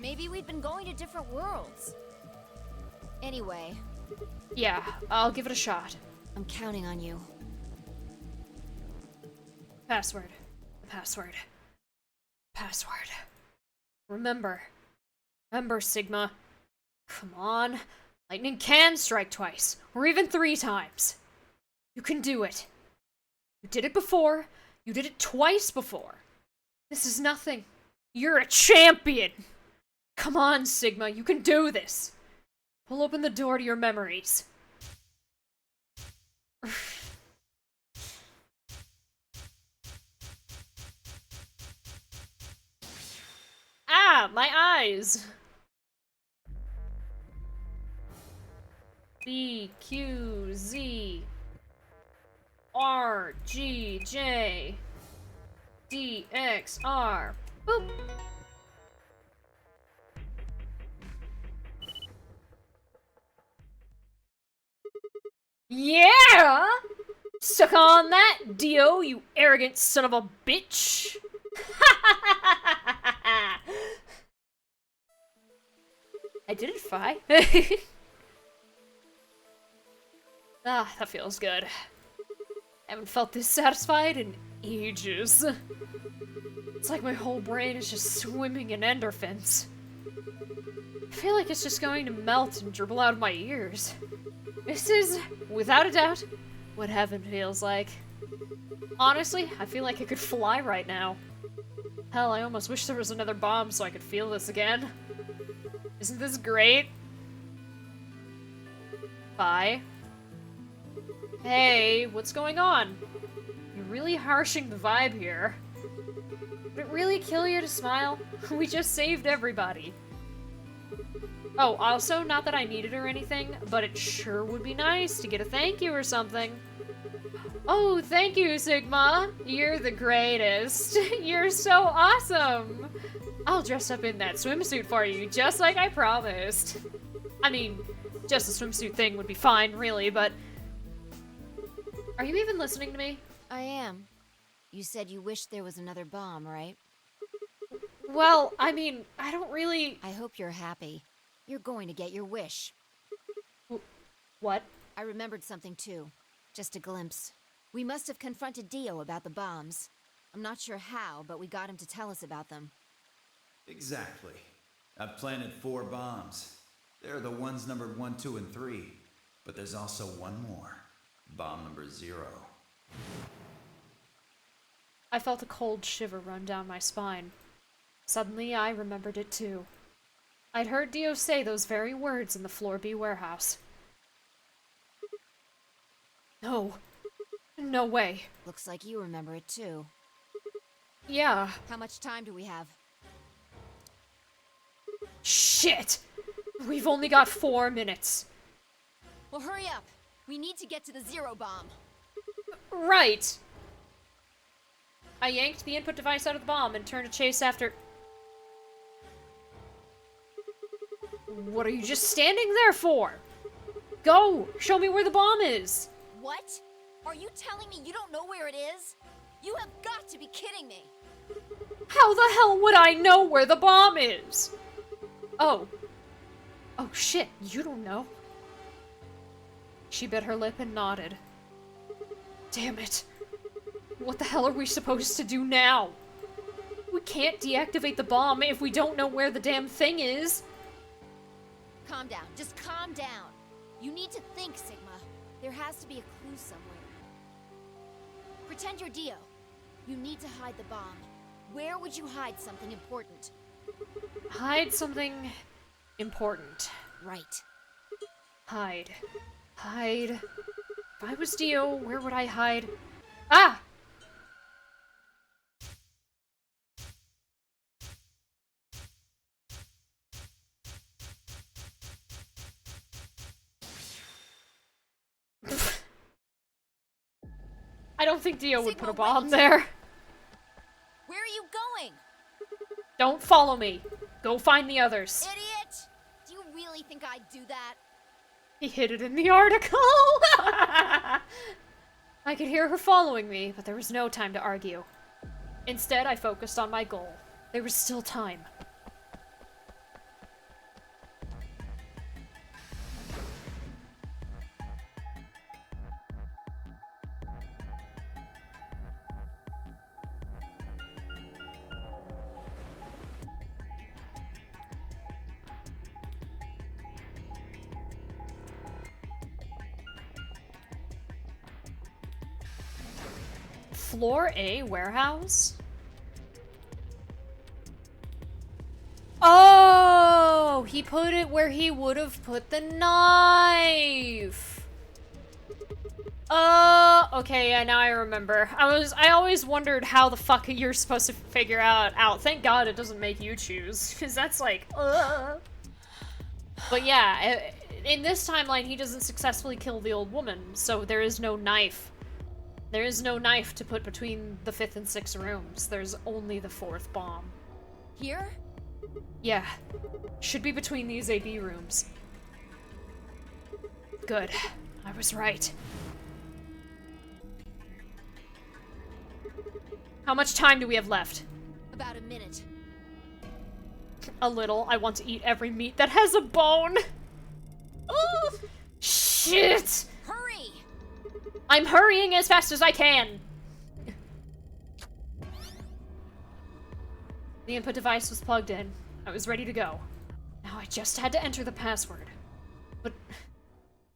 Maybe we've been going to different worlds. Anyway. Yeah, I'll give it a shot. I'm counting on you. Password. Password. Password. Remember. Remember, Sigma. Come on. Lightning can strike twice, or even 3 times. You can do it. You did it before. You did it twice before. This is nothing. You're a champion. Come on, Sigma. You can do this. Pull open the door to your memories. Ah, my eyes! B, Q, Z, R, G, J, D, X, R. Boop! Yeah! Suck on that, Dio, you arrogant son of a bitch! I did it fine. Ah, that feels good. I haven't felt this satisfied in ages. It's like my whole brain is just swimming in endorphins. I feel like it's just going to melt and dribble out of my ears. This is, without a doubt, what heaven feels like. Honestly, I feel like I could fly right now. Hell, I almost wish there was another bomb so I could feel this again. Isn't this great? Bye. Hey, what's going on? You're really harshing the vibe here. Would it really kill you to smile? We just saved everybody. Oh, also, not that I need it or anything, but it sure would be nice to get a thank you or something. Oh, thank you, Sigma! You're the greatest! You're so awesome! I'll dress up in that swimsuit for you, just like I promised. I mean, just a swimsuit thing would be fine, really, but... Are you even listening to me? I am. You said you wished there was another bomb, right? Well, I mean, I don't really... I hope you're happy. You're going to get your wish. What? I remembered something too. Just a glimpse. We must have confronted Dio about the bombs. I'm not sure how, but we got him to tell us about them. Exactly. I've planted 4 bombs. They're the ones numbered 1, 2, and 3. But there's also one more. Bomb number 0. I felt a cold shiver run down my spine. Suddenly, I remembered it too. I'd heard Dio say those very words in the Floor B warehouse. No. No way. Looks like you remember it too. Yeah. How much time do we have? Shit! We've only got 4 minutes. Well, hurry up! We need to get to the 0 bomb. Right. I yanked the input device out of the bomb and turned to chase after... What are you just standing there for? Go! Show me where the bomb is! What? Are you telling me you don't know where it is? You have got to be kidding me! How the hell would I know where the bomb is? Oh. Oh shit, you don't know. She bit her lip and nodded. Damn it. What the hell are we supposed to do now? We can't deactivate the bomb if we don't know where the damn thing is. Calm down. Just calm down. You need to think, Sigma. There has to be a clue somewhere. Pretend you're Dio. You need to hide the bomb. Where would you hide something important? Hide something important. Right. Hide. Hide. If I was Dio, where would I hide? Ah! I don't think Dio would put a bomb there. Where are you going? Don't follow me. Go find the others. Idiot! Do you really think I'd do that? He hid it in the article! I could hear her following me, but there was no time to argue. Instead, I focused on my goal. There was still time. Floor A warehouse? Oh, he put it where he would have put the knife. Okay, yeah, now I remember. I always wondered how the fuck you're supposed to figure out. Thank God it doesn't make you choose, because that's like, But yeah, in this timeline, he doesn't successfully kill the old woman, so there is no knife. There is no knife to put between the 5th and 6th rooms. There's only the 4th bomb. Here? Yeah. Should be between these AB rooms. Good. I was right. How much time do we have left? About a minute. A little. I want to eat every meat that has a bone. Oh, shit! Hurry! I'm hurrying as fast as I can. The input device was plugged in. I was ready to go. Now I just had to enter the password. But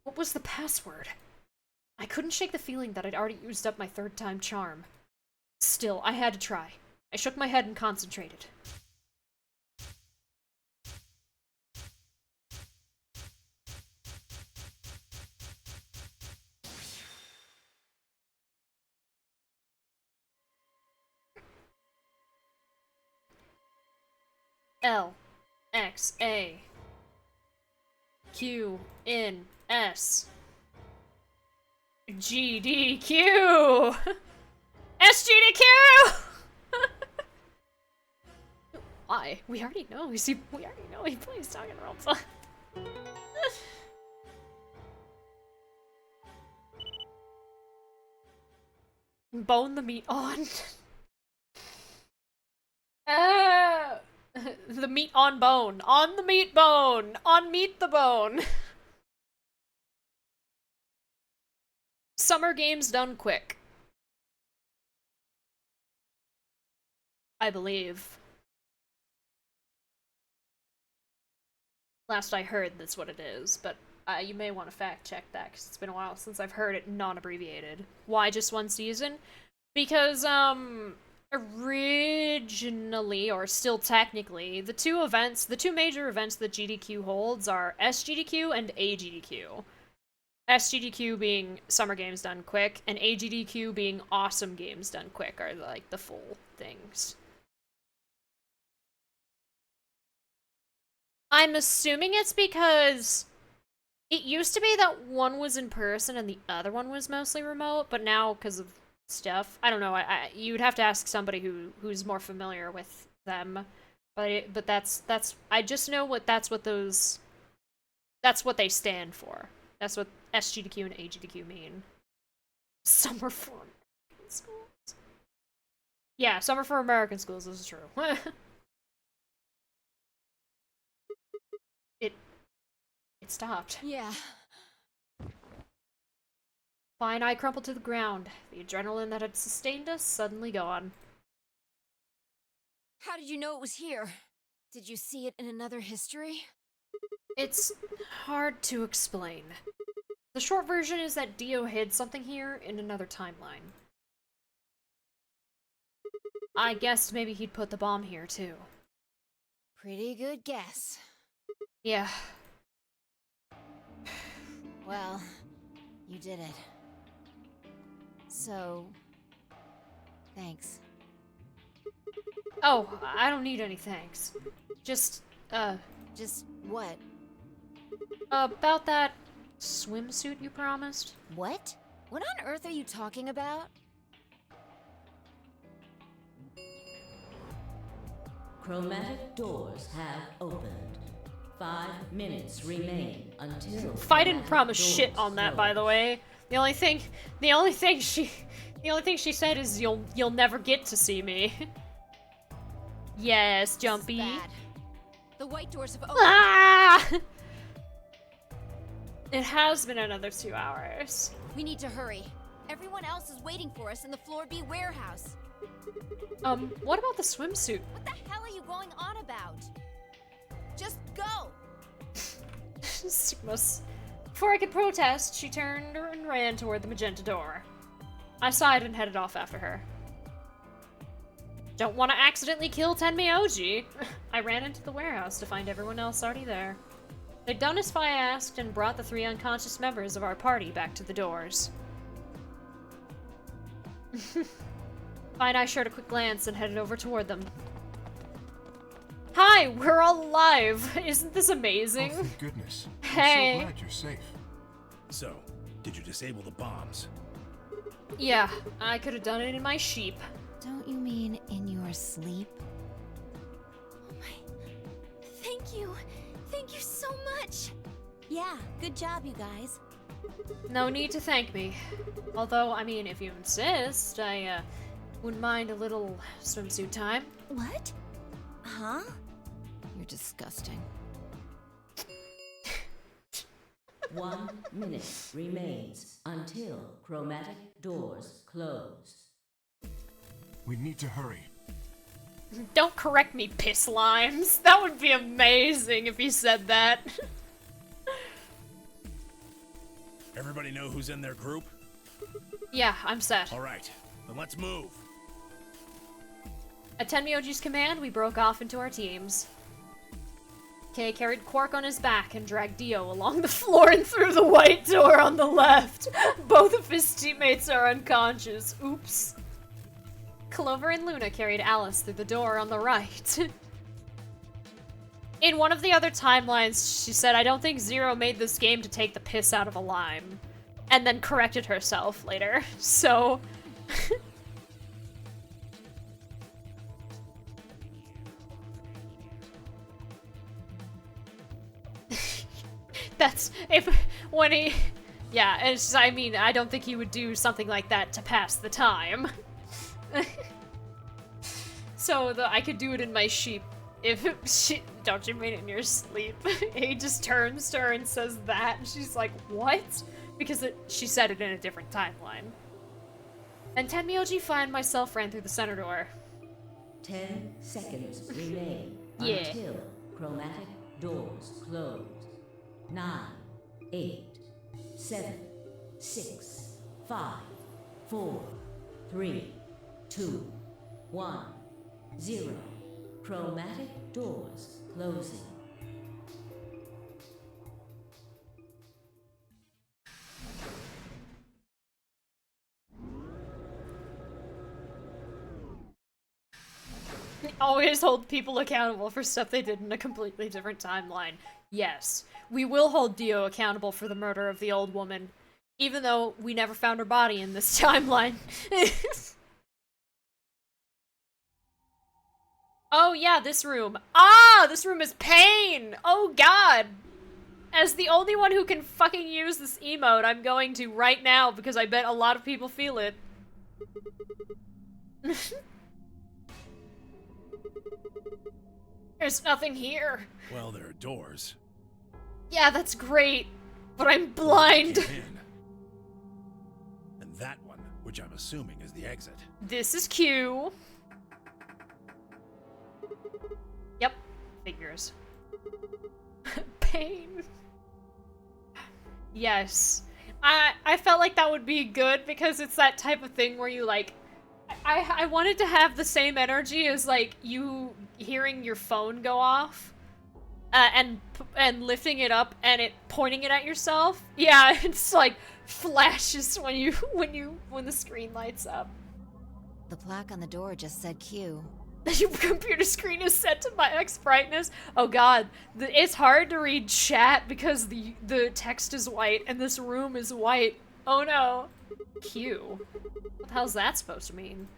what was the password? I couldn't shake the feeling that I'd already used up my 3rd time charm. Still, I had to try. I shook my head and concentrated. L X A Q N S G D Q S G D Q. Why? We already know. We already know he plays Danganronpa. Bone the meat on. The meat on bone. On the meat bone. On meat the bone. Summer games done quick. I believe. Last I heard, that's what it is, but you may want to fact check that, because it's been a while since I've heard it non-abbreviated. Why just one season? Because, originally, or still technically, the two major events that GDQ holds are SGDQ and AGDQ. SGDQ being Summer Games Done Quick, and AGDQ being Awesome Games Done Quick are, like, the full things. I'm assuming it's because it used to be that one was in person and the other one was mostly remote, but now, because of stuff. I don't know. You'd have to ask somebody who's more familiar with them. But that's I just know that's what they stand for. That's what SGDQ and AGDQ mean. Summer for American schools. Yeah, summer for American schools, this is true. It stopped. Yeah. Fine, I crumpled to the ground. The adrenaline that had sustained us suddenly gone. How did you know it was here? Did you see it in another history? It's hard to explain. The short version is that Dio hid something here in another timeline. I guessed maybe he'd put the bomb here, too. Pretty good guess. Yeah. Well, you did it. So, thanks. Oh, I don't need any thanks. Just what? About that swimsuit you promised? What? What on earth are you talking about? Chromatic doors have opened. 5 minutes remain until. I didn't promise shit on that, by the way. The only thing she said is you'll never get to see me. Yes, Jumpy. This is bad. The white doors have opened. Ah! It has been another 2 hours. We need to hurry. Everyone else is waiting for us in the Floor B warehouse. What about the swimsuit? What the hell are you going on about? Just go! Sigma's. Before I could protest, she turned and ran toward the magenta door. I sighed and headed off after her. Don't want to accidentally kill Tenmyoji. I ran into the warehouse to find everyone else already there. They'd done as I asked and brought the 3 unconscious members of our party back to the doors. Fine, I shot a quick glance and headed over toward them. Hi, we're all alive! Isn't this amazing? Oh, thank goodness. Hey. I'm so glad you're safe. So, did you disable the bombs? Yeah, I could have done it in my sheep. Don't you mean in your sleep? Oh my... Thank you! Thank you so much! Yeah, good job, you guys. No need to thank me. Although, I mean, if you insist, I, wouldn't mind a little swimsuit time. What? Huh? You're disgusting. 1 minute remains until chromatic doors close. We need to hurry. Don't correct me, piss limes. That would be amazing if you said that. Everybody know who's in their group? Yeah, I'm set. Alright, then let's move. At Tenmyoji's command, we broke off into our teams. Kay carried Quark on his back and dragged Dio along the floor and through the white door on the left. Both of his teammates are unconscious. Oops. Clover and Luna carried Alice through the door on the right. In one of the other timelines, she said, I don't think Zero made this game to take the piss out of a lime. And then corrected herself later. So... That's when he, yeah. It's I mean I don't think he would do something like that to pass the time. So I could do it in my sheep if don't you mean it in your sleep? He just turns to her and says that, and she's like, what? Because she said it in a different timeline. And Tenmyoji and myself ran through the center door. 10 seconds remain Yeah. until chromatic doors close. 9, 8, 7, 6, 5, 4, 3, 2, 1, 0. Chromatic doors closing. Always hold people accountable for stuff they did in a completely different timeline. Yes, we will hold Dio accountable for the murder of the old woman. Even though we never found her body in this timeline. Oh yeah, this room. Ah, this room is pain! Oh god! As the only one who can fucking use this emote, I'm going to right now because I bet a lot of people feel it. There's nothing here. Well, there are doors. Yeah, that's great, but I'm blind. Get in. And that one, which I'm assuming is the exit. This is Q. Yep, figures. Pain. Yes. I felt like that would be good because it's that type of thing where you like I wanted to have the same energy as like you hearing your phone go off and lifting it up and it pointing it at yourself. Yeah, it's like flashes when the screen lights up. The plaque on the door just said Q. Your computer screen is set to max brightness. Oh god, it's hard to read chat because the text is white and this room is white. Oh no. Q. What the hell's that supposed to mean?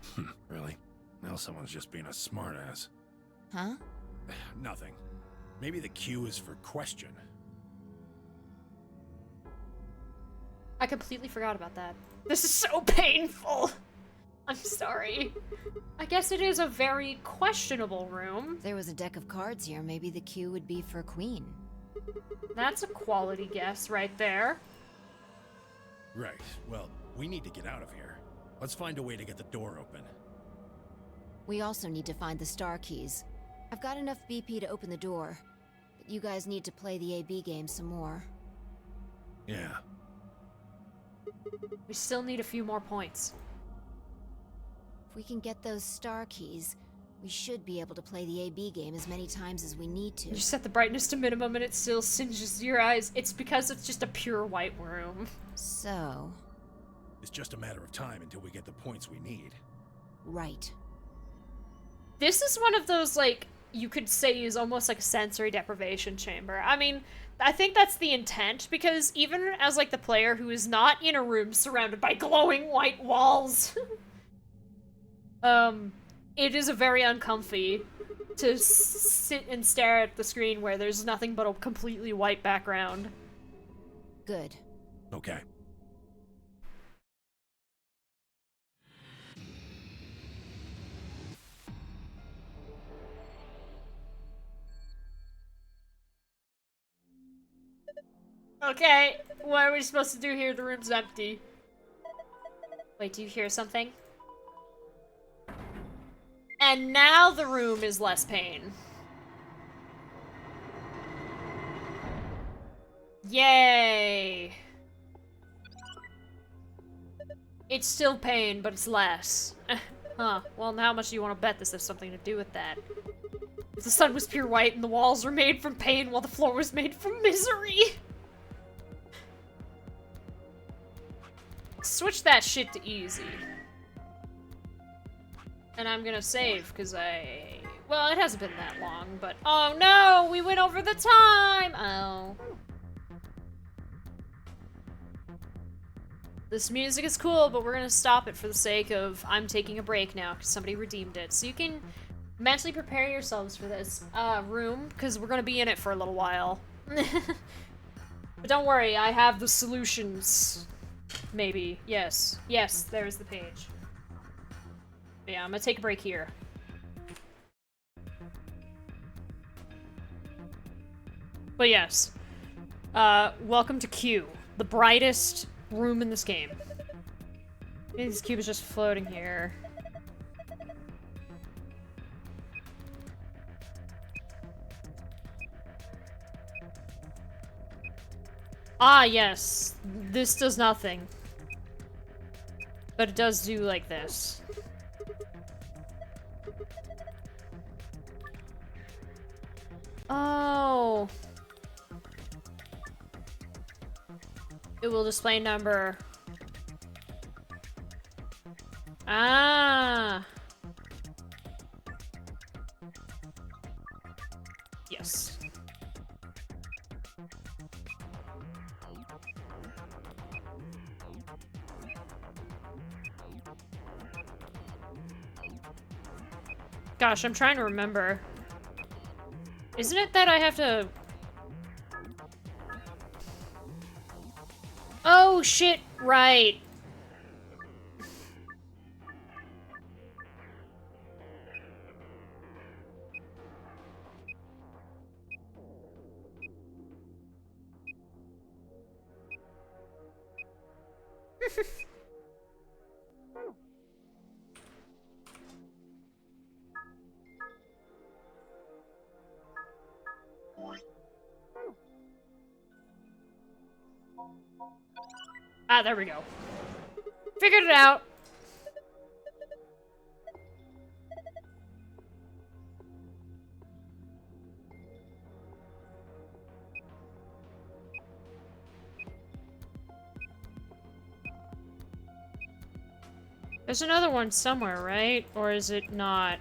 Really? Now someone's just being a smartass. Huh? Nothing. Maybe the Q is for question. I completely forgot about that. This is so painful. I'm sorry. I guess it is a very questionable room. If there was a deck of cards here, maybe the Q would be for Queen. That's a quality guess right there. Right. Well, we need to get out of here. Let's find a way to get the door open. We also need to find the star keys. I've got enough BP to open the door, but you guys need to play the AB game some more. Yeah. We still need a few more points. If we can get those star keys, we should be able to play the AB game as many times as we need to. You set the brightness to minimum and it still singes your eyes. It's because it's just a pure white room. So... It's just a matter of time until we get the points we need. Right. This is one of those, like, you could say is almost like a sensory deprivation chamber. I mean, I think that's the intent, because even as, like, the player who is not in a room surrounded by glowing white walls, it is a very uncomfy to sit and stare at the screen where there's nothing but a completely white background. Good. Okay. Okay, what are we supposed to do here? The room's empty. Wait, do you hear something? And now the room is less pain. Yay! It's still pain, but it's less. Huh, well, how much do you want to bet this has something to do with that? If the sun was pure white and the walls were made from pain while the floor was made from misery! Switch that shit to easy. And I'm gonna save, because well, it hasn't been that long, but... Oh no! We went over the time! Oh. This music is cool, but we're gonna stop it for the sake of I'm taking a break now, because somebody redeemed it. So you can mentally prepare yourselves for this room, because we're gonna be in it for a little while. But don't worry, I have the solutions. Maybe. Yes. Yes, there's the page. Yeah, I'm gonna take a break here. But yes. Welcome to Q, the brightest room in this game. Maybe this cube is just floating here. Ah, yes. This does nothing. But it does do like this. Oh. It will display number. Ah. Yes. Gosh, I'm trying to remember. Isn't it that I have to... Oh, shit, right. Ah, there we go. Figured it out. There's another one somewhere, right? Or is it not?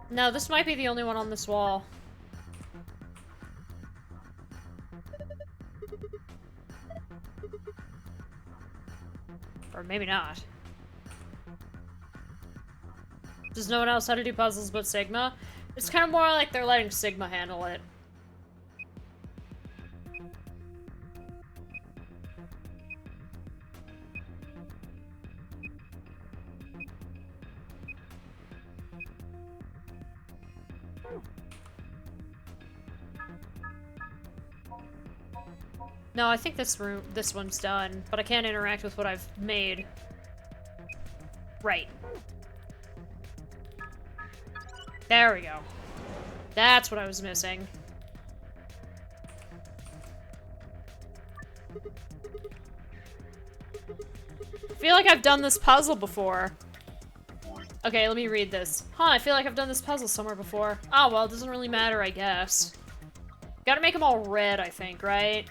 No, this might be the only one on this wall. Or maybe not. Does no one else know how to do puzzles but Sigma? It's kind of more like they're letting Sigma handle it. No, I think this one's done, but I can't interact with what I've made. Right. There we go. That's what I was missing. I feel like I've done this puzzle before. Okay, let me read this. Huh, I feel like I've done this puzzle somewhere before. Oh, well, it doesn't really matter, I guess. Gotta make them all red, I think, right?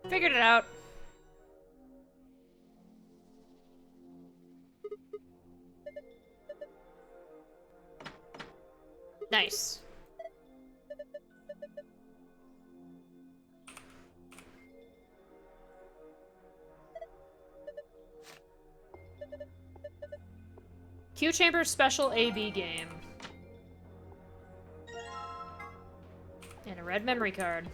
Figured it out. Nice. Q Chamber Special AB game. And a red memory card.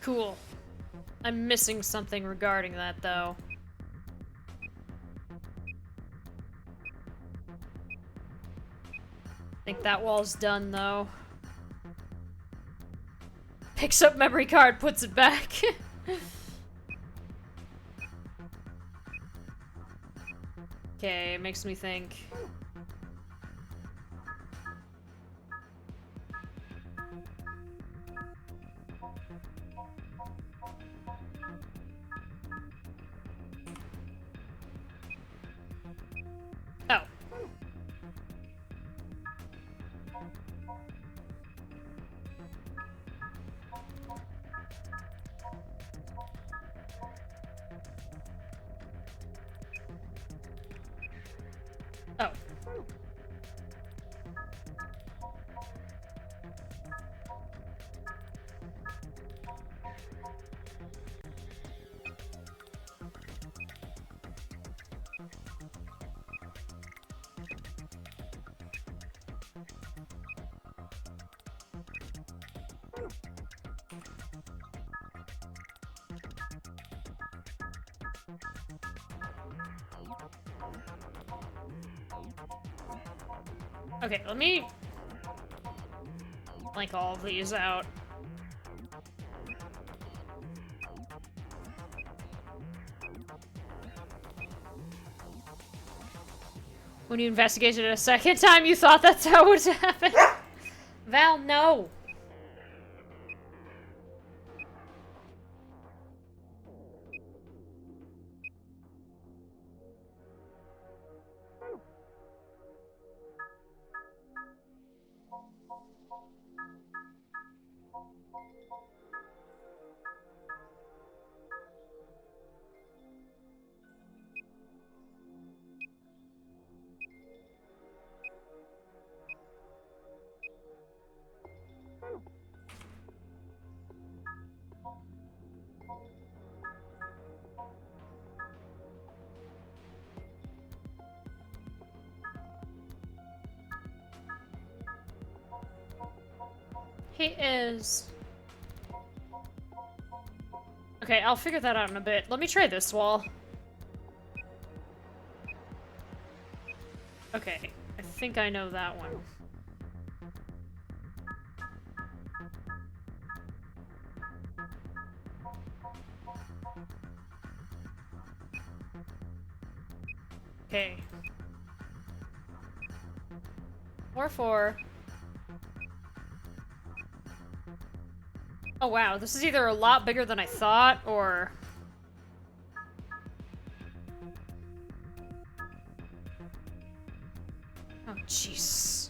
Cool. I'm missing something regarding that, though. I think that wall's done, though. Picks up memory card, puts it back. Okay, it makes me think. Oh. Oh. Okay, let me like all of these out. When you investigated it a second time, you thought that's how it would happen. Val, no. He is. Okay, I'll figure that out in a bit. Let me try this wall. Okay, I think I know that one. Okay. 4-4. Oh wow, this is either a lot bigger than I thought, or... Oh, jeez.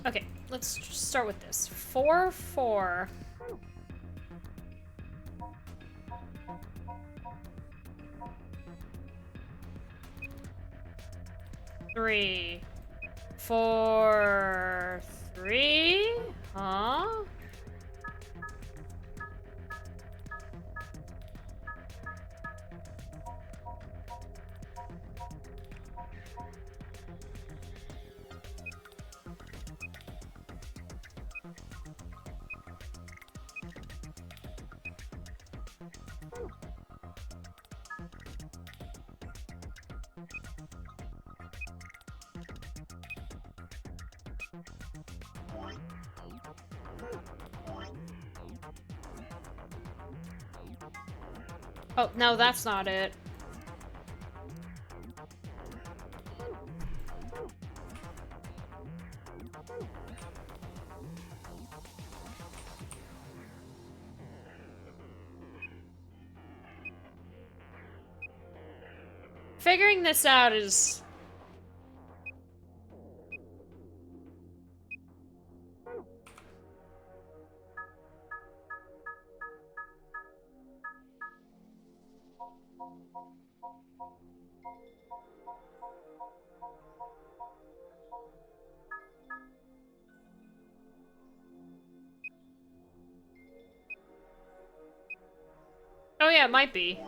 Okay, let's just start with this. 4-4. Three. 4, 3? Huh? Oh, no, that's not it. Figuring this out is... Oh yeah, it might be.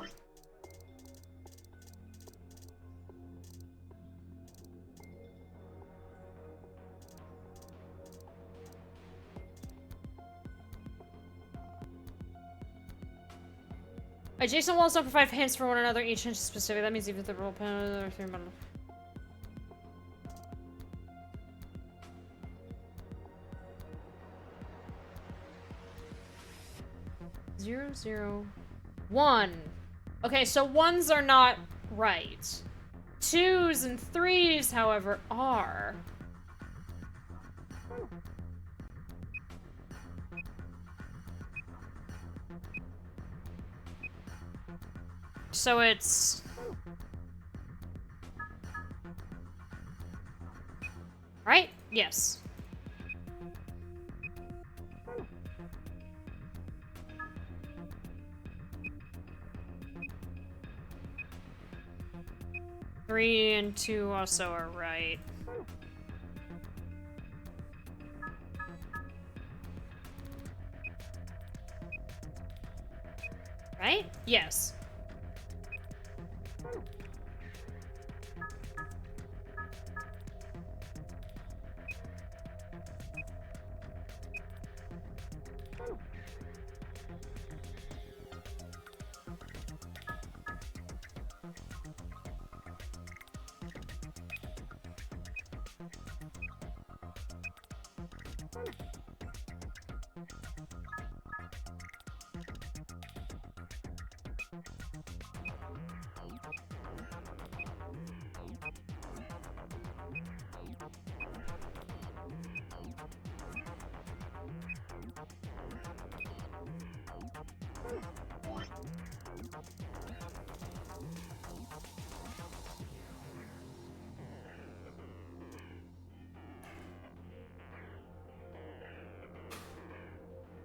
Adjacent walls don't provide hints for one another, each hint is specific. That means even if the roll pen or 3 bundle. Zero, 0, 1. Okay, so 1s are not right. 2s and 3s, however, are. So it's... Right? Yes. Three and 2 also are right. Right? Yes.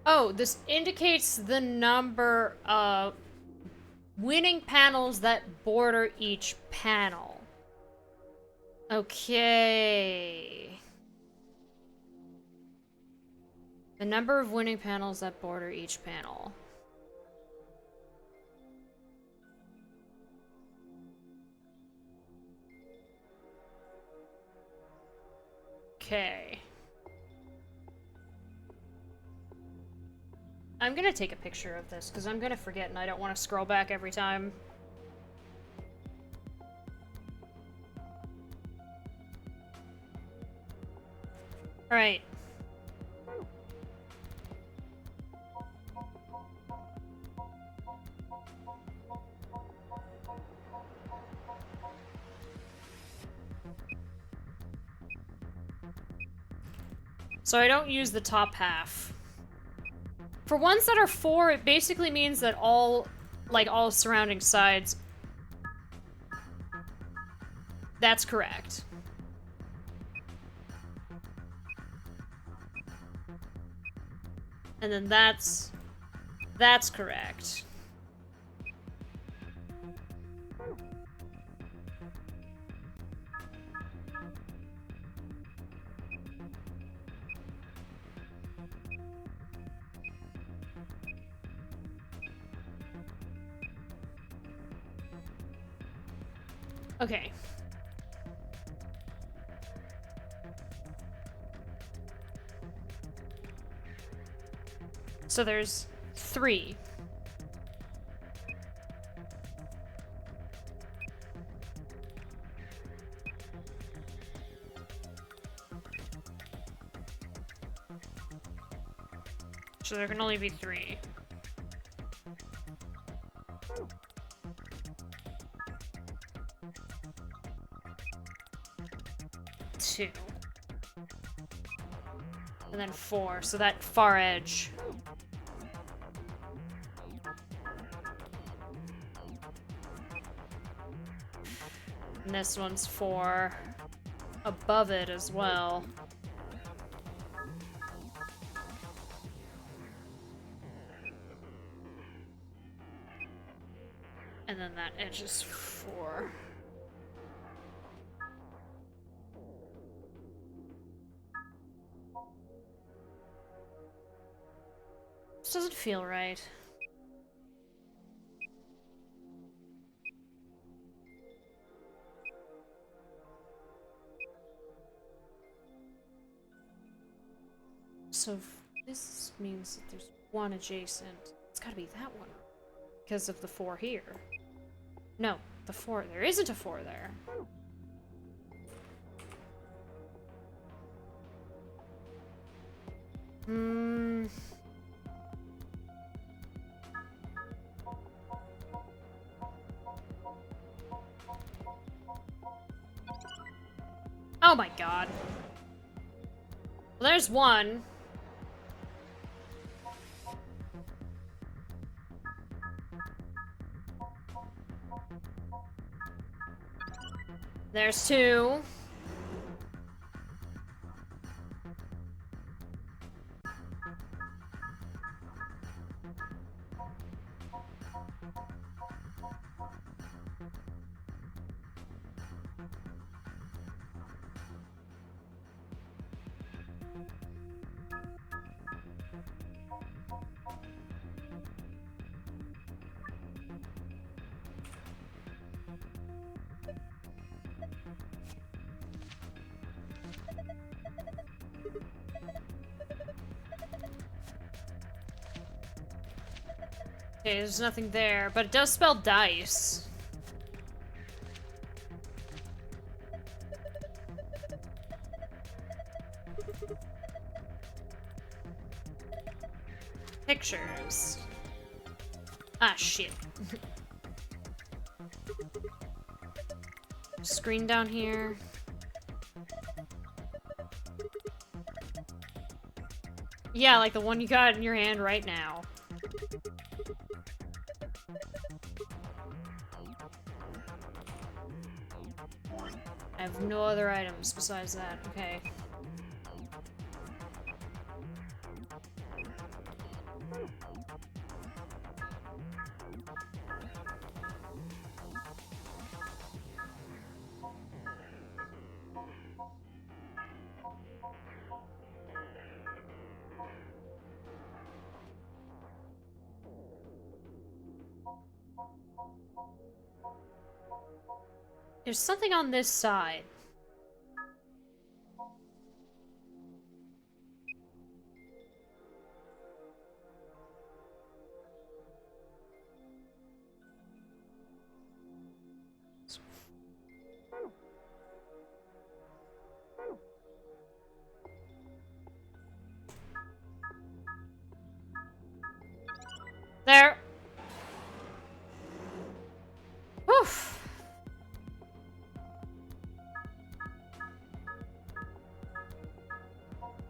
Oh, this indicates the number of winning panels that border each panel. Okay. The number of winning panels that border each panel. Okay. I'm gonna take a picture of this, because I'm gonna forget and I don't want to scroll back every time. Alright. So I don't use the top half. For ones that are 4, it basically means that all surrounding sides... That's correct. And then that's correct. Okay. So there's 3. So there can only be 3. Two. And then 4, so that far edge. And this one's 4 above it as well. And then that edge is 4. This doesn't feel right. So this means that there's one adjacent. It's gotta be that one. Because of the 4 here. No, the 4. There isn't a 4 there. Oh my god. Well, there's one. There's 2. Okay, there's nothing there, but it does spell dice. Pictures. Ah, shit. Screen down here. Yeah, like the one you got in your hand right now. I have no other items besides that. Okay. There's something on this side. There. Woof.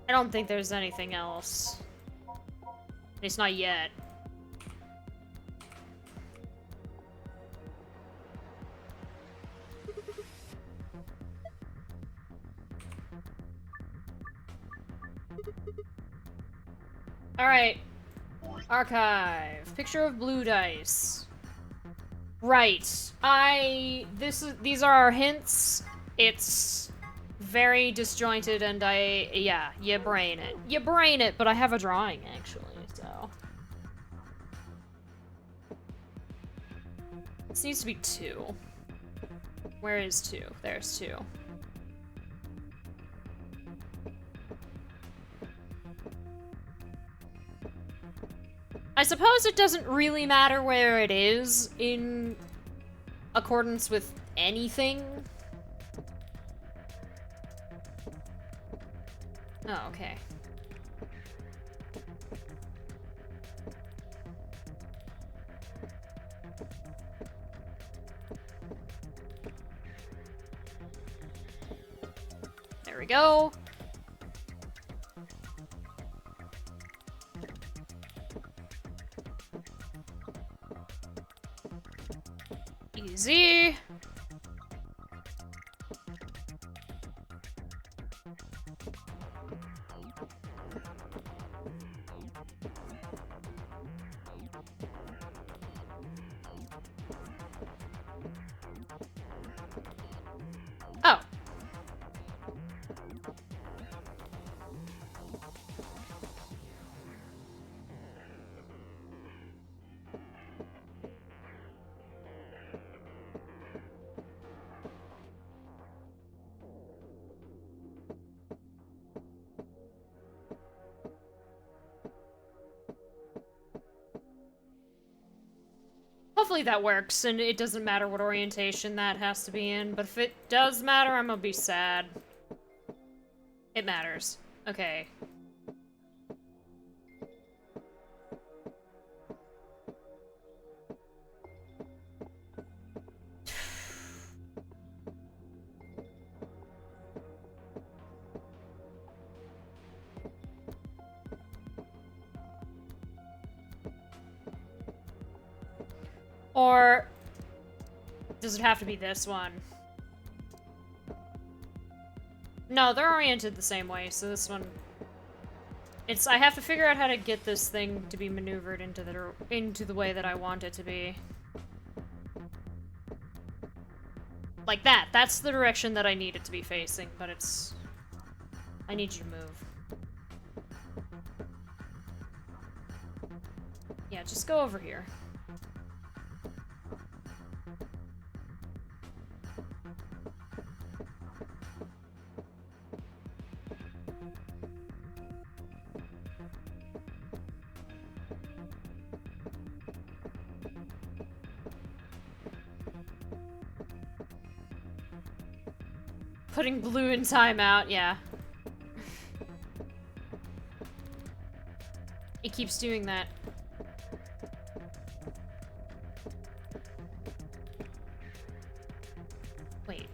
I don't think there's anything else. At least not yet. Alright. Archive. Picture of blue dice. Right. These are our hints. It's very disjointed and yeah, you brain it. You brain it, but I have a drawing actually, so. This needs to be 2. Where is 2? There's 2. I suppose it doesn't really matter where it is in accordance with anything. Oh, okay. There we go. Easy. Oh. Hopefully that works, and it doesn't matter what orientation that has to be in, but if it does matter, I'm gonna be sad. It matters. Okay. Or does it have to be this one? No, they're oriented the same way, so this one... I have to figure out how to get this thing to be maneuvered into the way that I want it to be. Like that. That's the direction that I need it to be facing, but it's... I need you to move. Yeah, just go over here. Putting blue in timeout, yeah. keeps doing that. Wait.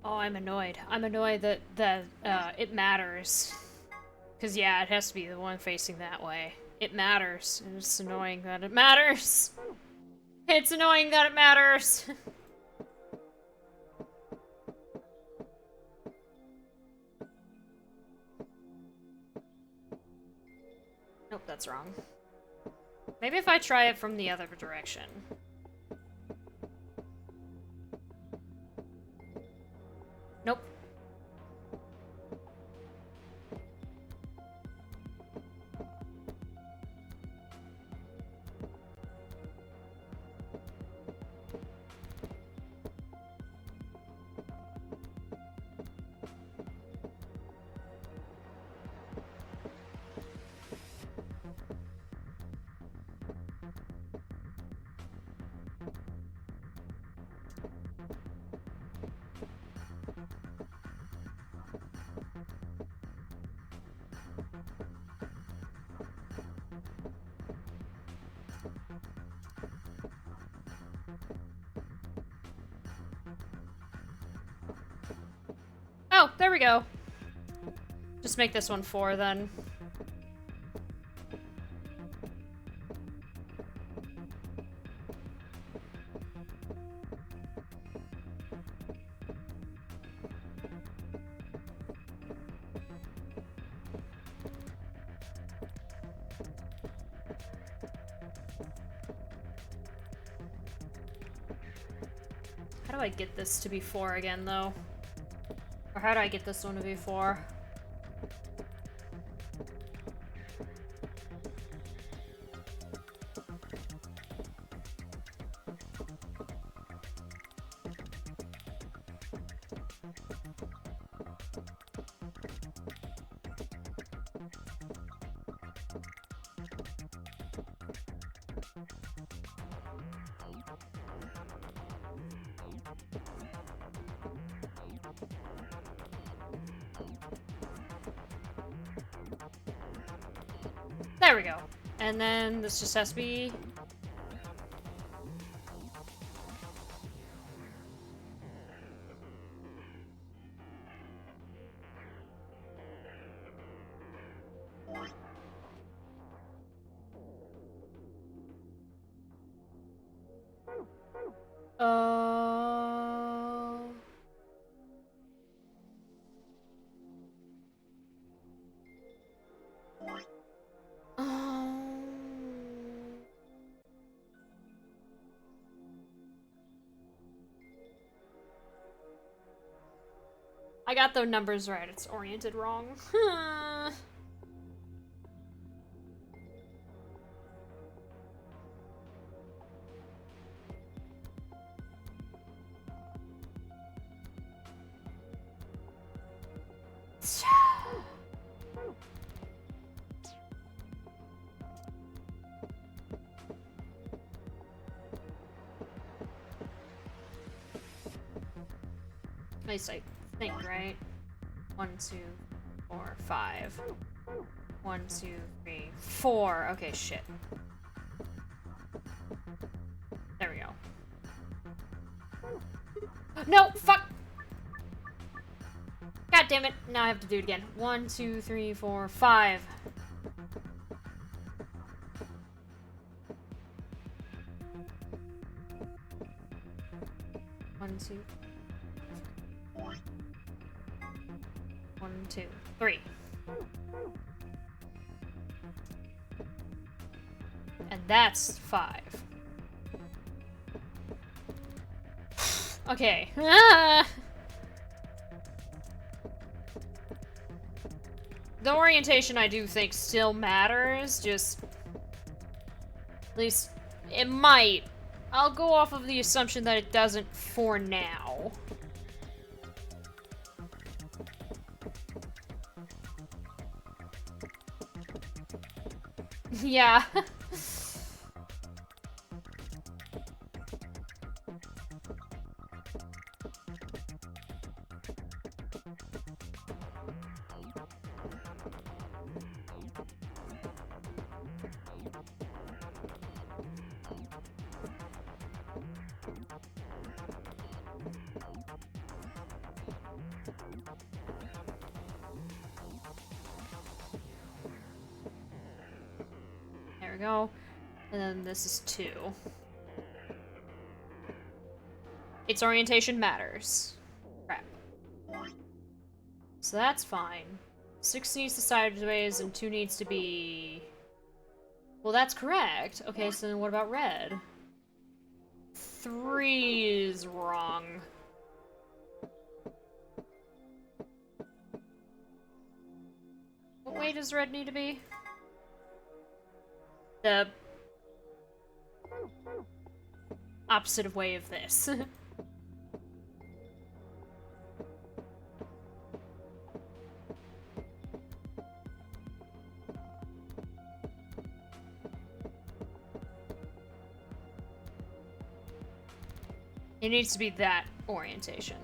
Oh, I'm annoyed. I'm annoyed that it matters. Cause yeah, it has to be the one facing that way. It matters. And it's annoying that it matters. It's annoying that it matters. Nope, that's wrong. Maybe if I try it from the other direction. Nope. Oh, there we go. Just make this one 4 then. How do I get this to be 4 again, though? Or how do I get this one to be 4? There we go. And then this just has to be... I got the numbers right. It's oriented wrong. At least I think, right? 1, 2, 4, 5. 1, 2, 3, 4. Okay, shit. There we go. No, fuck! God damn it. Now I have to do it again. 1, 2, 3, 4, 5. One, two. 2, 3. And that's 5. Okay. Ah! The orientation, I do think, still matters, just... At least, it might. I'll go off of the assumption that it doesn't for now. Yeah. There we go. And then this is 2. Its orientation matters. Crap. So that's fine. 6 needs to sideways and 2 needs to be... Well, that's correct. Okay, so then what about red? 3 is wrong. What way does red need to be? The opposite of way of this. It needs to be that orientation.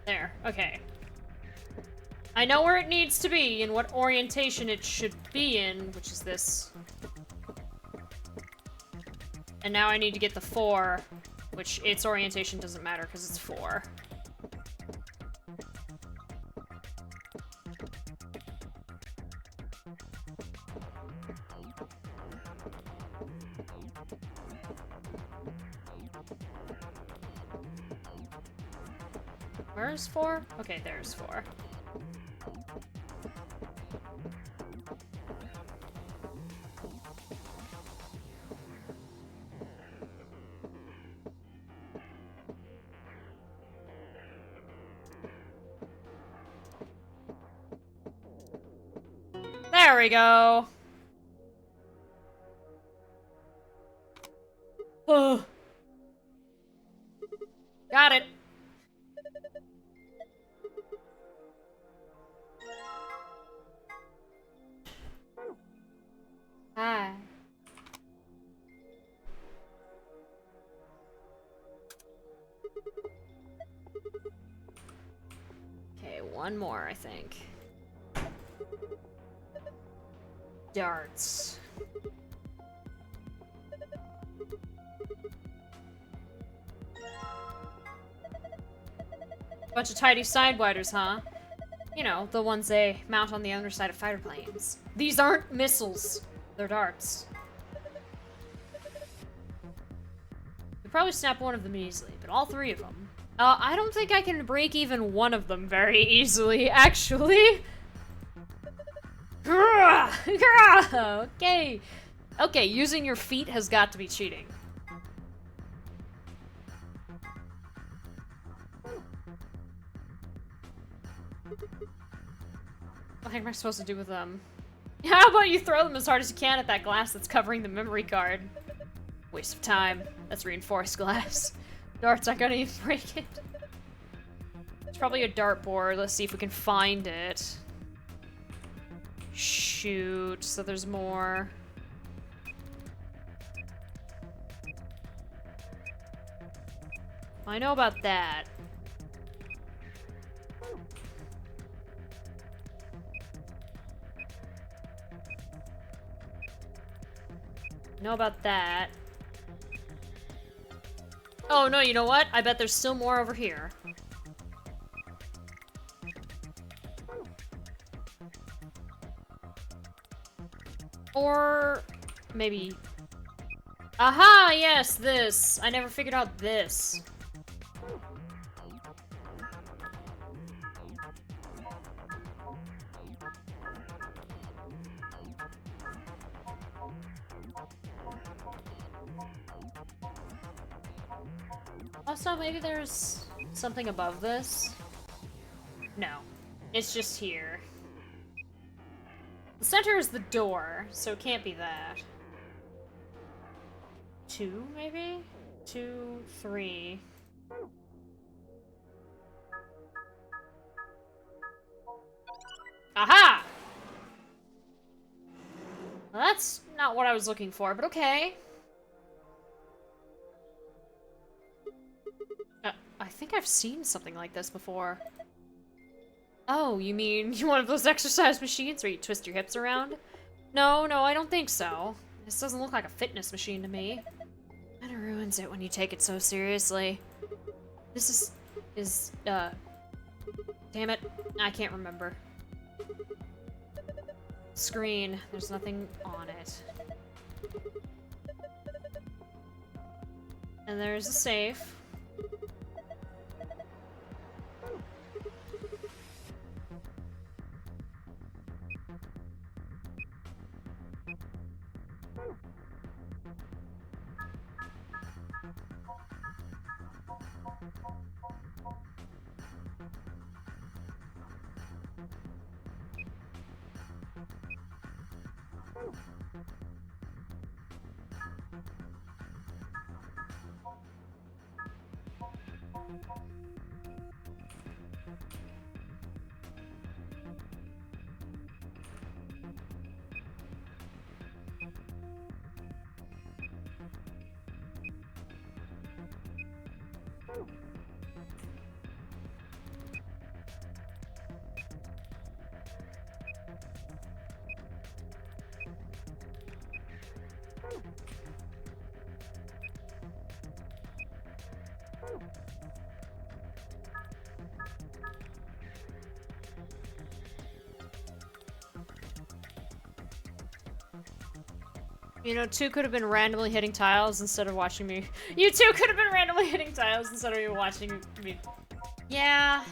There, okay. I know where it needs to be and what orientation it should be in, which is this. And now I need to get the 4, which its orientation doesn't matter because it's 4. Where's 4? Okay, there's 4. There we go. Oh. Got it. Hi. Okay, one more, I think. Darts. Bunch of tidy sidewinders, huh? You know, the ones they mount on the underside of fighter planes. These aren't missiles. They're darts. You'll probably snap one of them easily, but all 3 of them. I don't think I can break even one of them very easily, actually. Okay. Okay, using your feet has got to be cheating. What am I supposed to do with them? How about you throw them as hard as you can at that glass that's covering the memory card? Waste of time. That's reinforced glass. Darts aren't gonna even break it. It's probably a dartboard. Let's see if we can find it. Shoot, so there's more. I know about that. Know about that. Oh no, you know what? I bet there's still more over here. Or maybe... Aha! Yes, this! I never figured out this. Also, maybe there's something above this? No. It's just here. The center is the door, so it can't be that. 2, maybe? 2, 3. Aha! Well, that's not what I was looking for, but okay. I think I've seen something like this before. Oh, you mean one of those exercise machines where you twist your hips around? No, I don't think so. This doesn't look like a fitness machine to me. Kinda ruins it when you take it so seriously. This is, damn it, I can't remember. Screen, there's nothing on it. And there's a safe. You know, 2 could have been randomly hitting tiles instead of watching me. You 2 could have been randomly hitting tiles instead of me watching me. Yeah.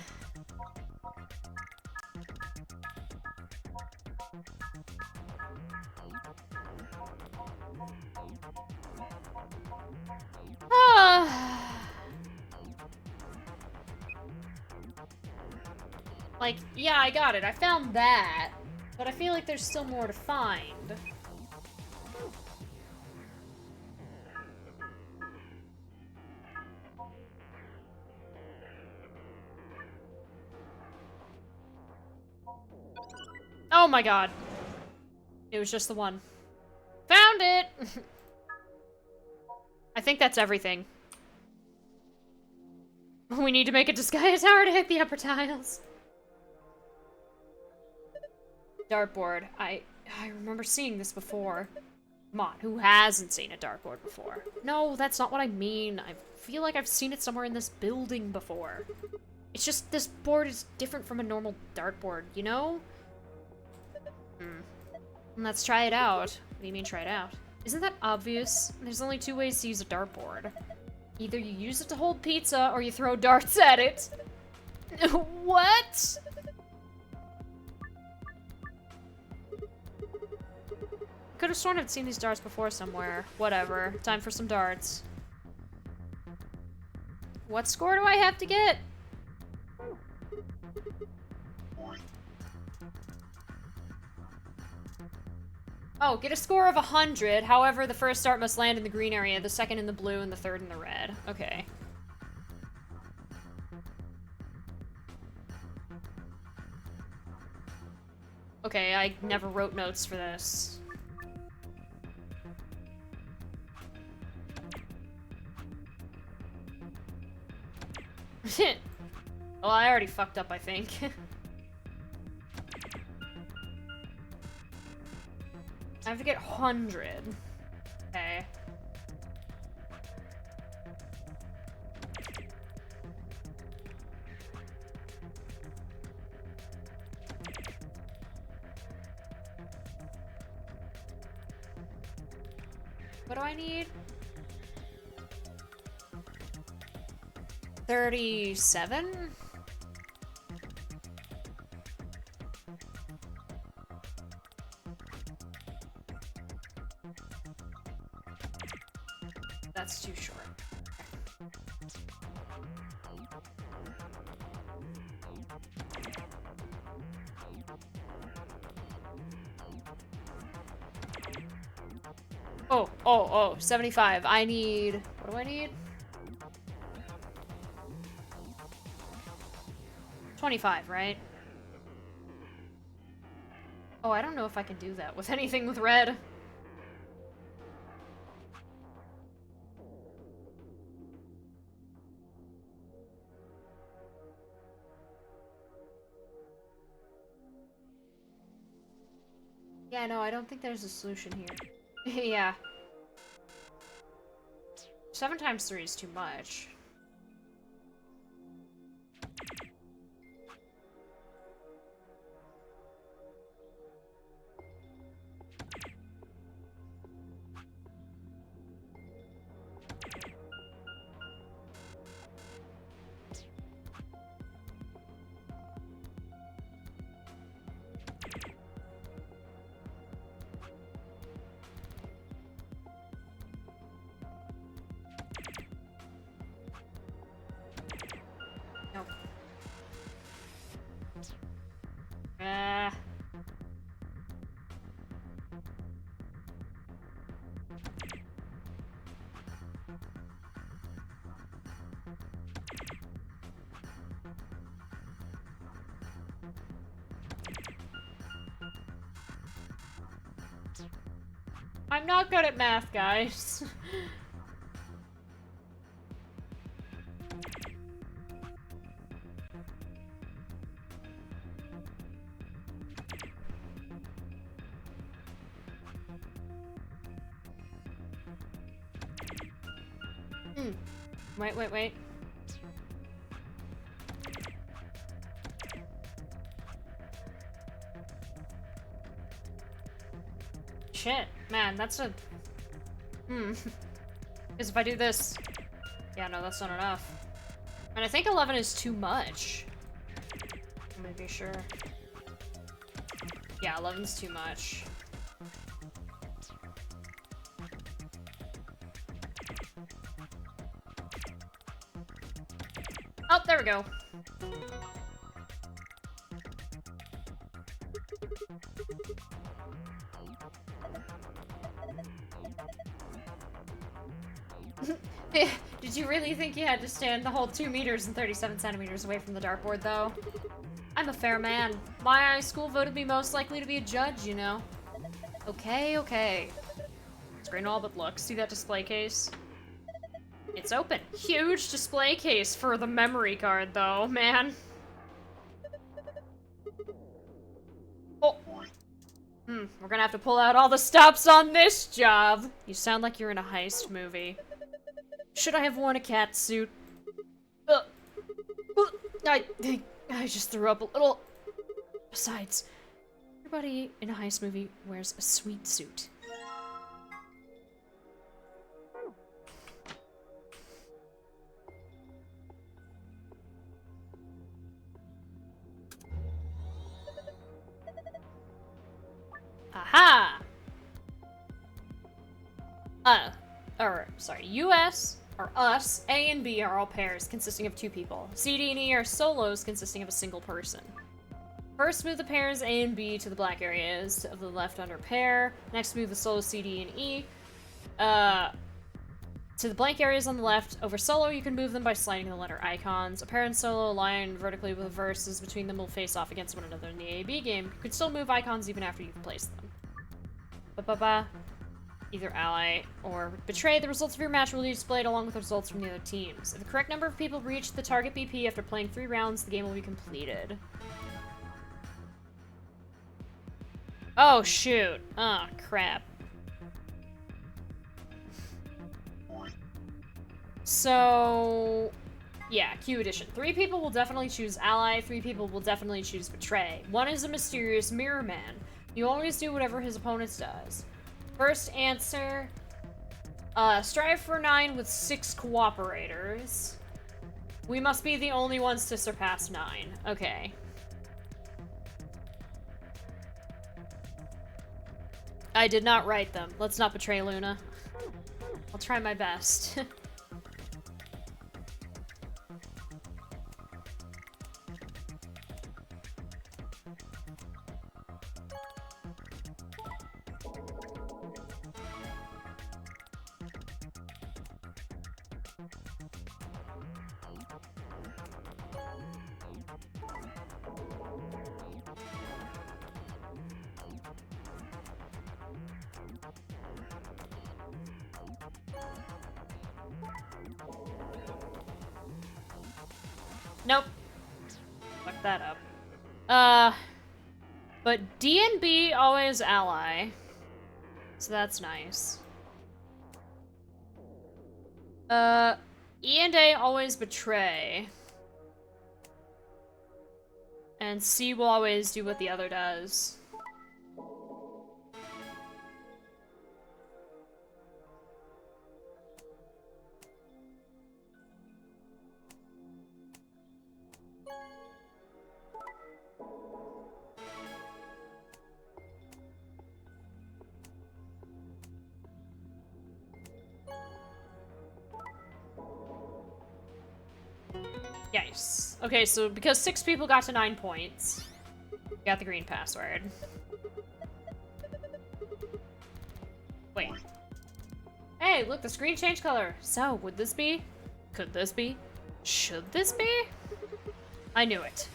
Like, yeah, I got it. I found that. But I feel like there's still more to find. Oh my god. It was just the one. Found it! I think that's everything. We need to make a disguise tower to hit the upper tiles. Dartboard. I remember seeing this before. Come on, who hasn't seen a dartboard before? No, that's not what I mean. I feel like I've seen it somewhere in this building before. It's just this board is different from a normal dartboard, you know? Let's try it out. What do you mean try it out? Isn't that obvious? There's only 2 ways to use a dartboard. Either you use it to hold pizza, or you throw darts at it. What? Could have sworn I'd seen these darts before somewhere. Whatever. Time for some darts. What score do I have to get? Oh, get a score of 100. However, the first dart must land in the green area, the second in the blue, and the third in the red. Okay. Okay, I never wrote notes for this. Well, I already fucked up, I think. I have to get 100. Okay. What do I need? 37? That's too short. Oh, 75. I need... What do I need? 25, right? Oh, I don't know if I can do that with anything with red. Yeah, no, I don't think there's a solution here. Yeah. 7 times 3 is too much. Nope. I'm not good at math, guys. Wait. Shit, man, that's a... Because if I do this... Yeah, no, that's not enough. And I think 11 is too much. I'm gonna be sure. Yeah, 11's too much. Oh, there we go. Did you really think you had to stand the whole 2 meters and 37 centimeters away from the dartboard, though? I'm a fair man. My high school voted me most likely to be a judge, you know. Okay. It's great and all, but look, see that display case? It's open. Huge display case for the memory card, though, man. Oh. We're gonna have to pull out all the stops on this job. You sound like you're in a heist movie. Should I have worn a cat suit? I just threw up a little. Besides, everybody in a heist movie wears a sweet suit. Aha! US are us, A and B are all pairs consisting of 2 people. C, D, and E are solos consisting of a single person. First, move the pairs A and B to the black areas of the left under pair. Next, move the solo C, D, and E to the blank areas on the left. Over solo, you can move them by sliding the letter icons. A pair and solo aligned vertically with verses between them will face off against one another in the A-B game. You can still move icons even after you've placed them. Ba-ba-ba. Either ally or betray. The results of your match will be displayed along with the results from the other teams. If the correct number of people reach the target BP after playing 3 rounds, the game will be completed. Oh, shoot. Oh, crap. So, yeah, Q edition. 3 people will definitely choose ally, 3 people will definitely choose betray. 1 is a mysterious mirror man. You always do whatever his opponent does. First answer, strive for 9 with 6 cooperators. We must be the only ones to surpass 9. Okay. I did not write them. Let's not betray Luna. I'll try my best. Nope. Fuck that up. But D and B always ally. So that's nice. E and A always betray. And C will always do what the other does. Yes. Okay, so because 6 people got to 9 points, we got the green password. Wait. Hey, look, the screen changed color. So, would this be? Could this be? Should this be? I knew it.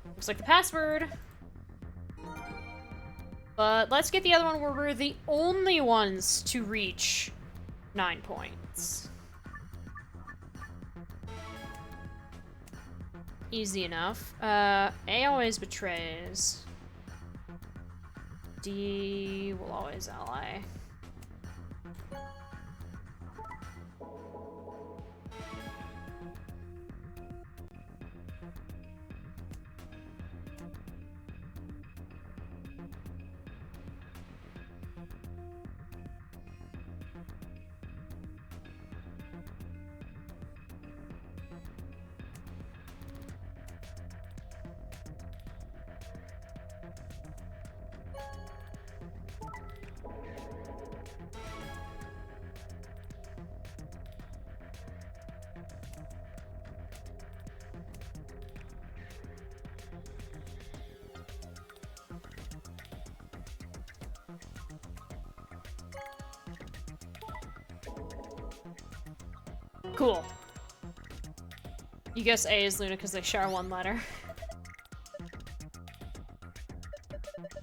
Looks like the password. But let's get the other one where we're the only ones to reach 9 points. Easy enough. A always betrays. D will always ally. Cool. You guess A is Luna because they share 1 letter.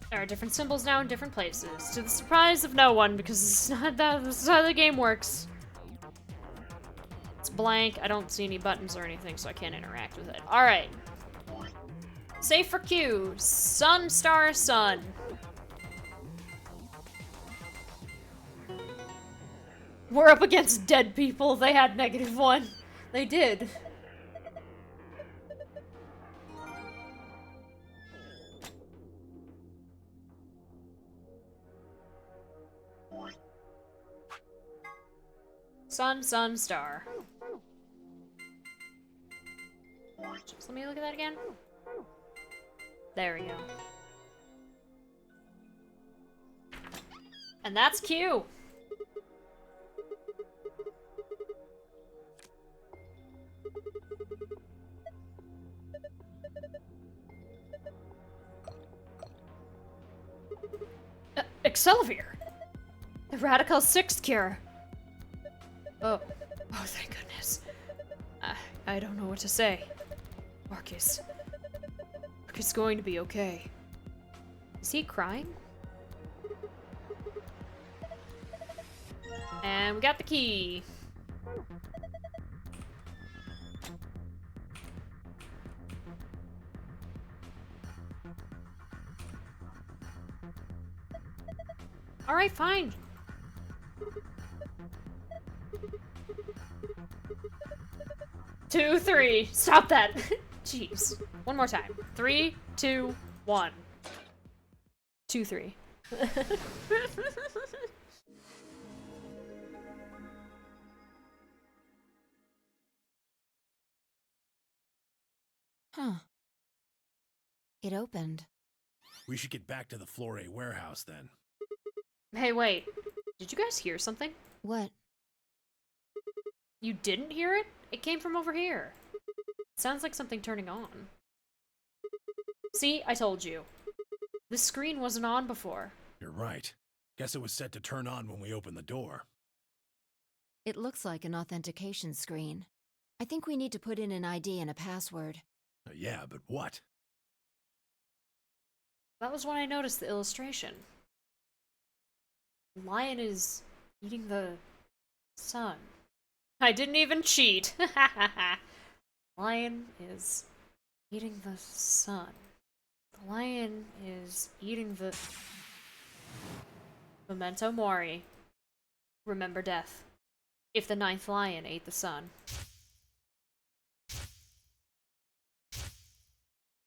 There are different symbols now in different places, to the surprise of no one, because this is how the game works. It's blank, I don't see any buttons or anything, so I can't interact with it. Alright. Save for Q. Sun, star, sun. We're up against dead people. They had -1. They did. Sun, sun, star. Just let me look at that again. There we go. And that's Q. Excelvier! The Radical 6 cure! Oh, thank goodness. I don't know what to say. Marcus is going to be okay. Is he crying? And we got the key. Alright, fine. Two, three. Stop that. Jeez. One more time. 3, 2, 1. 2, 3. Huh. It opened. We should get back to the Flore warehouse then. Hey, wait. Did you guys hear something? What? You didn't hear it? It came from over here. Sounds like something turning on. See, I told you. The screen wasn't on before. You're right. Guess it was set to turn on when we opened the door. It looks like an authentication screen. I think we need to put in an ID and a password. Yeah, but what? That was when I noticed the illustration. Lion is eating the sun. I didn't even cheat. Lion is eating the sun. The lion is eating the... Memento Mori. Remember death. If the 9th lion ate the sun.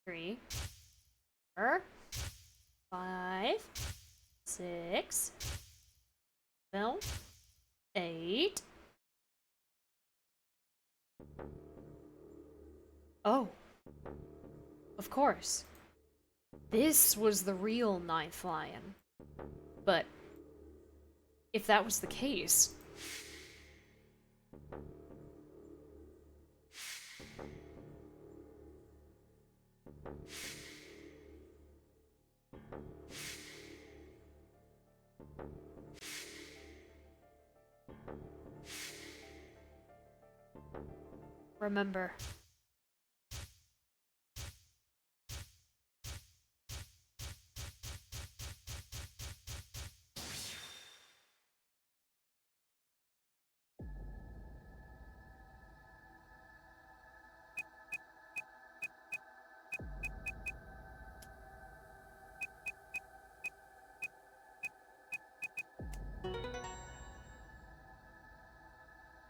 3, 4, 5, 6, 7, 8. Oh. Of course. This was the real 9th lion. But if that was the case... Remember.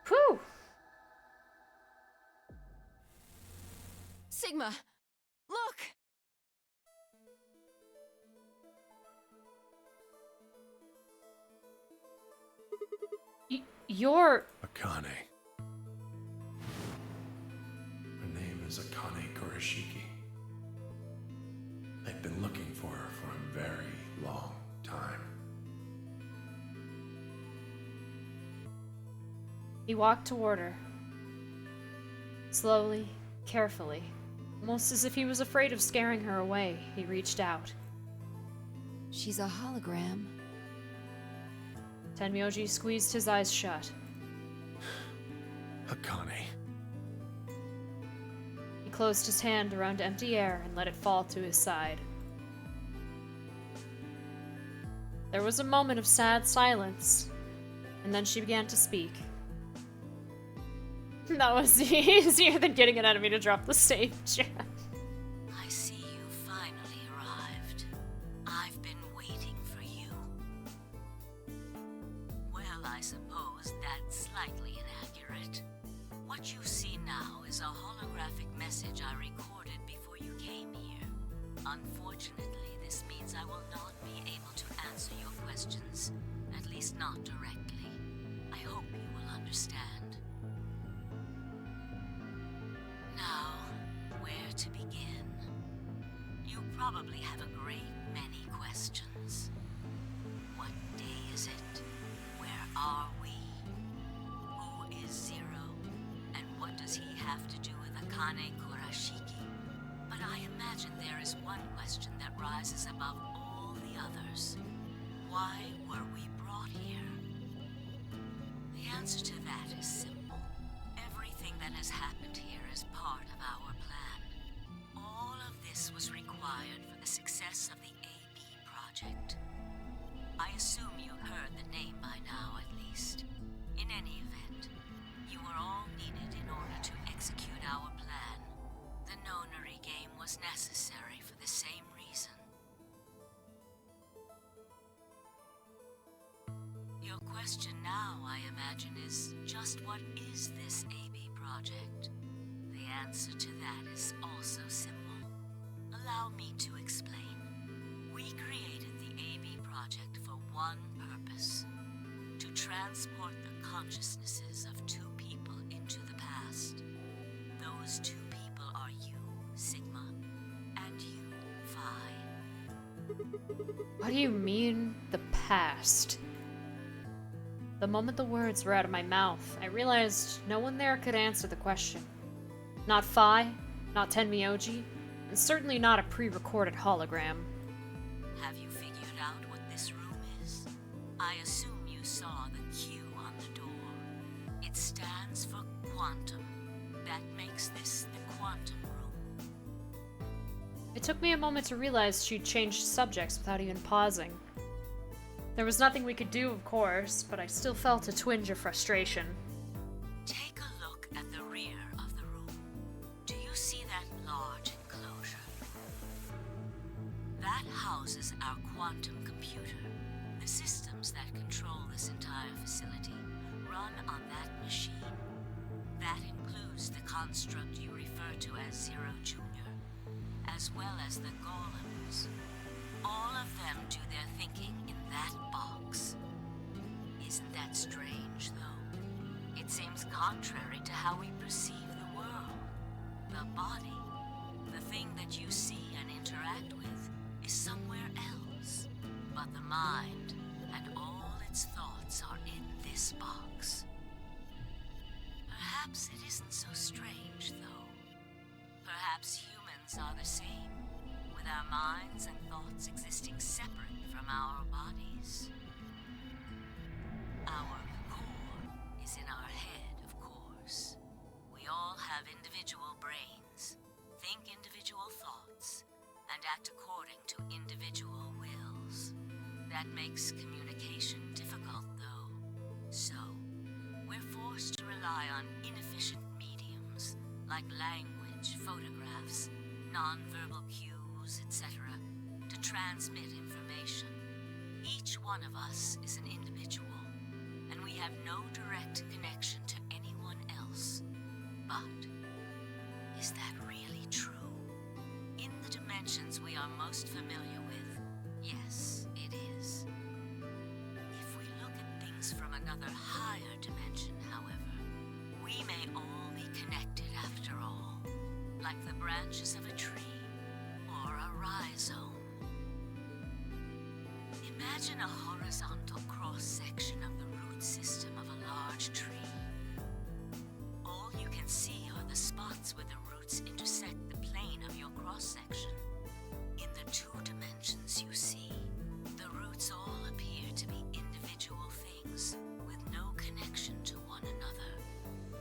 Whew! Sigma! Look! You're... Akane. Her name is Akane Kurashiki. They've been looking for her for a very long time. He walked toward her. Slowly, carefully. Almost as if he was afraid of scaring her away, he reached out. She's a hologram. Tenmyoji squeezed his eyes shut. Akane. He closed his hand around empty air and let it fall to his side. There was a moment of sad silence, and then she began to speak. That was easier than getting an enemy to drop the save chat. I see you finally arrived. I've been waiting for you. Well, I suppose that's slightly inaccurate. What you see now is a holographic message I recorded before you came here. Unfortunately, this means I will not be able to answer your questions, at least not directly. I hope you will understand. Now, where to begin? You probably have a great many questions. What day is it? Where are we? Who is Zero? And what does he have to do with Akane Kurashiki? But I imagine there is one question that rises above all the others. answers. Why were we brought here? The answer to that is simple. Everything that has happened here is part of our plan. All of this was required for the success of the AB project. I assume you heard the name by now, at least. In any event, you were all needed in order to execute our plan. The nonary game was necessary for the same reason. Your question now, I imagine, is just what is this AB project? The answer to that is also simple. Allow me to explain. We created the AB project for one purpose: to transport the consciousnesses of two people into the past. Those two people are you, Sigma, and you, Phi. What do you mean, the past? The moment the words were out of my mouth, I realized no one there could answer the question. Not Phi, not Tenmyoji, and certainly not a pre-recorded hologram. Have you figured out what this room is? I assume you saw the Q on the door. It stands for quantum. That makes this the quantum room. It took me a moment to realize she'd changed subjects without even pausing. There was nothing we could do, of course, but I still felt a twinge of frustration. Take a look at the rear of the room. Do you see that large enclosure? That houses our quantum computer. The systems that control this entire facility run on that machine. That includes the construct you refer to as Zero Jr., as well as the golems. All of them do their thinking in that box. Isn't that strange, though? It seems contrary to how we perceive the world. The body, the thing that you see and interact with, is somewhere else. But the mind and all its thoughts are in this box. Perhaps it isn't so strange, though. Perhaps humans are the same, with our minds and thoughts existing separate from our bodies. Our core is in our head, of course. We all have individual brains, think individual thoughts, and act according to individual wills. That makes communication difficult, though. So, we're forced to rely on inefficient mediums, like language, photographs, non-verbal cues, etc., to transmit information. Each one of us is an individual, and we have no direct connection to anyone else. But is that really true? In the dimensions we are most familiar with, yes, it is. If we look at things from another higher dimension, however, we may all be connected after all, like the branches of a tree or a rhizome. Imagine a horizontal cross-section of the root system of a large tree. All you can see are the spots where the roots intersect the plane of your cross-section. In the two dimensions you see, the roots all appear to be individual things with no connection to one another.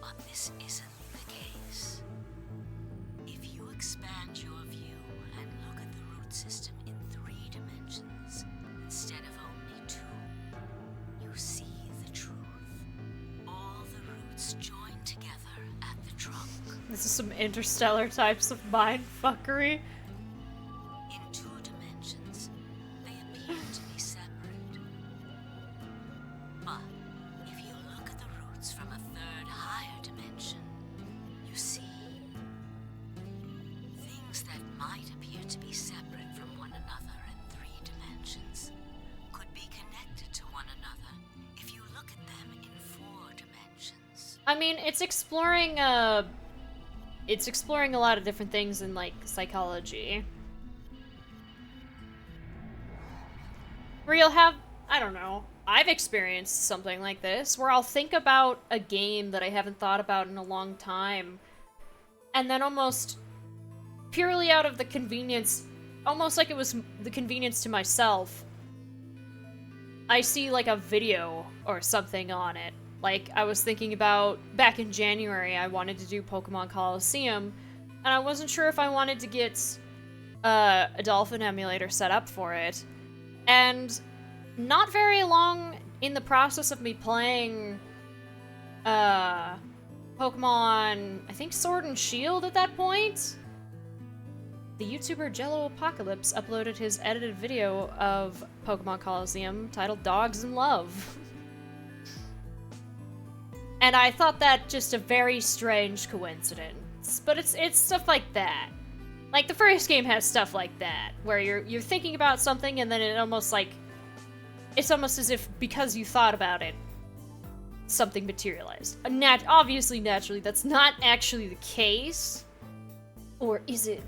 But this isn't the case. If you expand your view and look at the root system in 3 dimensions instead of only 2, you see the truth. All the roots join together at the trunk. This is some interstellar types of mind fuckery. In 2 dimensions, they appear to be separate. But if you look at the roots from a 3rd higher dimension, you see things that might appear to be separate from one another in 3 dimensions could be connected to one another if you look at them in 4 dimensions. I mean, it's exploring a lot of different things in, like, psychology. Where you'll have, I don't know, I've experienced something like this, where I'll think about a game that I haven't thought about in a long time, and then almost purely out of the convenience, almost like it was the convenience to myself, I see like a video or something on it. Like, I was thinking about, back in January, I wanted to do Pokemon Coliseum, and I wasn't sure if I wanted to get a Dolphin emulator set up for it. And not very long in the process of me playing Pokemon, I think Sword and Shield at that point, the YouTuber Jello Apocalypse uploaded his edited video of Pokemon Coliseum titled Dogs in Love. And I thought that just a very strange coincidence. But it's stuff like that. Like, the first game has stuff like that, where you're thinking about something and then it almost like... It's almost as if, because you thought about it, something materialized. Obviously, naturally, that's not actually the case. Or is it?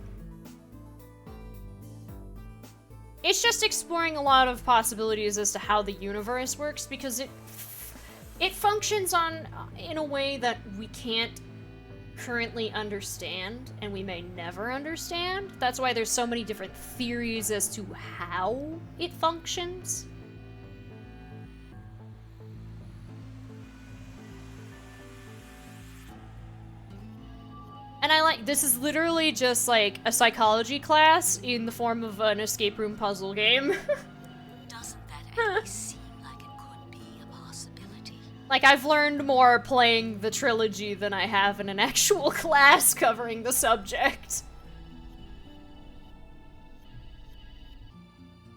It's just exploring a lot of possibilities as to how the universe works, because it functions in a way that we can't currently understand, and we may never understand. That's why there's so many different theories as to how it functions. And this is literally just like a psychology class in the form of an escape room puzzle game. Doesn't that at least seem like it could be a possibility? Like, I've learned more playing the trilogy than I have in an actual class covering the subject.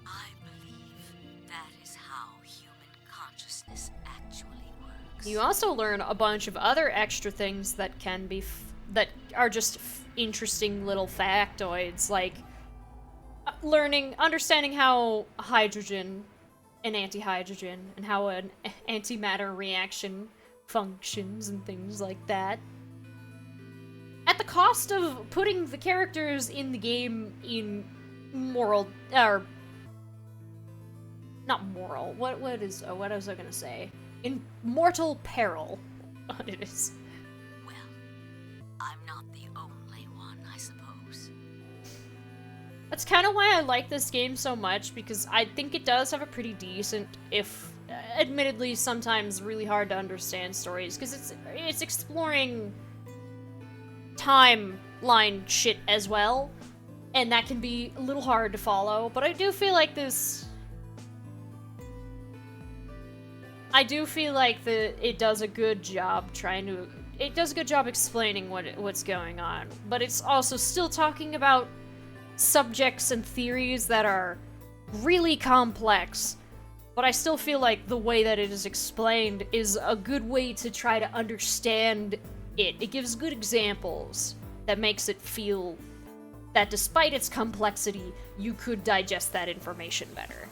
I believe that is how human consciousness actually works. You also learn a bunch of other extra things that can be that are just interesting little factoids, like understanding how hydrogen and anti-hydrogen and how an antimatter reaction functions and things like that. At the cost of putting the characters in the game in moral, or not moral, what was I gonna say? In mortal peril. What it is. I'm not the only one, I suppose. That's kind of why I like this game so much, because I think it does have a pretty decent, if admittedly sometimes really hard to understand stories, because it's exploring timeline shit as well, and that can be a little hard to follow, but I do feel like it does a good job explaining what's going on, but it's also still talking about subjects and theories that are really complex, but I still feel like the way that it is explained is a good way to try to understand it. It gives good examples that makes it feel that despite its complexity, you could digest that information better.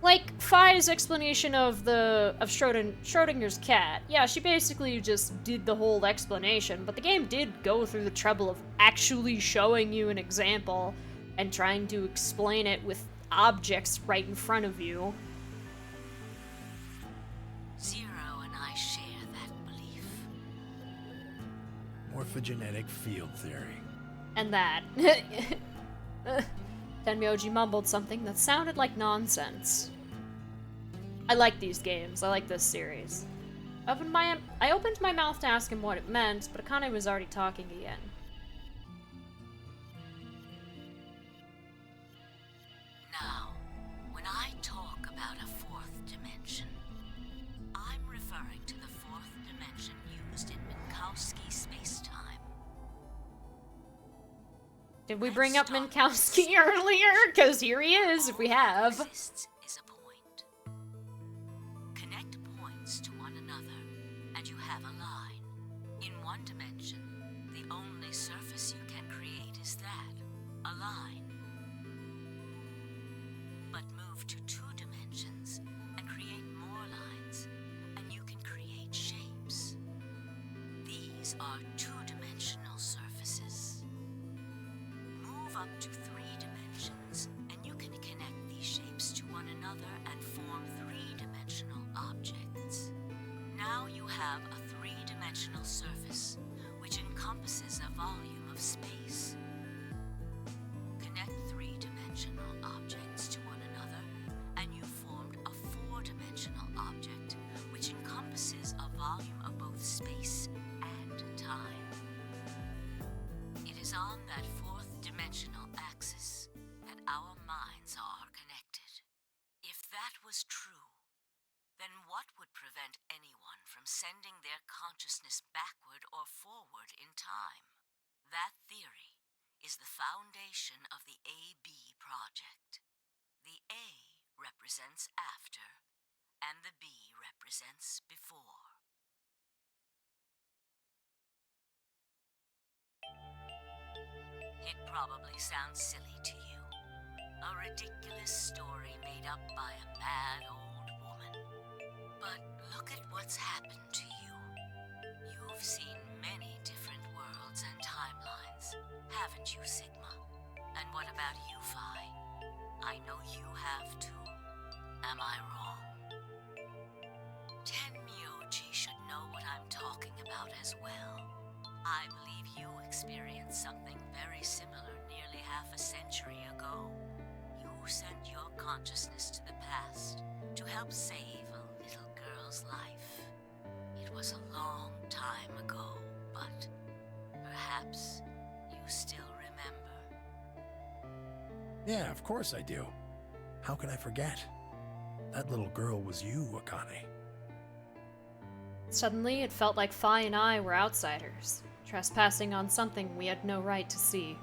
Like, Fi's explanation of Schrodinger's cat. Yeah, she basically just did the whole explanation, but the game did go through the trouble of actually showing you an example and trying to explain it with objects right in front of you. Zero and I share that belief. Morphogenetic field theory. And that. Tenmyoji mumbled something that sounded like nonsense. I like these games. I like this series. I opened my mouth to ask him what it meant, but Akane was already talking again. Now, when I talk about a fourth dimension, I'm referring to the fourth dimension used in Minkowski space-time. Did we bring up Minkowski earlier? Because here he is, if we have. Exists is a point. Connect points to one another, and you have a line. In one dimension, the only surface you can create is that, a line. But move to 2 dimensions and create more lines, and you can create shapes. These are 2-dimensional surfaces. Move up to 3 dimensions, and you can connect these shapes to one another and form 3-dimensional objects. Now you have a 3-dimensional surface, which encompasses a volume of space. Connect 3-dimensional objects to one another, and you formed a 4-dimensional on that fourth dimensional axis that our minds are connected. If that was true, then what would prevent anyone from sending their consciousness backward or forward in time? That theory is the foundation of the AB project. The A represents after, and the B represents before. It probably sounds silly to you. A ridiculous story made up by a mad old woman. But look at what's happened to you. You've seen many different worlds and timelines, haven't you, Sigma? And what about you, Phi? I know you have too. Am I wrong? Tenmyoji should know what I'm talking about as well. I believe you experienced something very similar nearly half a century ago. You sent your consciousness to the past to help save a little girl's life. It was a long time ago, but perhaps you still remember. Yeah, of course I do. How could I forget? That little girl was you, Akane. Suddenly, it felt like Phi and I were outsiders, trespassing on something we had no right to see.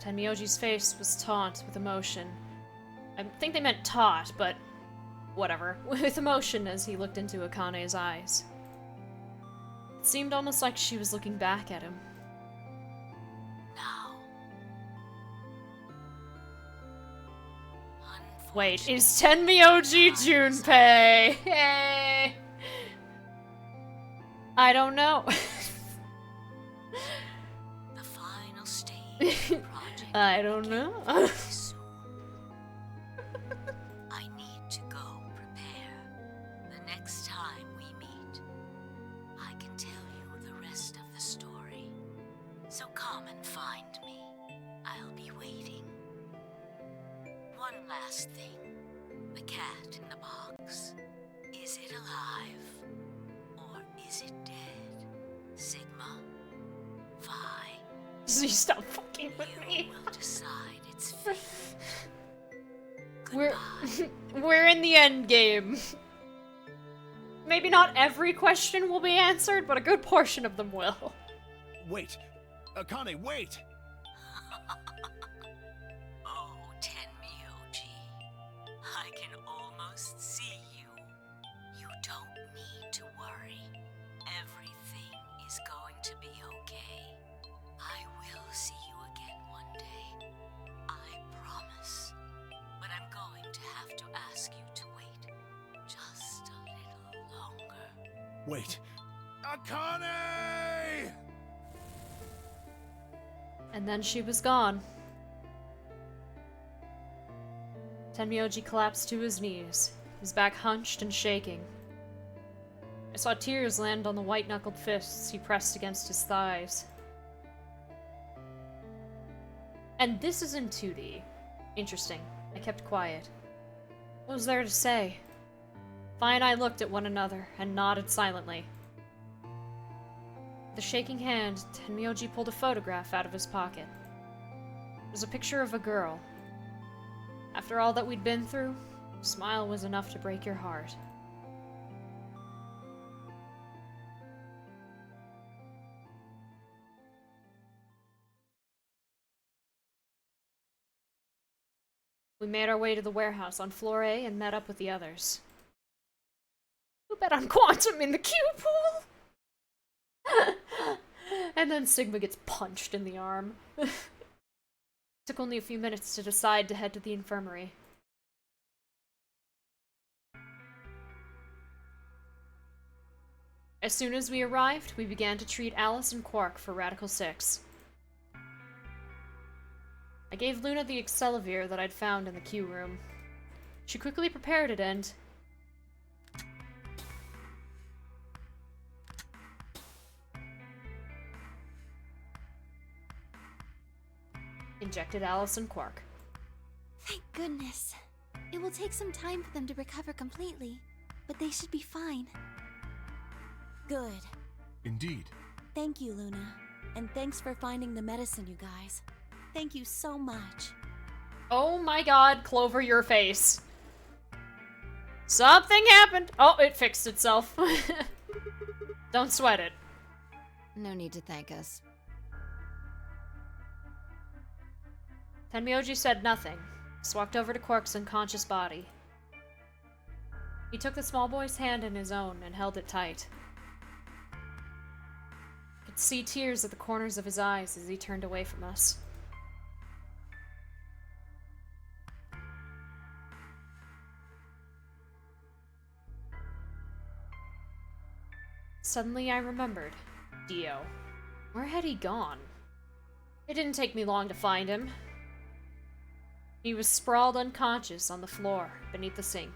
Tenmyoji's face was taut with emotion. I think they meant taut, but whatever. With emotion as he looked into Akane's eyes. It seemed almost like she was looking back at him. Now. Wait, is Tenmyoji Junpei? Hey! I don't know. The final stage of project. I don't know. I need to go prepare. The next time we meet, I can tell you the rest of the story. So come and find me. I'll be waiting. One last thing. The cat in the box. Is it alive? Or is it dead? Sigma? Phi? You stop fucking with me. You will decide its fate. We're in the end game. Maybe not every question will be answered, but a good portion of them will. Wait! Akane, wait! Oh, Tenmyoji. I can almost see you. You don't need to worry. Everything is going to be okay. I will see you again one day. I promise. But I'm going to have to ask you to wait just a little longer. Wait! Akane! And then she was gone. Tenmyoji collapsed to his knees, his back hunched and shaking. I saw tears land on the white-knuckled fists he pressed against his thighs. And this is in 2D. Interesting. I kept quiet. What was there to say? Phi and I looked at one another and nodded silently. With a shaking hand, Tenmyoji pulled a photograph out of his pocket. It was a picture of a girl. After all that we'd been through, a smile was enough to break your heart. We made our way to the warehouse on floor A and met up with the others. Who bet on Quantum in the Q pool? And then Sigma gets punched in the arm. Took only a few minutes to decide to head to the infirmary. As soon as we arrived, we began to treat Alice and Quark for Radical 6. I gave Luna the Accelavir that I'd found in the Q room. She quickly prepared it and... injected Alice and Quark. Thank goodness. It will take some time for them to recover completely, but they should be fine. Good. Indeed. Thank you, Luna. And thanks for finding the medicine, you guys. Thank you so much. Oh my god, Clover, your face. Something happened! Oh, it fixed itself. Don't sweat it. No need to thank us. Tenmyoji said nothing, just walked over to Quark's unconscious body. He took the small boy's hand in his own and held it tight. I could see tears at the corners of his eyes as he turned away from us. Suddenly I remembered. Dio. Where had he gone? It didn't take me long to find him. He was sprawled unconscious on the floor beneath the sink.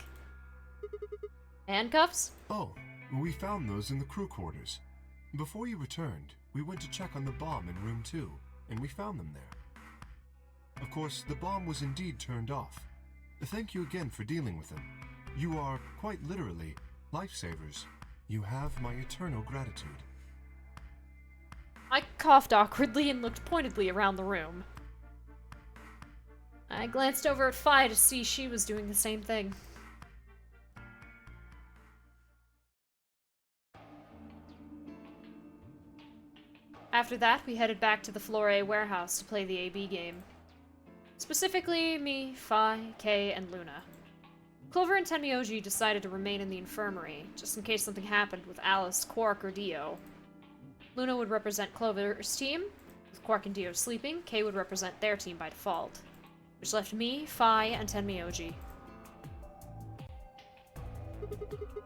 Handcuffs? Oh, we found those in the crew quarters. Before you returned, we went to check on the bomb in room 2, and we found them there. Of course, the bomb was indeed turned off. Thank you again for dealing with them. You are, quite literally, lifesavers. You have my eternal gratitude. I coughed awkwardly and looked pointedly around the room. I glanced over at Phi to see she was doing the same thing. After that, we headed back to the Floor A warehouse to play the AB game. Specifically, me, Phi, Kay, and Luna. Clover and Tenmyoji decided to remain in the infirmary, just in case something happened with Alice, Quark, or Dio. Luna would represent Clover's team. With Quark and Dio sleeping, Kay would represent their team by default. Which left me, Phi, and Tenmyoji.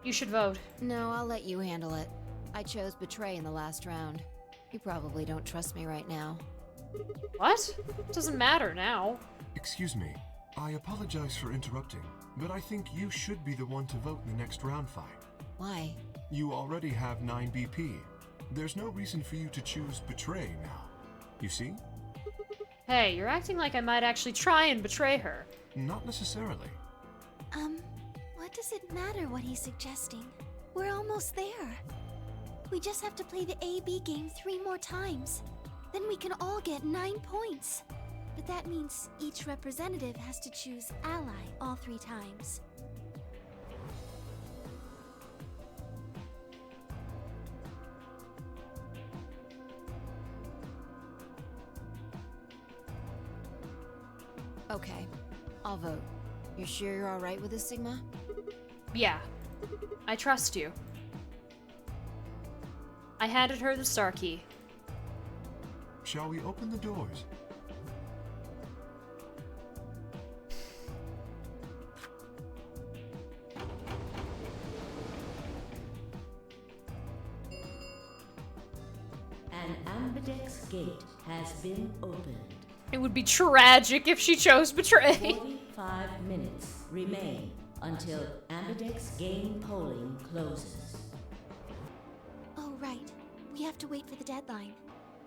You should vote. No, I'll let you handle it. I chose Betray in the last round. You probably don't trust me right now. What? It doesn't matter now. Excuse me. I apologize for interrupting, but I think you should be the one to vote in the next round, Phi. Why? You already have 9 BP. There's no reason for you to choose Betray now. You see? Hey, you're acting like I might actually try and betray her. Not necessarily. What does it matter what he's suggesting? We're almost there. We just have to play the AB game 3 more times. Then we can all get 9 points. But that means each representative has to choose ally all 3 times. Okay, I'll vote. You're sure you're alright with this, Sigma? Yeah. I trust you. I handed her the star key. Shall we open the doors? An ambidex gate has been opened. It would be tragic if she chose betray. 45 minutes remain until ambidex game polling closes. Oh, right. We have to wait for the deadline.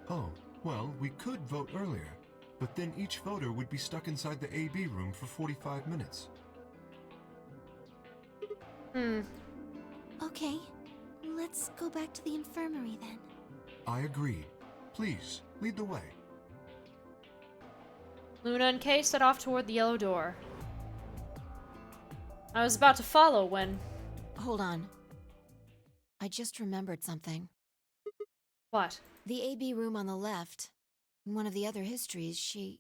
Oh, well, we could vote earlier, but then each voter would be stuck inside the AB room for 45 minutes. Okay, let's go back to the infirmary then. I agree. Please, lead the way. Luna and Kay set off toward the yellow door. I was about to follow when... Hold on. I just remembered something. What? The AB room on the left. In one of the other histories, she...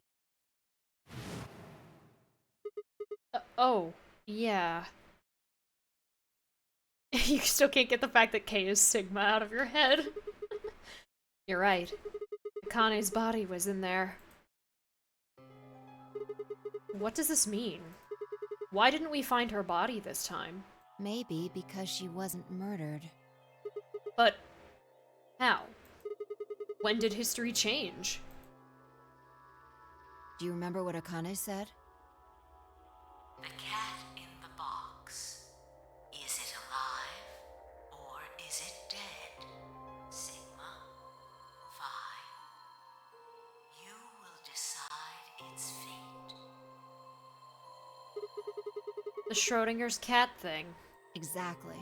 Oh, yeah. You still can't get the fact that Kay is Sigma out of your head. You're right. Akane's body was in there. What does this mean? Why didn't we find her body this time? Maybe because she wasn't murdered. But... how? When did history change? Do you remember what Akane said? The cat in the box. Is it alive or is it dead? Sigma, Phi. You will decide its fate. The Schrodinger's cat thing. Exactly.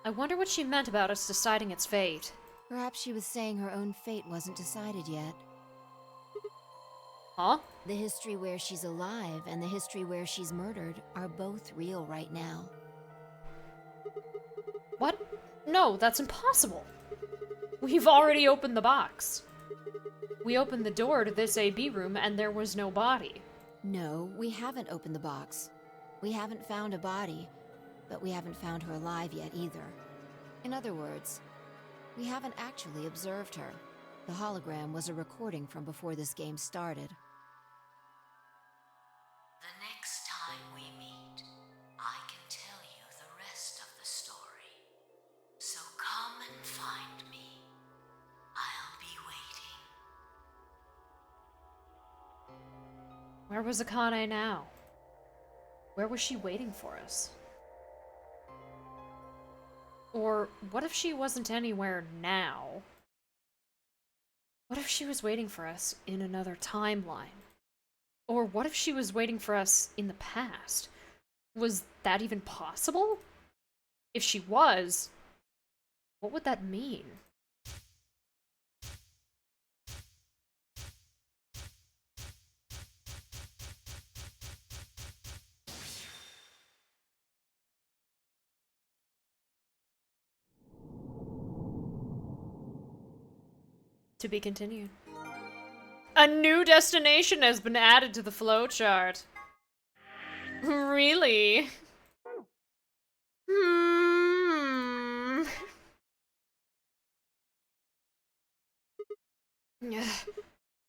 I wonder what she meant about us deciding its fate. Perhaps she was saying her own fate wasn't decided yet. Huh? The history where she's alive and the history where she's murdered are both real right now. What? No, that's impossible. We've already opened the box. We opened the door to this AB room and there was no body. No, we haven't opened the box. We haven't found a body, but we haven't found her alive yet either. In other words, we haven't actually observed her. The hologram was a recording from before this game started. The next time we meet, I can tell you the rest of the story. So come and find me. I'll be waiting. Where was Akane now? Where was she waiting for us? Or what if she wasn't anywhere now? What if she was waiting for us in another timeline? Or what if she was waiting for us in the past? Was that even possible? If she was, what would that mean? To be continued. A new destination has been added to the flowchart. Really?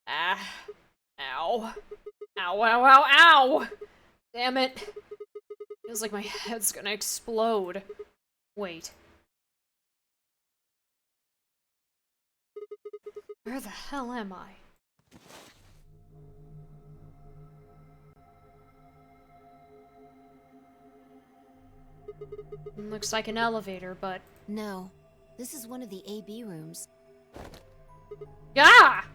Ah. Ow. Ow, ow, ow, ow! Damn it. Feels like my head's gonna explode. Wait. Where the hell am I? Looks like an elevator, but... No, this is one of the AB rooms. Ah!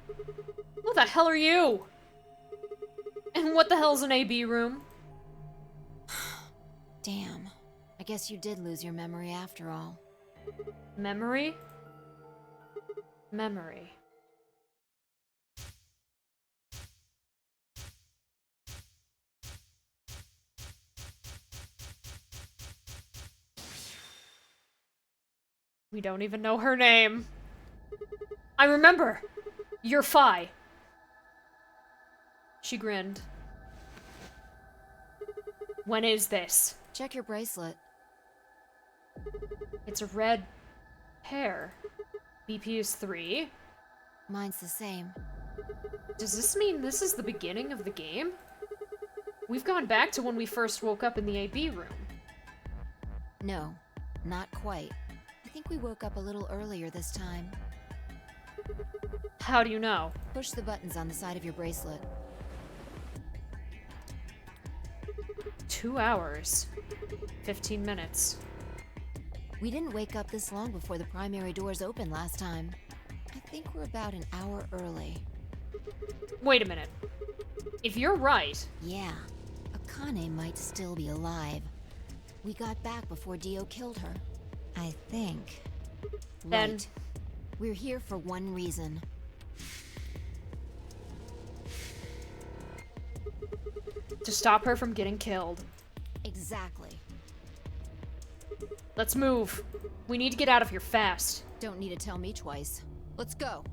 Who the hell are you? And what the hell's an AB room? Damn. I guess you did lose your memory after all. Memory? Memory. We don't even know her name. I remember! You're Phi. She grinned. When is this? Check your bracelet. It's a red hair. BP is 3. Mine's the same. Does this mean this is the beginning of the game? We've gone back to when we first woke up in the AB room. No, not quite. I think we woke up a little earlier this time. How do you know? Push the buttons on the side of your bracelet. 2 hours. 15 minutes. We didn't wake up this long before the primary doors opened last time. I think we're about an hour early. Wait a minute. If you're right... Yeah, Akane might still be alive. We got back before Dio killed her. I think. Then... Right. We're here for one reason. To stop her from getting killed. Exactly. Let's move. We need to get out of here fast. Don't need to tell me twice. Let's go.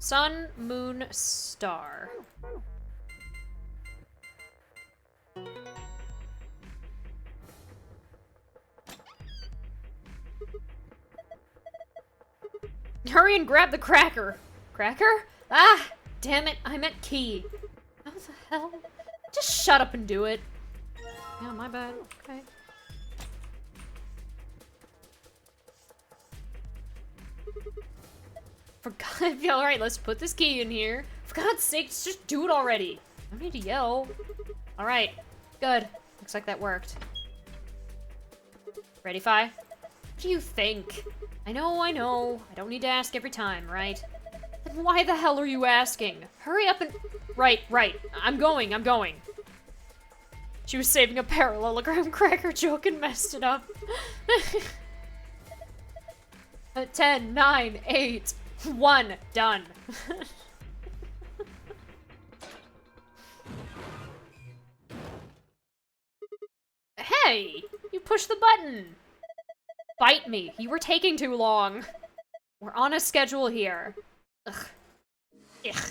Sun, moon, star. Hurry and grab the cracker. Cracker? Ah! Damn it, I meant key. What the hell? Just shut up and do it. Yeah, my bad. Okay. For God, alright, let's put this key in here. For God's sakes, just do it already. No need to yell. Alright, good. Looks like that worked. Ready, Phi? What do you think? I know. I don't need to ask every time, right? Then why the hell are you asking? Hurry up and... Right. I'm going. She was saving a parallelogram cracker joke and messed it up. 10, 9, 8, 1, done. Hey! You pushed the button! Bite me. You were taking too long. We're on a schedule here. Ugh. Ugh.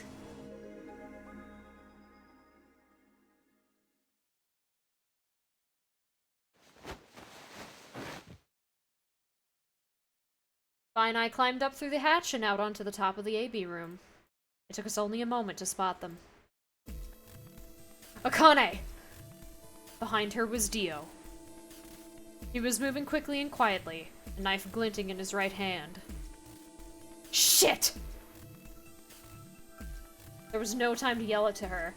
Fine, I climbed up through the hatch and out onto the top of the AB room. It took us only a moment to spot them. Akane! Behind her was Dio. He was moving quickly and quietly, a knife glinting in his right hand. Shit! There was no time to yell it to her.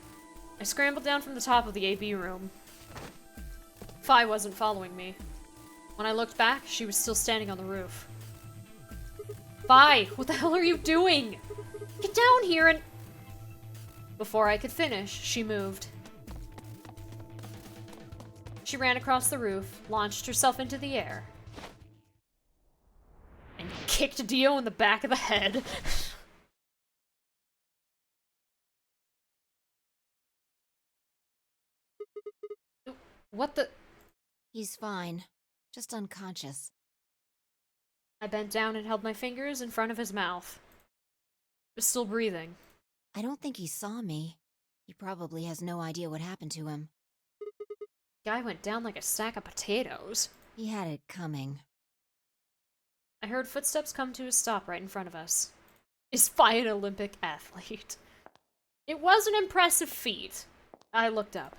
I scrambled down from the top of the AB room. Fi wasn't following me. When I looked back, she was still standing on the roof. Fi, what the hell are you doing? Get down here and... Before I could finish, she moved. She ran across the roof, launched herself into the air, and kicked Dio in the back of the head. What the... He's fine. Just unconscious. I bent down and held my fingers in front of his mouth. He was still breathing. I don't think he saw me. He probably has no idea what happened to him. Guy went down like a sack of potatoes. He had it coming. I heard footsteps come to a stop right in front of us. Is Fi an Olympic athlete? It was an impressive feat. I looked up.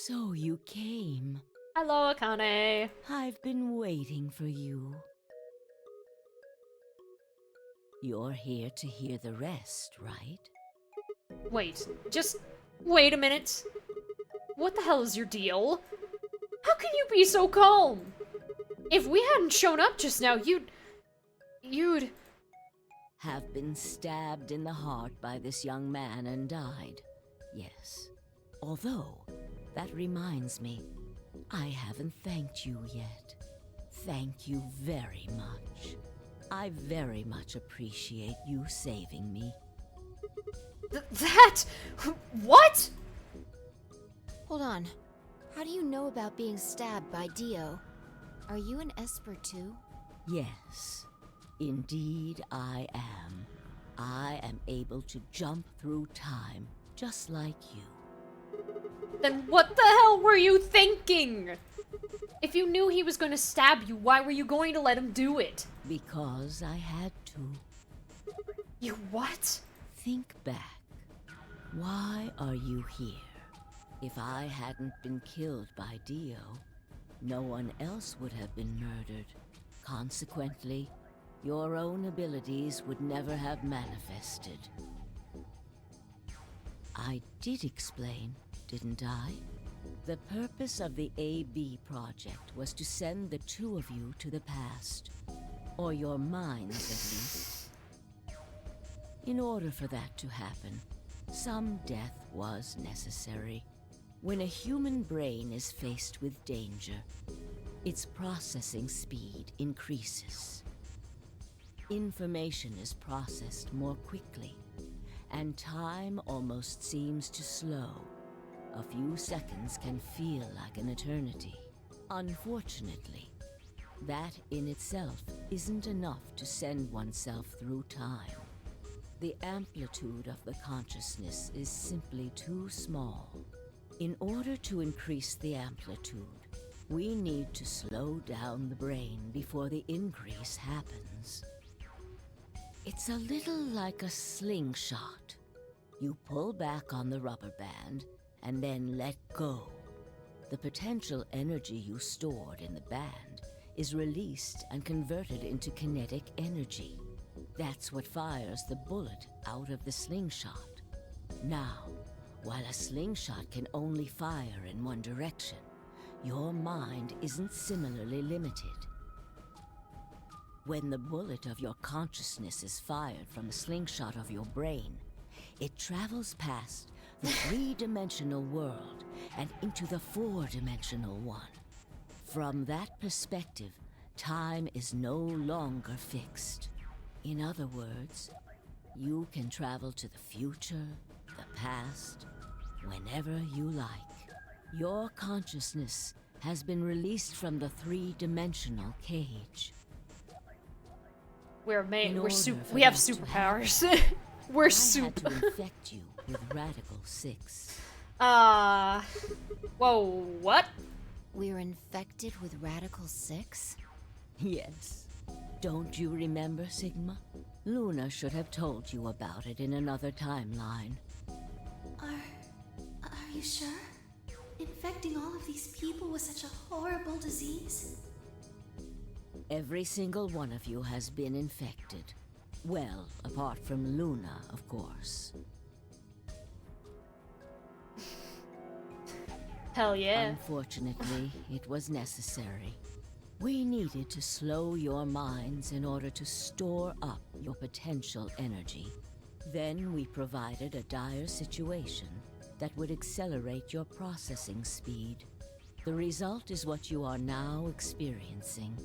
So you came. Hello, Akane. I've been waiting for you. You're here to hear the rest, right? Wait, just wait a minute. What the hell is your deal? How can you be so calm? If we hadn't shown up just now, you'd... Have been stabbed in the heart by this young man and died. Yes. Although, that reminds me, I haven't thanked you yet. Thank you very much. I very much appreciate you saving me. That... What? Hold on. How do you know about being stabbed by Dio? Are you an Esper too? Yes. Indeed I am. I am able to jump through time, just like you. Then what the hell were you thinking? If you knew he was going to stab you, why were you going to let him do it? Because I had to. You what? Think back. Why are you here? If I hadn't been killed by Dio, no one else would have been murdered. Consequently, your own abilities would never have manifested. I did explain, didn't I? The purpose of the AB project was to send the two of you to the past. Or your minds, at least. In order for that to happen, some death was necessary. When a human brain is faced with danger, its processing speed increases. Information is processed more quickly, and time almost seems to slow. A few seconds can feel like an eternity. Unfortunately, that in itself isn't enough to send oneself through time. The amplitude of the consciousness is simply too small. In order to increase the amplitude, we need to slow down the brain before the increase happens. It's a little like a slingshot. You pull back on the rubber band and then let go. The potential energy you stored in the band is released and converted into kinetic energy. That's what fires the bullet out of the slingshot. Now, while a slingshot can only fire in one direction, your mind isn't similarly limited. When the bullet of your consciousness is fired from the slingshot of your brain, it travels past the three-dimensional world and into the four-dimensional one. From that perspective, time is no longer fixed. In other words, you can travel to the future, the past, whenever you like. Your consciousness has been released from the three-dimensional cage. We have that superpowers. We're super. I had to infect you with Radical 6. Whoa, what? We're infected with Radical 6? Yes. Don't you remember, Sigma? Luna should have told you about it in another timeline. Are you sure? Infecting all of these people with such a horrible disease? Every single one of you has been infected. Well, apart from Luna, of course. Hell yeah. Unfortunately, it was necessary. We needed to slow your minds in order to store up your potential energy. Then we provided a dire situation that would accelerate your processing speed. The result is what you are now experiencing.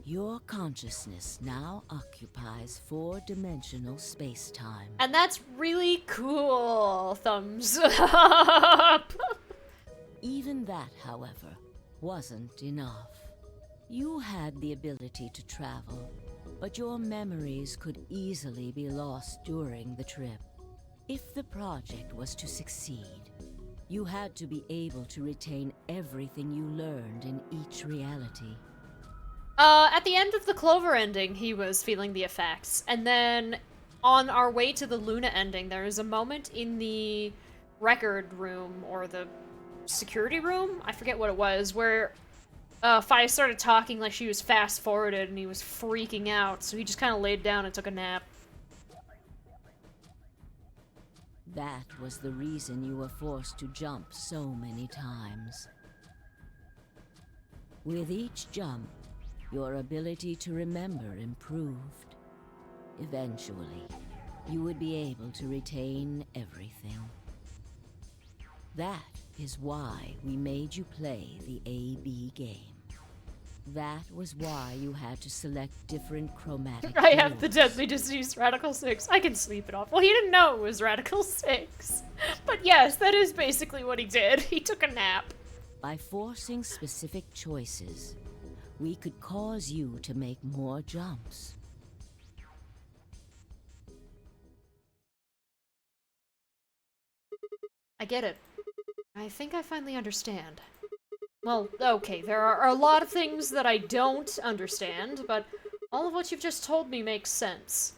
Your consciousness now occupies four-dimensional space-time. And that's really cool. Thumbs up. Even that, however, wasn't enough. You had the ability to travel, but your memories could easily be lost during the trip. If the project was to succeed, you had to be able to retain everything you learned in each reality. At the end of the Clover ending, he was feeling the effects. And then, on our way to the Luna ending, there is a moment in the record room, or the security room? I forget what it was, where Fi started talking like she was fast-forwarded, and he was freaking out, so he just kind of laid down and took a nap. That was the reason you were forced to jump so many times. With each jump, your ability to remember improved. Eventually, you would be able to retain everything. That is why we made you play the AB game. That was why you had to select different chromatic I have the hues. deadly disease, Radical 6. I can sleep it off. Well, he didn't know it was Radical 6. But yes, that is basically what he did. He took a nap. By forcing specific choices, we could cause you to make more jumps. I get it. I think I finally understand. Well, okay, there are a lot of things that I don't understand, but all of what you've just told me makes sense.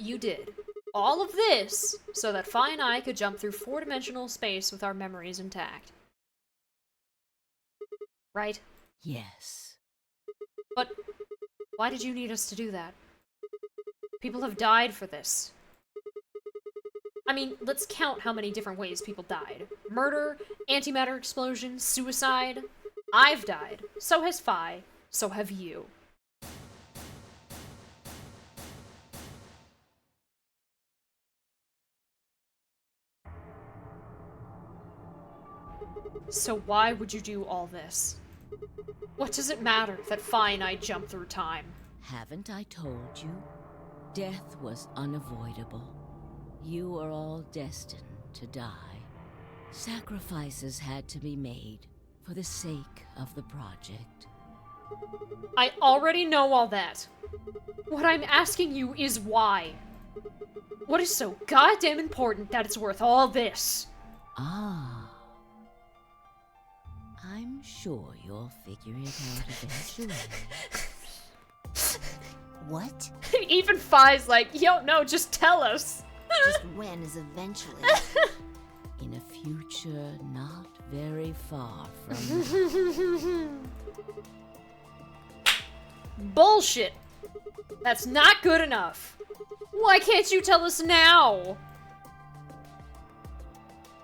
You did all of this so that Fi and I could jump through four-dimensional space with our memories intact. Right? Yes. But why did you need us to do that? People have died for this. I mean, let's count how many different ways people died. Murder, antimatter explosion, suicide. I've died. So has Fi. So have you. So why would you do all this? What does it matter that Fi and I jump through time? Haven't I told you? Death was unavoidable. You are all destined to die. Sacrifices had to be made for the sake of the project. I already know all that. What I'm asking you is why. What is so goddamn important that it's worth all this? Ah. I'm sure you'll figure it out eventually. What? Even Fi's like, yo, no, just tell us. Just when is eventually? In a future not very far from Bullshit. That's not good enough. Why can't you tell us now?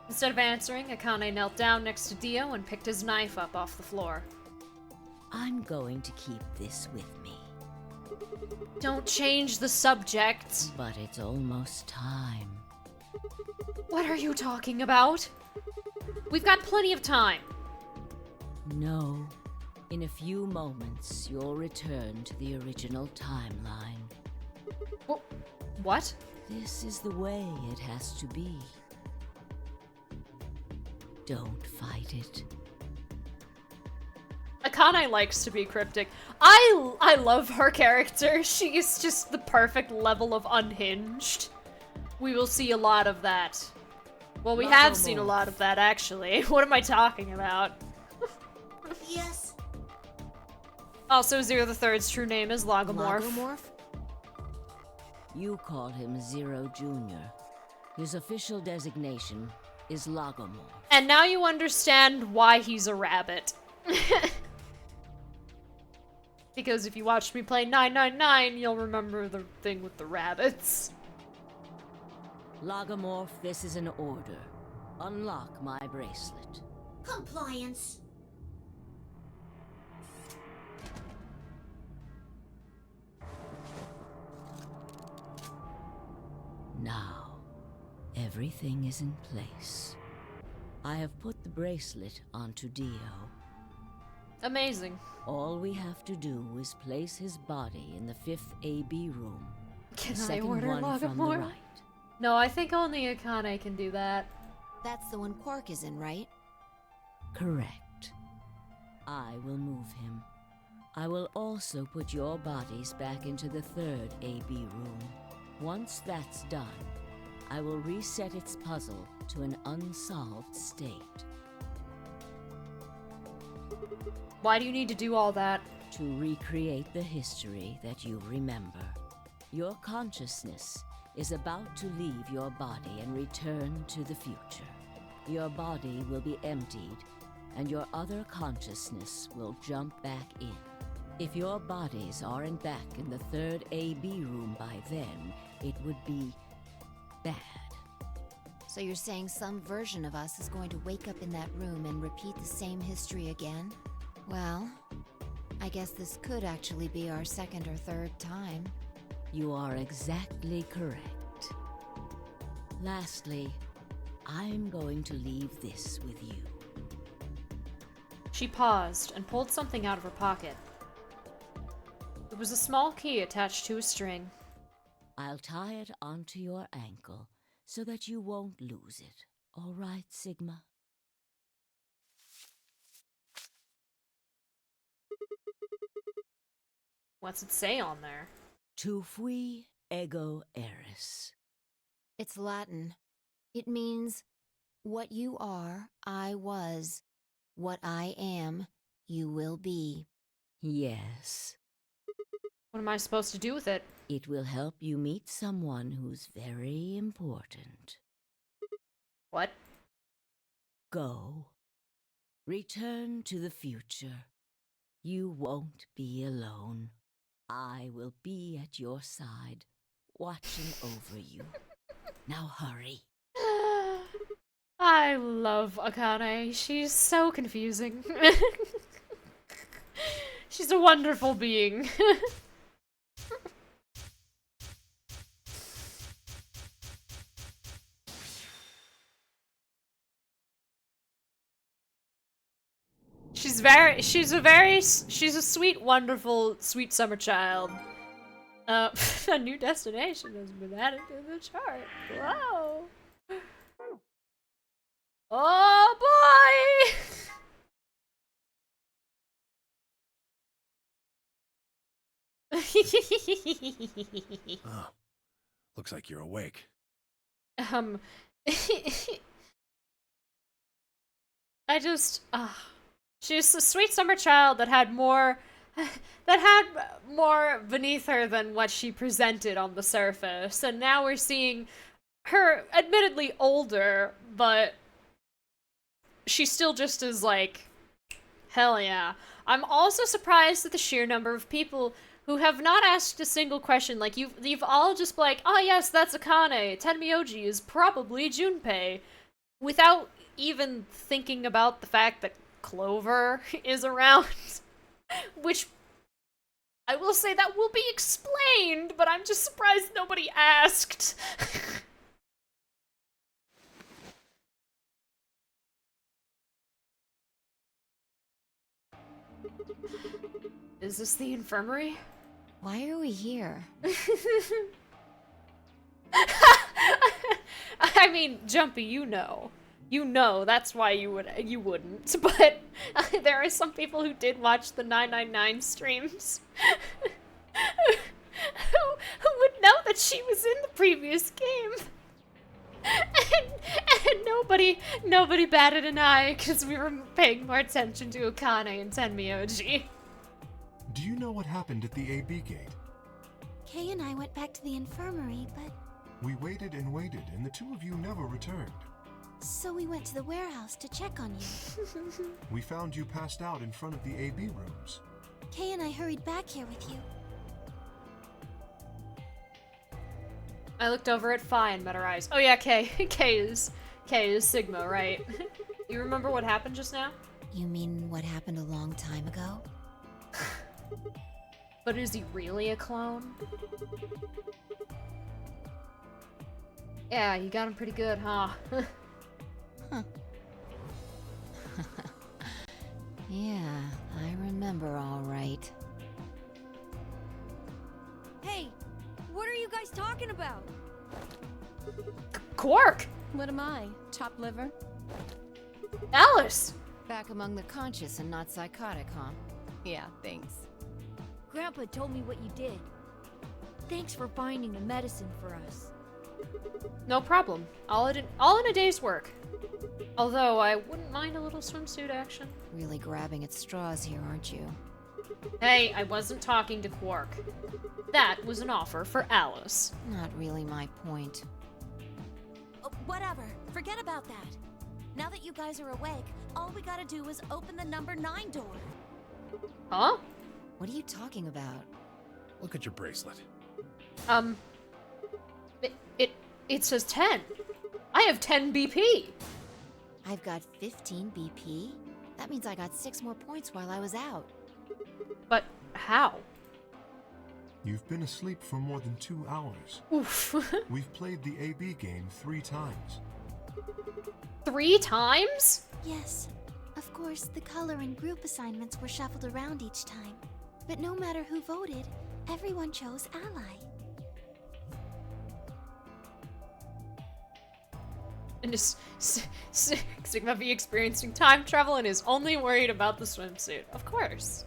Instead of answering, Akane knelt down next to Dio and picked his knife up off the floor. I'm going to keep this with me. Don't change the subject. But it's almost time. What are you talking about? We've got plenty of time. No. In a few moments, you'll return to the original timeline. What? This is the way it has to be. Don't fight it. Akane likes to be cryptic. I love her character. She is just the perfect level of unhinged. We will see a lot of that. Well, we have seen a lot of that, actually. What am I talking about? Yes. Also, Zero the Third's true name is Logomorph. Logomorph? You call him Zero Jr. His official designation is Logomorph. And now you understand why he's a rabbit. Because if you watched me play 999, you'll remember the thing with the rabbits. Logomorph, this is an order. Unlock my bracelet. Compliance. Now, everything is in place. I have put the bracelet onto Dio. Amazing. All we have to do is place his body in the 5th AB room. Can the I second order one from the Logomorph? right. No, I think only Akane can do that. That's the one Quark is in, right? Correct. I will move him. I will also put your bodies back into the 3rd AB room. Once that's done, I will reset its puzzle to an unsolved state. Why do you need to do all that? To recreate the history that you remember. Your consciousness is about to leave your body and return to the future. Your body will be emptied, and your other consciousness will jump back in. If your bodies aren't back in the 3rd AB room by then, it would be bad. So you're saying some version of us is going to wake up in that room and repeat the same history again? Well, I guess this could actually be our 2nd or 3rd time. You are exactly correct. Lastly, I'm going to leave this with you. She paused and pulled something out of her pocket. It was a small key attached to a string. I'll tie it onto your ankle so that you won't lose it. All right, Sigma? What's it say on there? Tu fui ego eris. It's Latin. It means, what you are, I was. What I am, you will be. Yes. What am I supposed to do with it? It will help you meet someone who's very important. What? Go. Return to the future. You won't be alone. I will be at your side, watching over you. Now hurry. I love Akane. She's so confusing. She's a wonderful being. She's a sweet, wonderful, sweet summer child. A new destination has been added to the chart. Whoa. Oh boy! Oh, looks like you're awake. She's a sweet summer child that had more beneath her than what she presented on the surface. And now we're seeing her admittedly older, but she still just is like, hell yeah. I'm also surprised at the sheer number of people who have not asked a single question. Like, you've all just been like, oh yes, that's Akane. Tenmyoji is probably Junpei. without even thinking about the fact that Clover is around, which I will say that will be explained, but I'm just surprised nobody asked. Is this the infirmary? Why are we here? I mean, Jumpy, you know. You know that's why you wouldn't. But there are some people who did watch the 999 streams who would know that she was in the previous game. And nobody batted an eye because we were paying more attention to Akane and Tenmyoji. Do you know what happened at the AB gate? Kay and I went back to the infirmary, but... We waited and waited, and the two of you never returned. So we went to the warehouse to check on you. We found you passed out in front of the AB rooms. Kay and I hurried back here with you. I looked over at Phi and met her eyes. Oh yeah, Kay. Kay is Sigma, right? You remember what happened just now? You mean what happened a long time ago? But is he really a clone? Yeah, you got him pretty good, huh? Huh. Yeah, I remember all right. Hey, what are you guys talking about? Quark! What am I? Chopped liver? Alice! Back among the conscious and not psychotic, huh? Yeah, thanks. Grandpa told me what you did. Thanks for finding the medicine for us. No problem. All in a day's work. Although, I wouldn't mind a little swimsuit action. Really grabbing at straws here, aren't you? Hey, I wasn't talking to Quark. That was an offer for Alice. Not really my point. Oh, whatever. Forget about that. Now that you guys are awake, all we gotta do is open the number 9 door. Huh? What are you talking about? Look at your bracelet. It says 10. I have 10 BP. I've got 15 BP? That means I got 6 more points while I was out. But how? You've been asleep for more than 2 hours. Oof. We've played the AB game 3 times. 3 times? Yes. Of course, the color and group assignments were shuffled around each time. But no matter who voted, everyone chose Ally. And is Sigma V experiencing time travel and is only worried about the swimsuit. Of course.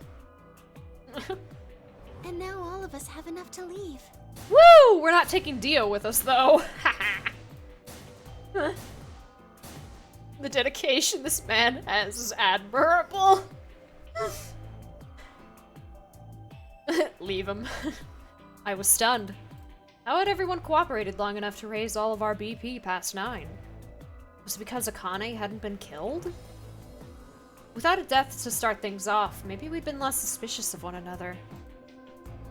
And now all of us have enough to leave. Woo! We're not taking Dio with us, though. The dedication this man has is admirable. Leave him. I was stunned. How had everyone cooperated long enough to raise all of our BP past 9? Was it because Akane hadn't been killed? Without a death to start things off, maybe we'd been less suspicious of one another.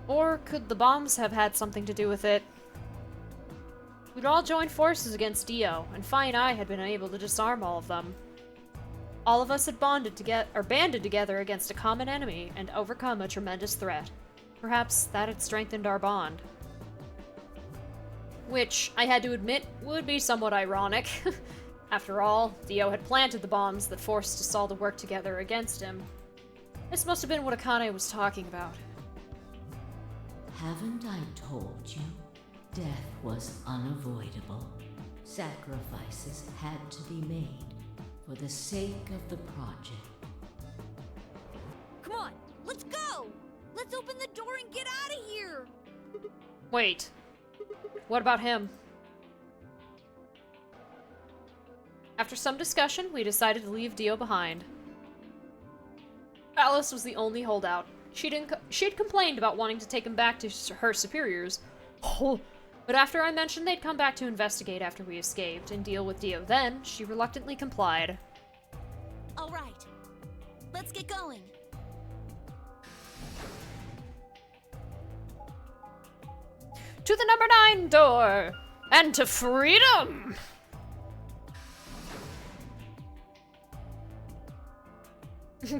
Or could the bombs have had something to do with it? We'd all joined forces against Dio, and Phi and I had been able to disarm all of them. All of us had banded together against a common enemy and overcome a tremendous threat. Perhaps that had strengthened our bond. Which, I had to admit, would be somewhat ironic. After all, Dio had planted the bombs that forced us all to work together against him. This must have been what Akane was talking about. Haven't I told you? Death was unavoidable. Sacrifices had to be made for the sake of the project. Come on, let's go! Let's open the door and get out of here! Wait. What about him? After some discussion, we decided to leave Dio behind. Alice was the only holdout. She'd complained about wanting to take him back to her superiors. But after I mentioned they'd come back to investigate after we escaped and deal with Dio then, she reluctantly complied. All right. Let's get going. To the number 9 door! And to freedom!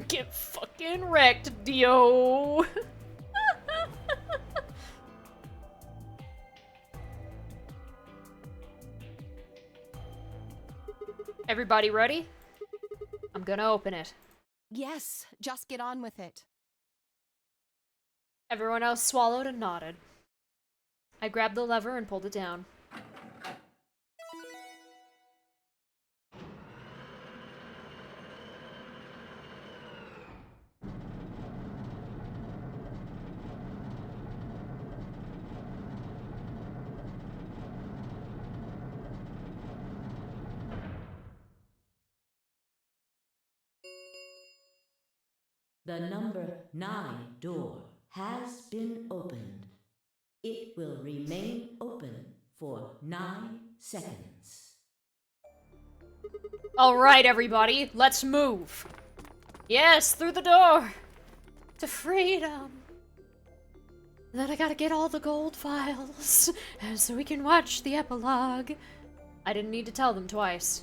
Get fucking wrecked, Dio! Everybody ready? I'm gonna open it. Yes, just get on with it. Everyone else swallowed and nodded. I grabbed the lever and pulled it down. The number 9 door has been opened. It will remain open for 9 seconds. Alright, everybody, let's move. Yes, through the door. To freedom. And then I gotta get all the gold files so we can watch the epilogue. I didn't need to tell them twice.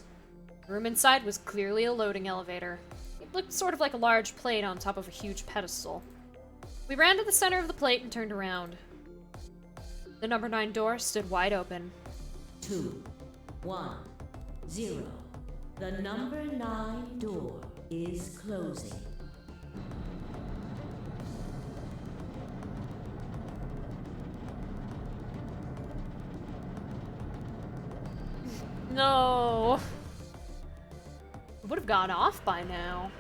The room inside was clearly a loading elevator. It looked sort of like a large plate on top of a huge pedestal. We ran to the center of the plate and turned around. The number 9 door stood wide open. 2, 1, 0. The number 9 door is closing. No. It would have gone off by now.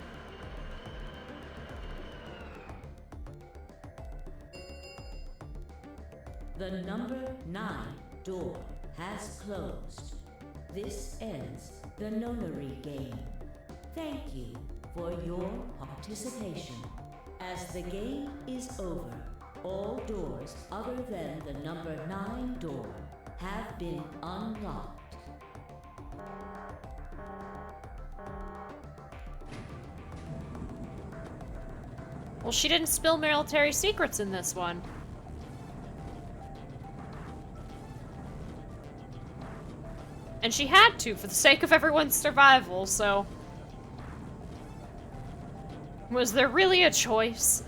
The number 9 door has closed. This ends the nonary game. Thank you for your participation. As the game is over, all doors other than the number 9 door have been unlocked. Well, she didn't spill military secrets in this one. And she had to, for the sake of everyone's survival, so... Was there really a choice?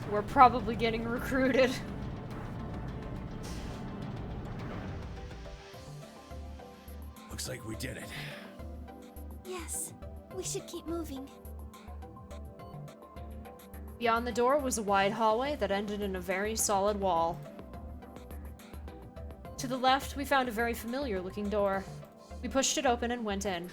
We're probably getting recruited. Looks like we did it. Yes, we should keep moving. Beyond the door was a wide hallway that ended in a very solid wall. To the left, we found a very familiar-looking door. We pushed it open and went in.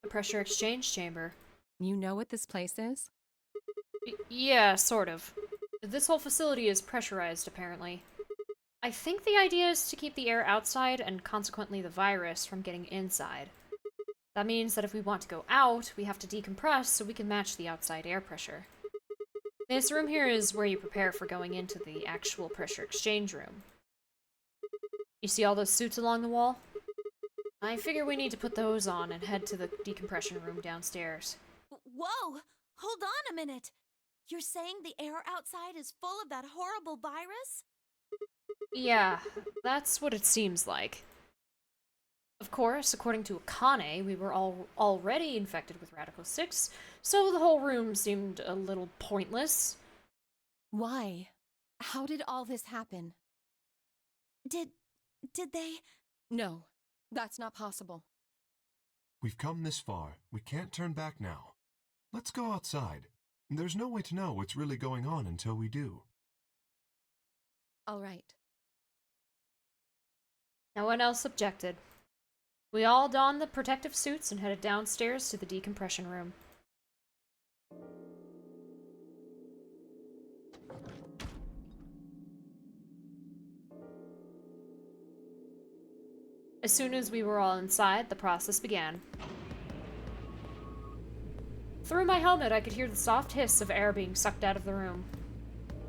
A pressure exchange chamber. You know what this place is? Yeah, sort of. This whole facility is pressurized, apparently. I think the idea is to keep the air outside and consequently the virus from getting inside. That means that if we want to go out, we have to decompress so we can match the outside air pressure. This room here is where you prepare for going into the actual pressure exchange room. You see all those suits along the wall? I figure we need to put those on and head to the decompression room downstairs. Whoa! Hold on a minute! You're saying the air outside is full of that horrible virus? Yeah, that's what it seems like. Of course, according to Akane, we were all already infected with Radical 6, so the whole room seemed a little pointless. Why? How did all this happen? Did they? No, that's not possible. We've come this far. We can't turn back now. Let's go outside. There's no way to know what's really going on until we do. All right. No one else objected. We all donned the protective suits and headed downstairs to the decompression room. As soon as we were all inside, the process began. Through my helmet, I could hear the soft hiss of air being sucked out of the room.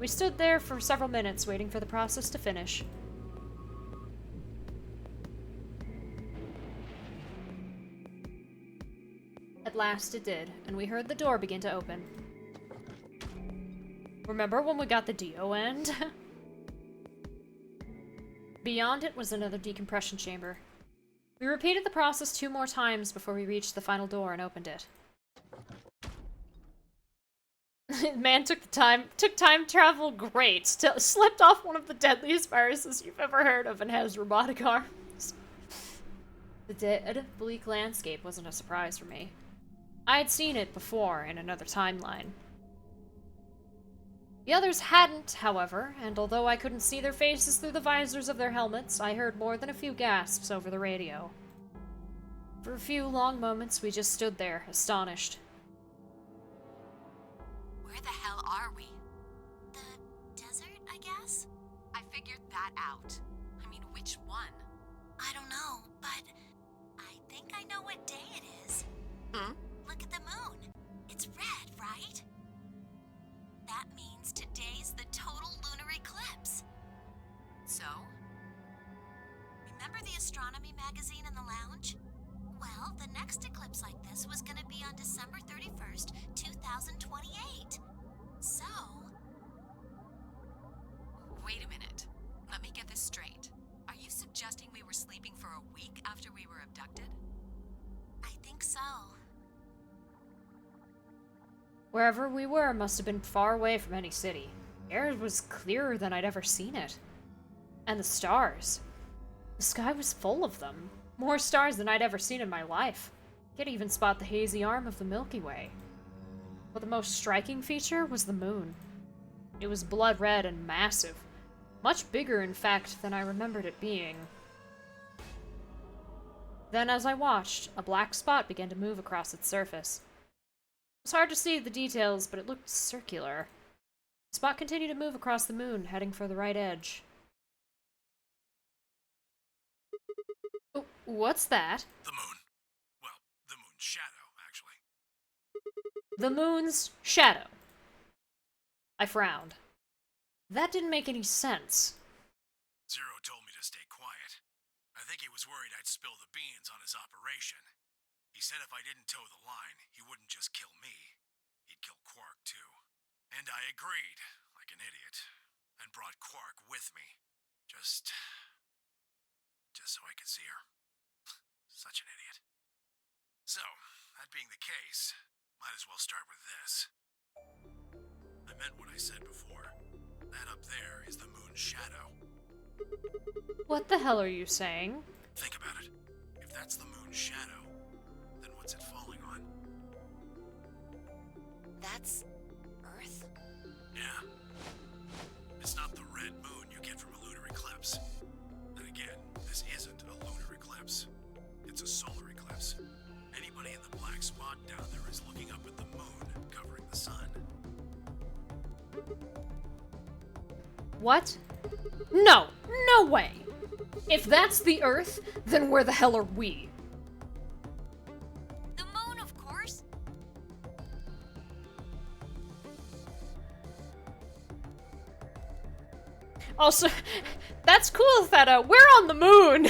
We stood there for several minutes waiting for the process to finish. At last it did, and we heard the door begin to open. Remember when we got the Dio end? Beyond it was another decompression chamber. We repeated the process 2 more times before we reached the final door and opened it. Man took time travel great. Slipped off one of the deadliest viruses you've ever heard of and has robotic arms. The dead, bleak landscape wasn't a surprise for me. I had seen it before in another timeline. The others hadn't, however, and although I couldn't see their faces through the visors of their helmets, I heard more than a few gasps over the radio. For a few long moments, we just stood there, astonished. Where the hell are we? The desert, I guess? I figured that out. I mean, which one? I don't know, but I think I know what day it is. Hmm? Look at the moon. It's red, right? That means today's the total lunar eclipse. So? Remember the astronomy magazine in the lounge? Well, the next eclipse like this was gonna be on December 31st, 2028. So... Wait a minute. Let me get this straight. Are you suggesting we were sleeping for a week after we were abducted? I think so. Wherever we were must have been far away from any city. The air was clearer than I'd ever seen it. And the stars. The sky was full of them. More stars than I'd ever seen in my life. I could even spot the hazy arm of the Milky Way. But the most striking feature was the moon. It was blood red and massive. Much bigger, in fact, than I remembered it being. Then, as I watched, a black spot began to move across its surface. It was hard to see the details, but it looked circular. The spot continued to move across the moon, heading for the right edge. Oh, what's that? The moon. Well, the moon's shadow, actually. The moon's shadow. I frowned. That didn't make any sense. Zero told me to stay quiet. I think he was worried I'd spill the beans on his operation. He said if I didn't toe the line, he wouldn't just kill me. He'd kill Quark, too. And I agreed, like an idiot, and brought Quark with me. Just so I could see her. Such an idiot. So, that being the case, might as well start with this. I meant what I said before. That up there is the moon's shadow. What the hell are you saying? Think about it. If that's the moon's shadow, then what's it falling on? That's... Earth? Yeah. It's not the red moon you get from a lunar eclipse. Then again, this isn't a lunar eclipse. It's a solar eclipse. Anybody in the black spot down there is looking up at the moon, covering the sun. What? No! No way! If that's the Earth, then where the hell are we? The moon, of course. Also, that's cool that, we're on the moon!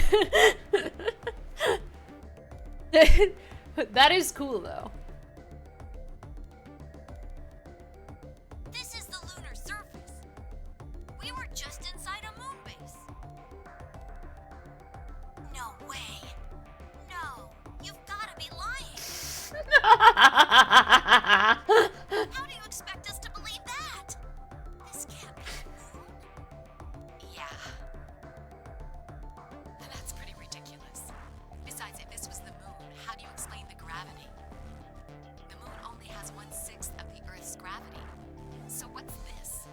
That is cool, though. This is the lunar surface. We were just inside a moon base. No way. No, you've gotta be lying. How do you expect us to believe that? This can't be the moon. Yeah. That's pretty ridiculous. Besides, if this was the moon, how do you explain the gravity? The moon only has 1/6 of the Earth's gravity. So what's this?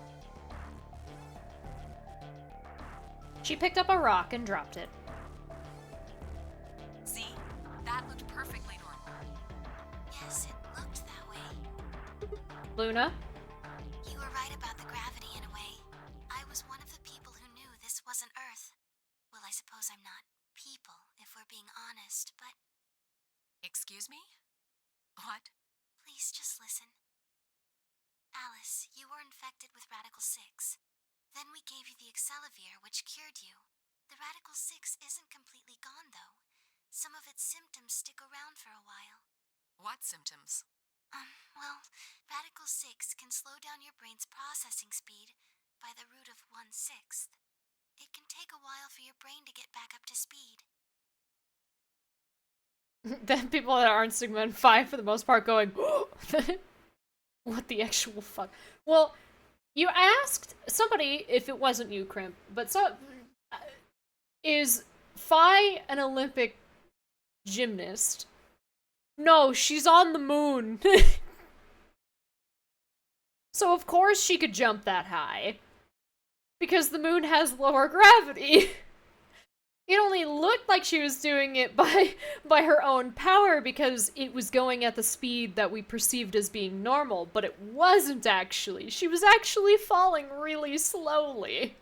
She picked up a rock and dropped it. See? That looked perfectly normal. Yes, it looked that way. Luna? You were right about the gravity in a way. I was one of the people who knew this wasn't Earth. Well, I suppose I'm not people, if we're being honest, but... Excuse me? What? Please just listen. Alice, you were infected with Radical 6. Then we gave you the Excelavir, which cured you. The Radical 6 isn't completely gone, though. Some of its symptoms stick around for a while. What symptoms? Well, Radical 6 can slow down your brain's processing speed by the root of 1/6. It can take a while for your brain to get back up to speed. Then people that aren't Sigma and Phi, for the most part, going, what the actual fuck? Well, you asked somebody if it wasn't you, Crimp, but is Phi an Olympic gymnast? No, she's on the moon. So of course she could jump that high. Because the moon has lower gravity. It only looked like she was doing it by her own power because it was going at the speed that we perceived as being normal, but it wasn't actually. She was actually falling really slowly.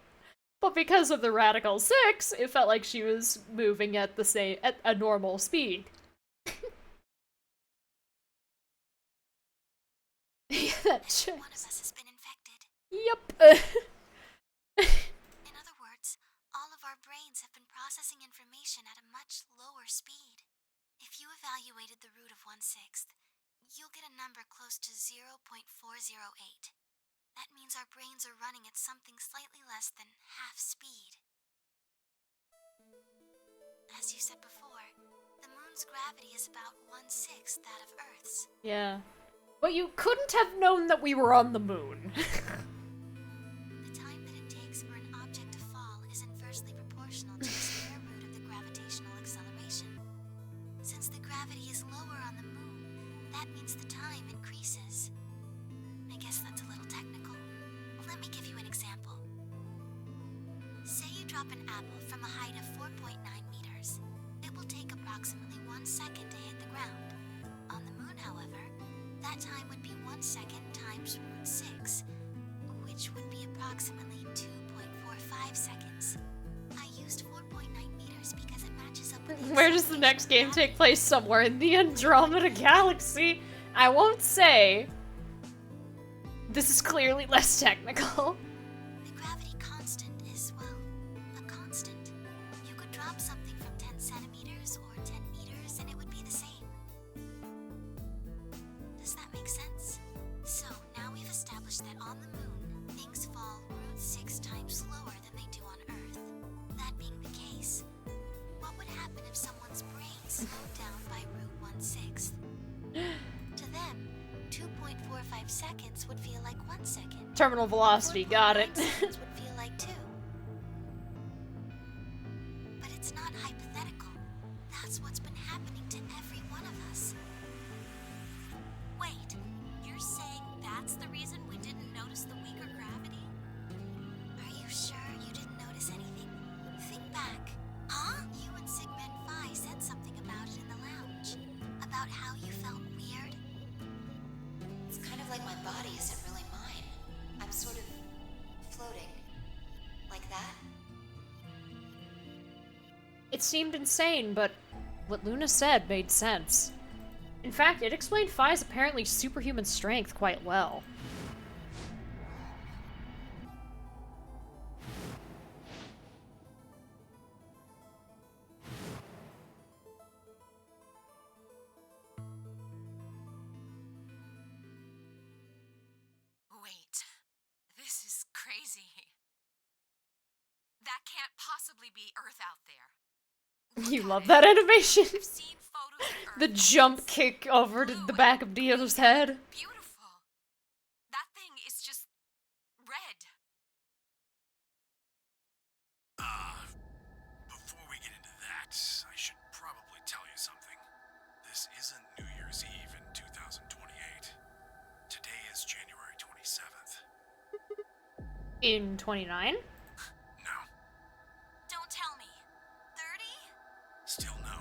But because of the Radical 6, it felt like she was moving at a normal speed. One of us has been infected. Yep. In other words, all of our brains have been processing information at a much lower speed. If you evaluated the root of 1/6, you'll get a number close to 0.408. That means our brains are running at something slightly less than half speed. As you said before, the moon's gravity is about 1/6 that of Earth's. Yeah. But you couldn't have known that we were on the moon. The time that it takes for an object to fall is inversely proportional to the square root of the gravitational acceleration. Since the gravity is lower on the moon, that means the time increases. I guess that's a little technical. Let me give you an example. Say you drop an apple from a height of 4.9 meters. It will take approximately 1 second to hit the ground. On the moon, however, that time would be 1 second times root 6, which would be approximately 2.45 seconds. I used 4.9 meters because it matches up with the Where does the next game take place? Somewhere in the Andromeda Galaxy. I won't say. This is clearly less technical. The gravity constant is, well, a constant. You could drop something from 10 centimeters or 10 meters and it would be the same. Does that make sense? So now we've established that on the moon, things fall root 6 times slower than they do on Earth. That being the case, what would happen if someone's brain slowed down by root 1/6? To them, 2.45 seconds would feel like 1 second. Terminal velocity, got it. Seconds would feel like 2. But it's not hypothetical. That's what's been happening to every one of us. Wait, you're saying that's the reason we didn't notice the weaker gravity? Are you sure you didn't notice anything? Think back. Huh? You and Sigma and Phi said something about it in the lounge. About how you felt weird. It's kind of like my body isn't really mine. I'm sort of floating. Like that? It seemed insane, but what Luna said made sense. In fact, it explained Phi's apparently superhuman strength quite well. Wait, this is crazy. That can't possibly be Earth out there. You love that animation. I've seen photos of Earth The jump kick over to the back of Dio's head. beautiful. That thing is just red. Before we get into that, I should probably tell you something. This isn't New Year's Eve in 2028. Today is January 27th. In 29? No. Don't tell me. 30? Still no.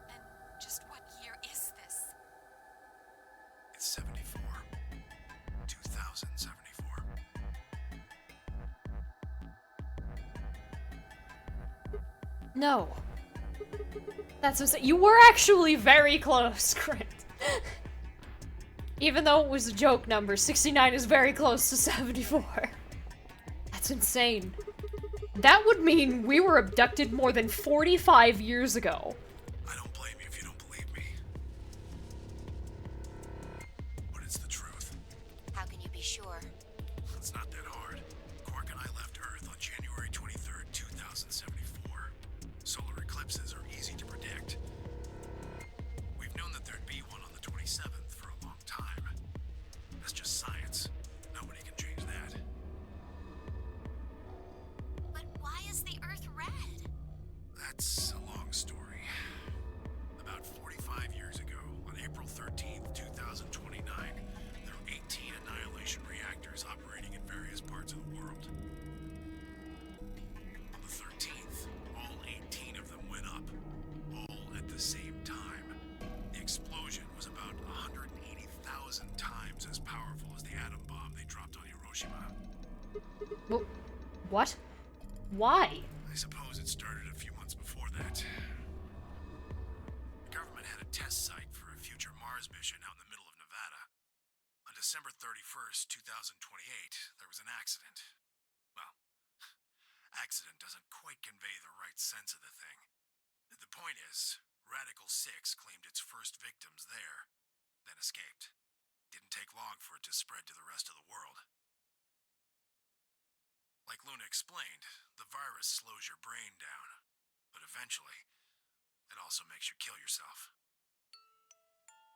And just what year is this? It's 74. 2074. No. That's what I'm saying. You were actually very close, Crit. Even though it was a joke number, 69 is very close to 74. That's insane. That would mean we were abducted more than 45 years ago. I don't blame you if you don't believe me. But it's the truth. How can you be sure? It's not that hard. Quark and I left Earth on January 23rd, 2074. Solar eclipses are easy to predict. We've known that there'd be one on the 27th for a long time. That's just science. Nobody can change that. But why is the Earth red? That's a long story. About 45 years ago, on April 13th, 2029, there were 18 annihilation reactors operating in various parts of the world. On the 13th, all 18 of them went up, all at the same time. The explosion was about 180,000 times as powerful as the atom bomb they dropped on Hiroshima. What? Why? I suppose it started a few months before that. The government had a test site for a future Mars mission out in the middle of Nevada. On December 31st, 2028, there was an accident. Well, accident doesn't quite convey the right sense of the thing. The point is, Radical 6 claimed its first victims there, then escaped. Didn't take long for it to spread to the rest of the world. Like Luna explained, the virus slows your brain down, but eventually, it also makes you kill yourself.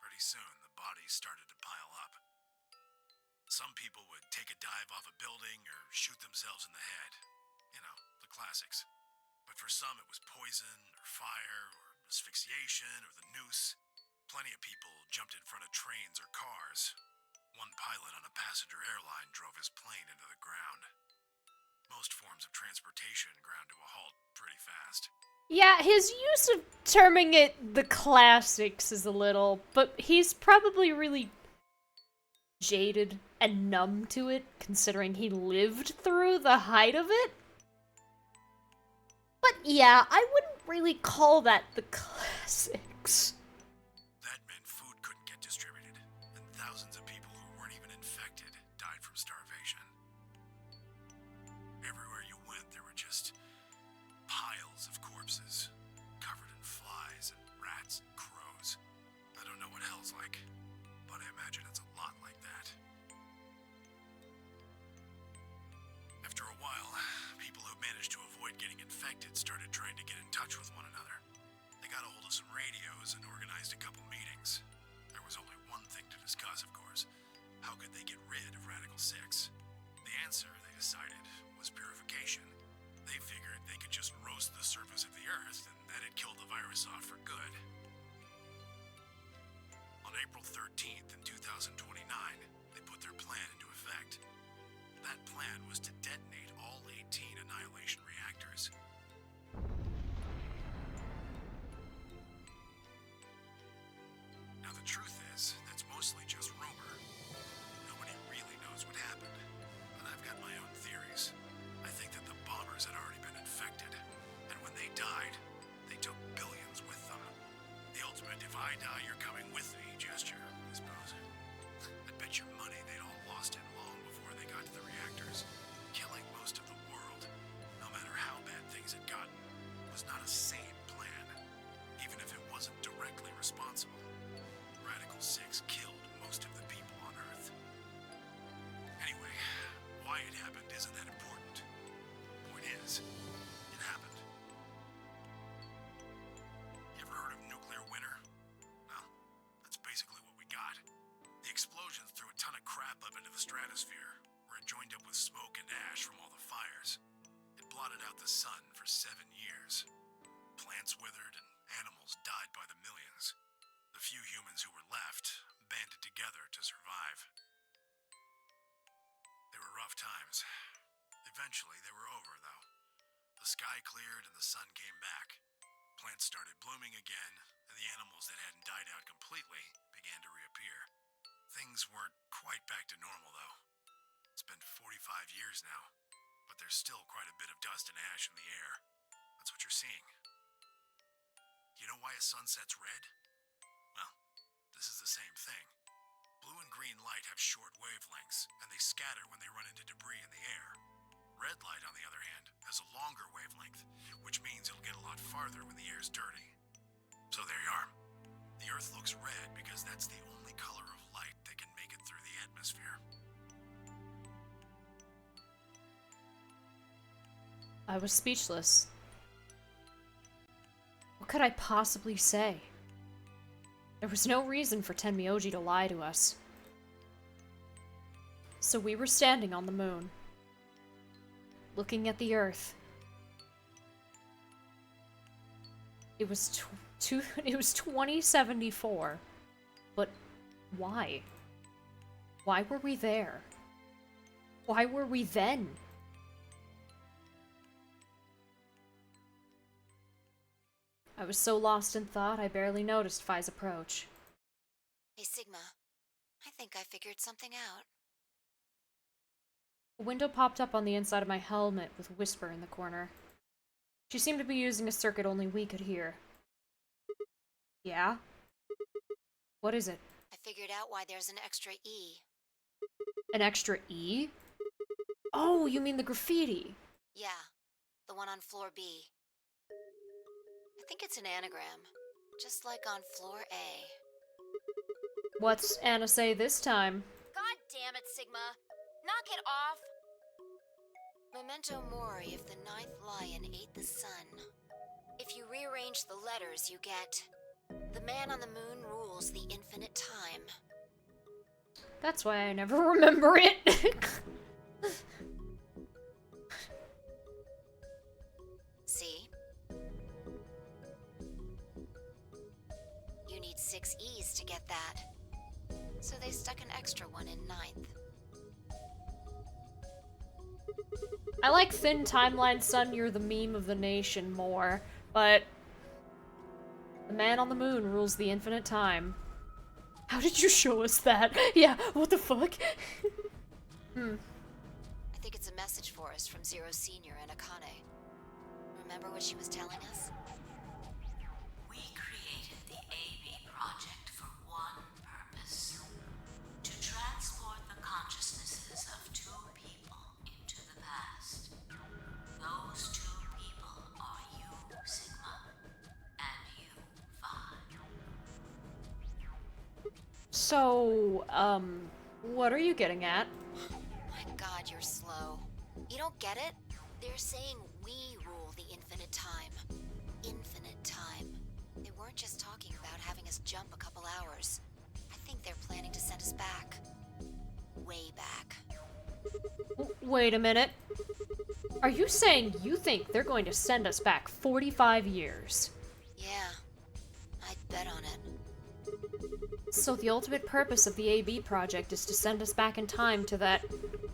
Pretty soon, the bodies started to pile up. Some people would take a dive off a building or shoot themselves in the head. You know, the classics. But for some, it was poison, or fire, or asphyxiation, or the noose. Plenty of people jumped in front of trains or cars. One pilot on a passenger airline drove his plane into the ground. Most forms of transportation ground to a halt pretty fast. Yeah, his use of terming it the classics is a little, but he's probably really jaded and numb to it, considering he lived through the height of it. But yeah, I wouldn't really call that the classics. That meant food couldn't get distributed, and thousands of people who weren't even infected died from starvation. Everywhere you went, there were just piles of corpses, covered in flies and rats and crows. I don't know what hell's like, but I imagine it's a lot like that. After a while, people who managed to avoid getting infected started trying to get in touch with one another. They got a hold of some radios and organized a couple meetings. There was only one thing to discuss, of course. How could they get rid of Radical 6? The answer, they decided, was purification. They figured they could just roast the surface of the Earth and that'd kill the virus off for good. On April 13th in 2029, they put their plan into effect. That plan was to detonate all 18 annihilation reactors. Now the truth is, that's mostly just rumor. Nobody really knows what happened, but I've got my own theories. I think that the bombers had already been infected, and when they died, they took billions with them. The ultimate if I die, you're coming with me gesture, I suppose. I'd bet your money they'd all lost it long before they got to the reactors. Killing most of the world, no matter how bad things had gotten, was not a sane plan, even if it wasn't directly responsible. Radical 6 killed most of the people on Earth. Anyway, why it happened isn't that important. Point is, it happened. You ever heard of nuclear winter? Well, that's basically what we got. The explosions threw a ton of crap up into the stratosphere, where it joined up with smoke and ash from all the fires. It blotted out the sun for 7 years. Plants withered and animals died by the millions. The few humans who were left banded together to survive. They were rough times. Eventually, they were over, though. The sky cleared and the sun came back. Plants started blooming again, and the animals that hadn't died out completely began to reappear. Things weren't quite back to normal, though. It's been 45 years now, but there's still quite a bit of dust and ash in the air. That's what you're seeing. You know why a sun sets red? Well, this is the same thing. Blue and and green light have short wavelengths, and they scatter when they run into debris in the air. Red light, on the other hand, has a longer wavelength, which means it'll get a lot farther when the air's dirty. So there you are. The Earth looks red because that's the only color of light that can make it through the atmosphere. I was speechless. What could I possibly say? There was no reason for Tenmyoji to lie to us. So we were standing on the moon, looking at the Earth. It was it was 2074. But why? Why were we there? Why were we then? I was so lost in thought, I barely noticed Phi's approach. Hey, Sigma. I think I figured something out. A window popped up on the inside of my helmet with Whisper in the corner. She seemed to be using a circuit only we could hear. Yeah? What is it? I figured out why there's an extra E. An extra E? Oh, you mean the graffiti? Yeah, the one on floor B. I think it's an anagram, just like on floor A. What's Anna say this time? God damn it, Sigma! Knock it off! Memento mori if the ninth lion ate the sun. If you rearrange the letters, you get... The man on the moon rules the infinite time. That's why I never remember it. See? You need 6 E's to get that. So they stuck an extra one in ninth. I like Thin Timeline Son, You're the Meme of the Nation more, but... The man on the moon rules the infinite time. How did you show us that? Yeah, what the fuck? I think it's a message for us from Zero Senior and Akane. Remember what she was telling us? We created the AB project for one purpose. To transport the consciousnesses of 2 people into the past. Those 2 people are you, Sigma, and you, Vi. So, what are you getting at? My god, you're slow. You don't get it? They're saying we rule the infinite time. Infinite time. They weren't just talking about having us jump a couple hours. I think they're planning to send us back. Way back. Wait a minute. Are you saying you think they're going to send us back 45 years? Yeah, I'd bet on it. So the ultimate purpose of the AB project is to send us back in time to that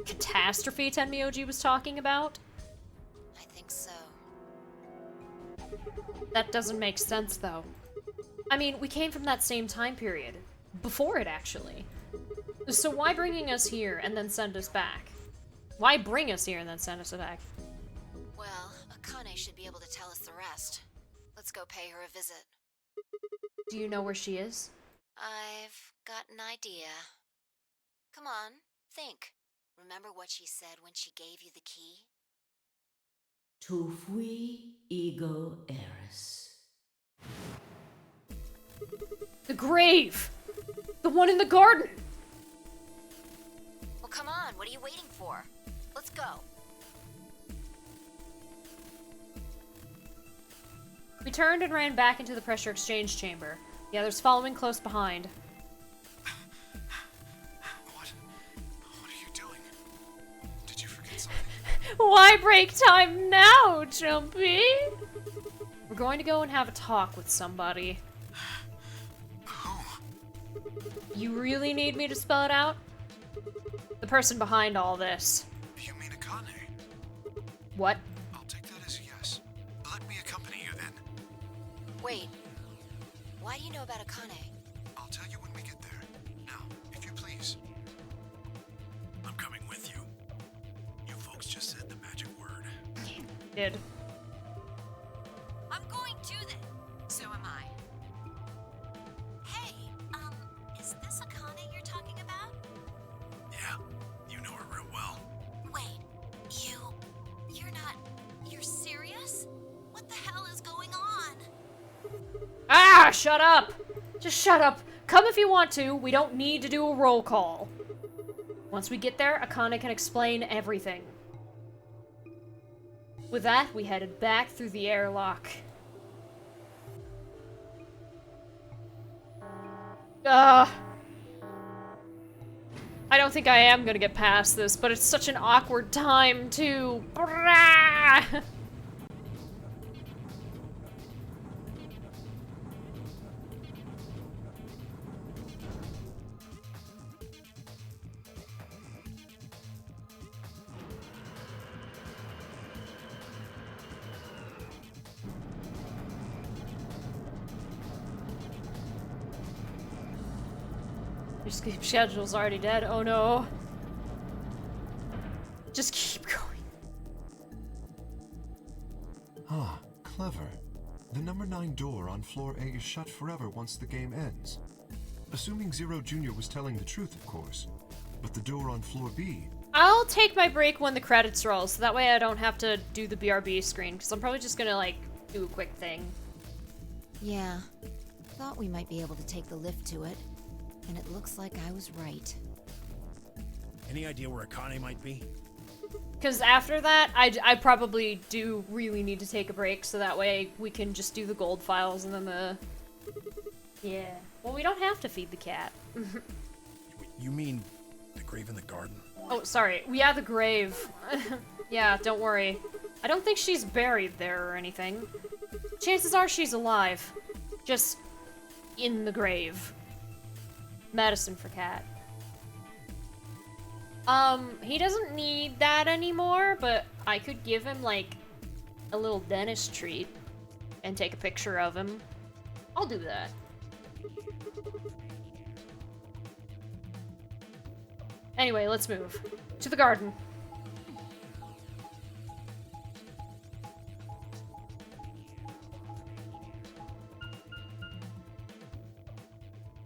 catastrophe Tenmyoji was talking about? I think so. That doesn't make sense, though. I mean, we came from that same time period. Before it, actually. So why bringing us here and then send us back? Why bring us here and then send us back? Well, Akane should be able to tell us the rest. Let's go pay her a visit. Do you know where she is? I've got an idea. Come on, think. Remember what she said when she gave you the key? Tu fui ego eris. The grave! The one in the garden! Well, come on, what are you waiting for? Let's go. We turned and ran back into the pressure exchange chamber, the others following close behind. What are you doing? Did you forget something? Why break time now, Jumpy? We're going to go and have a talk with somebody. Who? You really need me to spell it out? The person behind all this. You mean Akane? What? I'll take that as a yes. Let me accompany you then. Wait. Why do you know about Akane? I'll tell you when we get there. Now, if you please. I'm coming with you. You folks just said the magic word. Did. I'm going to then. So am I. Hey, is this Akane you're talking about? Ah, shut up! Just shut up. Come if you want to. We don't need to do a roll call. Once we get there, Akane can explain everything. With that, we headed back through the airlock. I don't think I am gonna get past this, but it's such an awkward time, too. Brah! Your sleep schedule's already dead. Oh no. Just keep going. Ah, clever. The number 9 door on floor A is shut forever once the game ends. Assuming Zero Jr. was telling the truth, of course. But the door on floor B... I'll take my break when the credits roll, so that way I don't have to do the BRB screen, because I'm probably just gonna, like, do a quick thing. Yeah. Thought we might be able to take the lift to it. And it looks like I was right. Any idea where Akane might be? Because after that, I probably do really need to take a break, so that way we can just do the gold files and then the... Yeah. Well, we don't have to feed the cat. You mean the grave in the garden? Oh, sorry. Yeah, the grave. Yeah, don't worry. I don't think she's buried there or anything. Chances are she's alive. Just in the grave. Medicine for cat. He doesn't need that anymore, but I could give him, like, a little dentist treat and take a picture of him. I'll do that. Anyway, let's move. To the garden.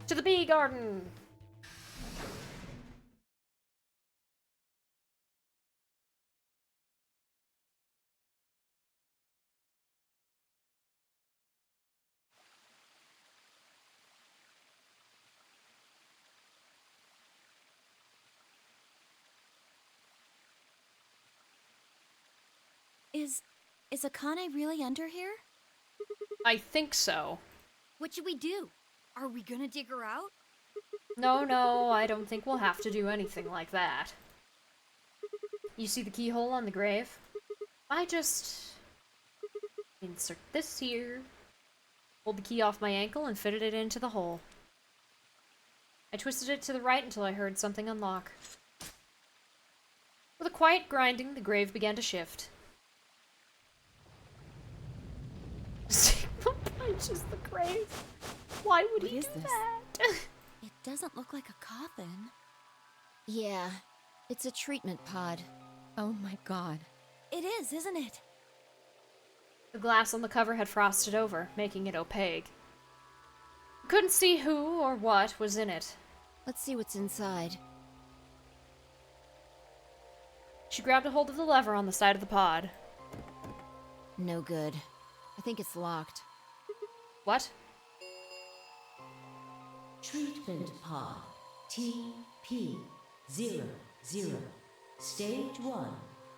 To the bee garden! Is Akane really under here? I think so. What should we do? Are we gonna dig her out? No, I don't think we'll have to do anything like that. You see the keyhole on the grave? I just... insert this here, pulled the key off my ankle, and fitted it into the hole. I twisted it to the right until I heard something unlock. With a quiet grinding, the grave began to shift. Sigma punches the grave. Why would he do that? It doesn't look like a coffin. Yeah, it's a treatment pod. Oh my god. It is, isn't it? The glass on the cover had frosted over, making it opaque. I couldn't see who or what was in it. Let's see what's inside. She grabbed a hold of the lever on the side of the pod. No good. I think it's locked. What? Treatment pod TP00. Stage 1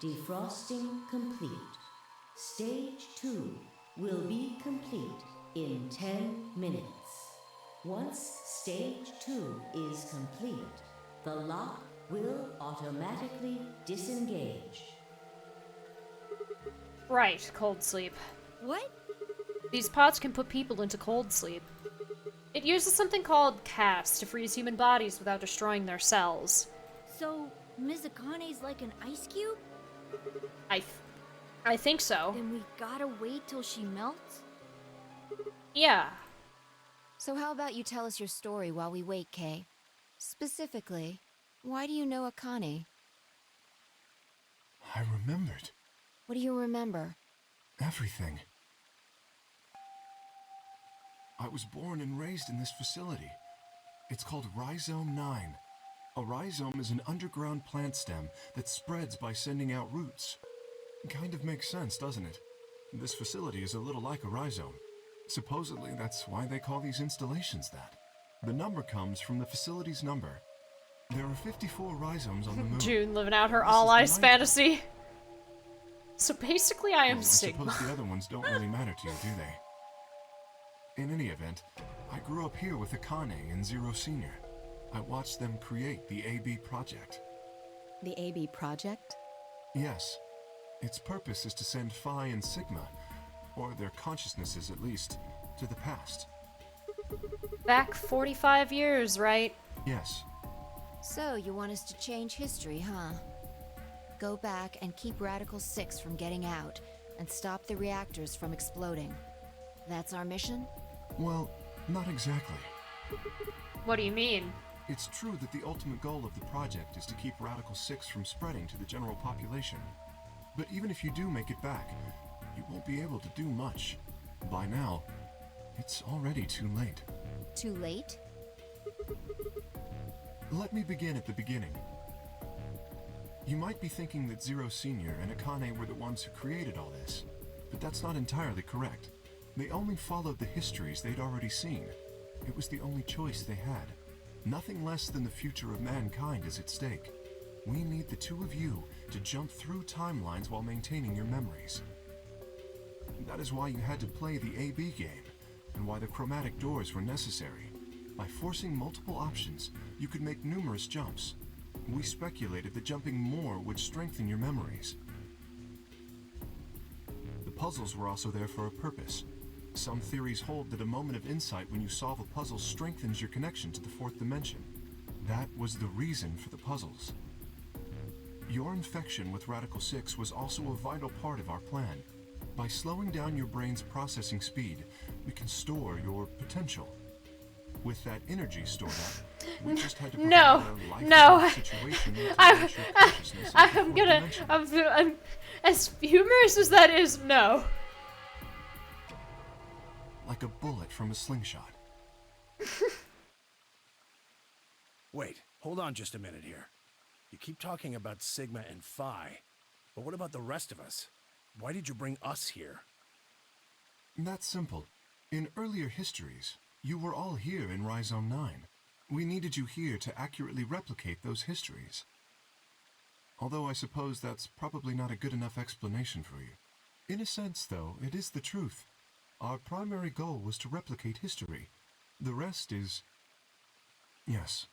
defrosting complete. Stage 2 will be complete in 10 minutes. Once stage 2 is complete, the lock will automatically disengage. Right, cold sleep. What? These pods can put people into cold sleep. It uses something called CAS to freeze human bodies without destroying their cells. So, Ms. Akane's like an ice cube? I think so. Then we gotta wait till she melts? Yeah. So how about you tell us your story while we wait, Kay? Specifically, why do you know Akane? I remembered. What do you remember? Everything. I was born and raised in this facility. It's called Rhizome 9. A rhizome is an underground plant stem that spreads by sending out roots. Kind of makes sense, doesn't it? This facility is a little like a rhizome. Supposedly, that's why they call these installations that. The number comes from the facility's number. There are 54 rhizomes on the moon. June living out her This is all the eyes ninth fantasy. So basically, I am Well, I Sigma. suppose the other ones don't really matter to you, do they? In any event, I grew up here with Akane and Zero Senior. I watched them create the AB project. The AB project? Yes. Its purpose is to send Phi and Sigma, or their consciousnesses at least, to the past. Back 45 years, right? Yes. So, you want us to change history, huh? Go back and keep Radical 6 from getting out, and stop the reactors from exploding. That's our mission? Well, not exactly. What do you mean? It's true that the ultimate goal of the project is to keep Radical 6 from spreading to the general population. But even if you do make it back, you won't be able to do much. By now, it's already too late. Too late? Let me begin at the beginning. You might be thinking that Zero Senior and Akane were the ones who created all this, but that's not entirely correct. They only followed the histories they'd already seen. It was the only choice they had. Nothing less than the future of mankind is at stake. We need the two of you to jump through timelines while maintaining your memories. That is why you had to play the AB game, and why the chromatic doors were necessary. By forcing multiple options, you could make numerous jumps. We speculated that jumping more would strengthen your memories. The puzzles were also there for a purpose. Some theories hold that a moment of insight when you solve a puzzle strengthens your connection to the fourth dimension. That was the reason for the puzzles. Your infection with Radical 6 was also a vital part of our plan. By slowing down your brain's processing speed, we can store your potential. With that energy stored up, we just had to provide a life situation to enhance your consciousness in the fourth dimension. I'm as humorous as that is, no. Like a bullet from a slingshot. Wait, hold on just a minute here. You keep talking about Sigma and Phi, but what about the rest of us? Why did you bring us here? That's simple. In earlier histories, you were all here in Rhizome 9. We needed you here to accurately replicate those histories. Although I suppose that's probably not a good enough explanation for you. In a sense, though, it is the truth. Our primary goal was to replicate history. The rest is... Yes,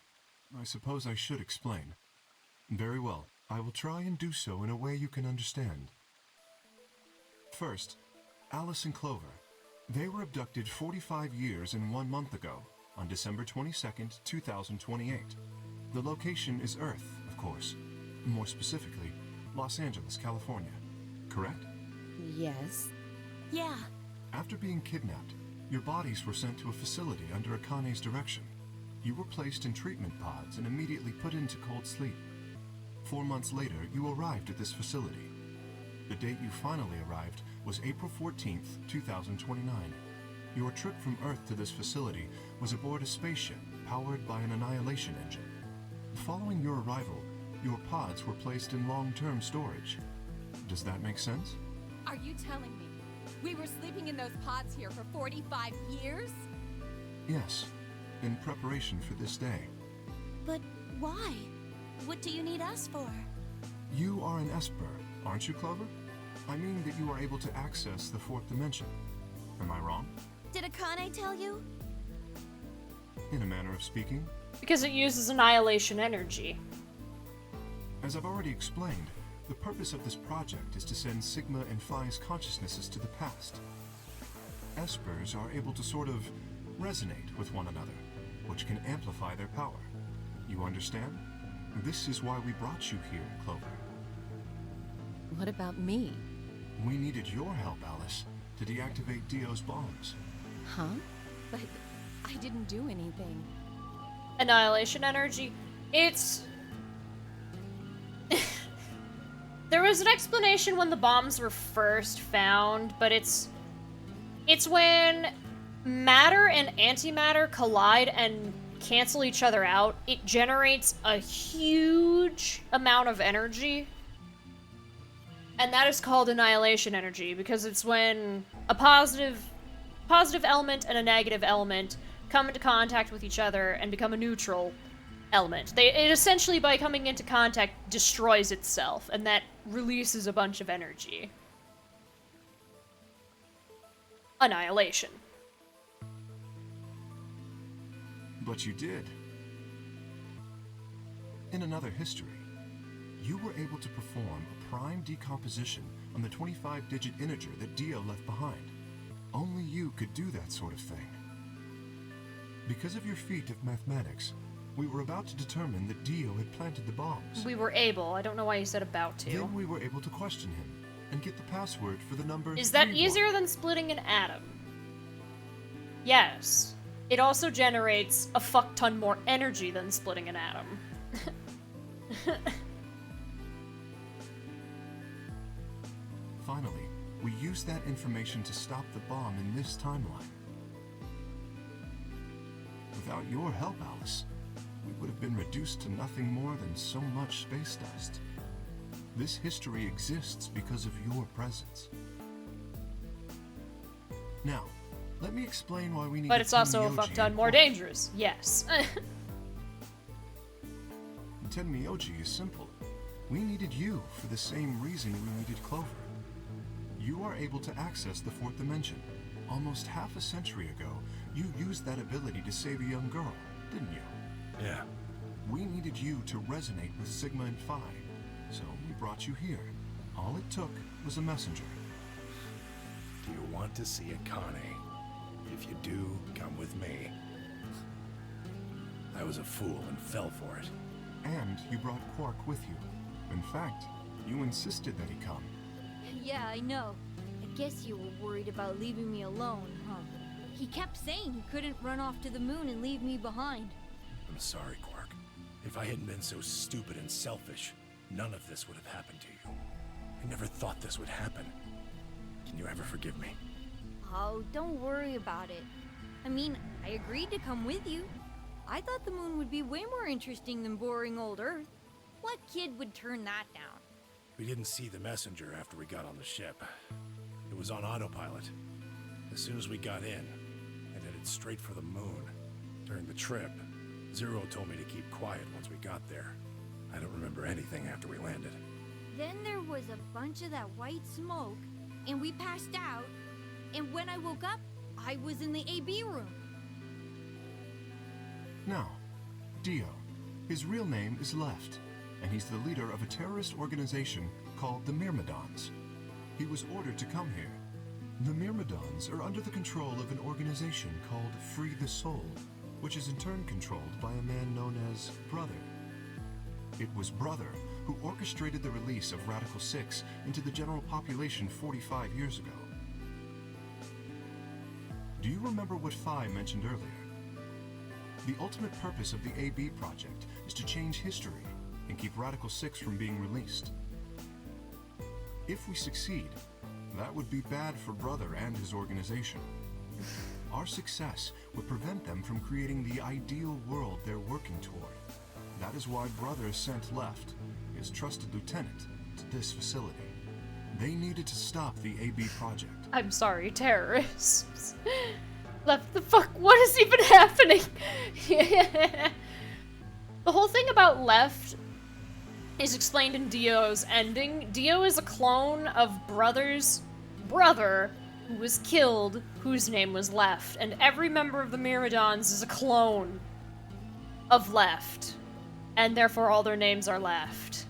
I suppose I should explain. Very well, I will try and do so in a way you can understand. First, Alice and Clover. They were abducted 45 years and 1 month ago, on December 22nd, 2028. The location is Earth, of course. More specifically, Los Angeles, California. Correct? Yes. Yeah. After being kidnapped, your bodies were sent to a facility under Akane's direction. You were placed in treatment pods and immediately put into cold sleep. 4 months later, you arrived at this facility. The date you finally arrived was April 14th, 2029. Your trip from Earth to this facility was aboard a spaceship powered by an annihilation engine. Following your arrival, your pods were placed in long-term storage. Does that make sense? Are you telling me we were sleeping in those pods here for 45 years? Yes, in preparation for this day. But why? What do you need us for? You are an Esper, aren't you, Clover? I mean that you are able to access the fourth dimension. Am I wrong? Did Akane tell you? In a manner of speaking. Because it uses annihilation energy. As I've already explained, the purpose of this project is to send Sigma and Phi's consciousnesses to the past. Espers are able to sort of resonate with one another, which can amplify their power. You understand? This is why we brought you here, Clover. What about me? We needed your help, Alice, to deactivate Dio's bombs. Huh? But I didn't do anything. Annihilation energy. It's... There was an explanation when the bombs were first found, but it's when matter and antimatter collide and cancel each other out, it generates a huge amount of energy. And that is called annihilation energy, because it's when a positive positive element and a negative element come into contact with each other and become a neutral element. It essentially, by coming into contact, destroys itself, and that releases a bunch of energy. Annihilation. But you did. In another history, you were able to perform a prime decomposition on the 25-digit integer that Dio left behind. Only you could do that sort of thing. Because of your feat of mathematics, we were about to determine that Dio had planted the bombs. We were able. I don't know why you said about to. Then we were able to question him and get the password for the number. Is that 31. easier than splitting an atom? Yes. It also generates a fuck ton more energy than splitting an atom. Finally, we used that information to stop the bomb in this timeline. Without your help, Alice, we would have been reduced to nothing more than so much space dust. This history exists because of your presence. Now, let me explain why we need. But it's also a fuck ton more dangerous. Yes. Tenmyoji is simple. We needed you for the same reason we needed Clover. You are able to access the fourth dimension. Almost half a century ago, you used that ability to save a young girl, didn't you? Yeah. We needed you to resonate with Sigma and Phi, so we brought you here. All it took was a messenger. Do you want to see Akane? If you do, come with me. I was a fool and fell for it. And you brought Quark with you. In fact, you insisted that he come. Yeah, I know. I guess you were worried about leaving me alone, huh? He kept saying he couldn't run off to the moon and leave me behind. I'm sorry, Quark. If I hadn't been so stupid and selfish, none of this would have happened to you. I never thought this would happen. Can you ever forgive me? Oh, don't worry about it. I mean, I agreed to come with you. I thought the moon would be way more interesting than boring old Earth. What kid would turn that down? We didn't see the messenger after we got on the ship. It was on autopilot. As soon as we got in, it headed straight for the moon. During the trip, Zero told me to keep quiet once we got there. I don't remember anything after we landed. Then there was a bunch of that white smoke, and we passed out, and when I woke up, I was in the AB room. Now, Dio. His real name is Left, and he's the leader of a terrorist organization called the Myrmidons. He was ordered to come here. The Myrmidons are under the control of an organization called Free the Soul, which is in turn controlled by a man known as Brother. It was Brother who orchestrated the release of Radical 6 into the general population 45 years ago. Do you remember what Phi mentioned earlier? The ultimate purpose of the AB project is to change history and keep Radical 6 from being released. If we succeed, that would be bad for Brother and his organization. Our success would prevent them from creating the ideal world they're working toward. That is why Brother sent Left, his trusted lieutenant, to this facility. They needed to stop the AB project. I'm sorry, terrorists. Left the fuck? What is even happening? The whole thing about Left is explained in Dio's ending. Dio is a clone of Brother's brother who was killed, whose name was Left, and every member of the Myrmidons is a clone of Left, and therefore all their names are Left.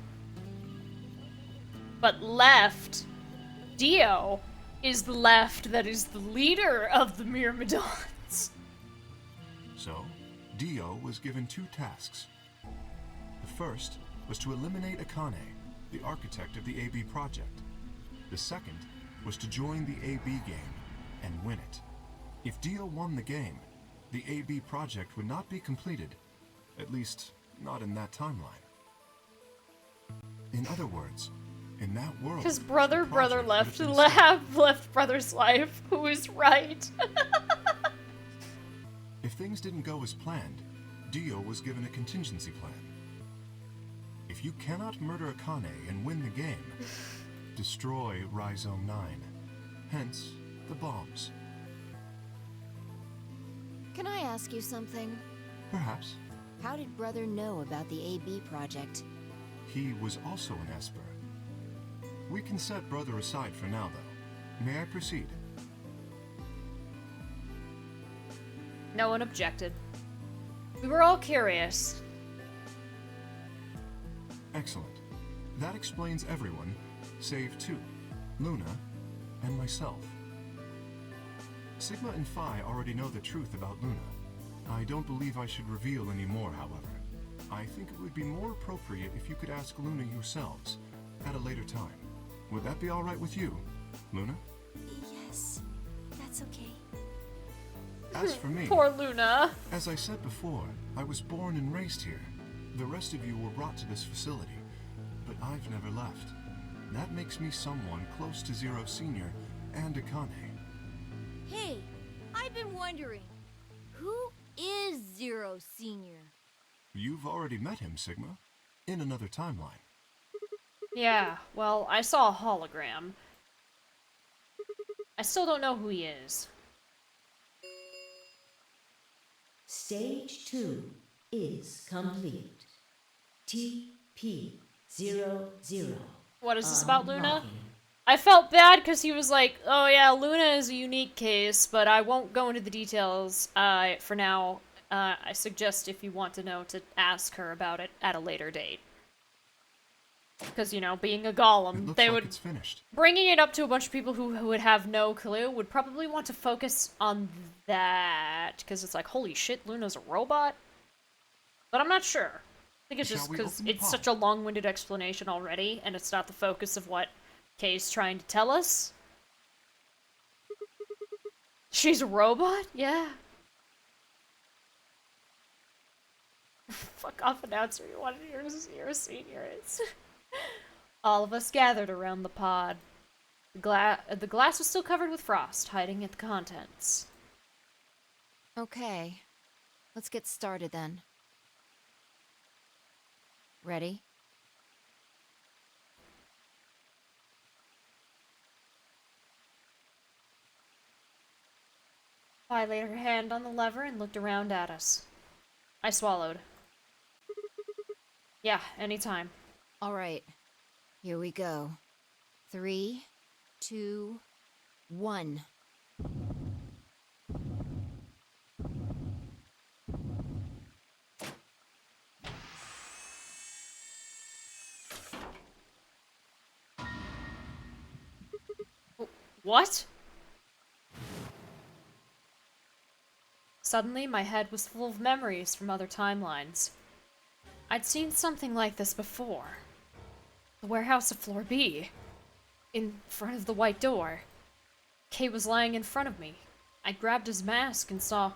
But Left, Dio, is the Left that is the leader of the Myrmidons. So, Dio was given two tasks. The first was to eliminate Akane, the architect of the AB project. The second was to join the AB game and win it. If Dio won the game, the AB project would not be completed, at least not in that timeline. In other words, in that world, His brother left Brother's life, who is right. If things didn't go as planned, Dio was given a contingency plan. If you cannot murder Akane and win the game, destroy Rhizome 9. Hence, the bombs. Can I ask you something? Perhaps. How did Brother know about the AB project? He was also an Esper. We can set Brother aside for now, though. May I proceed? No one objected. We were all curious. Excellent. That explains everyone, save two, Luna and myself. Sigma and Phi already know the truth about Luna. I don't believe I should reveal any more, however. I think it would be more appropriate if you could ask Luna yourselves at a later time. Would that be all right with you, Luna? Yes, that's okay. As for me, Poor Luna. As I said before, I was born and raised here. The rest of you were brought to this facility, but I've never left. That makes me someone close to Zero Senior and Akane. Hey, I've been wondering, who is Zero Senior? You've already met him, Sigma, in another timeline. Yeah, well, I saw a hologram. I still don't know who he is. Stage 2 is complete. TP00. What is this about Luna? I felt bad because he was like, oh yeah, Luna is a unique case, but I won't go into the details for now. I suggest if you want to know to ask her about it at a later date. Because, you know, being a golem, they would... It's finished. Bringing it up to a bunch of people who would have no clue would probably want to focus on that. Because it's like, holy shit, Luna's a robot? But I'm not sure. I think it's just because it's such a long-winded explanation already, and it's not the focus of what Kay's trying to tell us. She's a robot? Yeah. Fuck off, announcer. You wanted to hear a seniors. All of us gathered around the pod. The glass was still covered with frost, hiding at the contents. Okay. Let's get started then. Ready? Vi laid her hand on the lever and looked around at us. I swallowed. Yeah, anytime. All right. Here we go. 3, 2, 1. What? Suddenly, my head was full of memories from other timelines. I'd seen something like this before. The warehouse of Floor B. In front of the white door. Kay was lying in front of me. I grabbed his mask and saw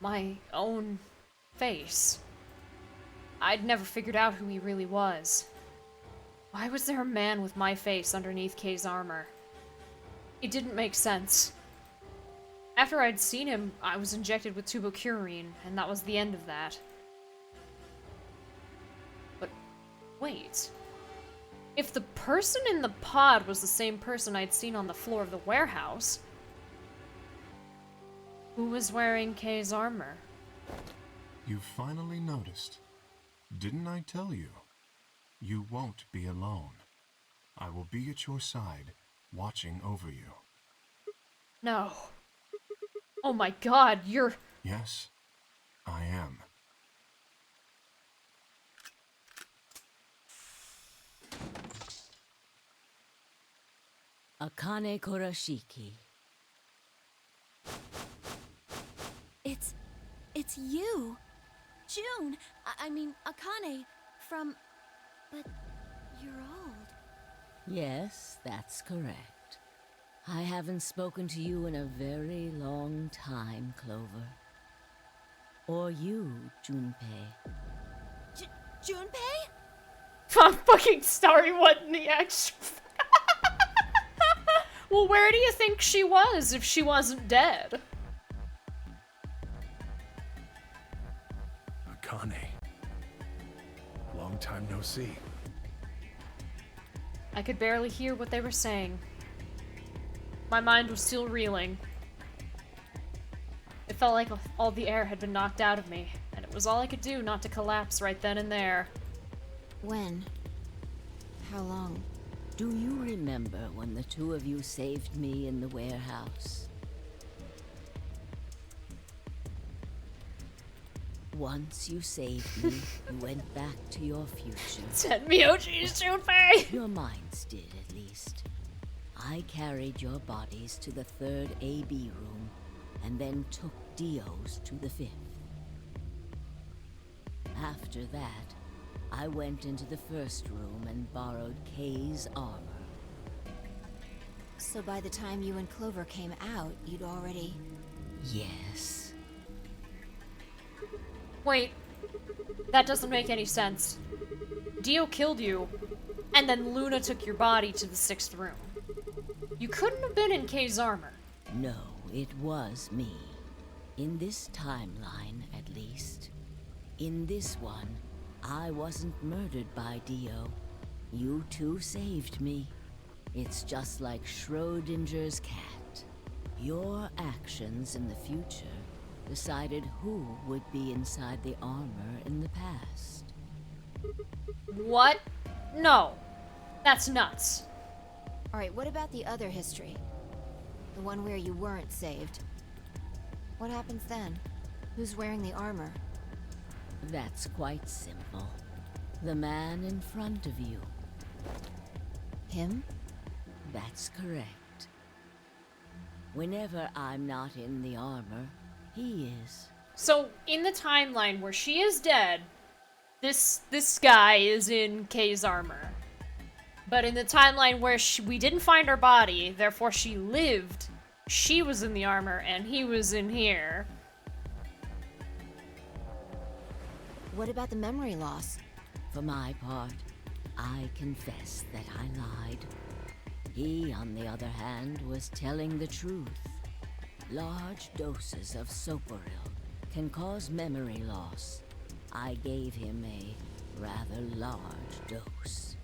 my own face. I'd never figured out who he really was. Why was there a man with my face underneath Kay's armor? It didn't make sense. After I'd seen him, I was injected with tubocurine, and that was the end of that. But wait. If the person in the pod was the same person I'd seen on the floor of the warehouse, who was wearing Kay's armor? You finally noticed. Didn't I tell you? You won't be alone. I will be at your side, watching over you. No. Oh my god, you're... Yes, I am. Akane Kurashiki. It's you! June! I mean, Akane, from... But you're old. Yes, that's correct. I haven't spoken to you in a very long time, Clover. Or you, Junpei. Junpei? I'm fucking sorry, what in the actual... Well, where do you think she was if she wasn't dead? Akane. Long time no see. I could barely hear what they were saying. My mind was still reeling. If felt like all the air had been knocked out of me, and it was all I could do not to collapse right then and there. When? How long? Do you remember when the two of you saved me in the warehouse? Once you saved me, you went back to your future. Send me, oh jeez, shoot me! Your minds did, at least. I carried your bodies to the 3rd AB room, and then took Dio's to the 5th. After that, I went into the 1st room and borrowed Kay's armor. So by the time you and Clover came out, you'd already... Yes. Wait, that doesn't make any sense. Dio killed you, and then Luna took your body to the 6th room. You couldn't have been in Kay's armor. No, it was me. In this timeline, at least. In this one, I wasn't murdered by Dio. You two saved me. It's just like Schrodinger's cat. Your actions in the future decided who would be inside the armor in the past. What? No. That's nuts. Alright, what about the other history? The one where you weren't saved. What happens then? Who's wearing the armor? That's quite simple. The man in front of you. Him? That's correct. Whenever I'm not in the armor, he is. So, in the timeline where she is dead, this guy is in Kay's armor. But in the timeline where we didn't find her body, therefore she lived, she was in the armor and he was in here. What about the memory loss? For my part, I confess that I lied. He, on the other hand, was telling the truth. Large doses of soporil can cause memory loss. I gave him a rather large dose.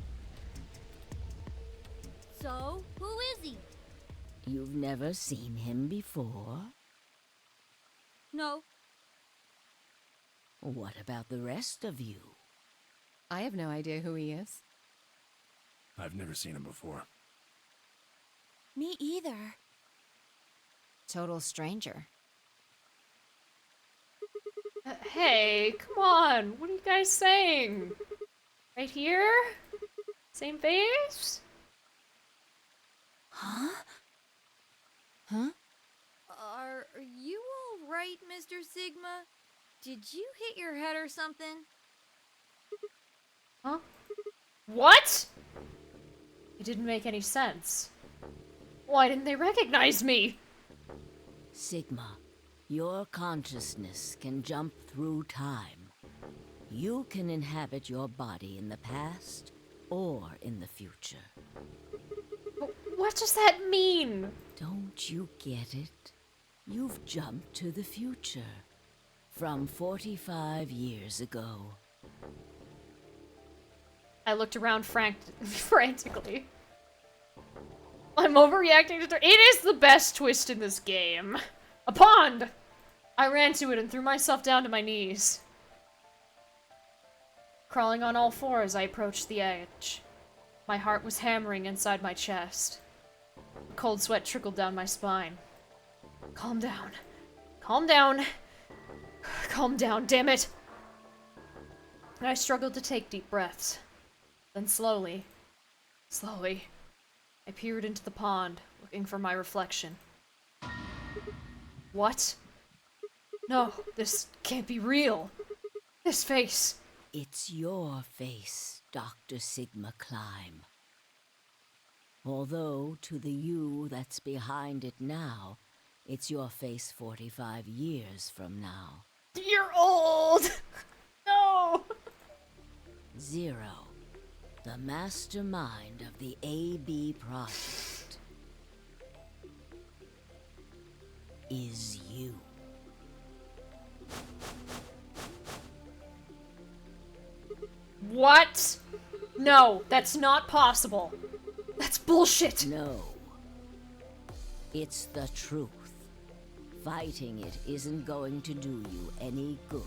So, who is he? You've never seen him before? No. What about the rest of you? I have no idea who he is. I've never seen him before. Me either. Total stranger. Hey, come on. What are you guys saying? Right here? Same face? Huh? Huh? Are you all right, Mr. Sigma? Did you hit your head or something? Huh? What? It didn't make any sense. Why didn't they recognize me? Sigma, your consciousness can jump through time. You can inhabit your body in the past or in the future. What does that mean? Don't you get it? You've jumped to the future. From 45 years ago. I looked around frantically. I'm overreacting to it is the best twist in this game. A pond! I ran to it and threw myself down to my knees. Crawling on all fours, I approached the edge. My heart was hammering inside my chest. A cold sweat trickled down my spine. Calm down. Calm down. Calm down, damn it! And I struggled to take deep breaths. Then slowly, I peered into the pond, looking for my reflection. What? No, this can't be real. This face. It's your face, Dr. Sigma Climb. Although, to the you that's behind it now, it's your face 45 years from now. You're old! No! Zero, the mastermind of the AB project, is you. What? No, that's not possible. That's bullshit. No. It's the truth. Fighting it isn't going to do you any good.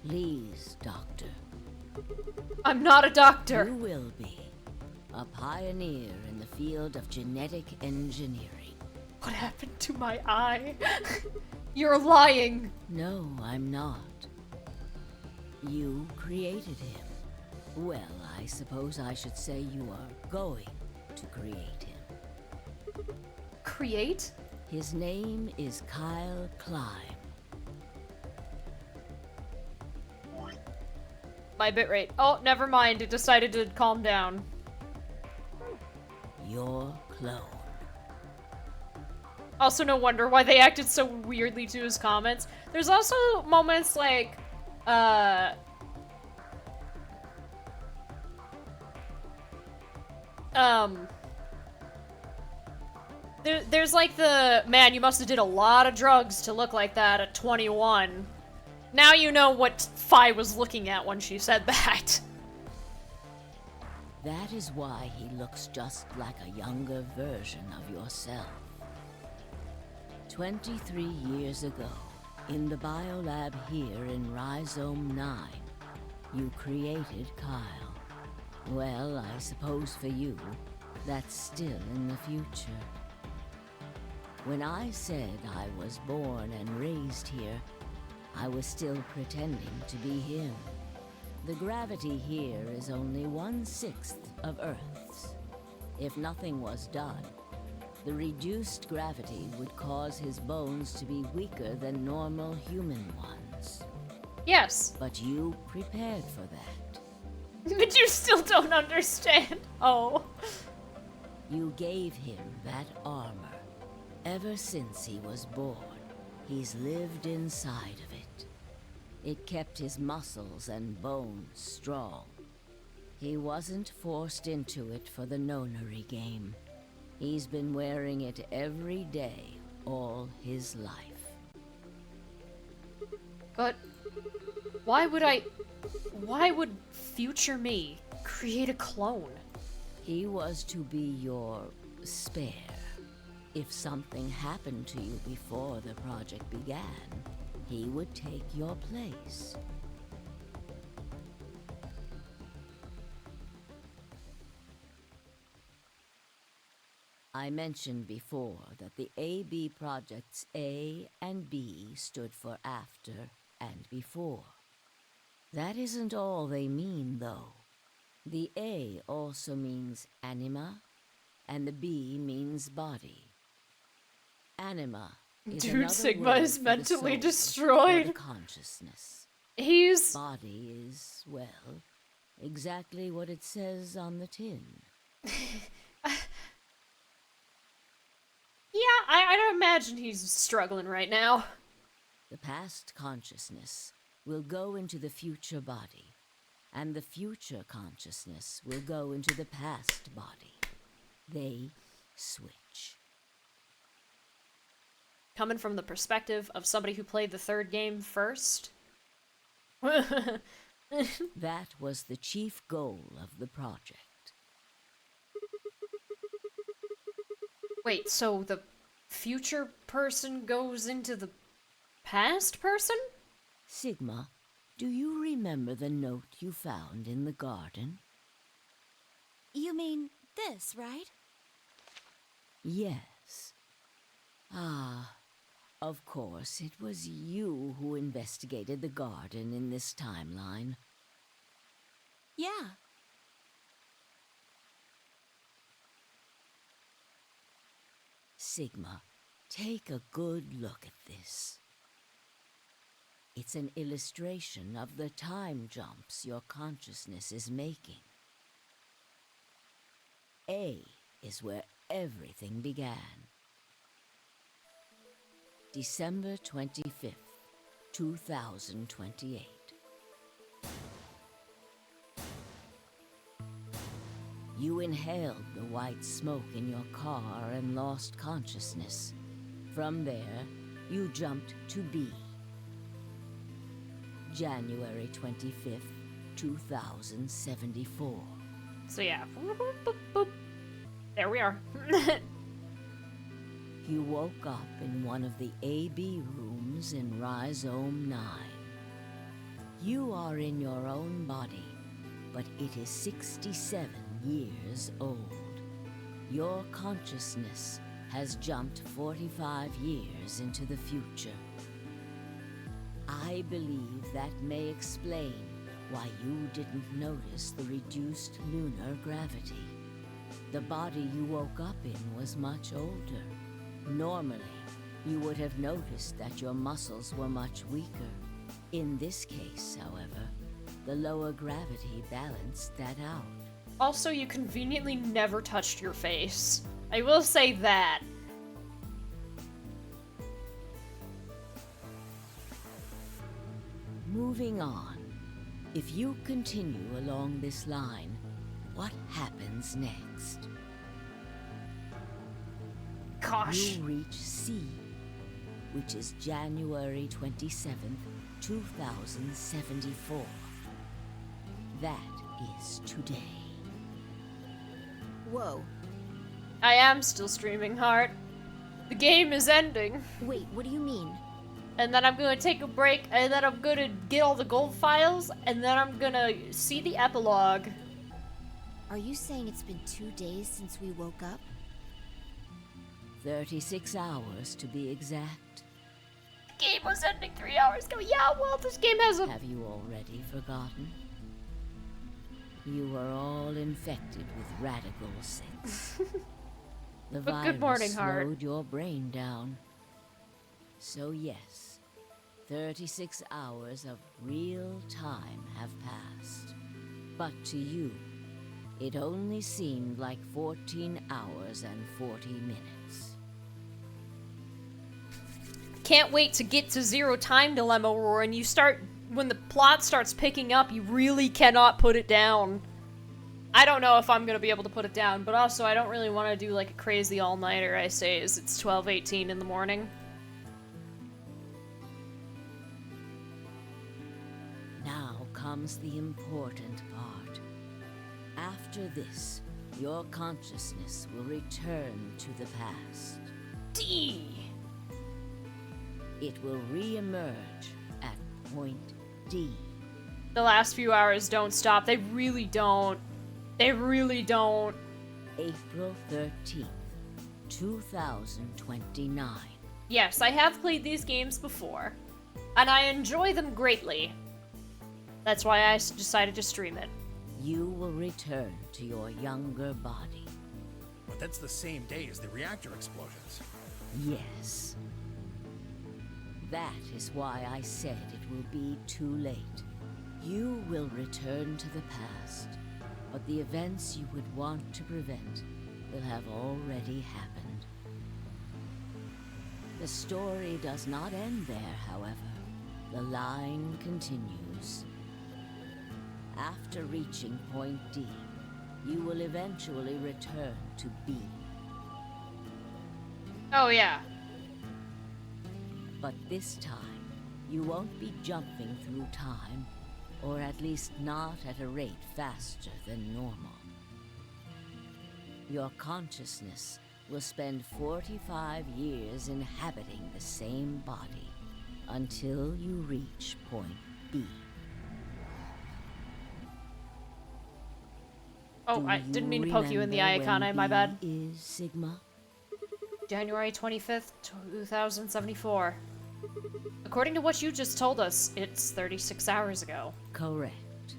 Please, Doctor. I'm not a doctor. You will be a pioneer in the field of genetic engineering. What happened to my eye? You're lying. No, I'm not. You created him. Well, I suppose I should say you are going to create him. Create? His name is Kyle Climb. My bitrate. Oh, never mind. It decided to calm down. Your clone. Also, no wonder why they acted so weirdly to his comments. There's also moments like, there's like the, man, you must have did a lot of drugs to look like that at 21. Now you know what Fi was looking at when she said that. That is why he looks just like a younger version of yourself. 23 years ago, in the biolab here in Rhizome 9, you created Kyle. Well, I suppose for you, that's still in the future. When I said I was born and raised here, I was still pretending to be him. The gravity here is only 1/6 of Earth's. If nothing was done, the reduced gravity would cause his bones to be weaker than normal human ones. Yes. But you prepared for that. But you still don't understand. Oh. You gave him that armor. Ever since he was born, he's lived inside of it. It kept his muscles and bones strong. He wasn't forced into it for the nonary game. He's been wearing it every day, all his life. But why would future me create a clone? He was to be your spare. If something happened to you before the project began, he would take your place. I mentioned before that the AB projects A and B stood for after and before. That isn't all they mean, though. The A also means anima, and the B means body. Anima is Dude, another Sigma word is for the mentally soul, destroyed. or the consciousness. He's... Body is, well, exactly what it says on the tin. Yeah, I don't imagine he's struggling right now. The past consciousness will go into the future body, and the future consciousness will go into the past body. They switch. Coming from the perspective of somebody who played the third game first. That was the chief goal of the project. Wait, so the future person goes into the past person? Sigma, do you remember the note you found in the garden? You mean this, right? Yes. Ah, of course, it was you who investigated the garden in this timeline. Yeah. Sigma, take a good look at this. It's an illustration of the time jumps your consciousness is making. A is where everything began. December 25th, 2028. You inhaled the white smoke in your car and lost consciousness. From there, you jumped to B. January 25th, 2074. So yeah, boop, boop, boop. There we are. You woke up in one of the AB rooms in Rhizome 9. You are in your own body, but it is 67 years old. Your consciousness has jumped 45 years into the future. I believe that may explain why you didn't notice the reduced lunar gravity. The body you woke up in was much older. Normally, you would have noticed that your muscles were much weaker. In this case, however, the lower gravity balanced that out. Also, you conveniently never touched your face. I will say that. Moving on. If you continue along this line, what happens next? Gosh. You reach C, which is January 27th, 2074. That is today. Whoa. I am still streaming, Heart. The game is ending. Wait, what do you mean? And then I'm gonna take a break, and then I'm gonna get all the gold files, and then I'm gonna see the epilogue. Are you saying it's been 2 days since we woke up? 36 hours to be exact. The game was ending 3 hours ago. Yeah, well, this game has a... Have you already forgotten? You were all infected with Radical 6. The But virus good morning, Heart. slowed your brain down. So yes, 36 hours of real time have passed. But to you, it only seemed like 14 hours and 40 minutes. Can't wait to get to Zero Time Dilemma, where when the plot starts picking up, you really cannot put it down. I don't know if I'm gonna be able to put it down, but also I don't really want to do like a crazy all-nighter. I say is it's 12:18 in the morning. Now comes the important part. After this, your consciousness will return to the past. D. It will re-emerge at point D. The last few hours don't stop. They really don't. They really don't. April 13th, 2029. Yes, I have played these games before, and I enjoy them greatly. That's why I decided to stream it. You will return to your younger body. But that's the same day as the reactor explosions. Yes. That is why I said it will be too late. You will return to the past, but the events you would want to prevent will have already happened. The story does not end there, however. The line continues. After reaching point D, you will eventually return to B. Oh, yeah. But this time, you won't be jumping through time, or at least not at a rate faster than normal. Your consciousness will spend 45 years inhabiting the same body until you reach point B. Oh, I didn't mean to poke you in the eye, Akane, my bad. Is Sigma? January 25th, 2074. According to what you just told us, it's 36 hours ago. Correct.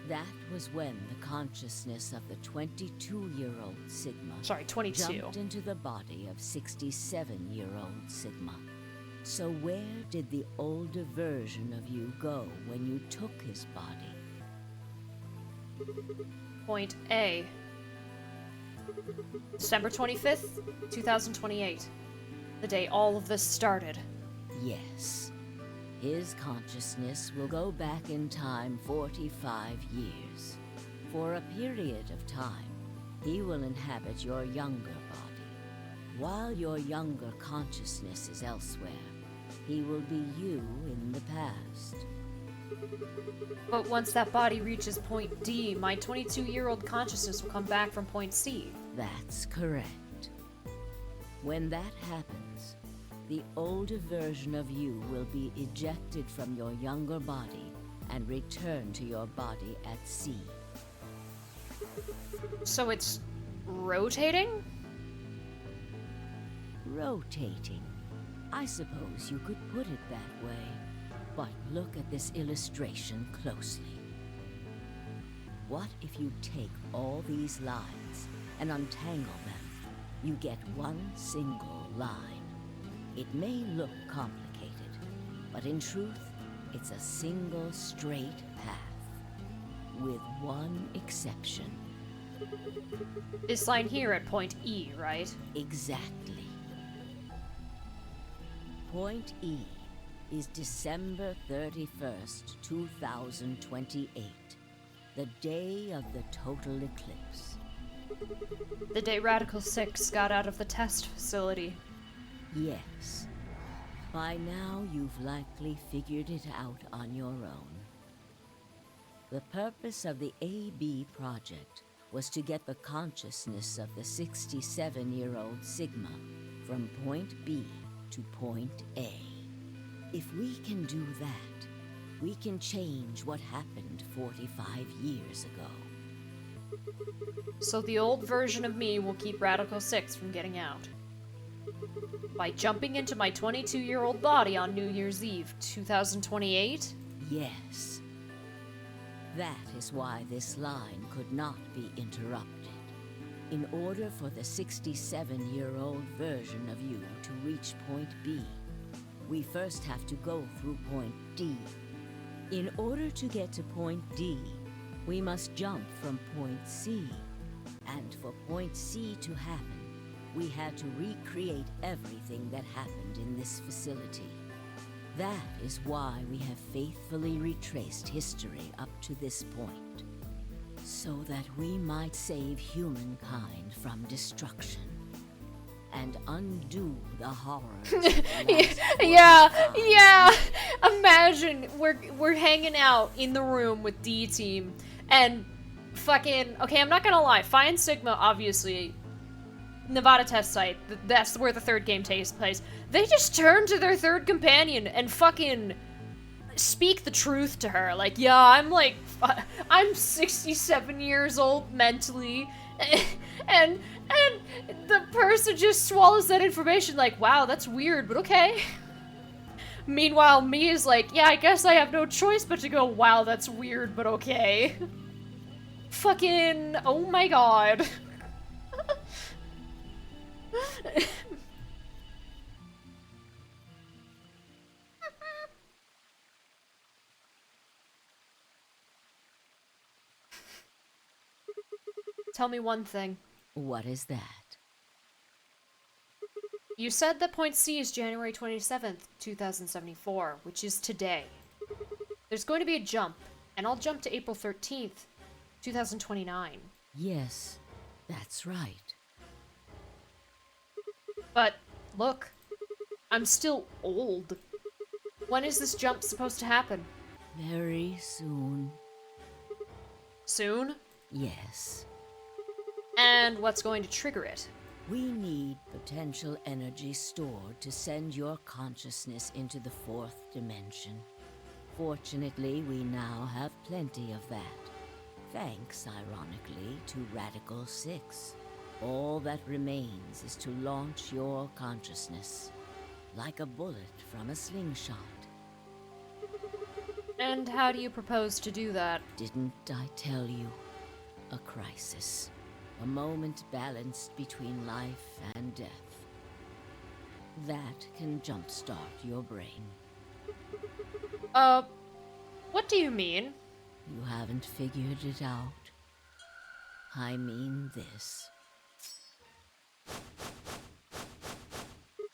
That was when the consciousness of the 22-year-old Sigma 22. jumped into the body of 67-year-old Sigma. So where did the older version of you go when you took his body? Point A. December 25th, 2028. The day all of this started. Yes. His consciousness will go back in time 45 years. For a period of time, he will inhabit your younger body. While your younger consciousness is elsewhere, he will be you in the past. But once that body reaches point D, my 22-year-old consciousness will come back from point C. That's correct. When that happens, the older version of you will be ejected from your younger body and return to your body at sea. So it's rotating? Rotating. I suppose you could put it that way. But look at this illustration closely. What if you take all these lines and untangle them? You get one single line. It may look complicated, but in truth, it's a single straight path. With one exception. This line here at point E, right? Exactly. Point E is December 31st, 2028, the day of the total eclipse. The day Radical 6 got out of the test facility. Yes. By now, you've likely figured it out on your own. The purpose of the AB project was to get the consciousness of the 67-year-old Sigma from point B to point A. If we can do that, we can change what happened 45 years ago. So the old version of me will keep Radical 6 from getting out. By jumping into my 22-year-old body on New Year's Eve, 2028? Yes. That is why this line could not be interrupted. In order for the 67-year-old version of you to reach point B, we first have to go through point D. In order to get to point D, we must jump from point C. And for point C to happen, we had to recreate everything that happened in this facility. That is why we have faithfully retraced history up to this point, so that we might save humankind from destruction and undo the horrors of the last yeah. Imagine we're hanging out in the room with D Team and fucking, okay, I'm not gonna lie, Phi and Sigma, obviously, Nevada test site, that's where the third game takes place. They just turn to their third companion and fucking speak the truth to her. Like, yeah, I'm 67 years old mentally, and the person just swallows that information like, wow, that's weird, but okay. Meanwhile, me is like, yeah, I guess I have no choice but to go, wow, that's weird, but okay. Fucking, oh my god. Tell me one thing. What is that? You said that point C is January 27th, 2074, which is today. There's going to be a jump, and I'll jump to April 13th, 2029. Yes, that's right. But, look, I'm still old. When is this jump supposed to happen? Very soon. Soon? Yes. And what's going to trigger it? We need potential energy stored to send your consciousness into the fourth dimension. Fortunately, we now have plenty of that. Thanks, ironically, to Radical 6. All that remains is to launch your consciousness, like a bullet from a slingshot. And how do you propose to do that? Didn't I tell you? A crisis. A moment balanced between life and death. That can jumpstart your brain. What do you mean? You haven't figured it out. I mean this.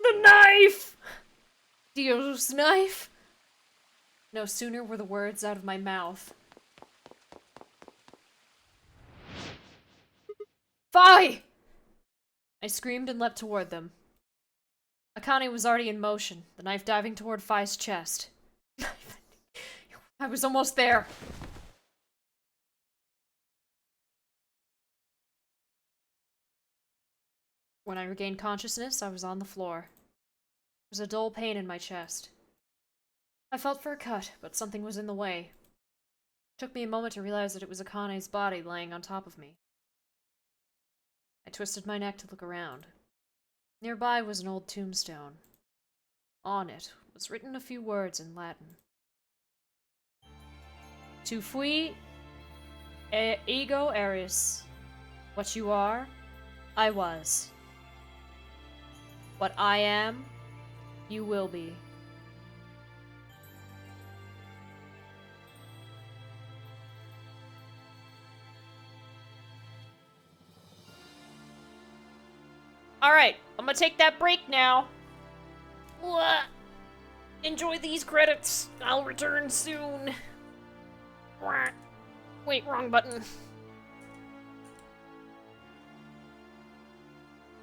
The knife! Dio's knife? No sooner were the words out of my mouth. Phi! I screamed and leapt toward them. Akane was already in motion, the knife diving toward Phi's chest. I was almost there. When I regained consciousness, I was on the floor. There was a dull pain in my chest. I felt for a cut, but something was in the way. It took me a moment to realize that it was Akane's body laying on top of me. I twisted my neck to look around. Nearby was an old tombstone. On it was written a few words in Latin. Tu fui ego eris. What you are, I was. What I am, you will be. Alright, I'm gonna take that break now. Enjoy these credits. I'll return soon. Wait, wrong button.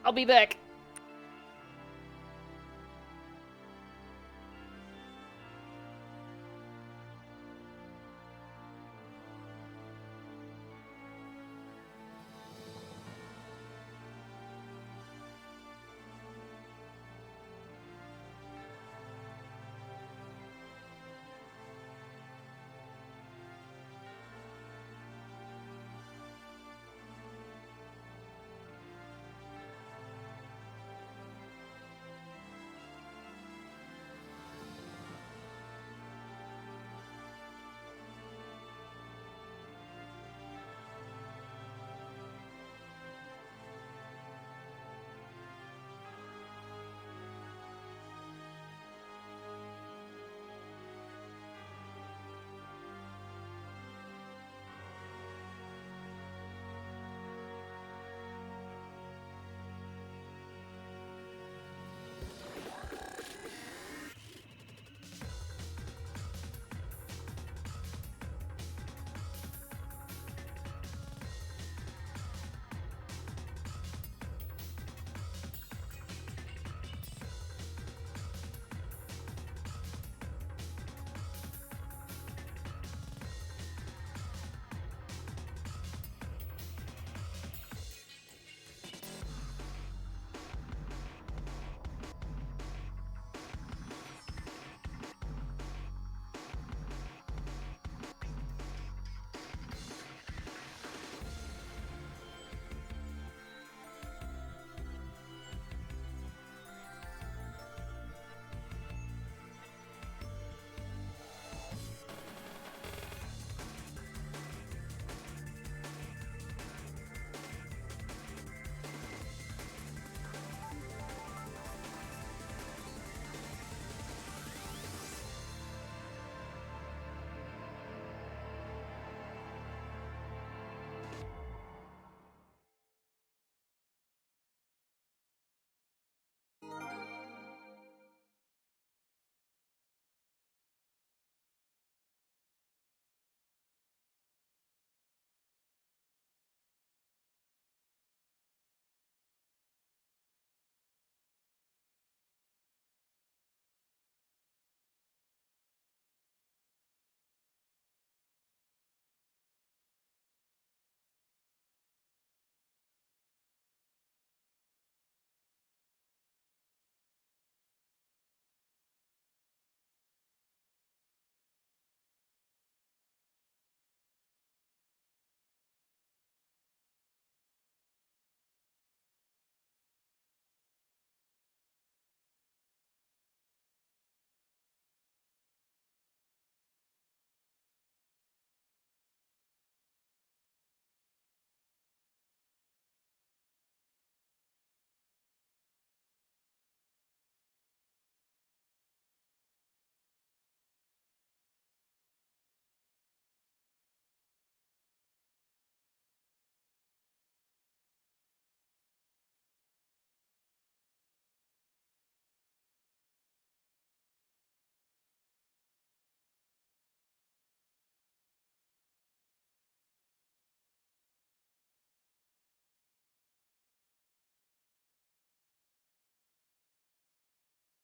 I'll be back.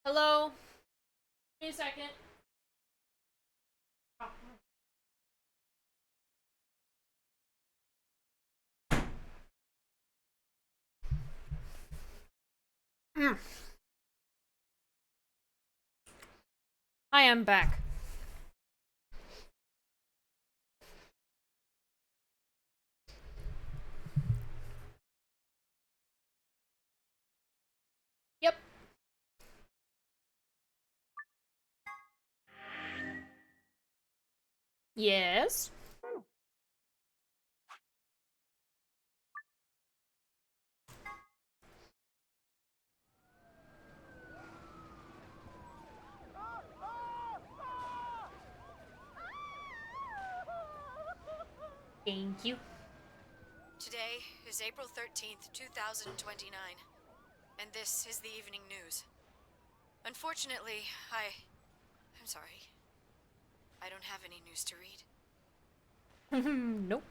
Hello? Give me a second. I am back. Yep. Yes. Thank you. Today is April 13th, 2029, and this is the evening news. Unfortunately, I'm sorry. I don't have any news to read. Nope.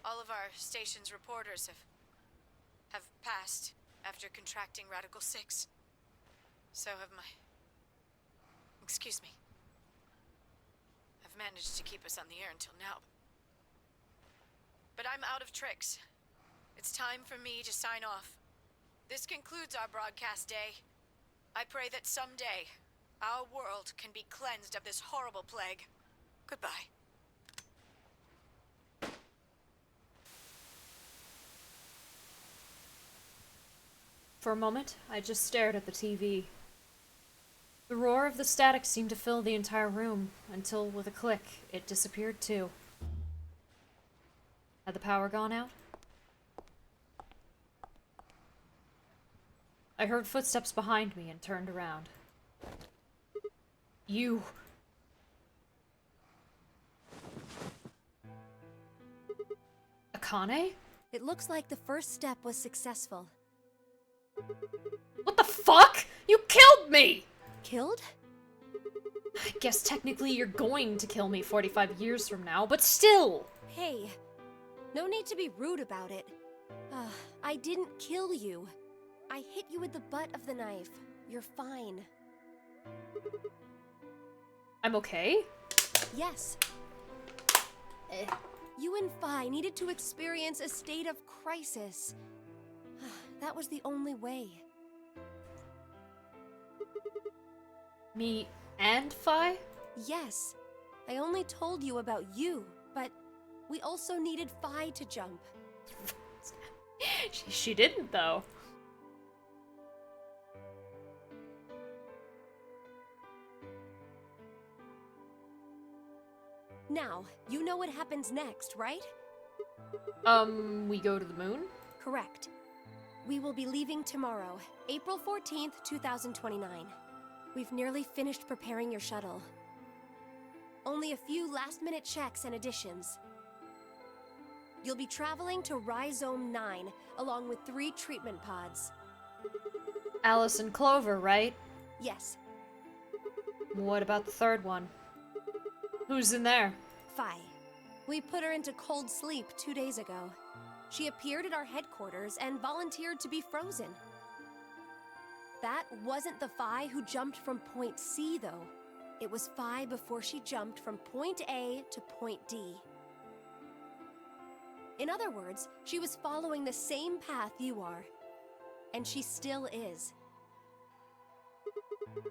All of our station's reporters have passed after contracting Radical 6. So have my... Excuse me. I've managed to keep us on the air until now. But I'm out of tricks. It's time for me to sign off. This concludes our broadcast day. I pray that someday our world can be cleansed of this horrible plague. Goodbye. For a moment, I just stared at the TV. The roar of the static seemed to fill the entire room, until with a click, it disappeared too. Had the power gone out? I heard footsteps behind me and turned around. You... Akane? It looks like the first step was successful. What the fuck? You killed me! Killed? I guess technically you're going to kill me 45 years from now, but still! Hey, no need to be rude about it. I didn't kill you. I hit you with the butt of the knife. You're fine. I'm okay? Yes. You and Phi needed to experience a state of crisis. That was the only way. Me and Phi? Yes. I only told you about you, but we also needed Phi to jump. She didn't, though. Now, you know what happens next, right? We go to the moon? Correct. We will be leaving tomorrow, April 14th, 2029. We've nearly finished preparing your shuttle. Only a few last-minute checks and additions. You'll be traveling to Rhizome 9, along with 3 treatment pods. Alice and Clover, right? Yes. What about the third one? Who's in there? Phi. We put her into cold sleep 2 days ago. She appeared at our headquarters and volunteered to be frozen. That wasn't the Phi who jumped from Point C, though. It was Phi before she jumped from Point A to Point D. In other words, she was following the same path you are. And she still is.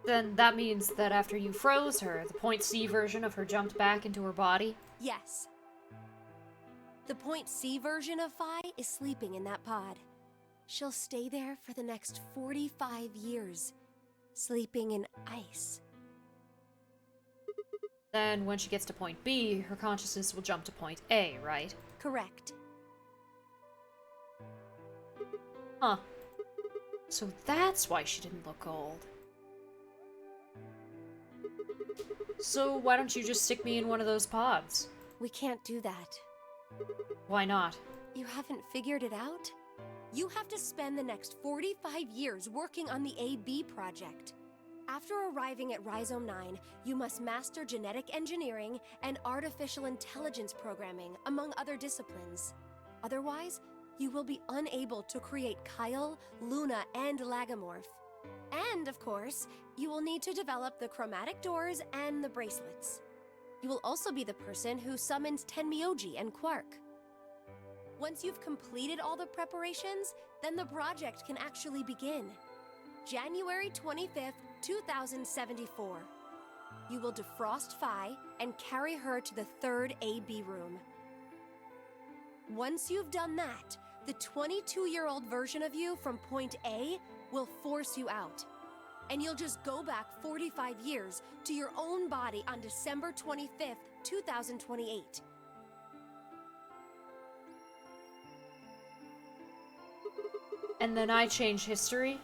Then that means that after you froze her, the Point C version of her jumped back into her body? Yes. The Point C version of Phi is sleeping in that pod. She'll stay there for the next 45 years, sleeping in ice. Then when she gets to Point B, her consciousness will jump to Point A, right? Correct. Huh. So that's why she didn't look old. So why don't you just stick me in one of those pods? We can't do that. Why not? You haven't figured it out? You have to spend the next 45 years working on the AB project. After arriving at Rhizome 9, you must master genetic engineering and artificial intelligence programming, among other disciplines. Otherwise, you will be unable to create Kyle, Luna, and Lagomorph. And, of course, you will need to develop the chromatic doors and the bracelets. You will also be the person who summons Tenmyoji and Quark. Once you've completed all the preparations, then the project can actually begin. January 25th, 2074. You will defrost Phi and carry her to the third AB room. Once you've done that, the 22-year-old version of you from point A will force you out. And you'll just go back 45 years to your own body on December 25th, 2028. And then I change history?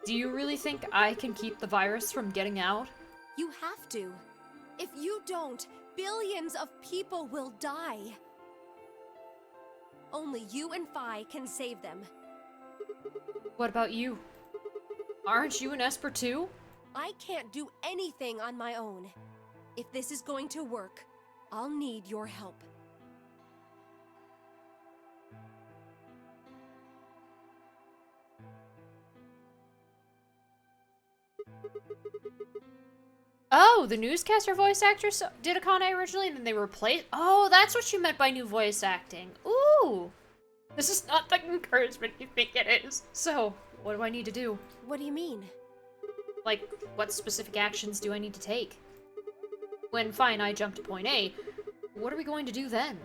Do you really think I can keep the virus from getting out? You have to. If you don't, billions of people will die. Only you and Phi can save them. What about you? Aren't you an Esper too? I can't do anything on my own. If this is going to work, I'll need your help. Oh, the newscaster voice actress did Akane originally, and then they replaced. Oh, that's what you meant by new voice acting. Ooh! This is not the encouragement you think it is. So, what do I need to do? What do you mean? Like, what specific actions do I need to take? When Phi and I jump to point A, what are we going to do then?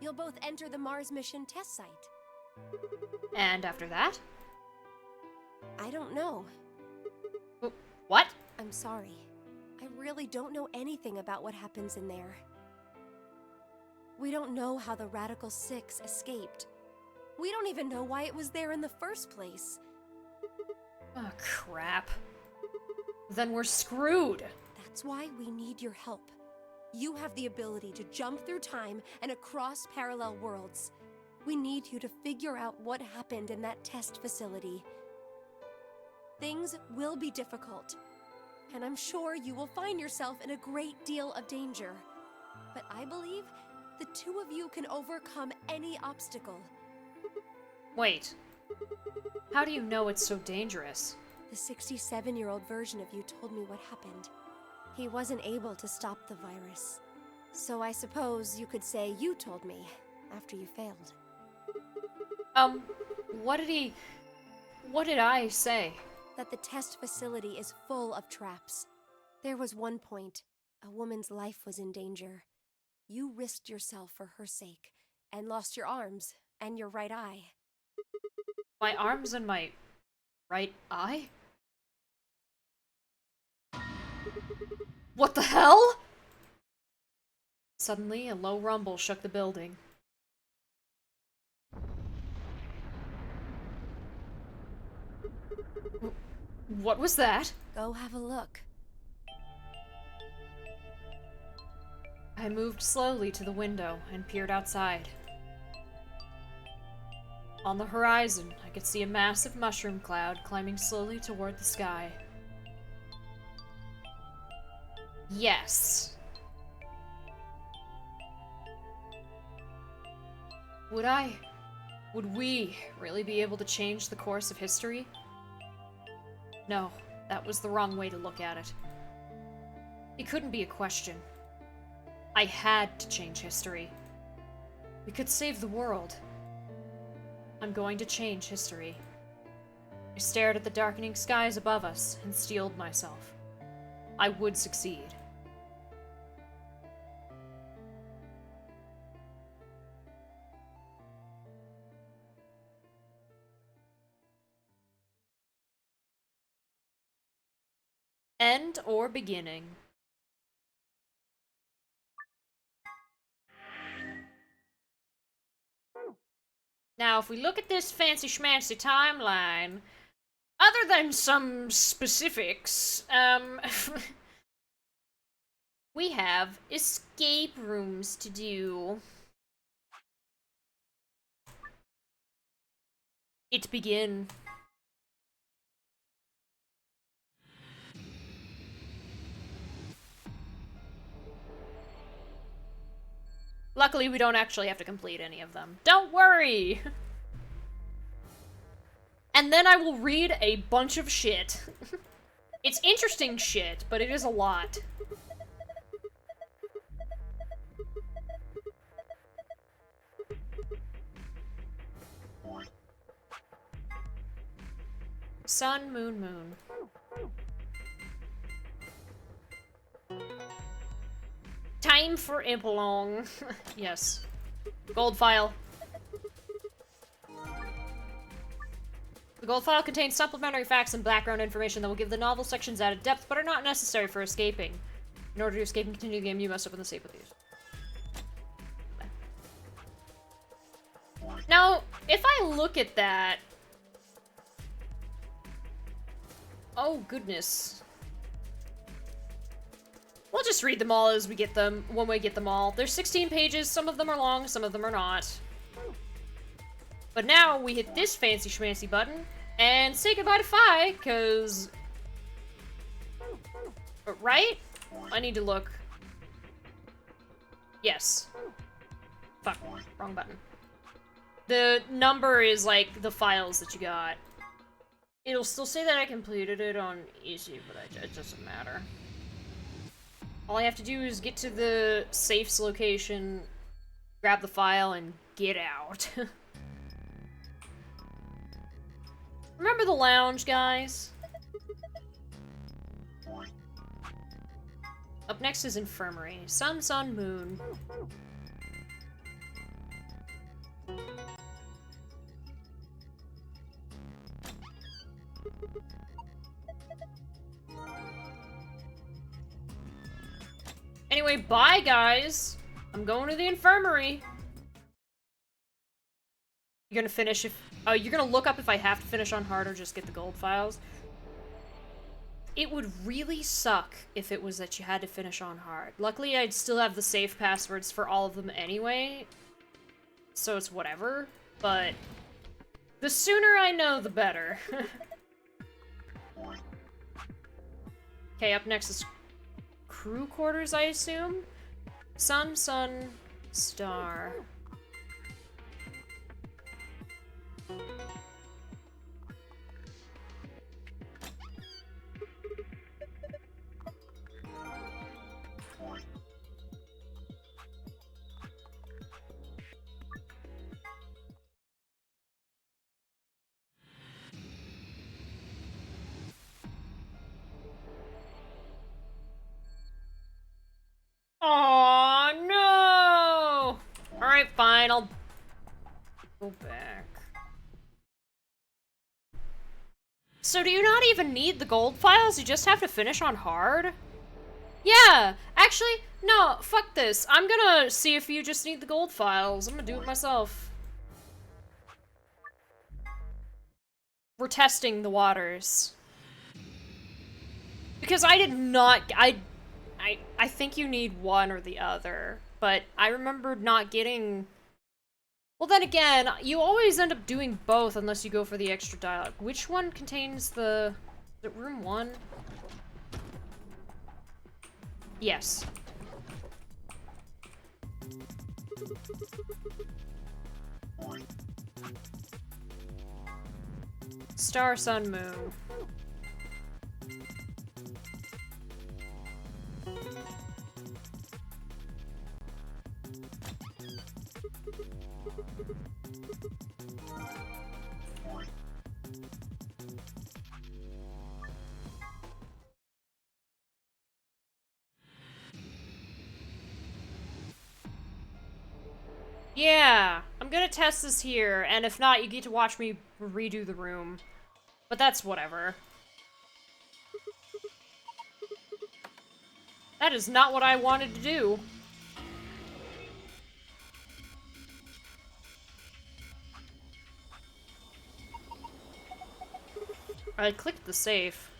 You'll both enter the Mars mission test site. And after that? I don't know. What? I'm sorry. I really don't know anything about what happens in there. We don't know how the Radical Six escaped. We don't even know why it was there in the first place. Oh, crap. Then we're screwed. That's why we need your help. You have the ability to jump through time and across parallel worlds. We need you to figure out what happened in that test facility. Things will be difficult, and I'm sure you will find yourself in a great deal of danger. But I believe the two of you can overcome any obstacle. Wait. How do you know it's so dangerous? The 67-year-old version of you told me what happened. He wasn't able to stop the virus. So I suppose you could say you told me after you failed. What did I say? That the test facility is full of traps. There was one point, a woman's life was in danger. You risked yourself for her sake, and lost your arms and your right eye. My arms and my right eye? What the hell? Suddenly, a low rumble shook the building. What was that? Go have a look. I moved slowly to the window and peered outside. On the horizon, I could see a massive mushroom cloud climbing slowly toward the sky. Yes. Would we really be able to change the course of history? No, that was the wrong way to look at it. It couldn't be a question. I had to change history. We could save the world. I'm going to change history. I stared at the darkening skies above us and steeled myself. I would succeed. End or beginning? Now, if we look at this fancy schmancy timeline, other than some specifics, we have escape rooms to do. It begin. Luckily, we don't actually have to complete any of them. Don't worry! And then I will read a bunch of shit. It's interesting shit, but it is a lot. Sun, moon, moon. Time for Epilogue. Yes. Gold file. The gold file contains supplementary facts and background information that will give the novel sections added depth, but are not necessary for escaping. In order to escape and continue the game, you must open the safe with these. Now, if I look at that... Oh, goodness. We'll just read them all as we get them, when we get them all. There's 16 pages, some of them are long, some of them are not. But now, we hit this fancy schmancy button, and say goodbye to Fi, cause... Right? I need to look. Yes. Fuck, wrong button. The number is, like, the files that you got. It'll still say that I completed it on easy, but it doesn't matter. All I have to do is get to the safe's location, grab the file, and get out. Remember the lounge, guys? Up next is infirmary. Sun, sun, moon. Anyway, bye, guys. I'm going to the infirmary. You're gonna finish if... Oh, you're gonna look up if I have to finish on hard or just get the gold files? It would really suck if it was that you had to finish on hard. Luckily, I'd still have the safe passwords for all of them anyway. So it's whatever. But the sooner I know, the better. Okay, up next is crew quarters, I assume? Sun, sun, star. Aw, no! Alright, fine, I'll go back. So do you not even need the gold files? You just have to finish on hard? Yeah, actually, no, fuck this. I'm gonna see if you just need the gold files. I'm gonna do it myself. We're testing the waters. Because I did not... I think you need one or the other, but I remembered not getting... Well, then again, you always end up doing both unless you go for the extra dialogue. Which one contains the... Is it room 1? Yes. Star, sun, moon. Yeah, I'm gonna test this here, and if not, you get to watch me redo the room. But that's whatever. That is not what I wanted to do. I clicked the safe.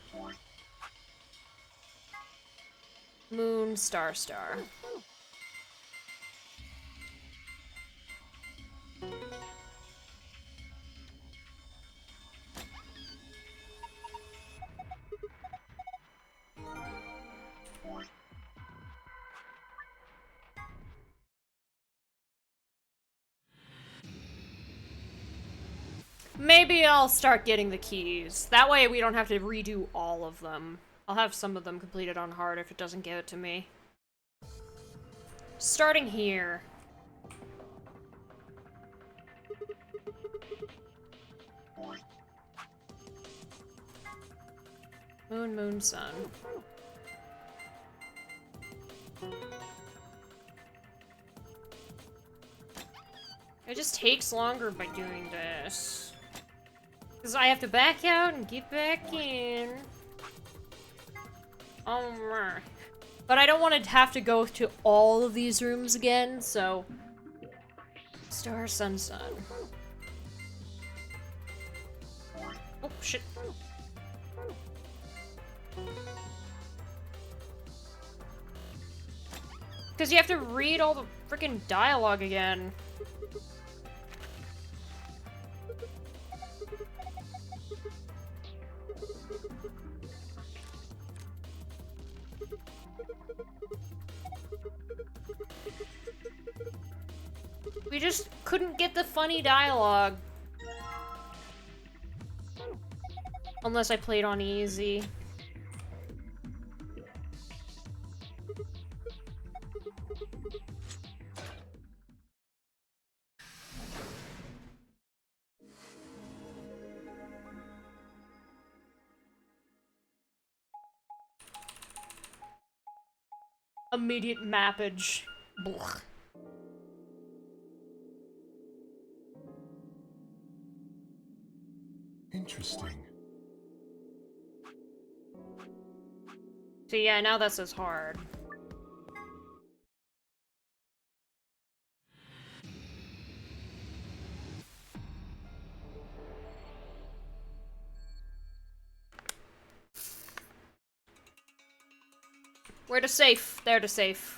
Moon, star, star. Maybe I'll start getting the keys. That way we don't have to redo all of them. I'll have some of them completed on hard if it doesn't give it to me. Starting here. Moon, moon, sun. It just takes longer by doing this. Because I have to back out and get back in. Alright. But I don't want to have to go to all of these rooms again, so... Star, sun, sun. Oh, shit. Because you have to read all the freaking dialogue again. We just couldn't get the funny dialogue. Unless I played on easy. Immediate mappage. Blech. Interesting. So yeah, now this is hard. Where to safe? There to safe.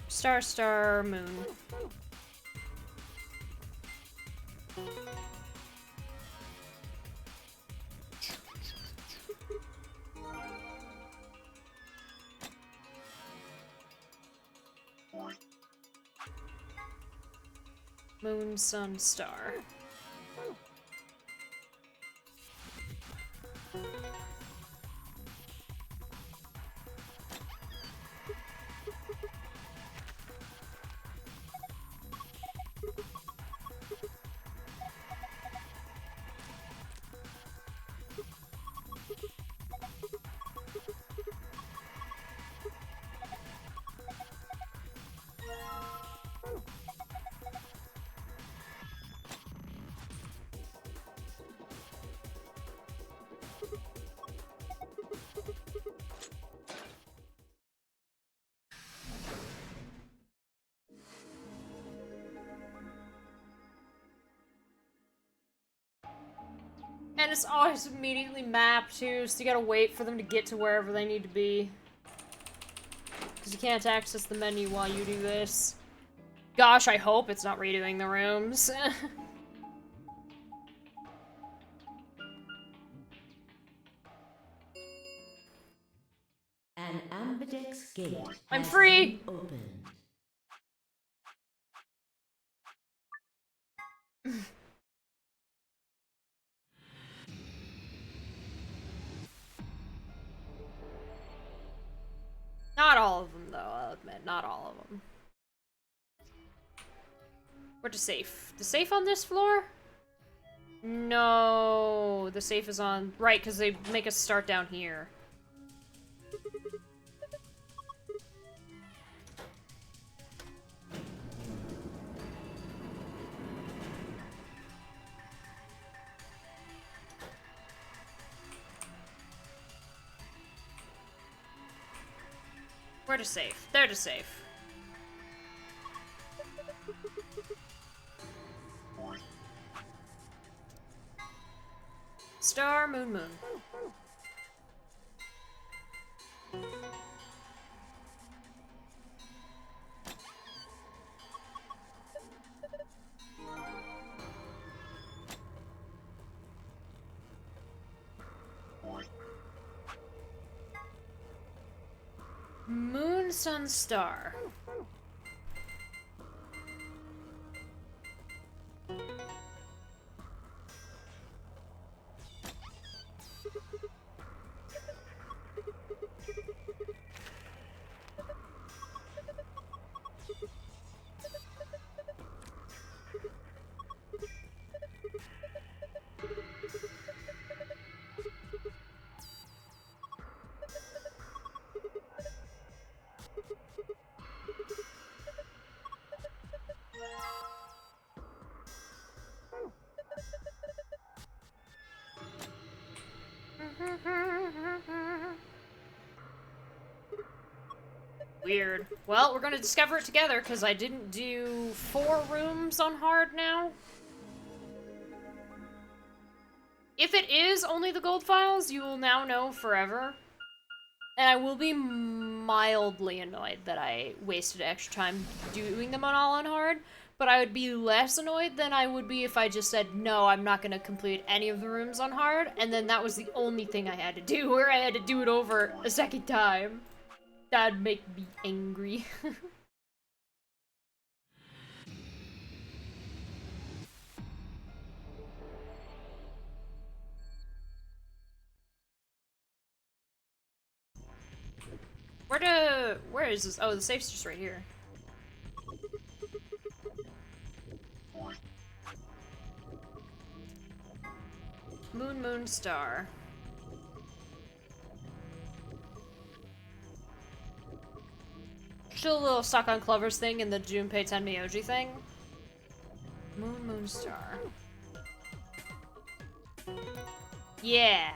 Star, star, moon. Moon, sun, star. And it's always immediately mapped too, so you gotta wait for them to get to wherever they need to be. Because you can't access the menu while you do this. Gosh, I hope it's not redoing the rooms. An ambidex gate I'm has free! been opened. Not all of them, though, I'll admit. Not all of them. Where's the safe? The safe on this floor? No, the safe is on... Right, because they make us start down here. Where to safe? There to safe. Star, moon, moon. Moon, sun, star. Weird. Well, we're gonna discover it together, because I didn't do 4 rooms on hard now. If it is only the gold files, you will now know forever. And I will be mildly annoyed that I wasted extra time doing them all on hard, but I would be less annoyed than I would be if I just said, no, I'm not gonna complete any of the rooms on hard, and then that was the only thing I had to do, where I had to do it over a second time. That'd make me angry. Where is this? Oh, the safe's just right here. Moon, star. Still a little stuck on Clover's thing and the Junpei Tenmyoji thing. Moon, star. Yeah.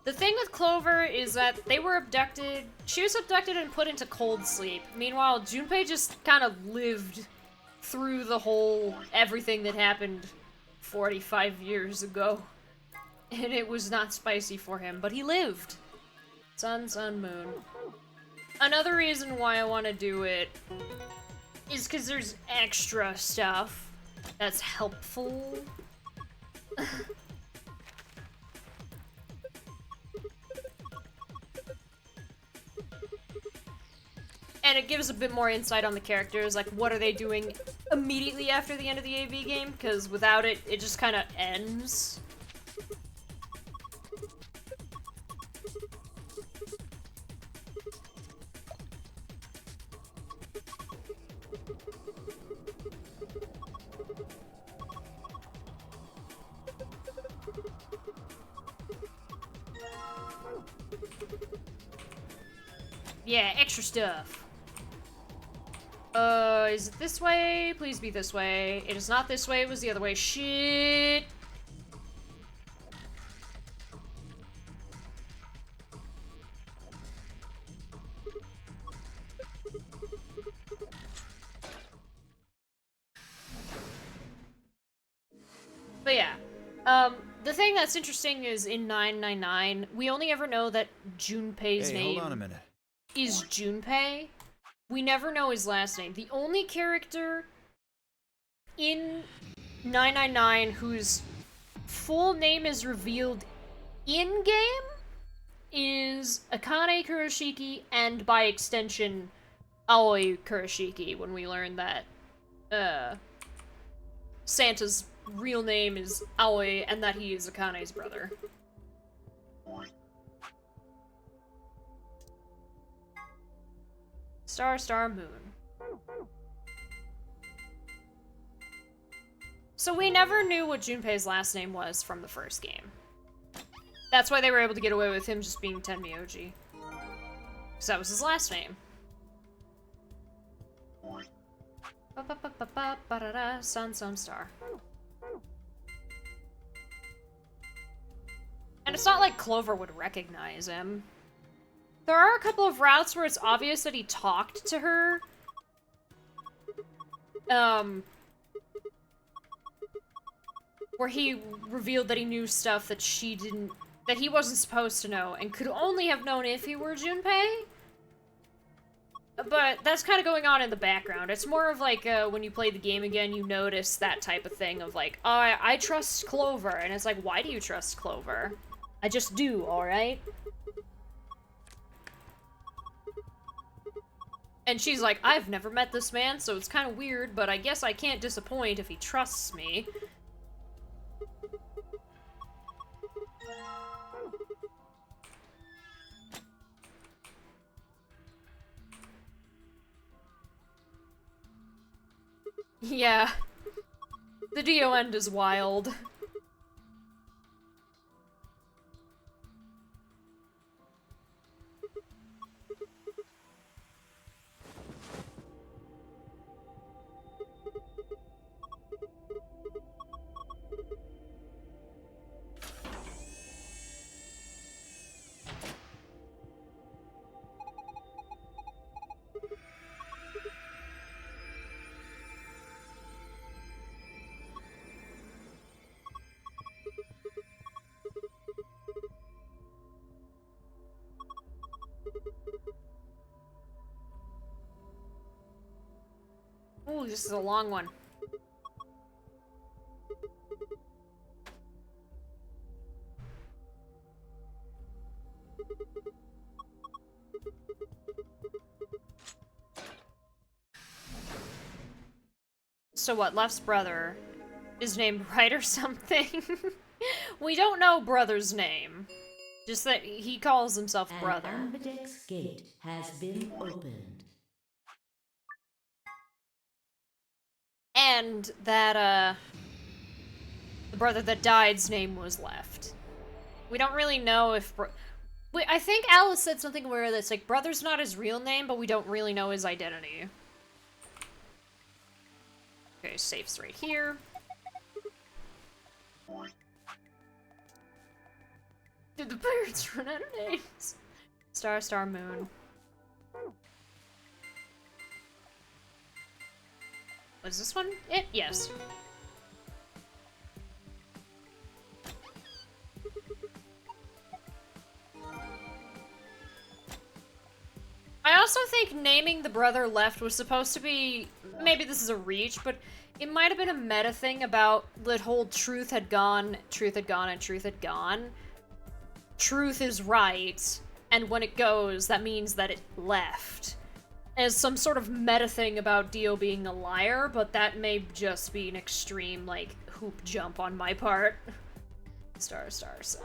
The thing with Clover is that they were abducted. She was abducted and put into cold sleep. Meanwhile, Junpei just kind of lived through the whole everything that happened 45 years ago. And it was not spicy for him, but he lived. Sun, moon. Another reason why I want to do it is because there's extra stuff that's helpful. And it gives a bit more insight on the characters, like what are they doing immediately after the end of the AB game, because without it, it just kind of ends. Yeah, extra stuff. Is it this way? Please be this way. It is not this way, it was the other way. Shit! But yeah, the thing that's interesting is in 999, we only ever know that Junpei's name hold on a minute. is Junpei. We never know his last name. The only character in 999 whose full name is revealed in-game is Akane Kurashiki, and by extension, Aoi Kurashiki, when we learn that Santa's real name is Aoi and that he is Akane's brother. Star, moon. So we never knew what Junpei's last name was from the first game. That's why they were able to get away with him just being Tenmyoji. Because that was his last name. Sun, star. And it's not like Clover would recognize him. There are a couple of routes where it's obvious that he talked to her. Where he revealed that he knew stuff that that he wasn't supposed to know, and could only have known if he were Junpei. But that's kind of going on in the background. It's more of like, when you play the game again, you notice that type of thing of like, oh, I trust Clover, and it's like, why do you trust Clover? I just do, alright? And she's like, I've never met this man, so it's kind of weird, but I guess I can't disappoint if he trusts me. Yeah. The Dio end is wild. Ooh, this is a long one. So what, Left's brother is named Wright or something? We don't know brother's name. Just that he calls himself brother. An ambidex gate has been opened. And that, the brother that died's name was Left. We don't really know if... Wait, I think Alice said something where it's like, brother's not his real name, but we don't really know his identity. Okay, safe's right here. Did the pirates run out of names? Star, star, moon. Was this one it? Yes. I also think naming the brother Left was supposed to be... Maybe this is a reach, but it might have been a meta thing about the whole truth had gone, and truth had gone. Truth is right, and when it goes, that means that it left. As some sort of meta thing about Dio being a liar, but that may just be an extreme, like, hoop jump on my part. Star, star, sun.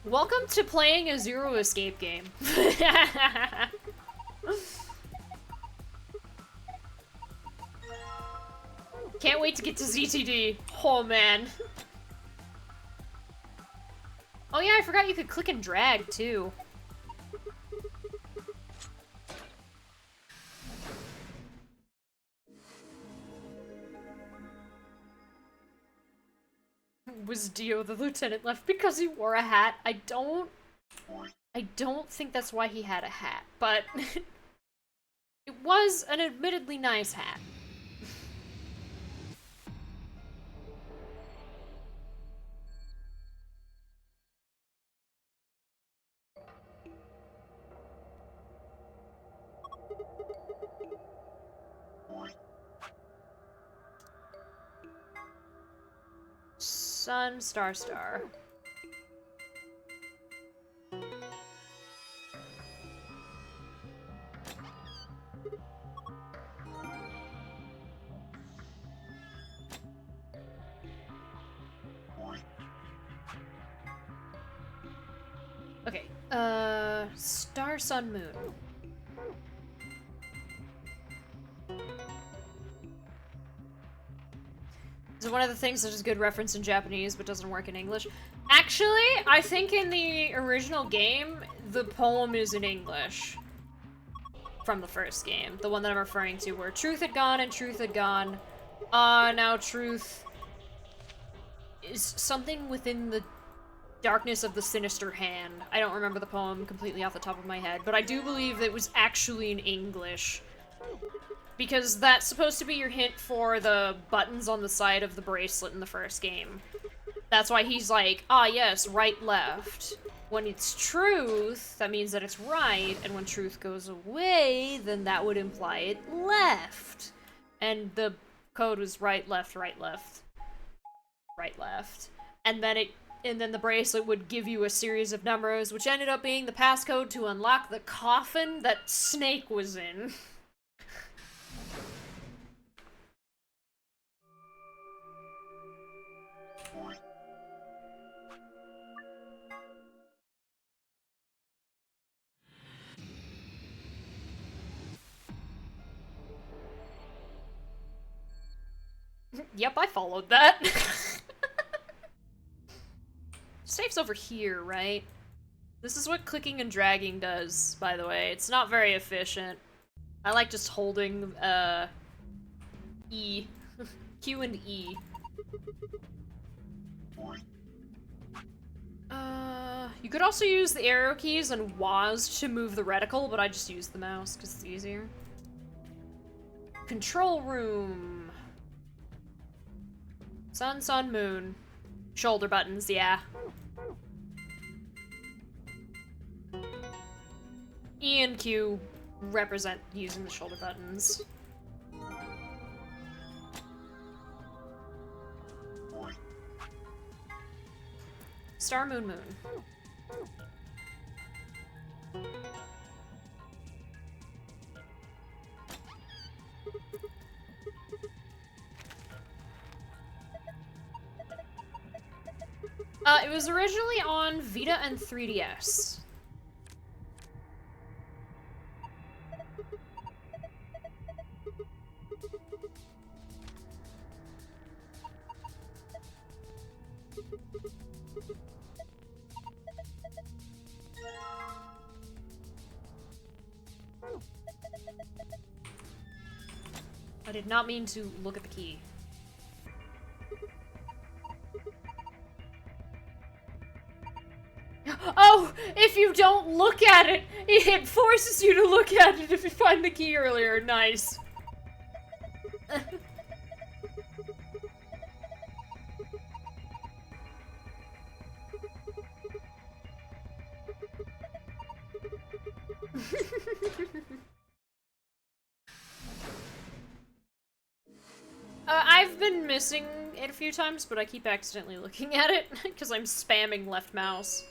Welcome to playing a Zero Escape game. Can't wait to get to ZTD. Oh, man. Oh yeah, I forgot you could click and drag, too. Was Dio the lieutenant Left because he wore a hat? I don't think that's why he had a hat, but it was an admittedly nice hat. Sun, star, star. Okay, star, sun, moon. So one of the things that is good reference in Japanese but doesn't work in English. Actually, I think in the original game, the poem is in English. From the first game. The one that I'm referring to, where truth had gone and truth had gone. Now truth is something within the darkness of the sinister hand. I don't remember the poem completely off the top of my head, but I do believe it was actually in English. Because that's supposed to be your hint for the buttons on the side of the bracelet in the first game. That's why he's like, ah yes, right, left. When it's truth, that means that it's right, and when truth goes away, then that would imply it left. And the code was right, left, right, left. Right, left. And then the bracelet would give you a series of numbers, which ended up being the passcode to unlock the coffin that Snake was in. Yep, I followed that. Safe's over here, right? This is what clicking and dragging does, by the way. It's not very efficient. I like just holding, E. Q and E. You could also use the arrow keys and WASD to move the reticle, but I just use the mouse because it's easier. Control room. Sun, sun, moon. Shoulder buttons, yeah. E and Q represent using the shoulder buttons. Star, moon, moon. It was originally on Vita and 3DS. I did not mean to look at the key. Oh, if you don't look at it, it forces you to look at it if you find the key earlier. Nice. I've been missing it a few times, but I keep accidentally looking at it because I'm spamming left mouse.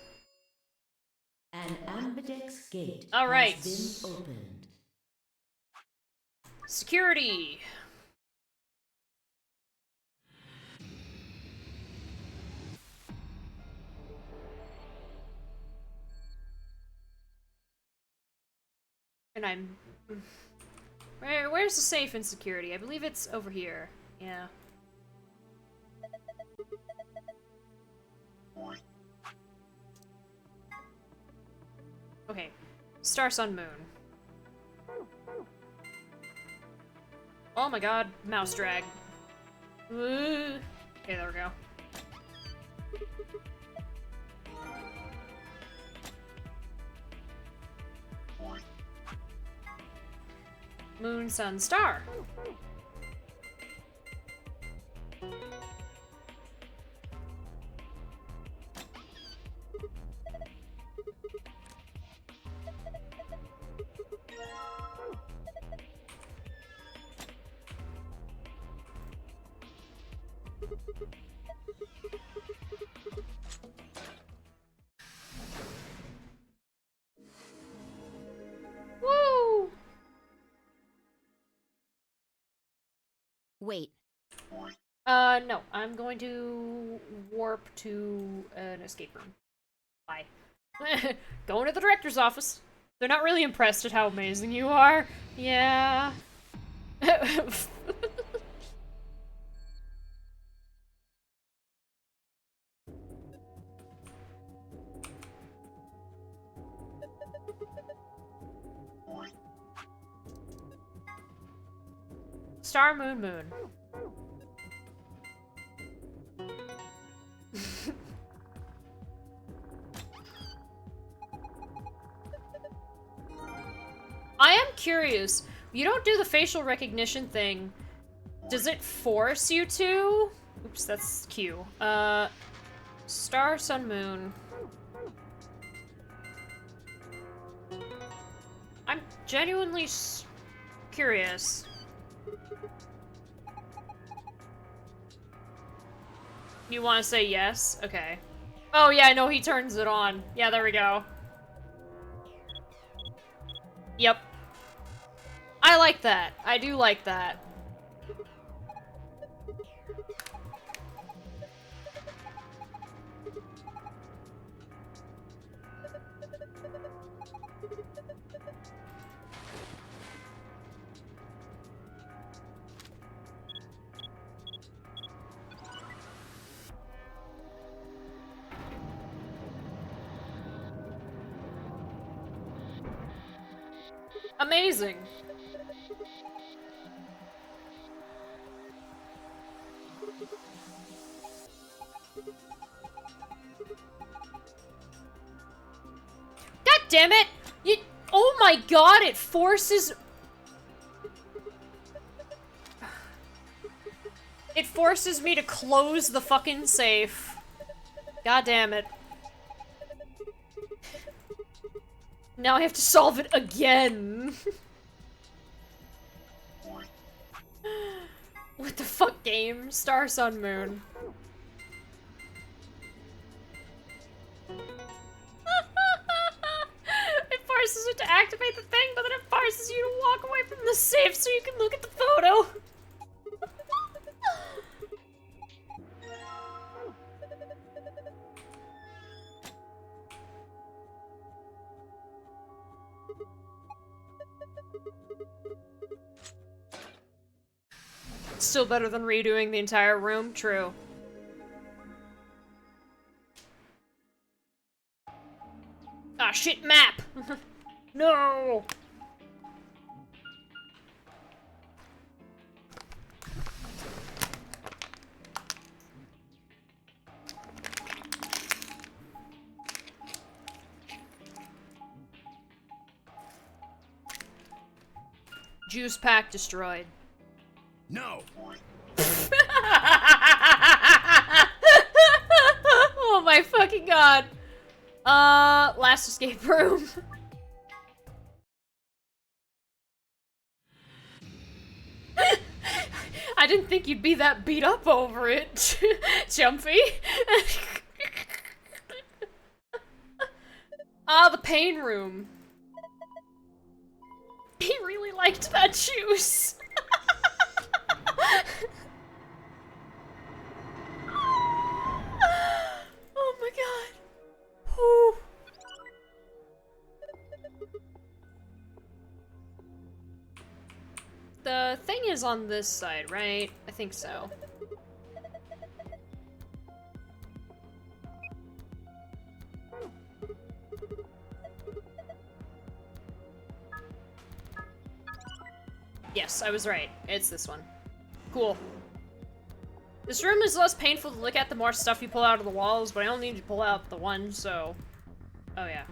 An ambidex gate Alright. has been opened. Security. And I'm... Where's the safe in security? I believe it's over here. Yeah. Okay. Star, sun, moon. Oh my god, mouse drag. Ooh. Okay, there we go. Moon, sun, star. Woo! Wait. No. I'm going to warp to an escape room. Bye. Going to the director's office. They're not really impressed at how amazing you are. Yeah. Star, moon, moon. I am curious. You don't do the facial recognition thing. Does it force you to? Oops, that's Q. Star, sun, moon. I'm genuinely curious. You want to say yes? Okay. Oh yeah, no, he turns it on. Yeah, there we go. Yep. I like that. I do like that. Amazing. damn it! Oh my god, it forces... It forces me to close the fucking safe. God damn it. Now I have to solve it again. What the fuck game? Star, Sun, Moon. It forces it to activate the thing, but then it forces you to walk away from the safe so you can look at the photo. Still better than redoing the entire room, true. Ah, shit, map! No! Juice pack destroyed. No! Oh my fucking god. Last escape room. I didn't think you'd be that beat up over it, Jumpy. The pain room. He really liked that juice. Oh my god. Whew. The thing is on this side, right? I think so. Yes, I was right. It's this one. Cool. This room is less painful to look at the more stuff you pull out of the walls, but I only need to pull out the one, so... Oh yeah.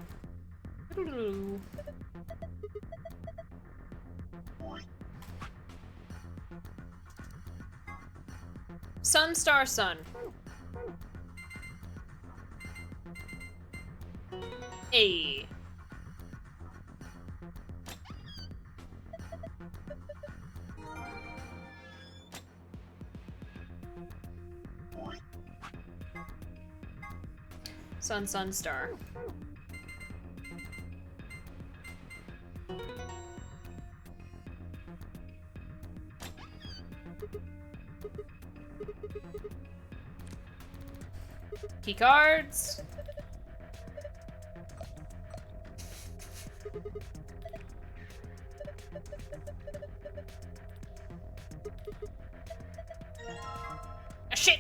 Sun, star, sun. Hey. Sun, sun, star. Key cards. Ah, shit.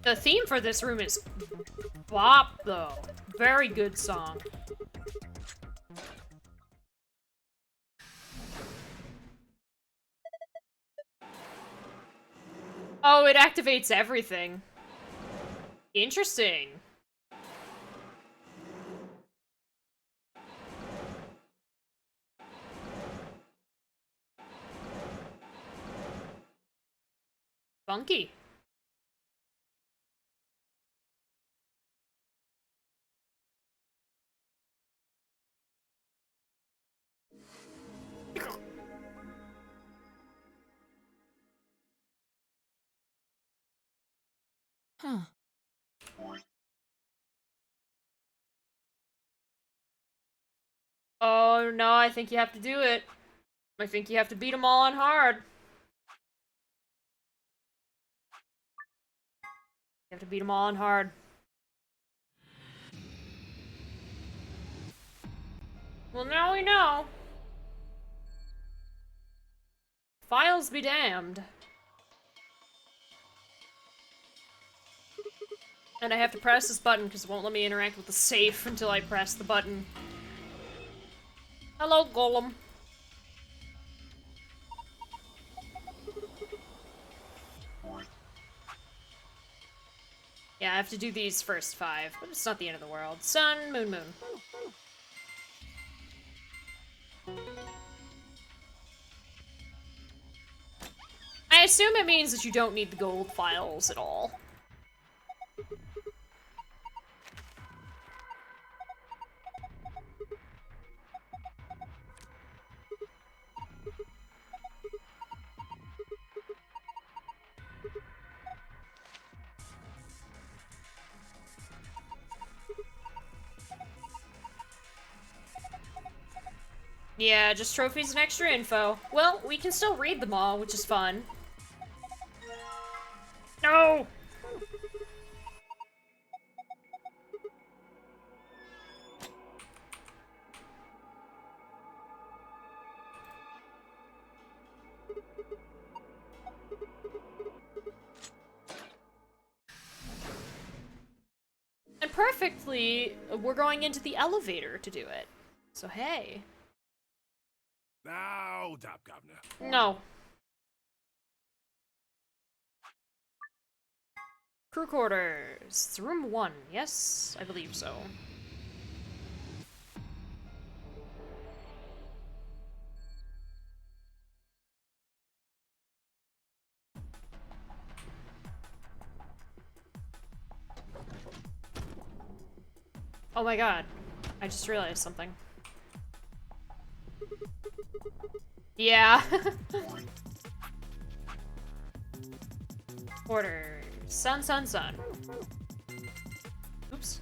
The theme for this room is bop, though. Very good song. Oh, it activates everything. Interesting. Funky. Huh. Oh no, I think you have to do it. I think you have to beat them all on hard. You have to beat them all on hard. Well, now we know. Files be damned. And I have to press this button because it won't let me interact with the safe until I press the button. Hello, Golem. Yeah, I have to do these first 5, but it's not the end of the world. Sun, moon, moon. I assume it means that you don't need the gold files at all. Yeah, just trophies and extra info. Well, we can still read them all, which is fun. No! And perfectly, we're going into the elevator to do it. So hey. Now, Top Governor. No. Crew quarters. It's room 1. Yes, I believe so. Oh my god. I just realized something. Yeah. Order. Sun, sun, sun. Oops.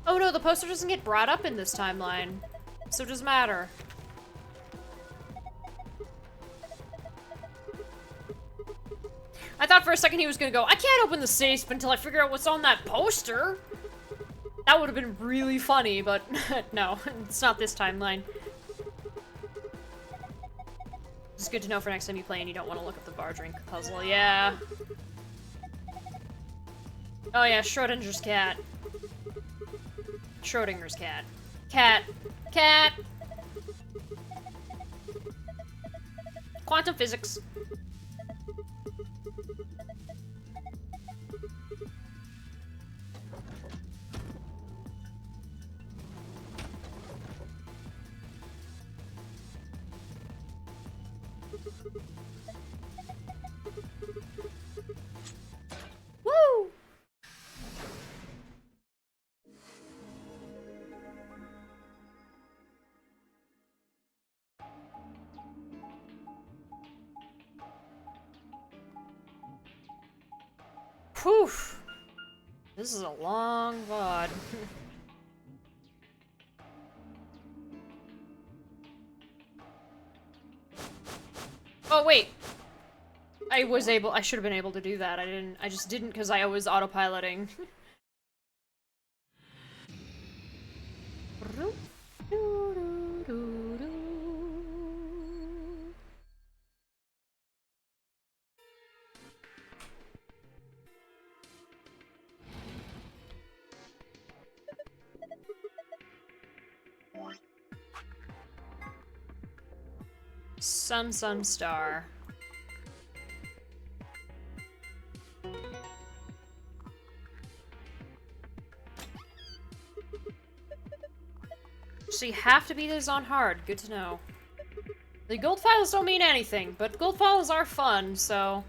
Oh no, the poster doesn't get brought up in this timeline. So it doesn't matter. I thought for a second he was gonna go, I can't open the safe until I figure out what's on that poster. That would have been really funny, but no, it's not this timeline. It's good to know for next time you play and you don't want to look up the bar drink puzzle. Yeah. Oh yeah, Schrodinger's cat. Schrodinger's cat. Cat. Cat! Quantum physics. Woo! Whew. This is a long VOD. Oh, wait. I should have been able to do that. I just didn't because I was autopiloting. Sun, sun, star. So you have to beat this on hard. Good to know. The gold files don't mean anything, but gold files are fun, so...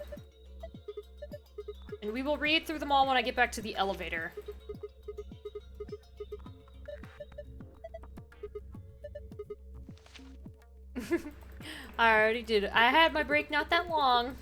And we will read through them all when I get back to the elevator. I already did it. I had my break not that long.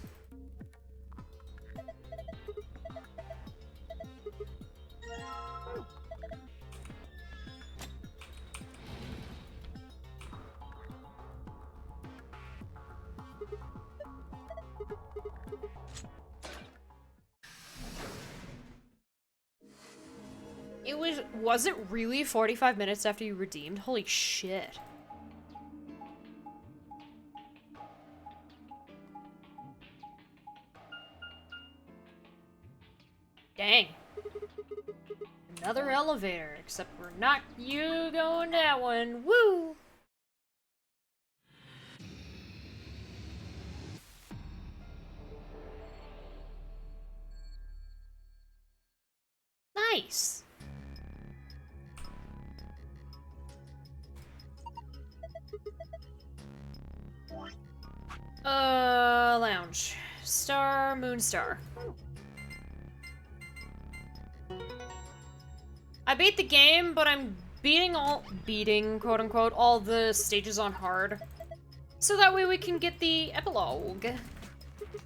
Was it really 45 minutes after you redeemed? Holy shit. Dang. Another elevator, except we're not you going that one. Woo! Nice. Lounge. Star, Moonstar. I beat the game, but I'm beating, quote unquote, all the stages on hard. So that way we can get the epilogue.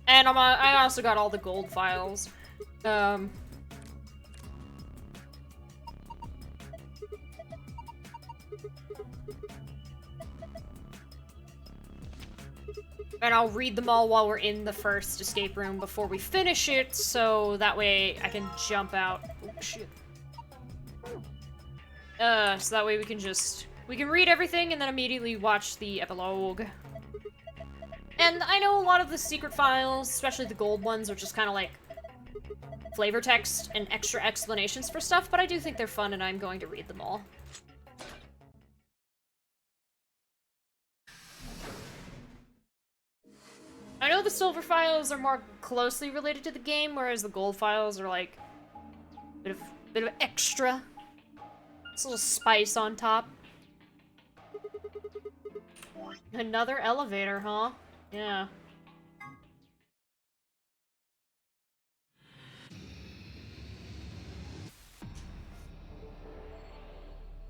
And I also got all the gold files. And I'll read them all while we're in the first escape room before we finish it, so that way I can jump out. Oh, shit. So that way we can read everything and then immediately watch the epilogue. And I know a lot of the secret files, especially the gold ones, are just kind of like flavor text and extra explanations for stuff, but I do think they're fun and I'm going to read them all. I know the silver files are more closely related to the game, whereas the gold files are like a bit of extra. It's a little spice on top. Another elevator, huh? Yeah.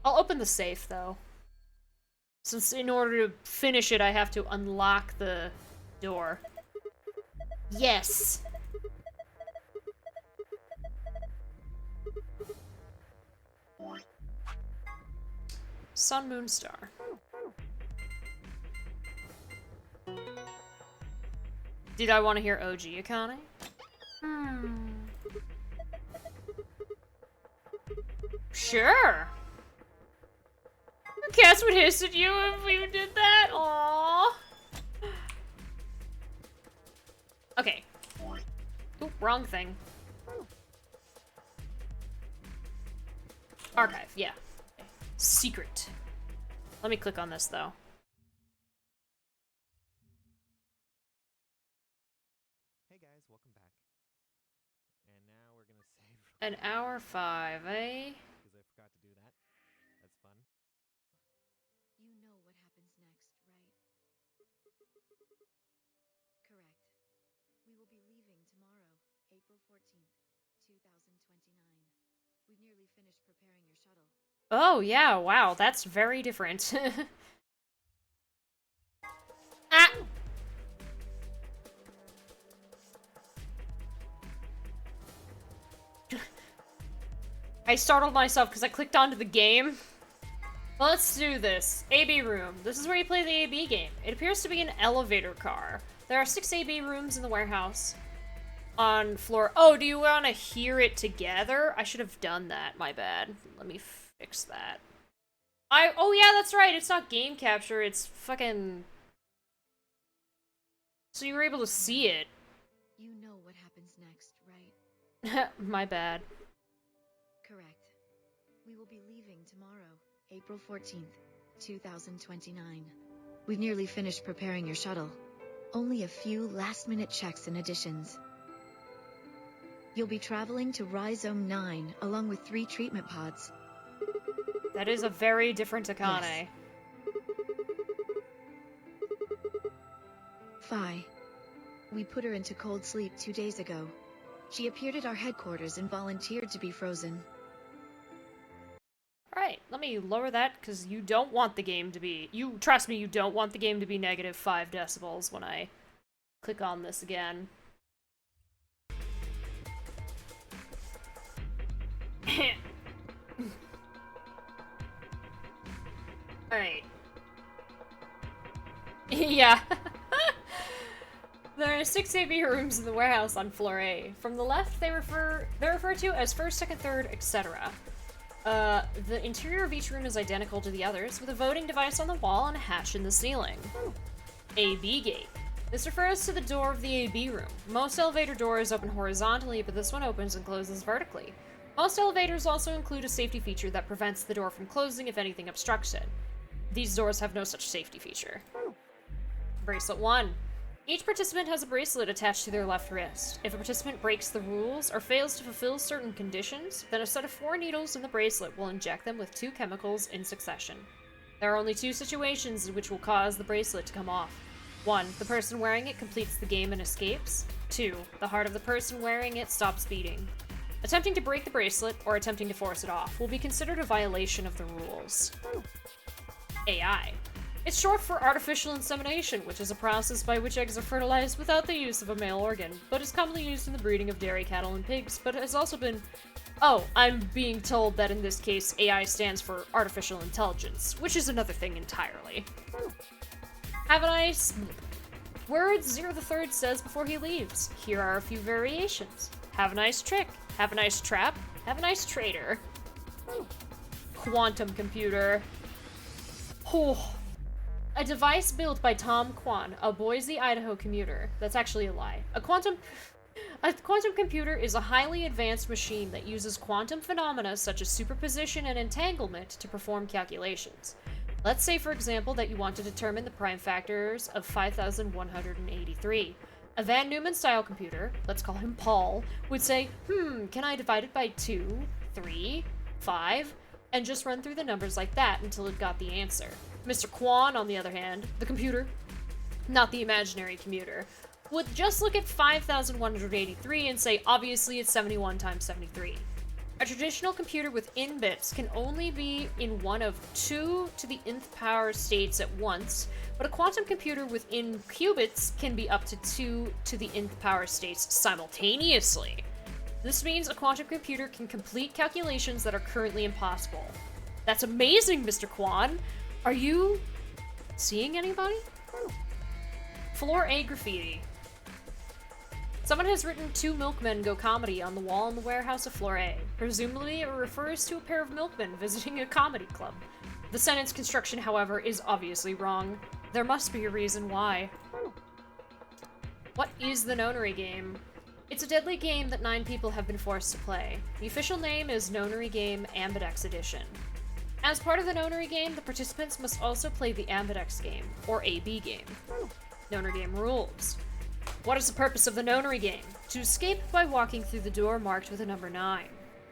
I'll open the safe, though. Since in order to finish it, I have to unlock the door. Yes! Sun, Moon, Star. Did I want to hear OG Akane? Sure! Cats would hiss at you if we did that? Aww. Okay. Oop, wrong thing. Archive, yeah. Okay. Secret. Let me click on this, though. Hey guys, welcome back. And now we're gonna save... An hour 5, eh? Because I forgot to do that. That's fun. You know what happens next, right? Correct. We will be leaving tomorrow, April 14th, 2029. We've nearly finished preparing your shuttle. Oh, yeah, wow, that's very different. Ah! I startled myself because I clicked onto the game. Well, let's do this. AB room. This is where you play the AB game. It appears to be an elevator car. There are 6 AB rooms in the warehouse. On floor... Oh, do you want to hear it together? I should have done that. My bad. Let me fix that. Oh, yeah, that's right. It's not game capture. It's fucking... So you were able to see it. You know what happens next, right? My bad. Correct. We will be leaving tomorrow, April 14th, 2029. We've nearly finished preparing your shuttle. Only a few last-minute checks and additions. You'll be traveling to Rhizome 9, along with 3 treatment pods. That is a very different Akane. Yes. Phi. We put her into cold sleep 2 days ago. She appeared at our headquarters and volunteered to be frozen. Alright, let me lower that, because you don't want the game to be... trust me, you don't want the game to be negative 5 decibels when I click on this again. Alright. Yeah. There are 6 AB rooms in the warehouse on floor A. From the left, they're referred to as first, second, third, etc. The interior of each room is identical to the others, with a voting device on the wall and a hatch in the ceiling. AB gate. This refers to the door of the AB room. Most elevator doors open horizontally, but this one opens and closes vertically. Most elevators also include a safety feature that prevents the door from closing if anything obstructs it. These doors have no such safety feature. Bracelet 1. Each participant has a bracelet attached to their left wrist. If a participant breaks the rules or fails to fulfill certain conditions, then a set of 4 needles in the bracelet will inject them with 2 chemicals in succession. There are only 2 situations in which will cause the bracelet to come off. 1. The person wearing it completes the game and escapes. 2. The heart of the person wearing it stops beating. Attempting to break the bracelet, or attempting to force it off, will be considered a violation of the rules. AI. It's short for artificial insemination, which is a process by which eggs are fertilized without the use of a male organ, but is commonly used in the breeding of dairy cattle and pigs, but has also been... Oh, I'm being told that in this case AI stands for artificial intelligence, which is another thing entirely. Have a nice... Words Zero the Third says before he leaves. Here are a few variations. Have a nice trick. Have a nice trap. Have a nice traitor. Quantum computer. Oh. A device built by Tom Kwan, a Boise, Idaho commuter. That's actually a lie. A quantum computer is a highly advanced machine that uses quantum phenomena such as superposition and entanglement to perform calculations. Let's say, for example, that you want to determine the prime factors of 5,183. A Van Neumann-style computer, let's call him Paul, would say, can I divide it by 2, 3, 5, and just run through the numbers like that until it got the answer. Mr. Kwan, on the other hand, the computer, not the imaginary commuter, would just look at 5,183 and say, obviously it's 71 times 73. A traditional computer with in bits can only be in one of 2 to the nth power states at once, but a quantum computer with in qubits can be up to 2 to the nth power states simultaneously. This means a quantum computer can complete calculations that are currently impossible. That's amazing, Mr. Kwan! Are you seeing anybody? Floor A graffiti. Someone has written 2 milkmen go comedy on the wall in the warehouse of Floor A. Presumably it refers to a pair of milkmen visiting a comedy club. The sentence construction, however, is obviously wrong. There must be a reason why. What is the Nonary game? It's a deadly game that 9 people have been forced to play. The official name is Nonary Game Ambidex Edition. As part of the Nonary game, the participants must also play the Ambidex game, or AB game. Nonary game rules. What is the purpose of the Nonary game? To escape by walking through the door marked with a number 9.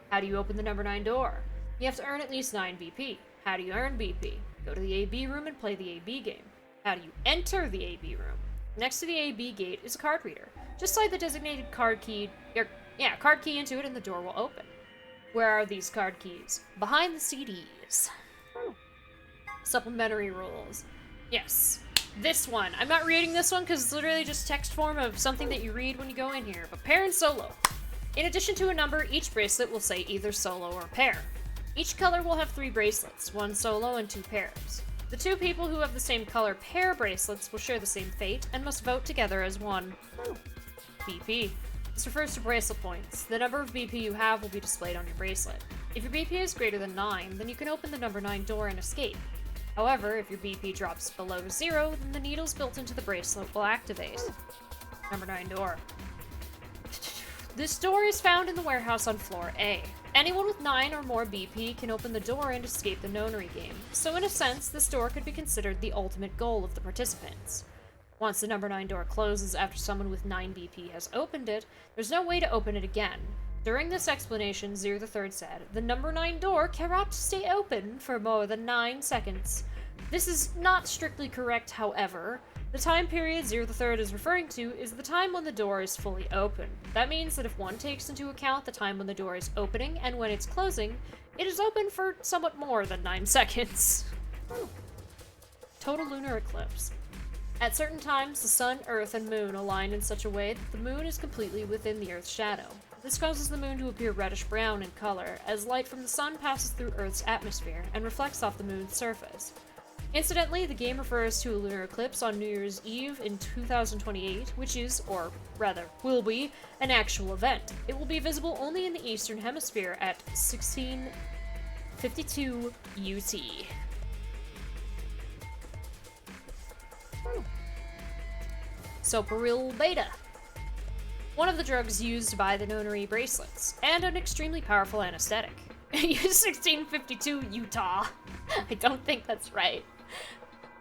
How do you open the number 9 door? You have to earn at least 9 BP. How do you earn BP? Go to the AB room and play the AB game. How do you enter the AB room? Next to the AB gate is a card reader. Just slide the designated card key into it and the door will open. Where are these card keys? Behind the CDs. Supplementary rules. Yes, this one. I'm not reading this one because it's literally just text form of something that you read when you go in here, but pair and solo. In addition to a number, each bracelet will say either solo or pair. Each color will have 3 bracelets, 1 solo and 2 pairs. The 2 people who have the same color pair bracelets will share the same fate and must vote together as one. BP. This refers to bracelet points. The number of BP you have will be displayed on your bracelet. If your BP is greater than 9, then you can open the number 9 door and escape. However, if your BP drops below 0, then the needles built into the bracelet will activate. Number 9 door. This door is found in the warehouse on Floor A. Anyone with 9 or more BP can open the door and escape the Nonary game, so in a sense, this door could be considered the ultimate goal of the participants. Once the number 9 door closes after someone with 9 BP has opened it, there's no way to open it again. During this explanation, Zero the Third said, the number 9 door cannot stay open for more than 9 seconds. This is not strictly correct, however. The time period Zero the Third is referring to is the time when the door is fully open. That means that if one takes into account the time when the door is opening and when it's closing, it is open for somewhat more than 9 seconds. Total lunar eclipse. At certain times, the sun, earth, and moon align in such a way that the moon is completely within the earth's shadow. This causes the moon to appear reddish-brown in color, as light from the sun passes through Earth's atmosphere and reflects off the moon's surface. Incidentally, the game refers to a lunar eclipse on New Year's Eve in 2028, which is, or rather, will be, an actual event. It will be visible only in the Eastern Hemisphere at 1652 UT. Soparil Beta, one of the drugs used by the nonary bracelets, and an extremely powerful anesthetic. 1652, Utah. I don't think that's right.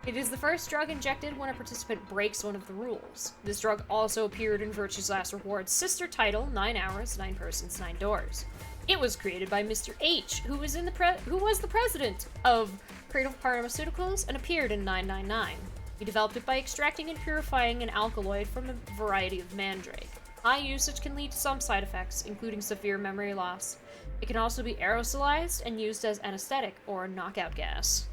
It is the first drug injected when a participant breaks one of the rules. This drug also appeared in Virtue's Last Reward's sister title, 9 Hours, 9 Persons, 9 Doors. It was created by Mr. H, who was the president of Cradle Pharmaceuticals and appeared in 999. He developed it by extracting and purifying an alkaloid from a variety of mandrake. High usage can lead to some side effects, including severe memory loss. It can also be aerosolized and used as anesthetic or knockout gas.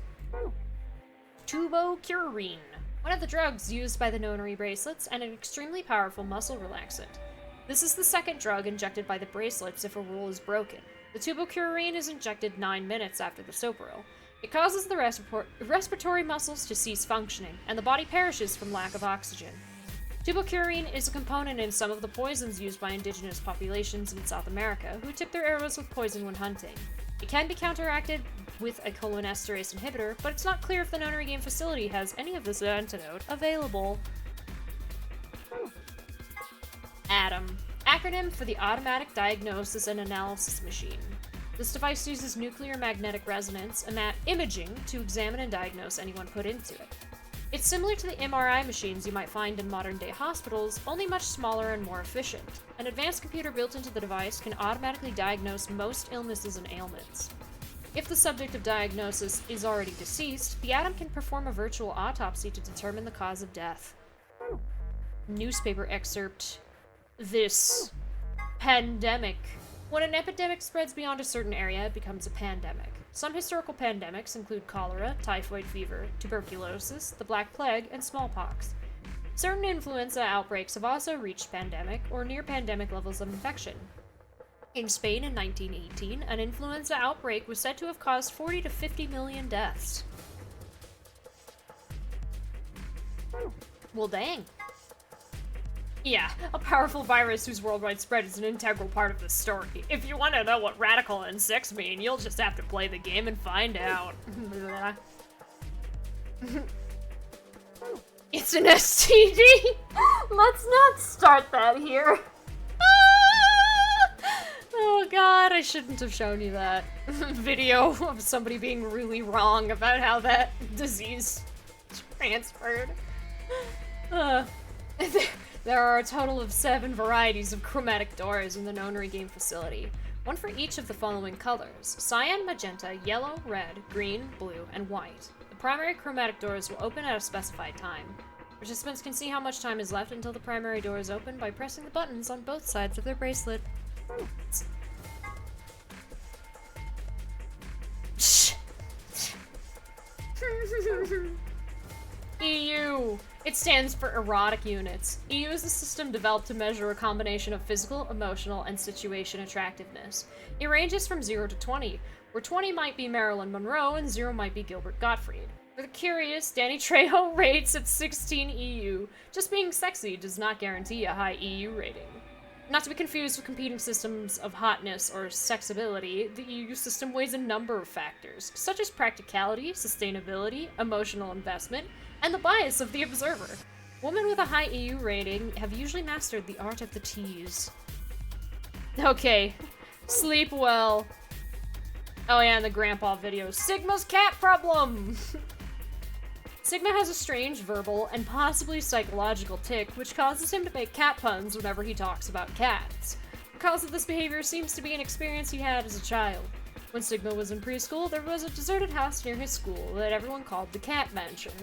Tubocurarine, one of the drugs used by the nonary bracelets and an extremely powerful muscle relaxant. This is the second drug injected by the bracelets if a rule is broken. The tubocurarine is injected 9 minutes after the Soparil. It causes the respiratory muscles to cease functioning, and the body perishes from lack of oxygen. Tubocurarine is a component in some of the poisons used by indigenous populations in South America, who tip their arrows with poison when hunting. It can be counteracted with a cholinesterase inhibitor, but it's not clear if the nonary game facility has any of this antidote available. ATOM, acronym for the Automatic Diagnosis and Analysis Machine. This device uses nuclear magnetic resonance imaging to examine and diagnose anyone put into it. It's similar to the MRI machines you might find in modern-day hospitals, only much smaller and more efficient. An advanced computer built into the device can automatically diagnose most illnesses and ailments. If the subject of diagnosis is already deceased, the ATOM can perform a virtual autopsy to determine the cause of death. Newspaper excerpt. This pandemic. When an epidemic spreads beyond a certain area, it becomes a pandemic. Some historical pandemics include cholera, typhoid fever, tuberculosis, the Black Plague, and smallpox. Certain influenza outbreaks have also reached pandemic or near pandemic levels of infection. In Spain in 1918, an influenza outbreak was said to have caused 40 to 50 million deaths. Well, dang. Yeah, a powerful virus whose worldwide spread is an integral part of the story. If you want to know what radical and sex mean, you'll just have to play the game and find out. It's an STD! Let's not start that here. Oh god, I shouldn't have shown you that video of somebody being really wrong about how that disease transferred. There are a total of 7 varieties of chromatic doors in the nonary game facility, one for each of the following colors: cyan, magenta, yellow, red, green, blue, and white. The primary chromatic doors will open at a specified time. Participants can see how much time is left until the primary door is open by pressing the buttons on both sides of their bracelet. EU. It stands for erotic units. EU is a system developed to measure a combination of physical, emotional, and situation attractiveness. It ranges from 0 to 20, where 20 might be Marilyn Monroe and 0 might be Gilbert Gottfried. For the curious, Danny Trejo rates at 16 EU. Just being sexy does not guarantee a high EU rating. Not to be confused with competing systems of hotness or sexability, the EU system weighs a number of factors, such as practicality, sustainability, emotional investment, and the bias of the observer. Women with a high EU rating have usually mastered the art of the tease. Okay, sleep well. Oh yeah, and the grandpa video. Sigma's cat problem! Sigma has a strange verbal and possibly psychological tic, which causes him to make cat puns whenever he talks about cats. The cause of this behavior seems to be an experience he had as a child. When Sigma was in preschool, there was a deserted house near his school that everyone called the Cat Mansion.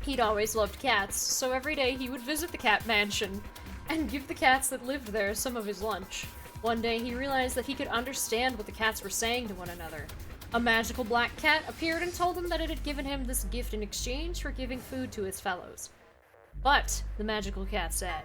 He'd always loved cats, so every day he would visit the Cat Mansion and give the cats that lived there some of his lunch. One day he realized that he could understand what the cats were saying to one another. A magical black cat appeared and told him that it had given him this gift in exchange for giving food to its fellows. But, the magical cat said,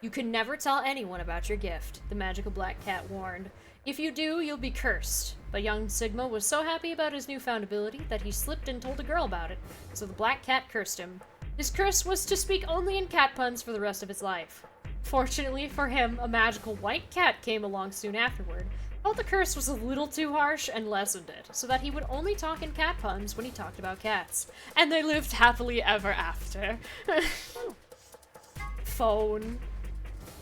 "You can never tell anyone about your gift," the magical black cat warned. "If you do, you'll be cursed." But young Sigma was so happy about his newfound ability that he slipped and told a girl about it, so the black cat cursed him. His curse was to speak only in cat puns for the rest of his life. Fortunately for him, a magical white cat came along soon afterward, felt the curse was a little too harsh and lessened it, so that he would only talk in cat puns when he talked about cats. And they lived happily ever after. phone.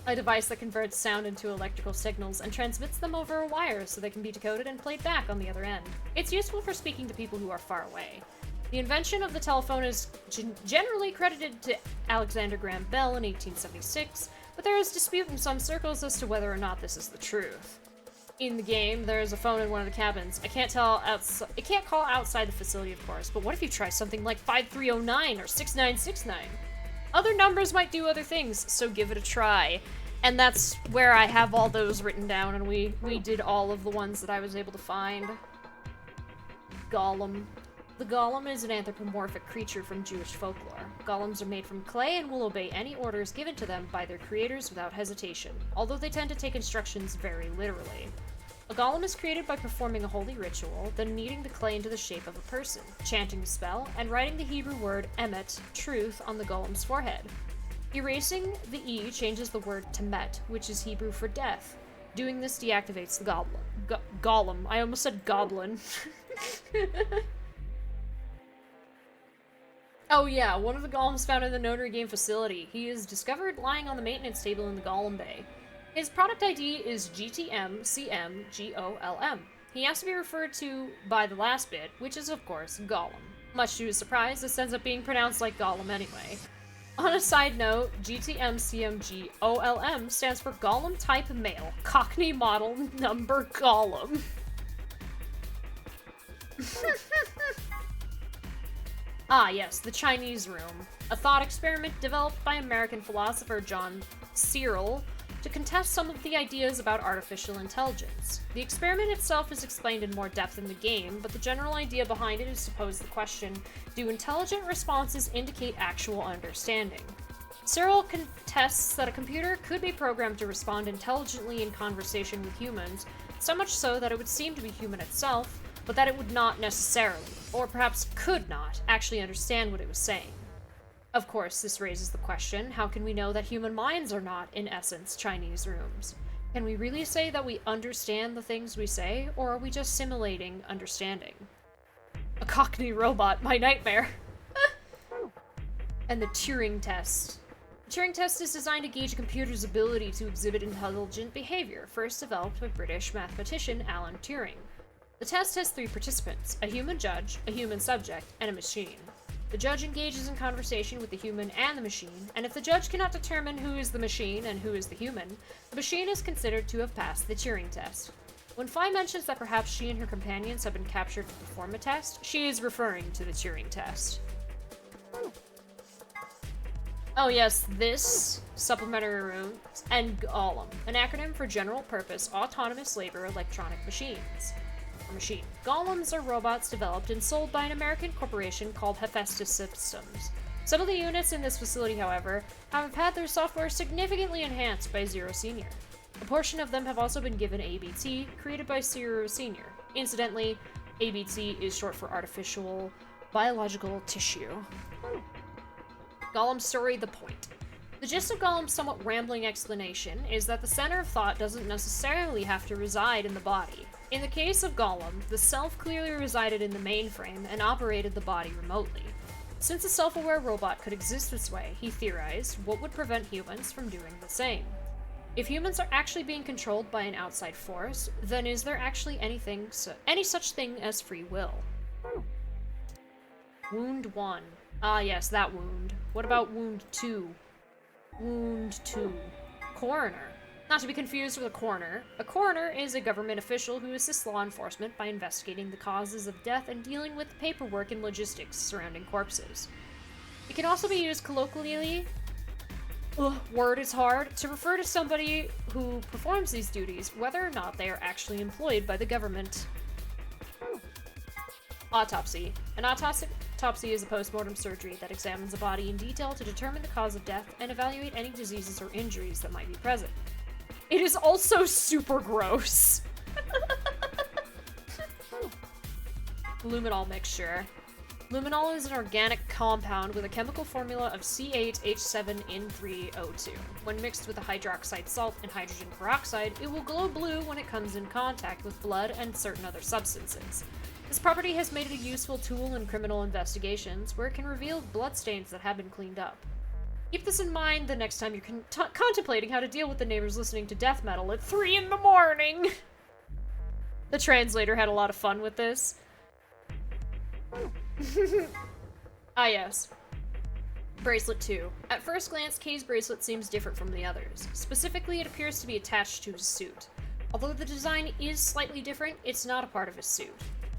A device that converts sound into electrical signals and transmits them over a wire so they can be decoded and played back on the other end. It's useful for speaking to people who are far away. The invention of the telephone is generally credited to Alexander Graham Bell in 1876, but there is dispute in some circles as to whether or not this is the truth. In the game, there is a phone in one of the cabins. It can't call outside the facility, of course, but what if you try something like 5309 or 6969? Other numbers might do other things, so give it a try. And that's where I have all those written down, and we did all of the ones that I was able to find. Golem. The golem is an anthropomorphic creature from Jewish folklore. Golems are made from clay and will obey any orders given to them by their creators without hesitation, although they tend to take instructions very literally. A golem is created by performing a holy ritual, then kneading the clay into the shape of a person, chanting a spell, and writing the Hebrew word emet, truth, on the golem's forehead. Erasing the E changes the word to met, which is Hebrew for death. Doing this deactivates the golem. I almost said goblin. Oh yeah, one of the golems found in the Notary Game facility. He is discovered lying on the maintenance table in the golem bay. His product ID is GTMCMGOLM. He has to be referred to by the last bit, which is of course Gollum. Much to his surprise, this ends up being pronounced like Gollum anyway. On a side note, GTMCMGOLM stands for Gollum Type Male, Cockney Model Number Gollum. Ah yes, the Chinese Room, a thought experiment developed by American philosopher John Searle to contest some of the ideas about artificial intelligence. The experiment itself is explained in more depth in the game, but the general idea behind it is to pose the question, do intelligent responses indicate actual understanding? Searle contests that a computer could be programmed to respond intelligently in conversation with humans, so much so that it would seem to be human itself, but that it would not necessarily, or perhaps could not, actually understand what it was saying. Of course, this raises the question, how can we know that human minds are not, in essence, Chinese rooms? Can we really say that we understand the things we say, or are we just simulating understanding? A Cockney robot, my nightmare! And the Turing test. The Turing test is designed to gauge a computer's ability to exhibit intelligent behavior, first developed by British mathematician Alan Turing. The test has 3 participants, a human judge, a human subject, and a machine. The judge engages in conversation with the human and the machine, and if the judge cannot determine who is the machine and who is the human, the machine is considered to have passed the Turing test. When Fi mentions that perhaps she and her companions have been captured to perform a test, she is referring to the Turing test. Oh yes, this, supplementary room, and Gollum, an acronym for General Purpose Autonomous Labor Electronic Machines. Machine. Golems are robots developed and sold by an American corporation called Hephaestus Systems. Some of the units in this facility, however, have had their software significantly enhanced by Zero Senior. A portion of them have also been given ABT, created by Zero Senior. Incidentally, ABT is short for Artificial Biological Tissue. Gollum's story, the point. The gist of Gollum's somewhat rambling explanation is that the center of thought doesn't necessarily have to reside in the body. In the case of Gollum, the self clearly resided in the mainframe and operated the body remotely. Since a self-aware robot could exist this way, he theorized, what would prevent humans from doing the same? If humans are actually being controlled by an outside force, then is there actually any such thing as free will? Wound 1. Ah yes, that wound. What about Wound 2? Wound 2. Coroner. Not to be confused with a coroner. A coroner is a government official who assists law enforcement by investigating the causes of death and dealing with the paperwork and logistics surrounding corpses. It can also be used colloquially, word is hard, to refer to somebody who performs these duties, whether or not they are actually employed by the government. Autopsy. An autopsy is a post-mortem surgery that examines a body in detail to determine the cause of death and evaluate any diseases or injuries that might be present. It is also super gross. Luminol mixture. Luminol is an organic compound with a chemical formula of C8H7N3O2. When mixed with a hydroxide salt and hydrogen peroxide, it will glow blue when it comes in contact with blood and certain other substances. This property has made it a useful tool in criminal investigations, where it can reveal bloodstains that have been cleaned up. Keep this in mind the next time you're contemplating how to deal with the neighbors listening to death metal at 3 in the morning. The translator had a lot of fun with this. Ah, yes. Bracelet 2. At first glance, Kay's bracelet seems different from the others. Specifically, it appears to be attached to his suit. Although the design is slightly different, it's not a part of his suit.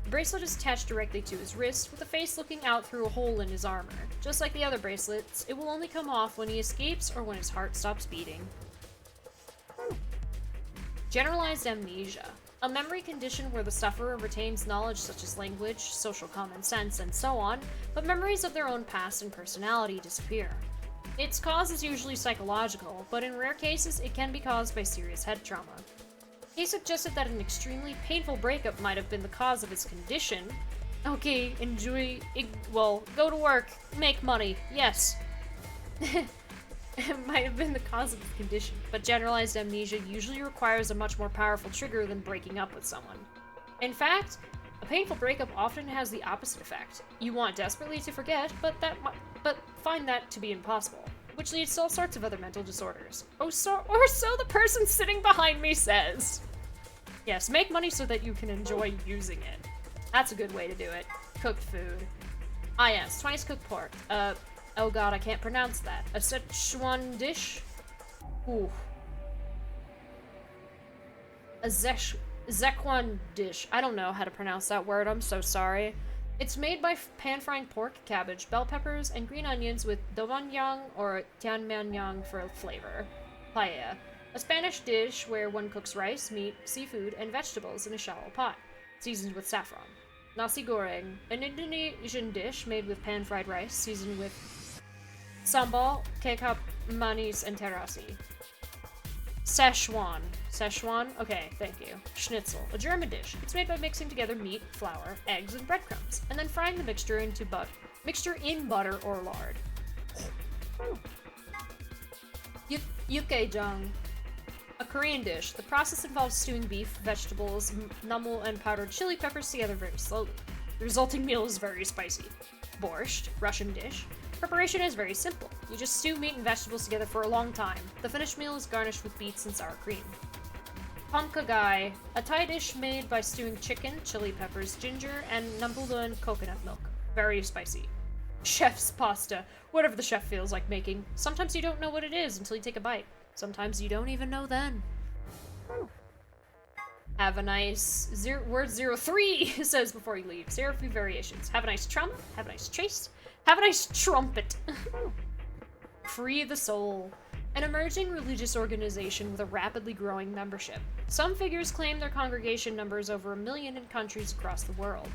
The bracelet is attached directly to his wrist, with a face looking out through a hole in his armor. Just like the other bracelets, it will only come off when he escapes or when his heart stops beating. Generalized amnesia. A memory condition where the sufferer retains knowledge such as language, social common sense, and so on, but memories of their own past and personality disappear. Its cause is usually psychological, but in rare cases it can be caused by serious head trauma. He suggested that an extremely painful breakup might have been the cause of his condition. Okay, well, go to work, make money, yes. It might have been the cause of his condition, but generalized amnesia usually requires a much more powerful trigger than breaking up with someone. In fact, a painful breakup often has the opposite effect. You want desperately to forget, but find that to be impossible, which leads to all sorts of other mental disorders. Or so the person sitting behind me says. Yes, make money so that you can enjoy using it. That's a good way to do it. Cooked food. Ah yes, twice cooked pork. Oh god, I can't pronounce that. A Szechuan dish? Ooh. A Szechuan dish. I don't know how to pronounce that word, I'm so sorry. It's made by pan-frying pork, cabbage, bell peppers, and green onions with domangyang or tianmanyang for flavor. Paella. A Spanish dish where one cooks rice, meat, seafood, and vegetables in a shallow pot, seasoned with saffron. Nasi goreng. An Indonesian dish made with pan-fried rice, seasoned with sambal, kecap, manis, and terasi. Szechuan. Szechuan? Okay, thank you. Schnitzel. A German dish. It's made by mixing together meat, flour, eggs, and breadcrumbs, and then frying the mixture in butter or lard. Yukgaejang. A Korean dish. The process involves stewing beef, vegetables, numbel, and powdered chili peppers together very slowly. The resulting meal is very spicy. Borscht. Russian dish. Preparation is very simple. You just stew meat and vegetables together for a long time. The finished meal is garnished with beets and sour cream. Pamkagai, a Thai dish made by stewing chicken, chili peppers, ginger, and numbulun and coconut milk. Very spicy. Chef's pasta. Whatever the chef feels like making. Sometimes you don't know what it is until you take a bite. Sometimes you don't even know then. Have a nice... word 03 says before you leave. 0 few variations. Have a nice trauma. Have a nice chase. Have a nice trumpet. Free the Soul. An emerging religious organization with a rapidly growing membership. Some figures claim their congregation numbers over 1 million in countries across the world.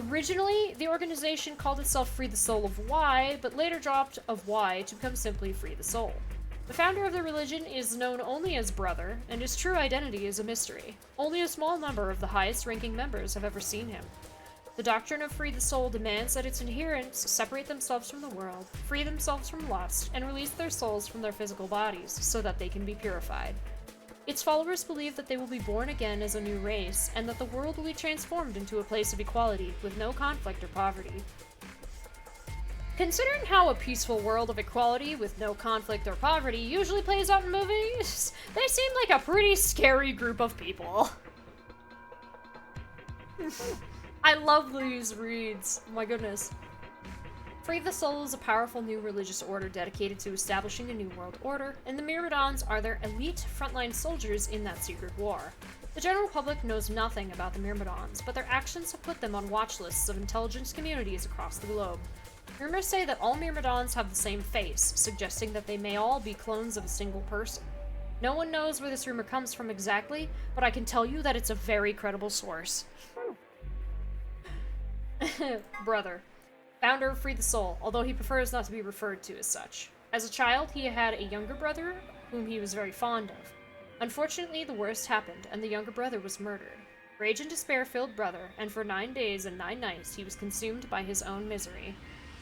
Originally, the organization called itself Free the Soul of Y, but later dropped of Y to become simply Free the Soul. The founder of the religion is known only as Brother, and his true identity is a mystery. Only a small number of the highest-ranking members have ever seen him. The doctrine of Free the Soul demands that its adherents separate themselves from the world, free themselves from lust, and release their souls from their physical bodies, so that they can be purified. Its followers believe that they will be born again as a new race, and that the world will be transformed into a place of equality, with no conflict or poverty. Considering how a peaceful world of equality with no conflict or poverty usually plays out in movies, they seem like a pretty scary group of people. I love these reads. Oh my goodness. Free the Soul is a powerful new religious order dedicated to establishing a new world order, and the Myrmidons are their elite frontline soldiers in that secret war. The general public knows nothing about the Myrmidons, but their actions have put them on watch lists of intelligence communities across the globe. Rumors say that all Myrmidons have the same face, suggesting that they may all be clones of a single person. No one knows where this rumor comes from exactly, but I can tell you that it's a very credible source. Brother. Founder of Free the Soul, although he prefers not to be referred to as such. As a child, he had a younger brother, whom he was very fond of. Unfortunately, the worst happened, and the younger brother was murdered. Rage and despair filled Brother, and for 9 days and 9 nights he was consumed by his own misery.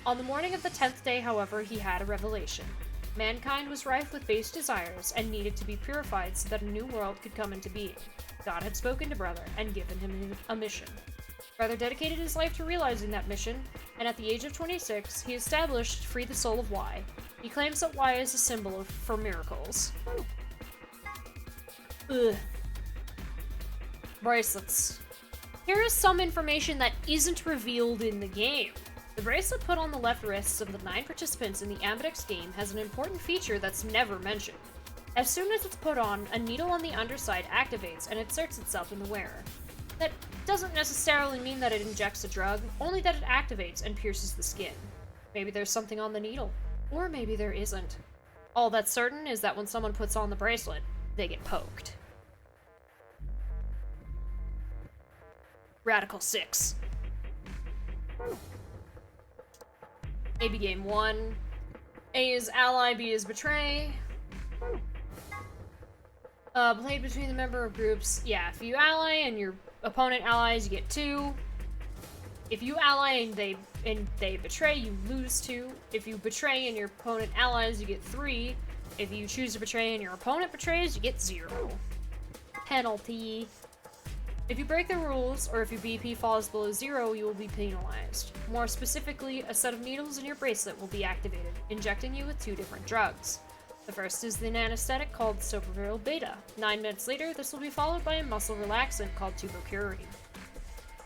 On the morning of the 10th day, however, he had a revelation. Mankind was rife with base desires, and needed to be purified so that a new world could come into being. God had spoken to Brother, and given him a mission. Brother dedicated his life to realizing that mission, and at the age of 26, he established Free the Soul of Y. He claims that Y is a symbol for miracles. Ugh. Bracelets. Here is some information that isn't revealed in the game. The bracelet put on the left wrists of the 9 participants in the Ambidex game has an important feature that's never mentioned. As soon as it's put on, a needle on the underside activates and inserts itself in the wearer. That doesn't necessarily mean that it injects a drug, only that it activates and pierces the skin. Maybe there's something on the needle, or maybe there isn't. All that's certain is that when someone puts on the bracelet, they get poked. Radical 6. AB game 1. A is ally, B is betray. Played between the member of groups. Yeah, if you ally and your opponent allies, you get 2. If you ally and they betray, you lose 2. If you betray and your opponent allies, you get 3. If you choose to betray and your opponent betrays, you get 0. Penalty. If you break the rules, or if your BP falls below 0, you will be penalized. More specifically, a set of needles in your bracelet will be activated, injecting you with 2 different drugs. The first is an anesthetic called Sopravil Beta. 9 minutes later, this will be followed by a muscle relaxant called Tubocurarine.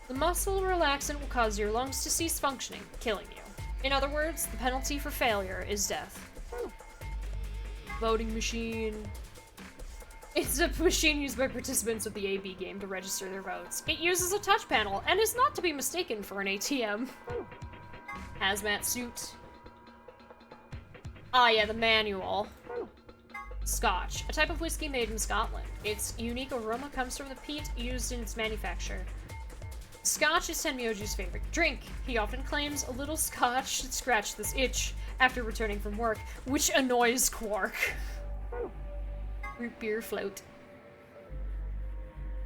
The muscle relaxant will cause your lungs to cease functioning, killing you. In other words, the penalty for failure is death. Voting machine. It's a machine used by participants of the AB game to register their votes. It uses a touch panel and is not to be mistaken for an ATM. Hazmat suit. Ah yeah, the manual. Scotch, a type of whiskey made in Scotland. Its unique aroma comes from the peat used in its manufacture. Scotch is Tenmyoji's favorite drink. He often claims a little scotch should scratch this itch after returning from work, which annoys Quark. Root beer float.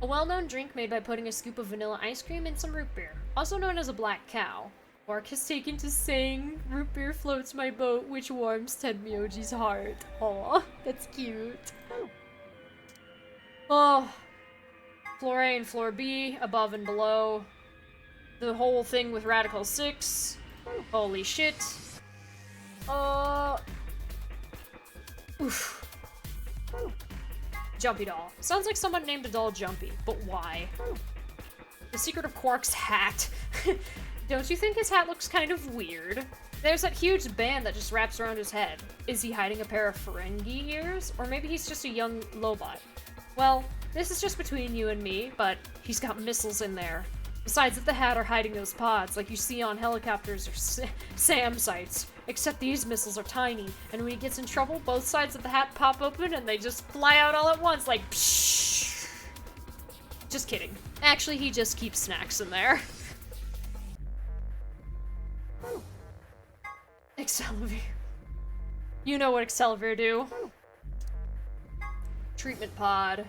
A well-known drink made by putting a scoop of vanilla ice cream in some root beer, also known as a black cow. Quark has taken to saying, "Root beer floats my boat," which warms Tenmyoji's heart. Aw, that's cute. Oh. Floor A and Floor B, above and below. The whole thing with Radical 6. Holy shit. Oof. Jumpy doll. Sounds like someone named a doll Jumpy, but why? The secret of Quark's hat. Don't you think his hat looks kind of weird? There's that huge band that just wraps around his head. Is he hiding a pair of Ferengi ears? Or maybe he's just a young Lobot. Well, this is just between you and me, but he's got missiles in there. Besides, if the hat are hiding those pods, like you see on helicopters or SAM sites. Except these missiles are tiny, and when he gets in trouble, both sides of the hat pop open and they just fly out all at once, like pshh. Just kidding. Actually, he just keeps snacks in there. Excalibur. You know what Excalibur do. Treatment pod.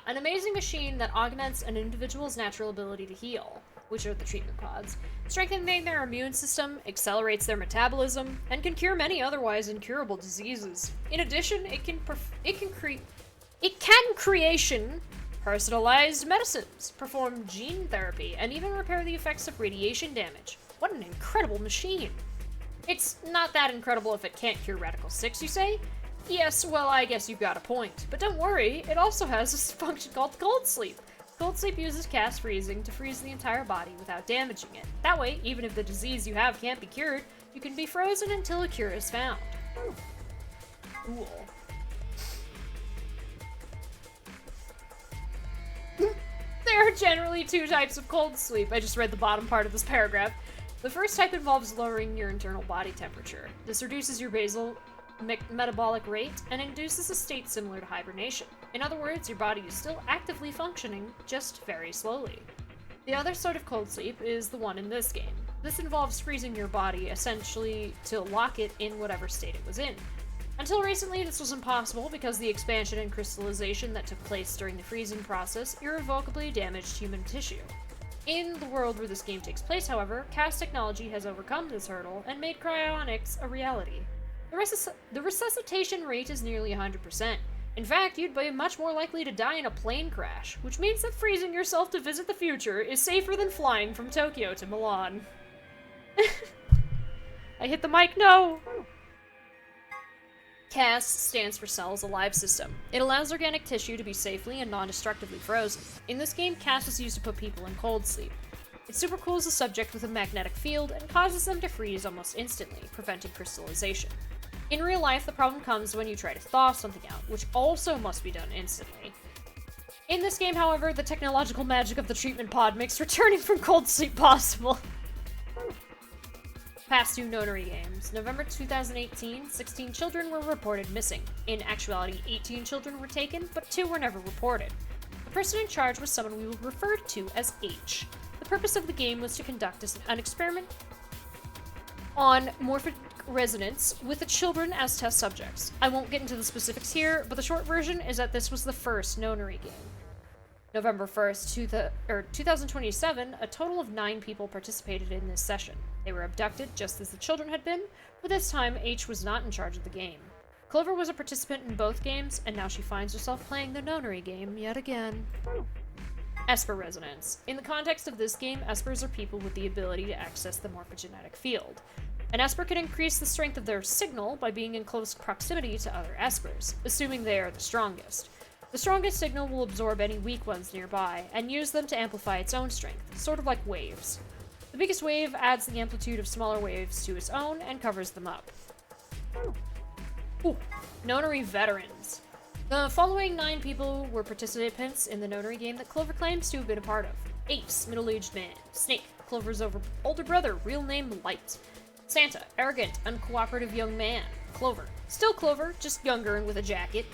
An amazing machine that augments an individual's natural ability to heal, which are the treatment pods, strengthening their immune system, accelerates their metabolism, and can cure many otherwise incurable diseases. In addition, it can creation personalized medicines, perform gene therapy, and even repair the effects of radiation damage. What an incredible machine! It's not that incredible if it can't cure Radical 6, you say? Yes, well, I guess you've got a point. But don't worry, it also has a function called Cold Sleep. Cold Sleep uses cast freezing to freeze the entire body without damaging it. That way, even if the disease you have can't be cured, you can be frozen until a cure is found. Cool. There are generally 2 types of cold sleep. I just read the bottom part of this paragraph. The first type involves lowering your internal body temperature. This reduces your basal metabolic rate and induces a state similar to hibernation. In other words, your body is still actively functioning, just very slowly. The other sort of cold sleep is the one in this game. This involves freezing your body, essentially to lock it in whatever state it was in. Until recently, this was impossible because the expansion and crystallization that took place during the freezing process irrevocably damaged human tissue. In the world where this game takes place, however, CAS technology has overcome this hurdle and made cryonics a reality. The resuscitation rate is nearly 100%. In fact, you'd be much more likely to die in a plane crash, which means that freezing yourself to visit the future is safer than flying from Tokyo to Milan. I hit the mic, no! CAS stands for Cells Alive System. It allows organic tissue to be safely and non-destructively frozen. In this game, CAS is used to put people in cold sleep. It super cools a subject with a magnetic field and causes them to freeze almost instantly, preventing crystallization. In real life, the problem comes when you try to thaw something out, which also must be done instantly. In this game, however, the technological magic of the treatment pod makes returning from cold sleep possible. Past two nonary games. November 2018, 16 children were reported missing. In actuality, 18 children were taken, but 2 were never reported. The person in charge was someone we will refer to as H. The purpose of the game was to conduct an experiment on morphic resonance with the children as test subjects. I won't get into the specifics here, but the short version is that this was the first nonary game. November 1st, 2027, a total of 9 people participated in this session. They were abducted just as the children had been, but this time H was not in charge of the game. Clover was a participant in both games, and now she finds herself playing the nonary game yet again. Esper resonance. In the context of this game, Espers are people with the ability to access the morphogenetic field. An Esper can increase the strength of their signal by being in close proximity to other Espers, assuming they are the strongest. The strongest signal will absorb any weak ones nearby, and use them to amplify its own strength, sort of like waves. The biggest wave adds the amplitude of smaller waves to its own and covers them up. Ooh. Nonary veterans. The following 9 people were participants in the nonary game that Clover claims to have been a part of. Ace, middle-aged man. Snake, Clover's older brother, real name Light. Santa, arrogant, uncooperative young man. Clover, still Clover, just younger and with a jacket.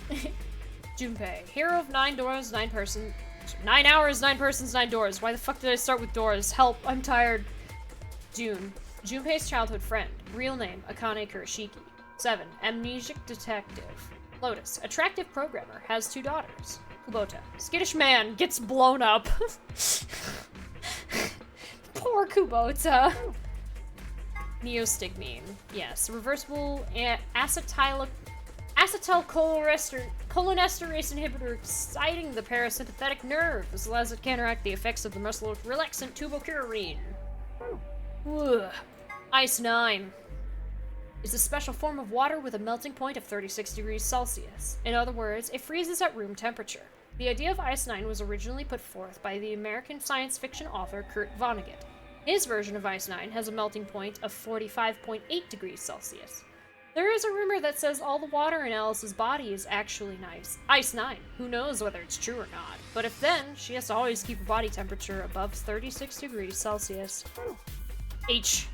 Junpei, hero of 9 doors, 9 person. 9 hours, 9 persons, 9 doors. Why the fuck did I start with doors? Help, I'm tired. June, Junpei's childhood friend. Real name, Akane Kurashiki. 7, amnesic detective. Lotus, attractive programmer, has 2 daughters. Kubota, skittish man, gets blown up. Poor Kubota. Neostigmine, yes, reversible acetylcholinesterase inhibitor exciting the parasympathetic nerve, as well as it counteract the effects of the muscle relaxant tubocurarine. Ugh. Ice 9 is a special form of water with a melting point of 36 degrees Celsius. In other words, it freezes at room temperature. The idea of Ice 9 was originally put forth by the American science fiction author Kurt Vonnegut. His version of Ice 9 has a melting point of 45.8 degrees Celsius. There is a rumor that says all the water in Alice's body is actually Ice 9. Who knows whether it's true or not. But if then, she has to always keep her body temperature above 36 degrees Celsius. H.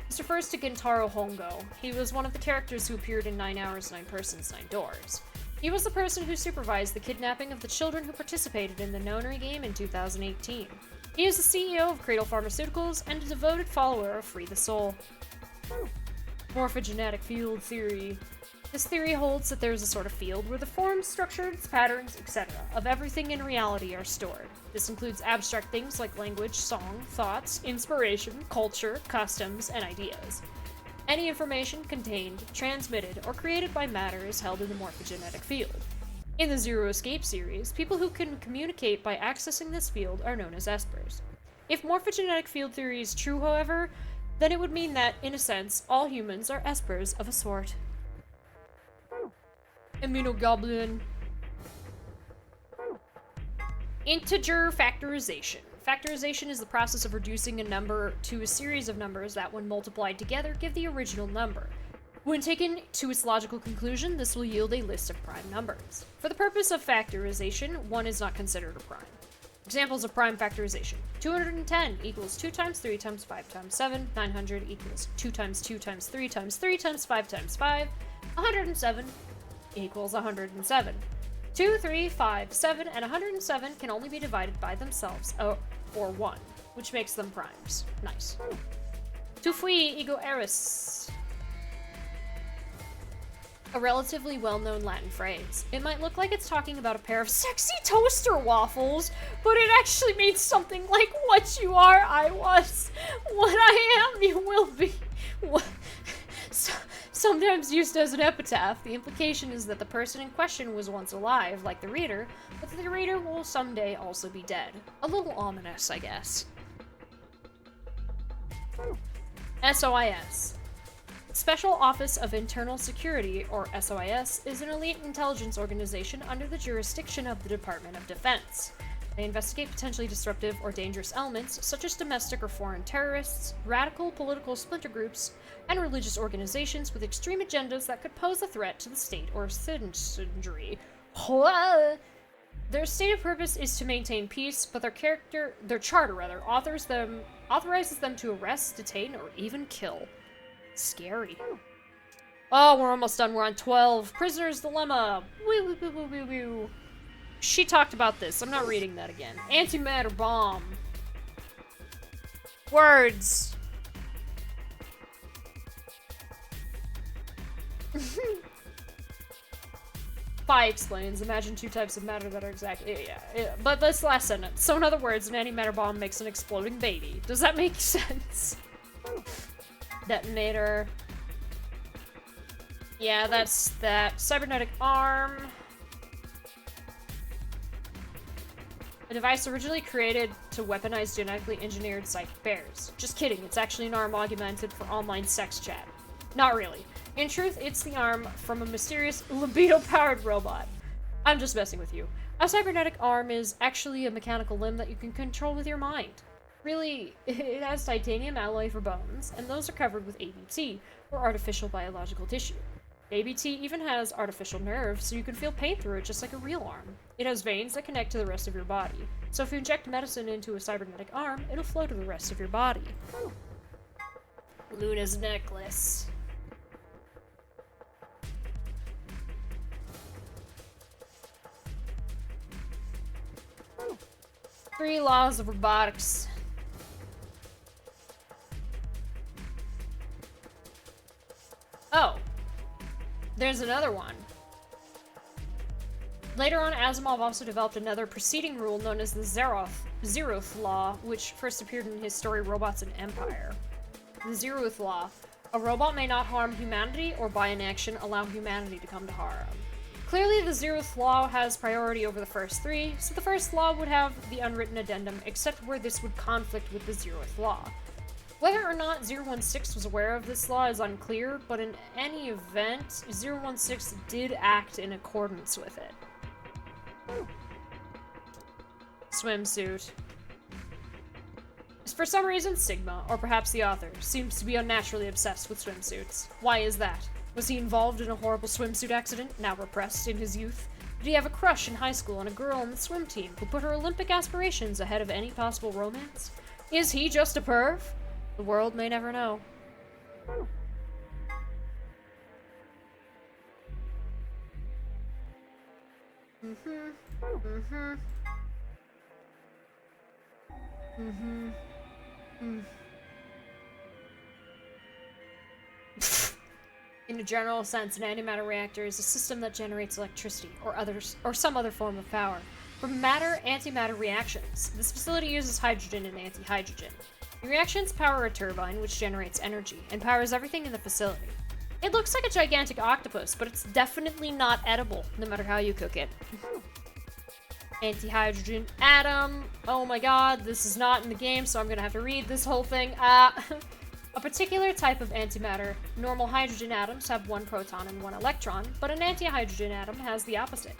This refers to Gentaro Hongo. He was one of the characters who appeared in 9 Hours, 9 Persons, 9 Doors. He was the person who supervised the kidnapping of the children who participated in the nonary game in 2018. He is the CEO of Cradle Pharmaceuticals and a devoted follower of Free the Soul. Morphogenetic field theory. This theory holds that there is a sort of field where the forms, structures, patterns, etc. of everything in reality are stored. This includes abstract things like language, song, thoughts, inspiration, culture, customs, and ideas. Any information contained, transmitted, or created by matter is held in the morphogenetic field. In the Zero Escape series, people who can communicate by accessing this field are known as Espers. If morphogenetic field theory is true, however, then it would mean that, in a sense, all humans are Espers of a sort. Immunoglobulin. Integer factorization. Factorization is the process of reducing a number to a series of numbers that, when multiplied together, give the original number. When taken to its logical conclusion, this will yield a list of prime numbers. For the purpose of factorization, 1 is not considered a prime. Examples of prime factorization. 210 equals 2 times 3 times 5 times 7. 900 equals 2 times 2 times 3 times 3 times 5 times 5. 107 equals 107. 2, 3, 5, 7, and 107 can only be divided by themselves, or 1, which makes them primes. Nice. Tu fui ego eris. A relatively well-known Latin phrase. It might look like it's talking about a pair of sexy toaster waffles, but it actually means something like, what you are, I was. What I am, you will be. sometimes used as an epitaph. The implication is that the person in question was once alive, like the reader, but that the reader will someday also be dead. A little ominous, I guess. SOIS. Special Office of Internal Security, or SOIS, is an elite intelligence organization under the jurisdiction of the Department of Defense. They investigate potentially disruptive or dangerous elements, such as domestic or foreign terrorists, radical political splinter groups, and religious organizations with extreme agendas that could pose a threat to the state or citizenry. Their stated purpose is to maintain peace, but their charter authorizes them to arrest, detain, or even kill. Scary. Oh, we're almost done. We're on 12. Prisoner's Dilemma. Woo, woo, woo, woo, woo, woo. She talked about this. I'm not reading that again. Antimatter bomb. Words. Pi explains, imagine two types of matter that are exactly... Yeah. But this last sentence. So in other words, an antimatter bomb makes an exploding baby. Does that make sense? Detonator. Yeah, that's that. Cybernetic arm. A device originally created to weaponize genetically engineered psychic bears. Just kidding, it's actually an arm augmented for online sex chat. Not really. In truth, it's the arm from a mysterious libido-powered robot. I'm just messing with you. A cybernetic arm is actually a mechanical limb that you can control with your mind. Really, it has titanium alloy for bones, and those are covered with ABT, or artificial biological tissue. ABT even has artificial nerves, so you can feel pain through it just like a real arm. It has veins that connect to the rest of your body, so if you inject medicine into a cybernetic arm, it'll flow to the rest of your body. Luna's necklace. Three laws of robotics. Oh. There's another one. Later on, Asimov also developed another preceding rule known as the Zeroth Law, which first appeared in his story Robots and Empire. The Zeroth Law. A robot may not harm humanity, or by inaction allow humanity to come to harm. Clearly, the Zeroth Law has priority over the first three, so the first law would have the unwritten addendum, except where this would conflict with the Zeroth Law. Whether or not 016 was aware of this law is unclear, but in any event, 016 did act in accordance with it. Swimsuit. For some reason, Sigma, or perhaps the author, seems to be unnaturally obsessed with swimsuits. Why is that? Was he involved in a horrible swimsuit accident, now repressed in his youth? Did he have a crush in high school on a girl on the swim team who put her Olympic aspirations ahead of any possible romance? Is he just a perv? The world may never know. In a general sense, an antimatter reactor is a system that generates electricity or some other form of power from matter-antimatter reactions. This facility uses hydrogen and anti-hydrogen. The reactions power a turbine, which generates energy, and powers everything in the facility. It looks like a gigantic octopus, but it's definitely not edible, no matter how you cook it. Anti-hydrogen atom. Oh my god, this is not in the game, so I'm gonna have to read this whole thing. A particular type of antimatter, normal hydrogen atoms have one proton and one electron, but an anti-hydrogen atom has the opposite,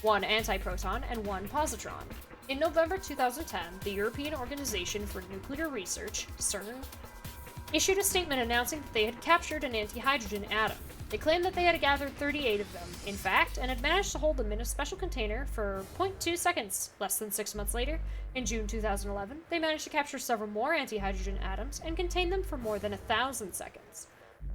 one antiproton and one positron. In November 2010, the European Organization for Nuclear Research, CERN, issued a statement announcing that they had captured an anti-hydrogen atom. They claimed that they had gathered 38 of them, in fact, and had managed to hold them in a special container for 0.2 seconds. Less than 6 months later, in June 2011, they managed to capture several more anti-hydrogen atoms and contain them for more than 1,000 seconds.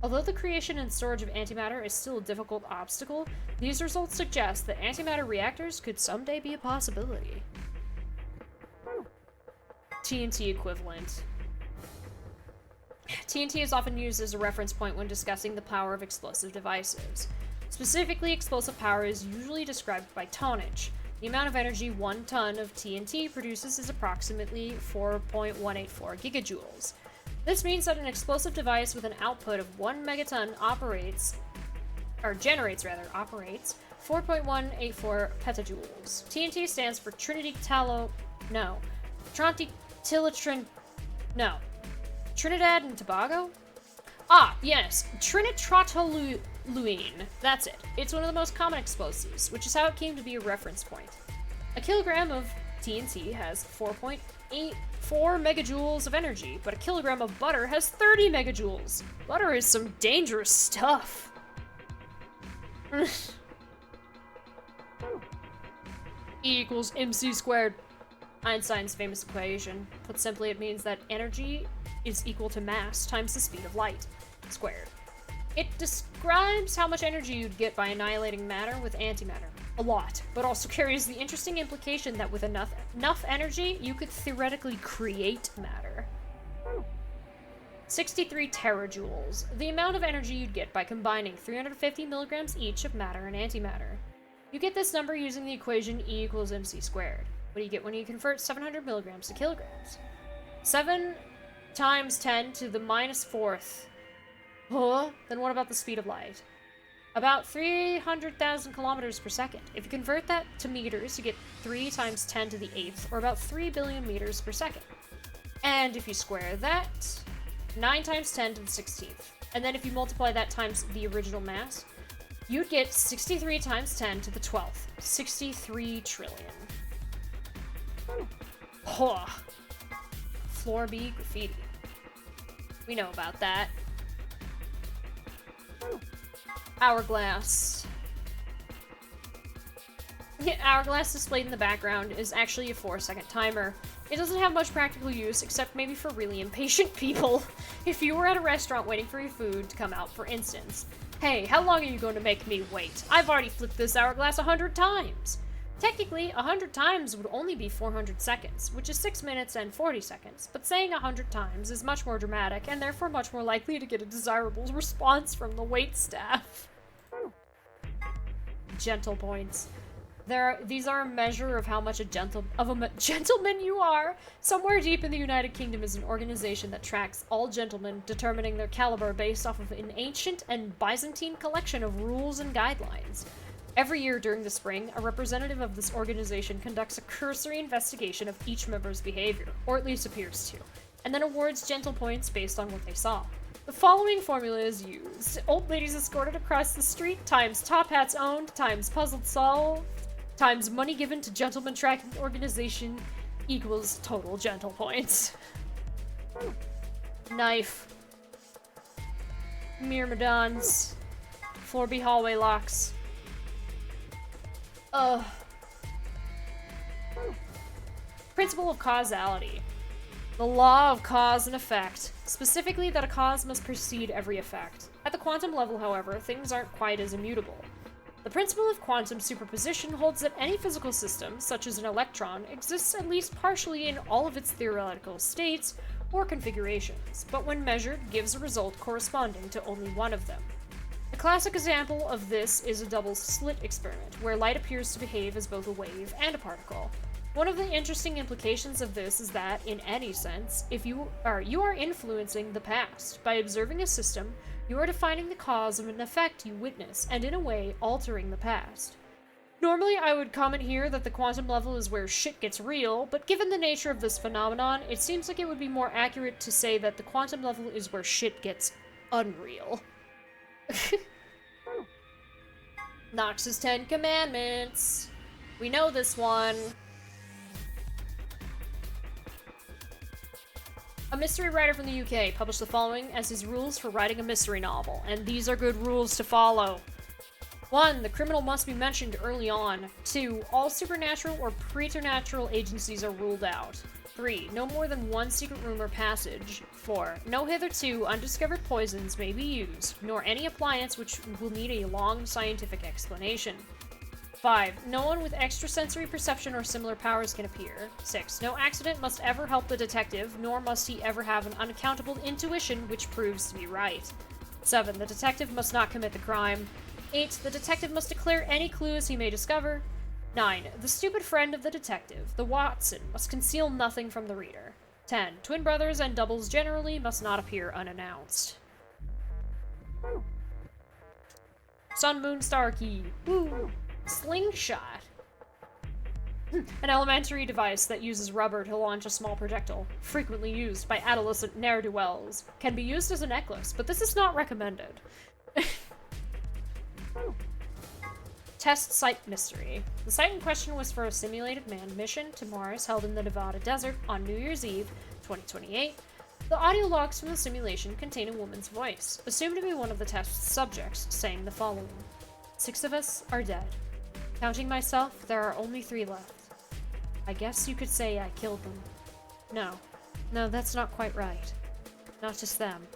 Although the creation and storage of antimatter is still a difficult obstacle, these results suggest that antimatter reactors could someday be a possibility. TNT equivalent. TNT is often used as a reference point when discussing the power of explosive devices. Specifically, explosive power is usually described by tonnage. The amount of energy 1 ton of TNT produces is approximately 4.184 gigajoules. This means that an explosive device with an output of 1 megaton generates 4.184 petajoules. TNT stands for Trinidad and Tobago? Ah, yes, trinitrotoluene. That's it. It's one of the most common explosives, which is how it came to be a reference point. A kilogram of TNT has 4.84 megajoules of energy, but a kilogram of butter has 30 megajoules. Butter is some dangerous stuff. E equals mc squared. Einstein's famous equation. Put simply, it means that energy is equal to mass times the speed of light, squared. It describes how much energy you'd get by annihilating matter with antimatter. A lot, but also carries the interesting implication that with enough energy, you could theoretically create matter. 63 terajoules, the amount of energy you'd get by combining 350 milligrams each of matter and antimatter. You get this number using the equation E equals mc squared. What do you get when you convert 700 milligrams to kilograms? 7 times 10 to the minus 4th. Huh? Then what about the speed of light? About 300,000 kilometers per second. If you convert that to meters, you get 3 times 10 to the 8th, or about 3 billion meters per second. And if you square that, 9 times 10 to the 16th. And then if you multiply that times the original mass, you'd get 63 times 10 to the 12th. 63 trillion. Huh. Floor B graffiti. We know about that. Hourglass. Hourglass displayed in the background is actually a 4-second timer. It doesn't have much practical use, except maybe for really impatient people. If you were at a restaurant waiting for your food to come out, for instance. Hey, how long are you going to make me wait? I've already flipped this hourglass 100 times. Technically, 100 times would only be 400 seconds, which is 6 minutes and 40 seconds, but saying 100 times is much more dramatic and therefore much more likely to get a desirable response from the wait staff. Gentle points. These are a measure of how much a gentleman you are. Somewhere deep in the United Kingdom is an organization that tracks all gentlemen, determining their caliber based off of an ancient and Byzantine collection of rules and guidelines. Every year during the spring, a representative of this organization conducts a cursory investigation of each member's behavior, or at least appears to, and then awards gentle points based on what they saw. The following formula is used. Old ladies escorted across the street, times top hats owned, times puzzled solved, times money given to gentleman tracking organization equals total gentle points. Knife. Myrmidons. Floor B hallway locks. Principle of causality. The law of cause and effect. Specifically that a cause must precede every effect. At the quantum level, however, things aren't quite as immutable. The principle of quantum superposition holds that any physical system, such as an electron, exists at least partially in all of its theoretical states or configurations, but when measured, gives a result corresponding to only one of them. A classic example of this is a double-slit experiment, where light appears to behave as both a wave and a particle. One of the interesting implications of this is that, in any sense, if you are influencing the past. By observing a system, you are defining the cause of an effect you witness, and in a way, altering the past. Normally, I would comment here that the quantum level is where shit gets real, but given the nature of this phenomenon, it seems like it would be more accurate to say that the quantum level is where shit gets unreal. Nox's 10 Commandments. We know this one. A mystery writer from the UK published the following as his rules for writing a mystery novel, and these are good rules to follow. 1. The criminal must be mentioned early on. 2. All supernatural or preternatural agencies are ruled out. 3. No more than one secret room or passage. 4. No hitherto undiscovered poisons may be used, nor any appliance which will need a long scientific explanation. 5. No one with extrasensory perception or similar powers can appear. 6. No accident must ever help the detective, nor must he ever have an unaccountable intuition which proves to be right. 7. The detective must not commit the crime. 8. The detective must declare any clues he may discover. 9. The stupid friend of the detective, the Watson, must conceal nothing from the reader. 10. Twin brothers and doubles generally must not appear unannounced. Sun, moon, star key. Woo! Slingshot. An elementary device that uses rubber to launch a small projectile, frequently used by adolescent ne'er-do-wells. Can be used as a necklace, but this is not recommended. Test site mystery. The site in question was for a simulated manned mission to Mars held in the Nevada desert on New Year's Eve, 2028. The audio logs from the simulation contain a woman's voice, assumed to be one of the test subjects, saying the following. 6 of us are dead. Counting myself, there are only 3 left. I guess you could say I killed them. No, that's not quite right. Not just them.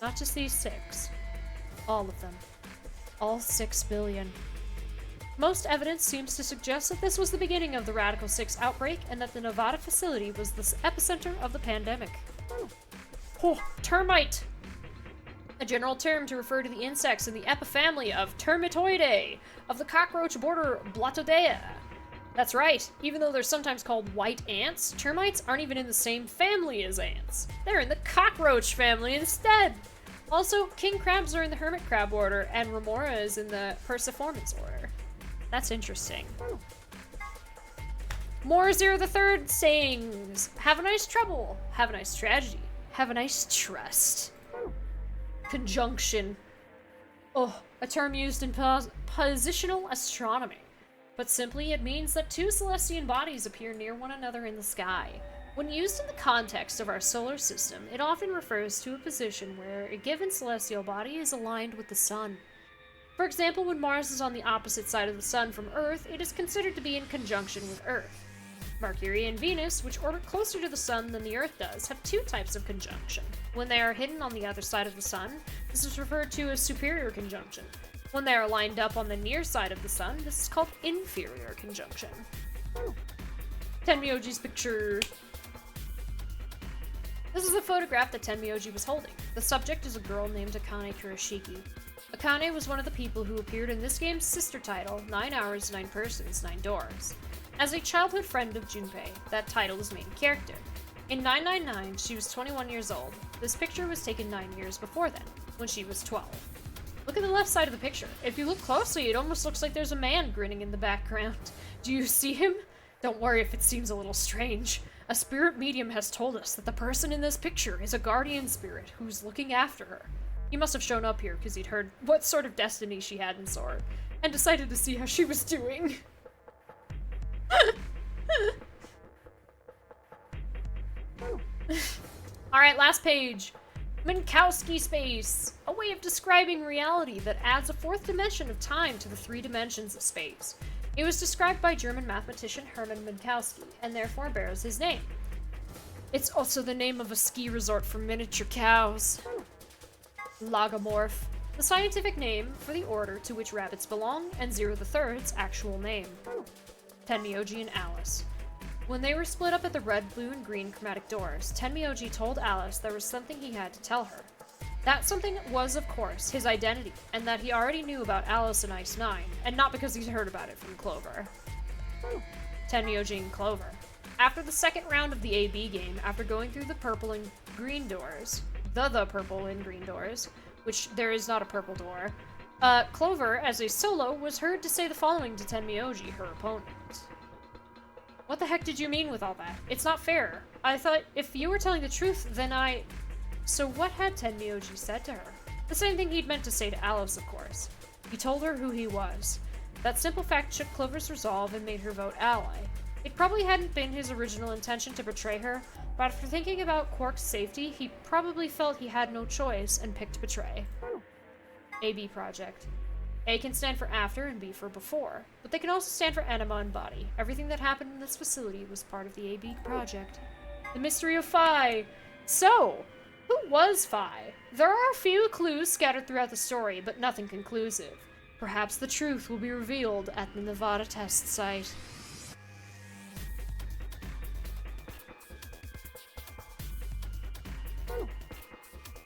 Not just these 6. All of them. All 6 billion. Most evidence seems to suggest that this was the beginning of the Radical 6 outbreak and that the Nevada facility was the epicenter of the pandemic. Oh, termite! A general term to refer to the insects in the epifamily of Termitoidae, of the cockroach border Blattodea. That's right, even though they're sometimes called white ants, termites aren't even in the same family as ants. They're in the cockroach family instead! Also, king crabs are in the hermit crab order, and remora is in the Perciformis order. That's interesting. More Zero the Third sayings. Have a nice trouble. Have a nice tragedy. Have a nice trust. Conjunction. Oh, a term used in positional astronomy. But simply it means that 2 celestial bodies appear near one another in the sky. When used in the context of our solar system, it often refers to a position where a given celestial body is aligned with the sun. For example, when Mars is on the opposite side of the sun from Earth, it is considered to be in conjunction with Earth. Mercury and Venus, which orbit closer to the sun than the Earth does, have 2 types of conjunction. When they are hidden on the other side of the sun, this is referred to as superior conjunction. When they are lined up on the near side of the sun, this is called inferior conjunction. Tenmyoji's picture. This is a photograph that Tenmyoji was holding. The subject is a girl named Akane Kurashiki. Akane was one of the people who appeared in this game's sister title, 9 Hours, 9 Persons, 9 Doors. As a childhood friend of Junpei, that title is main character. In 999, she was 21 years old. This picture was taken 9 years before then, when she was 12. Look at the left side of the picture. If you look closely, it almost looks like there's a man grinning in the background. Do you see him? Don't worry if it seems a little strange. A spirit medium has told us that the person in this picture is a guardian spirit who's looking after her. He must have shown up here because he'd heard what sort of destiny she had in store, and decided to see how she was doing. Alright, last page. Minkowski space. A way of describing reality that adds a 4th dimension of time to the 3 dimensions of space. It was described by German mathematician Hermann Minkowski, and therefore bears his name. It's also the name of a ski resort for miniature cows. Lagomorph, the scientific name for the order to which rabbits belong, and Zero the Third's actual name. Tenmyoji and Alice. When they were split up at the red, blue, and green chromatic doors, Tenmyoji told Alice there was something he had to tell her. That something was, of course, his identity, and that he already knew about Alice and Ice 9, and not because he'd heard about it from Clover. Tenmyoji and Clover. After the second round of the AB game, after going through the purple and green doors, the purple and green doors, which there is not a purple door, Clover, as a solo, was heard to say the following to Tenmyoji, her opponent. What the heck did you mean with all that? It's not fair. I thought if you were telling the truth, then I... So what had Tenmyoji said to her? The same thing he'd meant to say to Alice, of course. He told her who he was. That simple fact shook Clover's resolve and made her vote ally. It probably hadn't been his original intention to betray her, but after thinking about Quark's safety, he probably felt he had no choice and picked betray. AB Project. A can stand for after and B for before, but they can also stand for anima and body. Everything that happened in this facility was part of the AB Project. The mystery of Phi. So, who was Phi? There are a few clues scattered throughout the story, but nothing conclusive. Perhaps the truth will be revealed at the Nevada test site.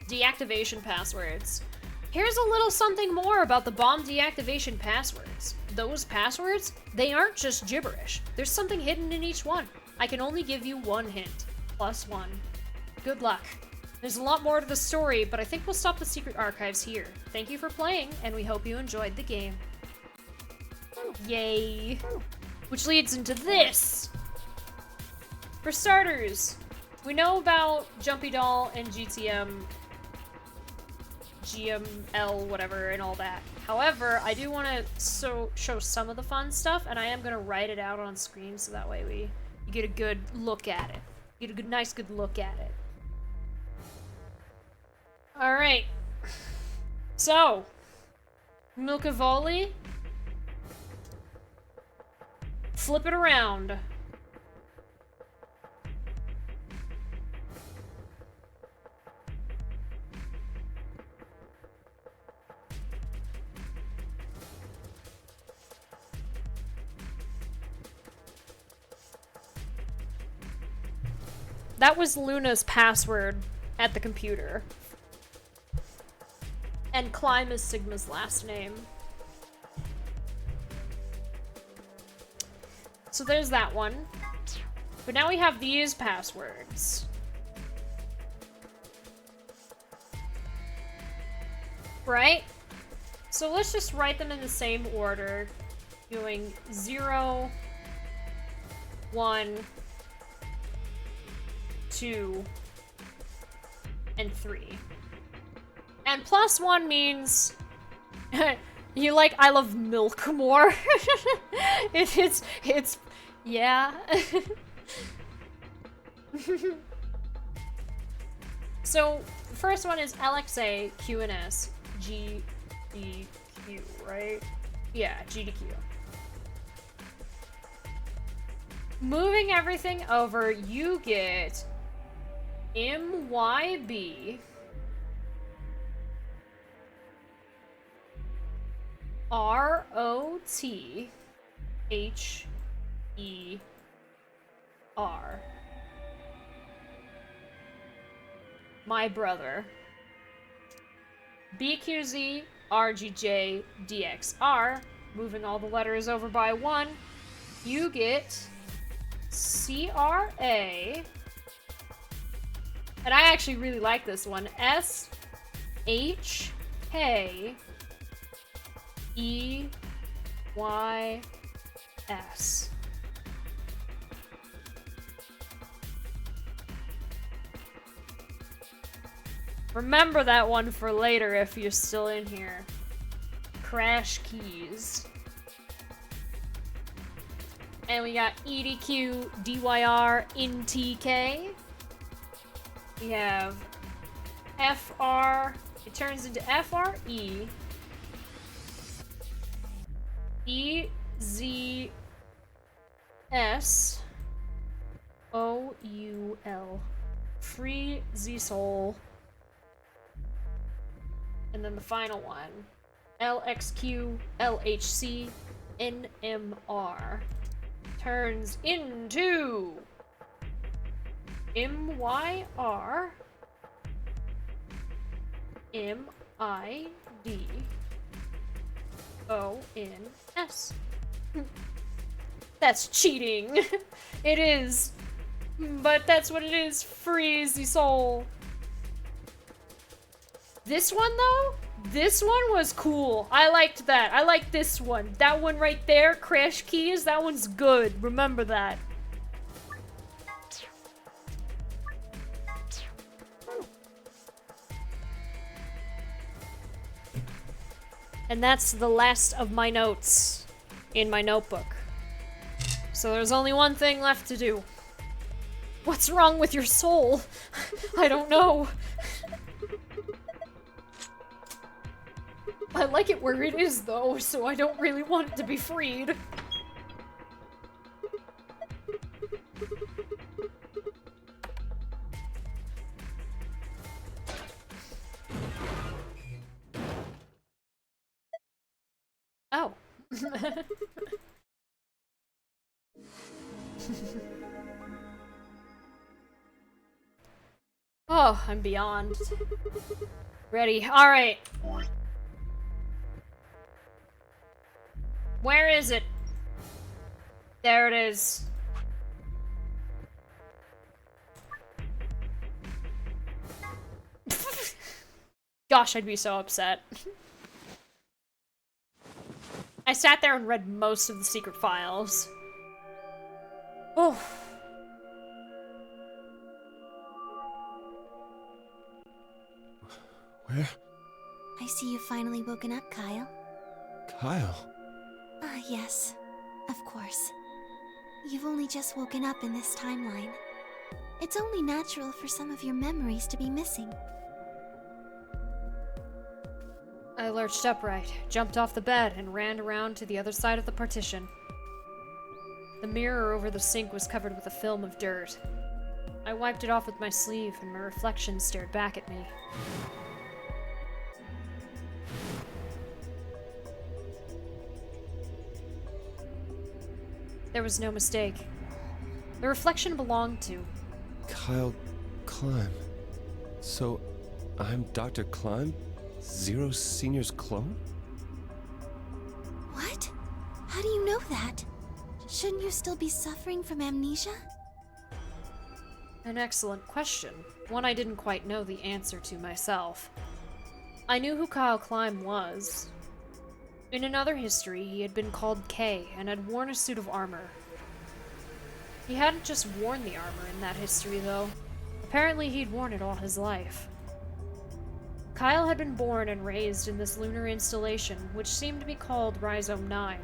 Deactivation passwords. Here's a little something more about the bomb deactivation passwords. Those passwords, they aren't just gibberish. There's something hidden in each one. I can only give you one hint. +1. Good luck. There's a lot more to the story, but I think we'll stop the secret archives here. Thank you for playing, and we hope you enjoyed the game. Yay. Which leads into this! For starters, we know about Jumpy Doll and GML, whatever, and all that. However, I do want to show some of the fun stuff, and I am going to write it out on screen so that way you get a good look at it. You get a nice good look at it. Alright. So, Milkavoli. Flip it around. That was Luna's password at the computer. And Climb is Sigma's last name. So there's that one. But now we have these passwords. Right? So let's just write them in the same order. Doing 0, 1, 2, and 3. And +1 means you like I love milk more. it's yeah. So the first one is LXA, QNS, GDQ, right? Yeah, GDQ. Moving everything over, you get MYB ROTHER. My brother. BQZ RGJ DXR. Moving all the letters over by 1. You get CRA. And I actually really like this one. SHKEYS. Remember that one for later if you're still in here. Crash keys. And we got EDQ, DYR, NTK. We have FR, it turns into FRE. EZS OUL. Free Z Soul. And then the final one. LXQ LHC NMR. Turns into MYR MIDONS. That's cheating. It is. But that's what it is. Freezy soul. This one though? This one was cool. I liked that. I like this one. That one right there, Crash Keys, that one's good. Remember that. And that's the last of my notes in my notebook. So there's only one thing left to do. What's wrong with your soul? I don't know. I like it where it is though, so I don't really want it to be freed. Oh. Oh, I'm beyond. Ready. Alright. Where is it? There it is. Gosh, I'd be so upset. I sat there and read most of the secret files. Oh. Where? I see you've finally woken up, Kyle. Kyle? Ah, yes. Of course. You've only just woken up in this timeline. It's only natural for some of your memories to be missing. I lurched upright, jumped off the bed, and ran around to the other side of the partition. The mirror over the sink was covered with a film of dirt. I wiped it off with my sleeve, and my reflection stared back at me. There was no mistake. The reflection belonged to... Kyle Climb. So, I'm Dr. Climb? Zero Senior's clone? What? How do you know that? Shouldn't you still be suffering from amnesia? An excellent question. One I didn't quite know the answer to myself. I knew who Kyle Climb was. In another history, he had been called K and had worn a suit of armor. He hadn't just worn the armor in that history, though. Apparently, he'd worn it all his life. Kyle had been born and raised in this lunar installation, which seemed to be called Rhizome 9.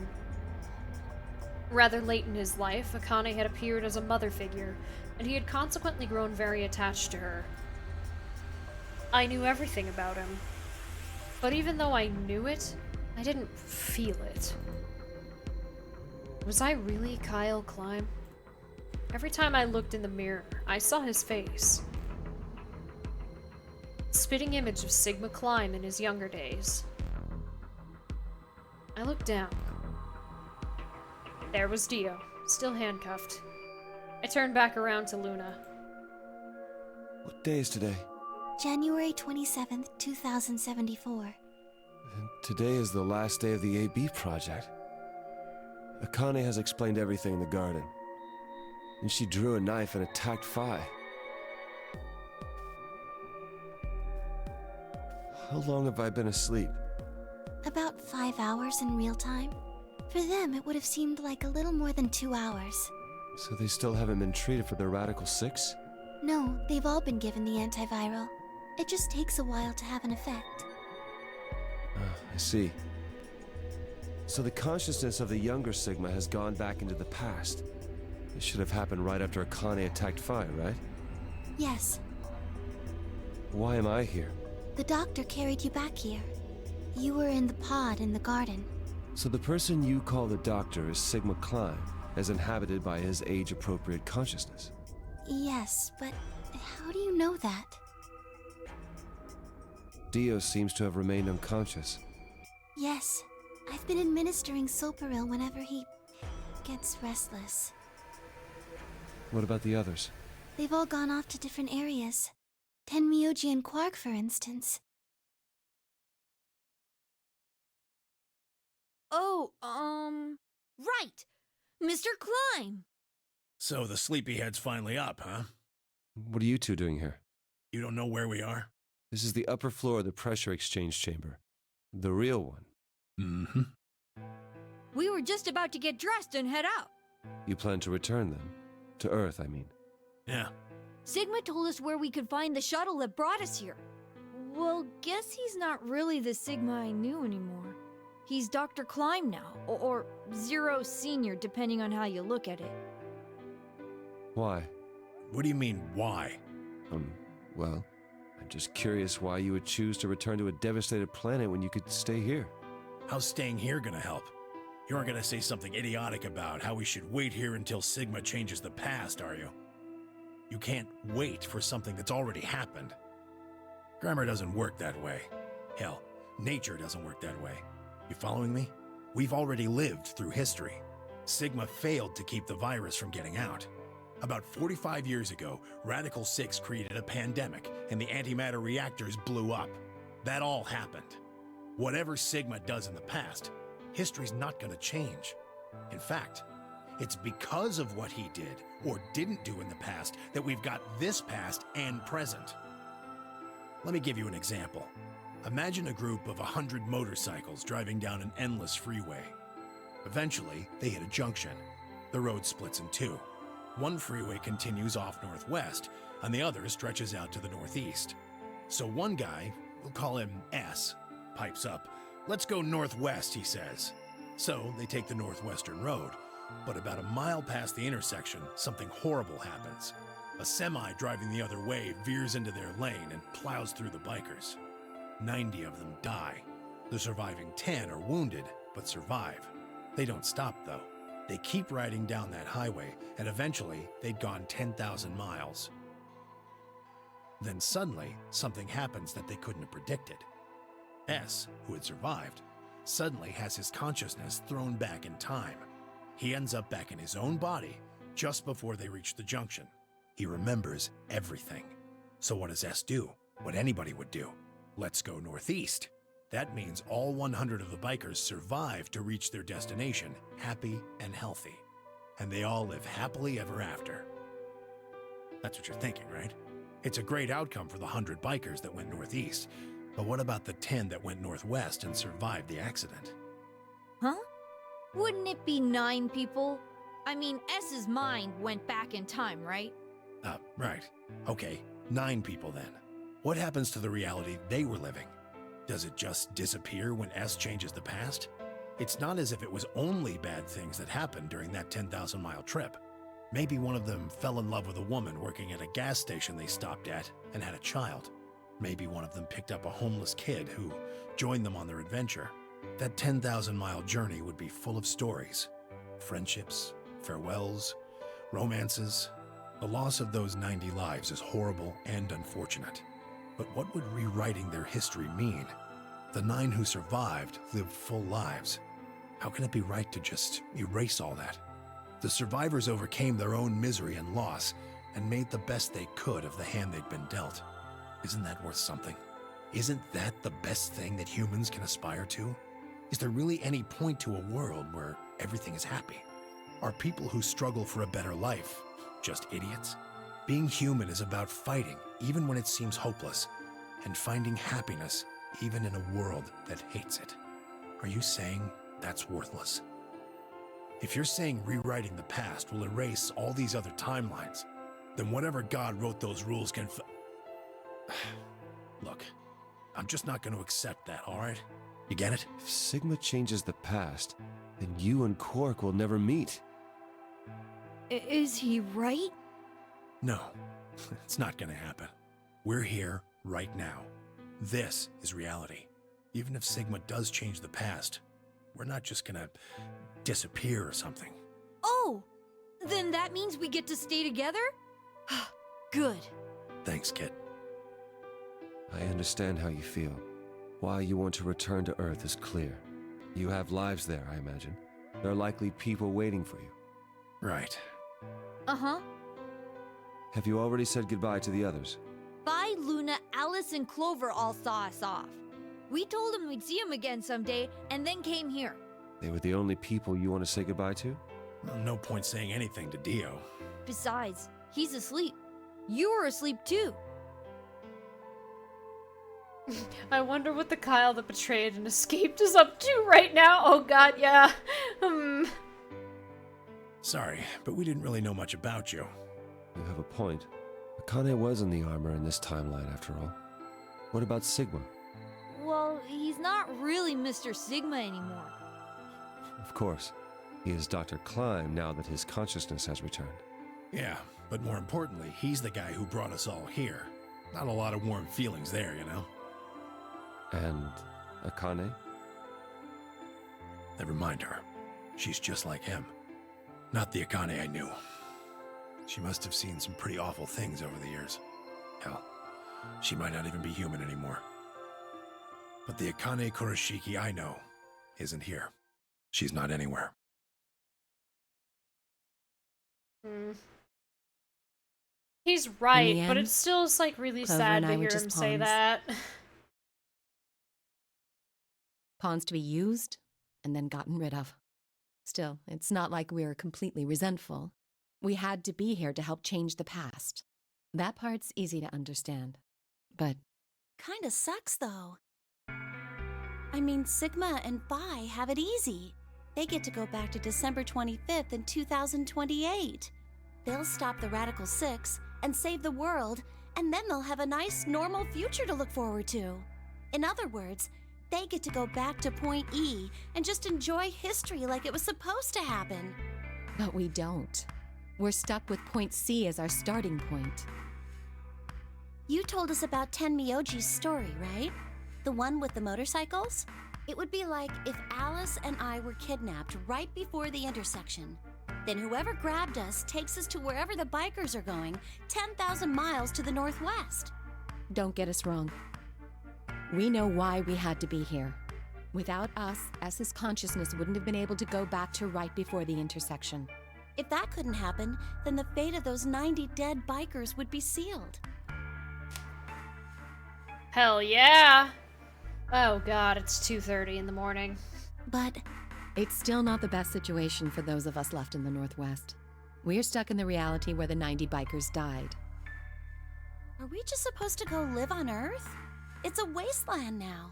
Rather late in his life, Akane had appeared as a mother figure, and he had consequently grown very attached to her. I knew everything about him. But even though I knew it, I didn't feel it. Was I really Kyle Climb? Every time I looked in the mirror, I saw his face. Spitting image of Sigma Climb in his younger days. I looked down. There was Dio, still handcuffed. I turned back around to Luna. What day is today? January 27th, 2074. And today is the last day of the AB project. Akane has explained everything in the garden. And she drew a knife and attacked Phi. How long have I been asleep? About 5 hours in real time. For them, it would have seemed like a little more than 2 hours. So they still haven't been treated for their Radical 6? No, they've all been given the antiviral. It just takes a while to have an effect. I see. So the consciousness of the younger Sigma has gone back into the past. This should have happened right after Akane attacked Phi, right? Yes. Why am I here? The doctor carried you back here. You were in the pod in the garden. So the person you call the doctor is Sigma Climb, as inhabited by his age-appropriate consciousness. Yes, but how do you know that? Dio seems to have remained unconscious. Yes. I've been administering Soparil whenever he gets restless. What about the others? They've all gone off to different areas. Tenmyoji and Quark, for instance. Oh, right! Mr. Climb! So the sleepyhead's finally up, huh? What are you two doing here? You don't know where we are? This is the upper floor of the pressure exchange chamber. The real one. Mm-hmm. We were just about to get dressed and head out. You plan to return them? To Earth, I mean. Yeah. Sigma told us where we could find the shuttle that brought us here. Well, guess he's not really the Sigma I knew anymore. He's Dr. Climb now, or Zero Senior, depending on how you look at it. Why? What do you mean, why? Well, I'm just curious why you would choose to return to a devastated planet when you could stay here. How's staying here gonna help? You aren't gonna say something idiotic about how we should wait here until Sigma changes the past, are you? You can't wait for something that's already happened. Grammar doesn't work that way. Hell, nature doesn't work that way. You following me? We've already lived through history. Sigma failed to keep the virus from getting out. About 45 years ago, Radical 6 created a pandemic, and the antimatter reactors blew up. That all happened. Whatever Sigma does in the past, history's not gonna change. In fact, it's because of what he did, or didn't do in the past, that we've got this past and present. Let me give you an example. Imagine a group of 100 motorcycles driving down an endless freeway. Eventually, they hit a junction. The road splits in two. One freeway continues off northwest, and the other stretches out to the northeast. So one guy, we'll call him S, pipes up. "Let's go northwest," he says. So they take the northwestern road. But about a mile past the intersection, something horrible happens. A semi driving the other way veers into their lane and plows through the bikers. 90 of them die. The surviving 10 are wounded, but survive. They don't stop, though. They keep riding down that highway, and eventually they'd gone 10,000 miles. Then suddenly, something happens that they couldn't have predicted. S, who had survived, suddenly has his consciousness thrown back in time. He ends up back in his own body just before they reach the junction. He remembers everything. So what does S do? What anybody would do. Let's go northeast. That means all 100 of the bikers survive to reach their destination, happy and healthy. And they all live happily ever after. That's what you're thinking, right? It's a great outcome for the 100 bikers that went northeast. But what about the 10 that went northwest and survived the accident? Huh? Wouldn't it be 9 people? I mean, S's mind went back in time, right? Right. Okay, 9 people then. What happens to the reality they were living? Does it just disappear when S changes the past? It's not as if it was only bad things that happened during that 10,000-mile trip. Maybe one of them fell in love with a woman working at a gas station they stopped at and had a child. Maybe one of them picked up a homeless kid who joined them on their adventure. That 10,000-mile journey would be full of stories. Friendships, farewells, romances. The loss of those 90 lives is horrible and unfortunate. But what would rewriting their history mean? The 9 who survived lived full lives. How can it be right to just erase all that? The survivors overcame their own misery and loss and made the best they could of the hand they'd been dealt. Isn't that worth something? Isn't that the best thing that humans can aspire to? Is there really any point to a world where everything is happy? Are people who struggle for a better life just idiots? Being human is about fighting, even when it seems hopeless, and finding happiness, even in a world that hates it. Are you saying that's worthless? If you're saying rewriting the past will erase all these other timelines, then whatever God wrote those rules can Look, I'm just not going to accept that, all right? You get it? If Sigma changes the past, then you and Quark will never meet. Is he right? No, it's not going to happen. We're here right now. This is reality. Even if Sigma does change the past, we're not just going to disappear or something. Oh, then that means we get to stay together? Good. Thanks, kid. I understand how you feel. Why you want to return to Earth is clear. You have lives there, I imagine. There are likely people waiting for you. Right. Uh-huh. Have you already said goodbye to the others? Vi, Luna, Alice, and Clover all saw us off. We told them we'd see him again someday, and then came here. They were the only people you want to say goodbye to? Well, no point saying anything to Dio. Besides, he's asleep. You were asleep too. I wonder what the Kyle that betrayed and escaped is up to right now. Oh god, yeah. Sorry, but we didn't really know much about you. You have a point. Akane was in the armor in this timeline, after all. What about Sigma? Well, he's not really Mr. Sigma anymore. Of course. He is Dr. Klein now that his consciousness has returned. Yeah, but more importantly, he's the guy who brought us all here. Not a lot of warm feelings there, you know? And Akane? Never mind her. She's just like him. Not the Akane I knew. She must have seen some pretty awful things over the years. Hell, she might not even be human anymore. But the Akane Kurashiki I know isn't here. She's not anywhere. He's right, but end, it still is like really Clover sad and to I were hear just him say pawns. that. Pawns to be used and then gotten rid of. Still, it's not like we're completely resentful. We had to be here to help change the past. That part's easy to understand. But Kinda sucks, though. I mean, Sigma and Phi have it easy. They get to go back to December 25th in 2028. They'll stop the Radical Six and save the world, and then they'll have a nice, normal future to look forward to. In other words, they get to go back to Point E and just enjoy history like it was supposed to happen. But we don't. We're stuck with Point C as our starting point. You told us about Tenmyoji's story, right? The one with the motorcycles? It would be like if Alice and I were kidnapped right before the intersection. Then whoever grabbed us takes us to wherever the bikers are going, 10,000 miles to the northwest. Don't get us wrong. We know why we had to be here. Without us, S's consciousness wouldn't have been able to go back to right before the intersection. If that couldn't happen, then the fate of those 90 dead bikers would be sealed. Hell yeah! Oh god, it's 2:30 in the morning. But it's still not the best situation for those of us left in the Northwest. We're stuck in the reality where the 90 bikers died. Are we just supposed to go live on Earth? It's a wasteland now.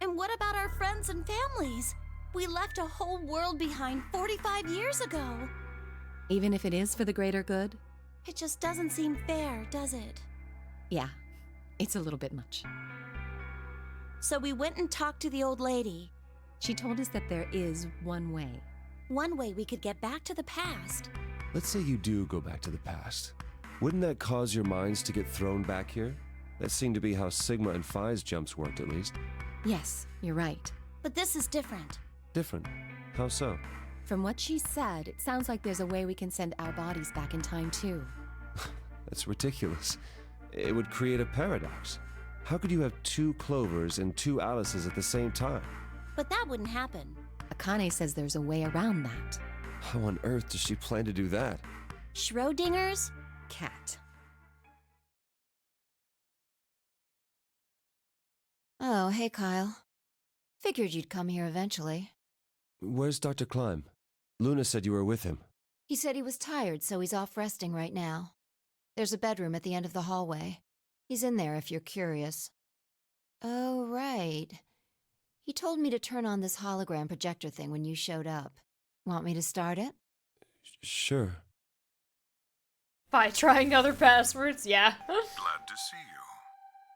And what about our friends and families? We left a whole world behind 45 years ago. Even if it is for the greater good? It just doesn't seem fair, does it? Yeah, it's a little bit much. So we went and talked to the old lady. She told us that there is one way. One way we could get back to the past. Let's say you do go back to the past. Wouldn't that cause your minds to get thrown back here? That seemed to be how Sigma and Phi's jumps worked, at least. Yes, you're right. But this is different. Different? How so? From what she said, it sounds like there's a way we can send our bodies back in time, too. That's ridiculous. It would create a paradox. How could you have two Clovers and two Alices at the same time? But that wouldn't happen. Akane says there's a way around that. How on earth does she plan to do that? Schrodinger's cat. Oh, hey, Kyle. Figured you'd come here eventually. Where's Dr. Klein? Luna said you were with him. He said he was tired, so he's off resting right now. There's a bedroom at the end of the hallway. He's in there if you're curious. Oh, right. He told me to turn on this hologram projector thing when you showed up. Want me to start it? Sure. By trying other passwords, yeah. Glad to see you.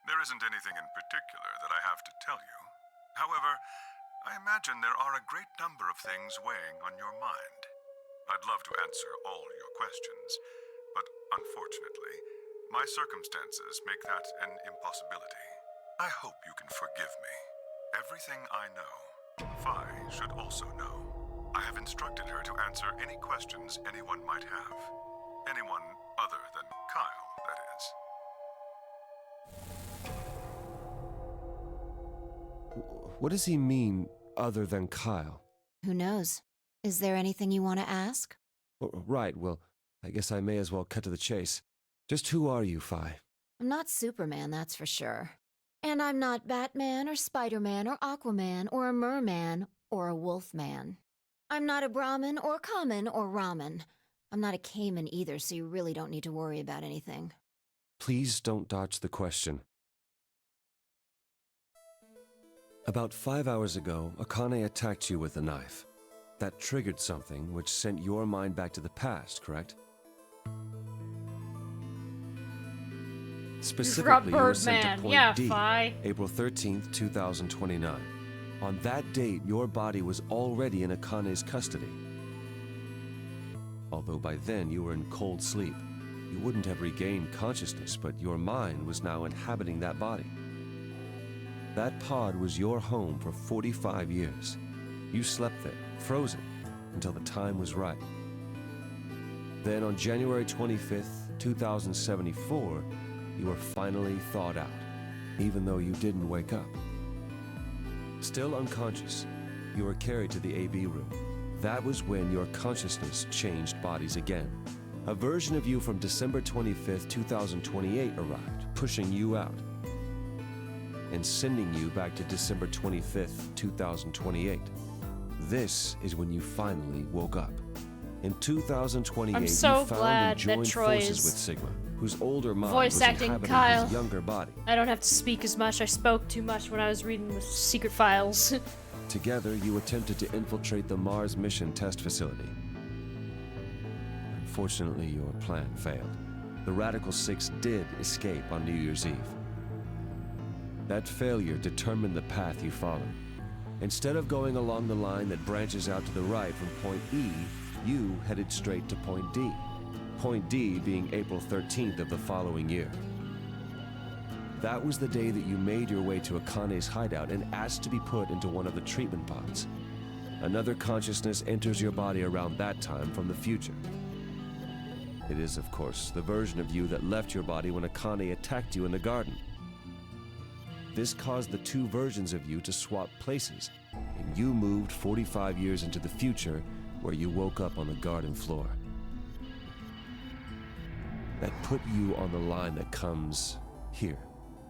There isn't anything in particular that I have to tell you. However, I imagine there are a great number of things weighing on your mind. I'd love to answer all your questions, but unfortunately, my circumstances make that an impossibility. I hope you can forgive me. Everything I know, Phi should also know. I have instructed her to answer any questions anyone might have. Anyone other than Kyle, that is. What does he mean, other than Kyle? Who knows? Is there anything you want to ask? Right, well, I guess I may as well cut to the chase. Just who are you, Phi? I'm not Superman, that's for sure. And I'm not Batman or Spider-Man or Aquaman or a Merman or a Wolfman. I'm not a Brahmin or Kamen or Ramen. I'm not a Cayman either, so you really don't need to worry about anything. Please don't dodge the question. About 5 hours ago, Akane attacked you with a knife. That triggered something which sent your mind back to the past, correct? Specifically, you were sent to Point D, Phi. April 13th, 2029. On that date, your body was already in Akane's custody. Although by then you were in cold sleep. You wouldn't have regained consciousness, but your mind was now inhabiting that body. That pod was your home for 45 years. You slept there, frozen, until the time was right. Then on January 25th, 2074, you were finally thawed out, even though you didn't wake up. Still unconscious, you were carried to the AB room. That was when your consciousness changed bodies again. A version of you from December 25th, 2028 arrived, pushing you out, and sending you back to December 25th, 2028. This is when you finally woke up. In 2028, I'm so you found glad and joined that Troy forces is with Sigma. whose older mind Voice was acting inhabiting Kyle. his younger body. I don't have to speak as much. I spoke too much when I was reading the secret files. Together, you attempted to infiltrate the Mars mission test facility. Unfortunately, your plan failed. The Radical Six did escape on New Year's Eve. That failure determined the path you followed. Instead of going along the line that branches out to the right from point E, you headed straight to point D. Point D being April 13th of the following year. That was the day that you made your way to Akane's hideout and asked to be put into one of the treatment pods. Another consciousness enters your body around that time from the future. It is, of course, the version of you that left your body when Akane attacked you in the garden. This caused the two versions of you to swap places, and you moved 45 years into the future, where you woke up on the garden floor. That put you on the line that comes here.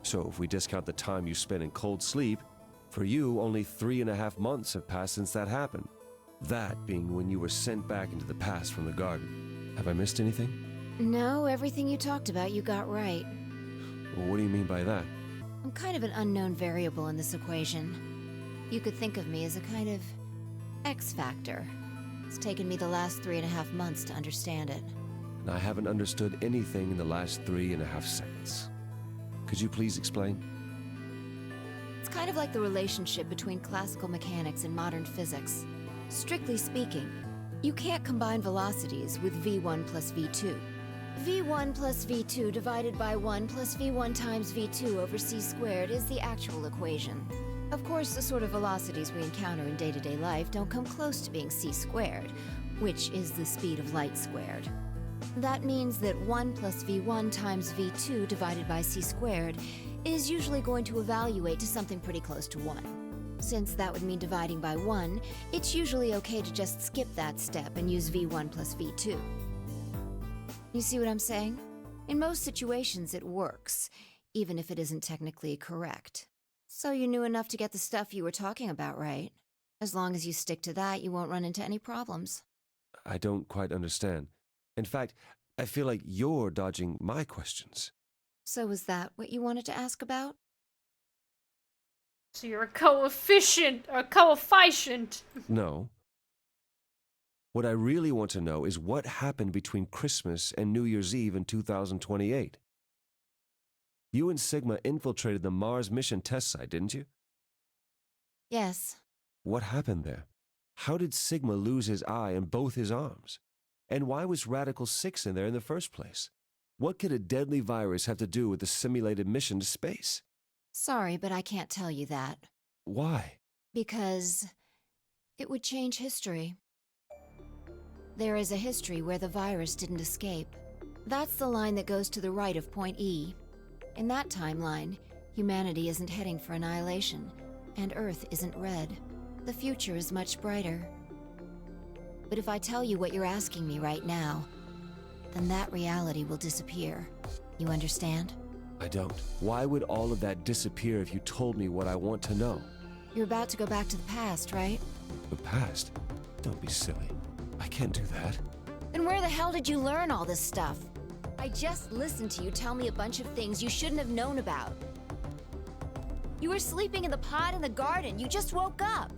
So if we discount the time you spent in cold sleep, for you, only 3.5 months have passed since that happened. That being when you were sent back into the past from the garden. Have I missed anything? No, everything you talked about you got right. Well, what do you mean by that? I'm kind of an unknown variable in this equation. You could think of me as a kind of X factor. It's taken me the last 3.5 months to understand it. And I haven't understood anything in the last 3.5 seconds. Could you please explain? It's kind of like the relationship between classical mechanics and modern physics. Strictly speaking, you can't combine velocities with v1 plus v2. v1 plus v2 divided by 1 plus v1 times v2 over c squared is the actual equation. Of course, the sort of velocities we encounter in day-to-day life don't come close to being c squared, which is the speed of light squared. That means that 1 plus v1 times v2 divided by c squared is usually going to evaluate to something pretty close to 1. Since that would mean dividing by 1, it's usually okay to just skip that step and use v1 plus v2. You see what I'm saying? In most situations it works, even if it isn't technically correct. So you knew enough to get the stuff you were talking about right. As long as you stick to that, you won't run into any problems. I don't quite understand. In fact, I feel like you're dodging my questions. So was that what you wanted to ask about? So you're a coefficient, or a coefficient. No. What I really want to know is what happened between Christmas and New Year's Eve in 2028. You and Sigma infiltrated the Mars mission test site, didn't you? Yes. What happened there? How did Sigma lose his eye and both his arms? And why was Radical 6 in there in the first place? What could a deadly virus have to do with the simulated mission to space? Sorry, but I can't tell you that. Why? Because it would change history. There is a history where the virus didn't escape. That's the line that goes to the right of point E. In that timeline, humanity isn't heading for annihilation, and Earth isn't red. The future is much brighter. But if I tell you what you're asking me right now, then that reality will disappear. You understand? I don't. Why would all of that disappear if you told me what I want to know? You're about to go back to the past, right? The past? Don't be silly. I can't do that. Then where the hell did you learn all this stuff? I just listened to you tell me a bunch of things you shouldn't have known about. You were sleeping in the pod in the garden. You just woke up.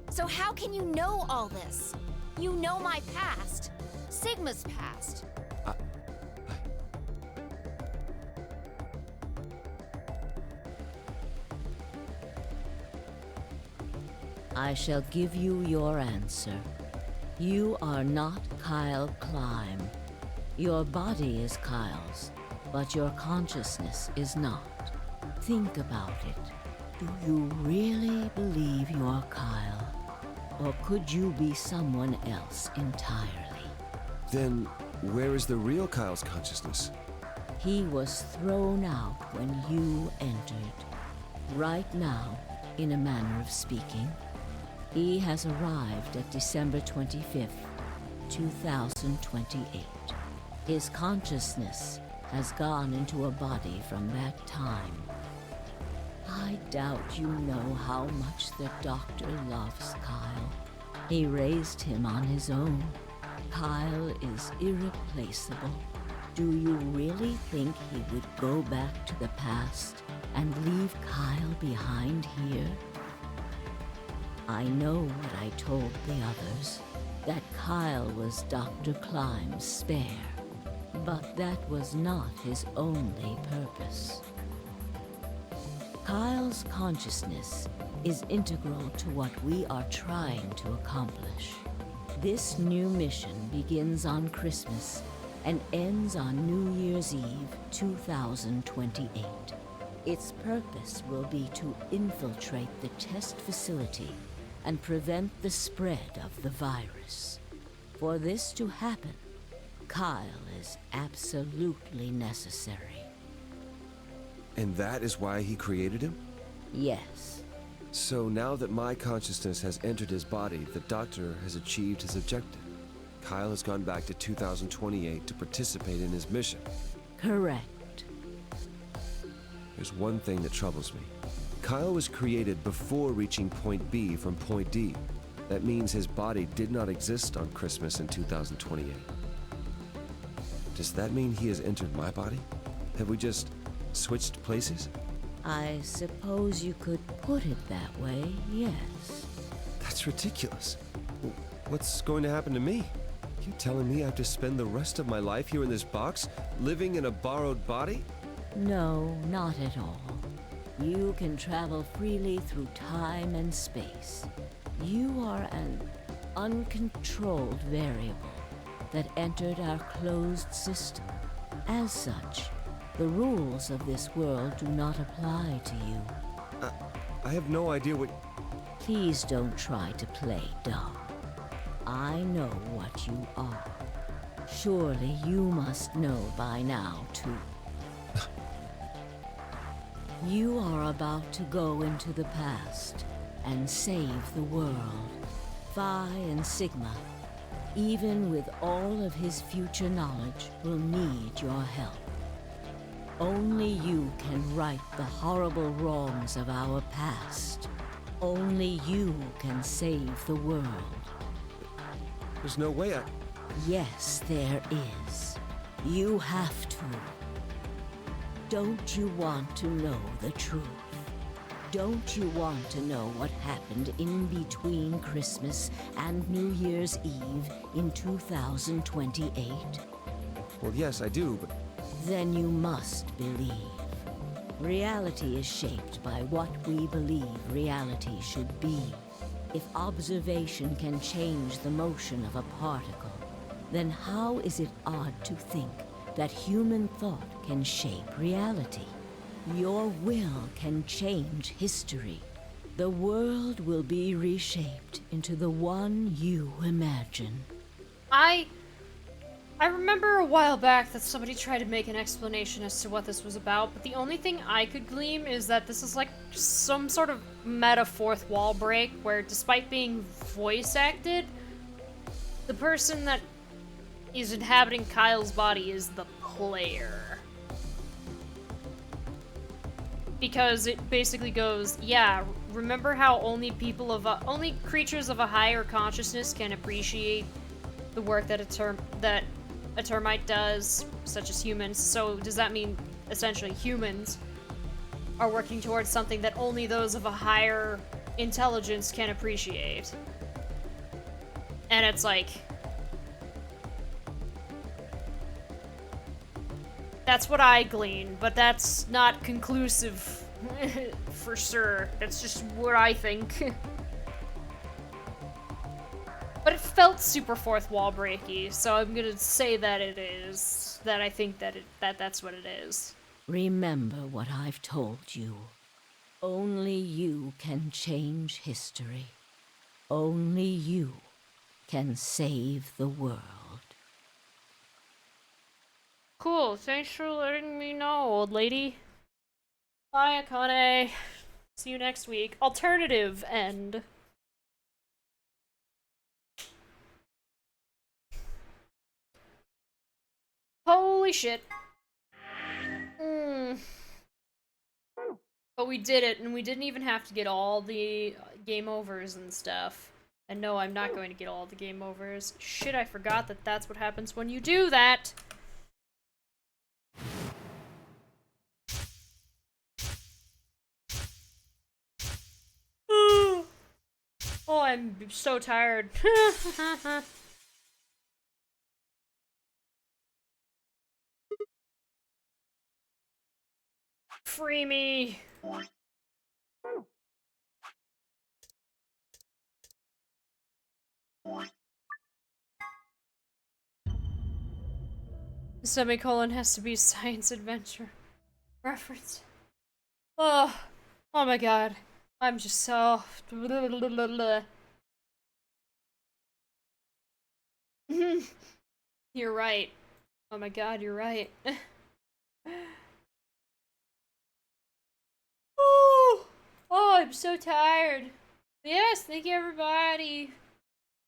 So how can you know all this? You know my past. Sigma's past. I shall give you your answer. You are not Kyle Climb. Your body is Kyle's, but your consciousness is not. Think about it. Do you really believe you're Kyle? Or could you be someone else entirely? Then, where is the real Kyle's consciousness? He was thrown out when you entered. Right now, in a manner of speaking, he has arrived at December 25th, 2028. His consciousness has gone into a body from that time. I doubt you know how much the doctor loves Kyle. He raised him on his own. Kyle is irreplaceable. Do you really think he would go back to the past and leave Kyle behind here? I know what I told the others, that Kyle was Dr. Climb's spare, but that was not his only purpose. Kyle's consciousness is integral to what we are trying to accomplish. This new mission begins on Christmas and ends on New Year's Eve 2028. Its purpose will be to infiltrate the test facility and prevent the spread of the virus. For this to happen, Kyle is absolutely necessary. And that is why he created him? Yes. So now that my consciousness has entered his body, the Doctor has achieved his objective. Kyle has gone back to 2028 to participate in his mission. Correct. There's one thing that troubles me. Kyle was created before reaching point B from point D. That means his body did not exist on Christmas in 2028. Does that mean he has entered my body? Have we just switched places? I suppose you could put it that way, yes. That's ridiculous. What's going to happen to me? You telling me I have to spend the rest of my life here in this box, living in a borrowed body? No, not at all. You can travel freely through time and space. You are an uncontrolled variable that entered our closed system. As such, the rules of this world do not apply to you. I have no idea what... Please don't try to play dumb. I know what you are. Surely you must know by now, too. You are about to go into the past and save the world. Phi and Sigma, even with all of his future knowledge, will need your help. Only you can right the horrible wrongs of our past. Only you can save the world. There's no way I... Yes, there is. You have to. Don't you want to know the truth? Don't you want to know what happened in between Christmas and New Year's Eve in 2028? Well, yes, I do, but... Then you must believe. Reality is shaped by what we believe reality should be. If observation can change the motion of a particle, then how is it odd to think that human thought can shape reality? Your will can change history. The world will be reshaped into the one you imagine. I remember a while back that somebody tried to make an explanation as to what this was about, but the only thing I could glean is that this is like some sort of meta fourth wall break where, despite being voice acted, the person that is inhabiting Kyle's body is the player. Because it basically goes, yeah, remember how only creatures of a higher consciousness can appreciate the work that a termite does, such as humans. So does that mean essentially humans are working towards something that only those of a higher intelligence can appreciate? And it's like, that's what I glean, but that's not conclusive for sure. That's just what I think. But it felt super fourth wall breaky, so I'm gonna say that it is. That I think that that's what it is. Remember what I've told you. Only you can change history. Only you can save the world. Cool, thanks for letting me know, old lady. Bye, Akane. See you next week. Alternative end. Holy shit. But we did it, and we didn't even have to get all the game overs and stuff. And no, I'm not going to get all the game overs. Shit, I forgot that that's what happens when you do that! I'm so tired. Free me. The semicolon has to be science adventure reference. Oh, oh my god. I'm just so... You're right. Oh my god, you're right. Oh, I'm so tired. Yes, thank you everybody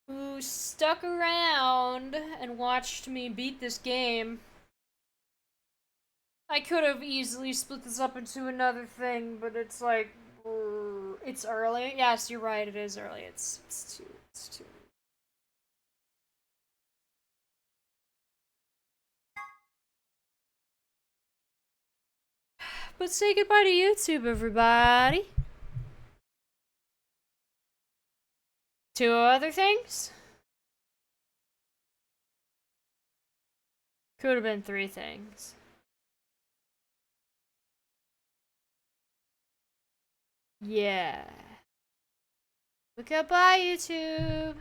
who stuck around and watched me beat this game. I could have easily split this up into another thing, but it's like, it's early. Yes, you're right, it is early. It's too. But say goodbye to YouTube, everybody. Two other things? Could have been three things. Yeah. Goodbye, YouTube.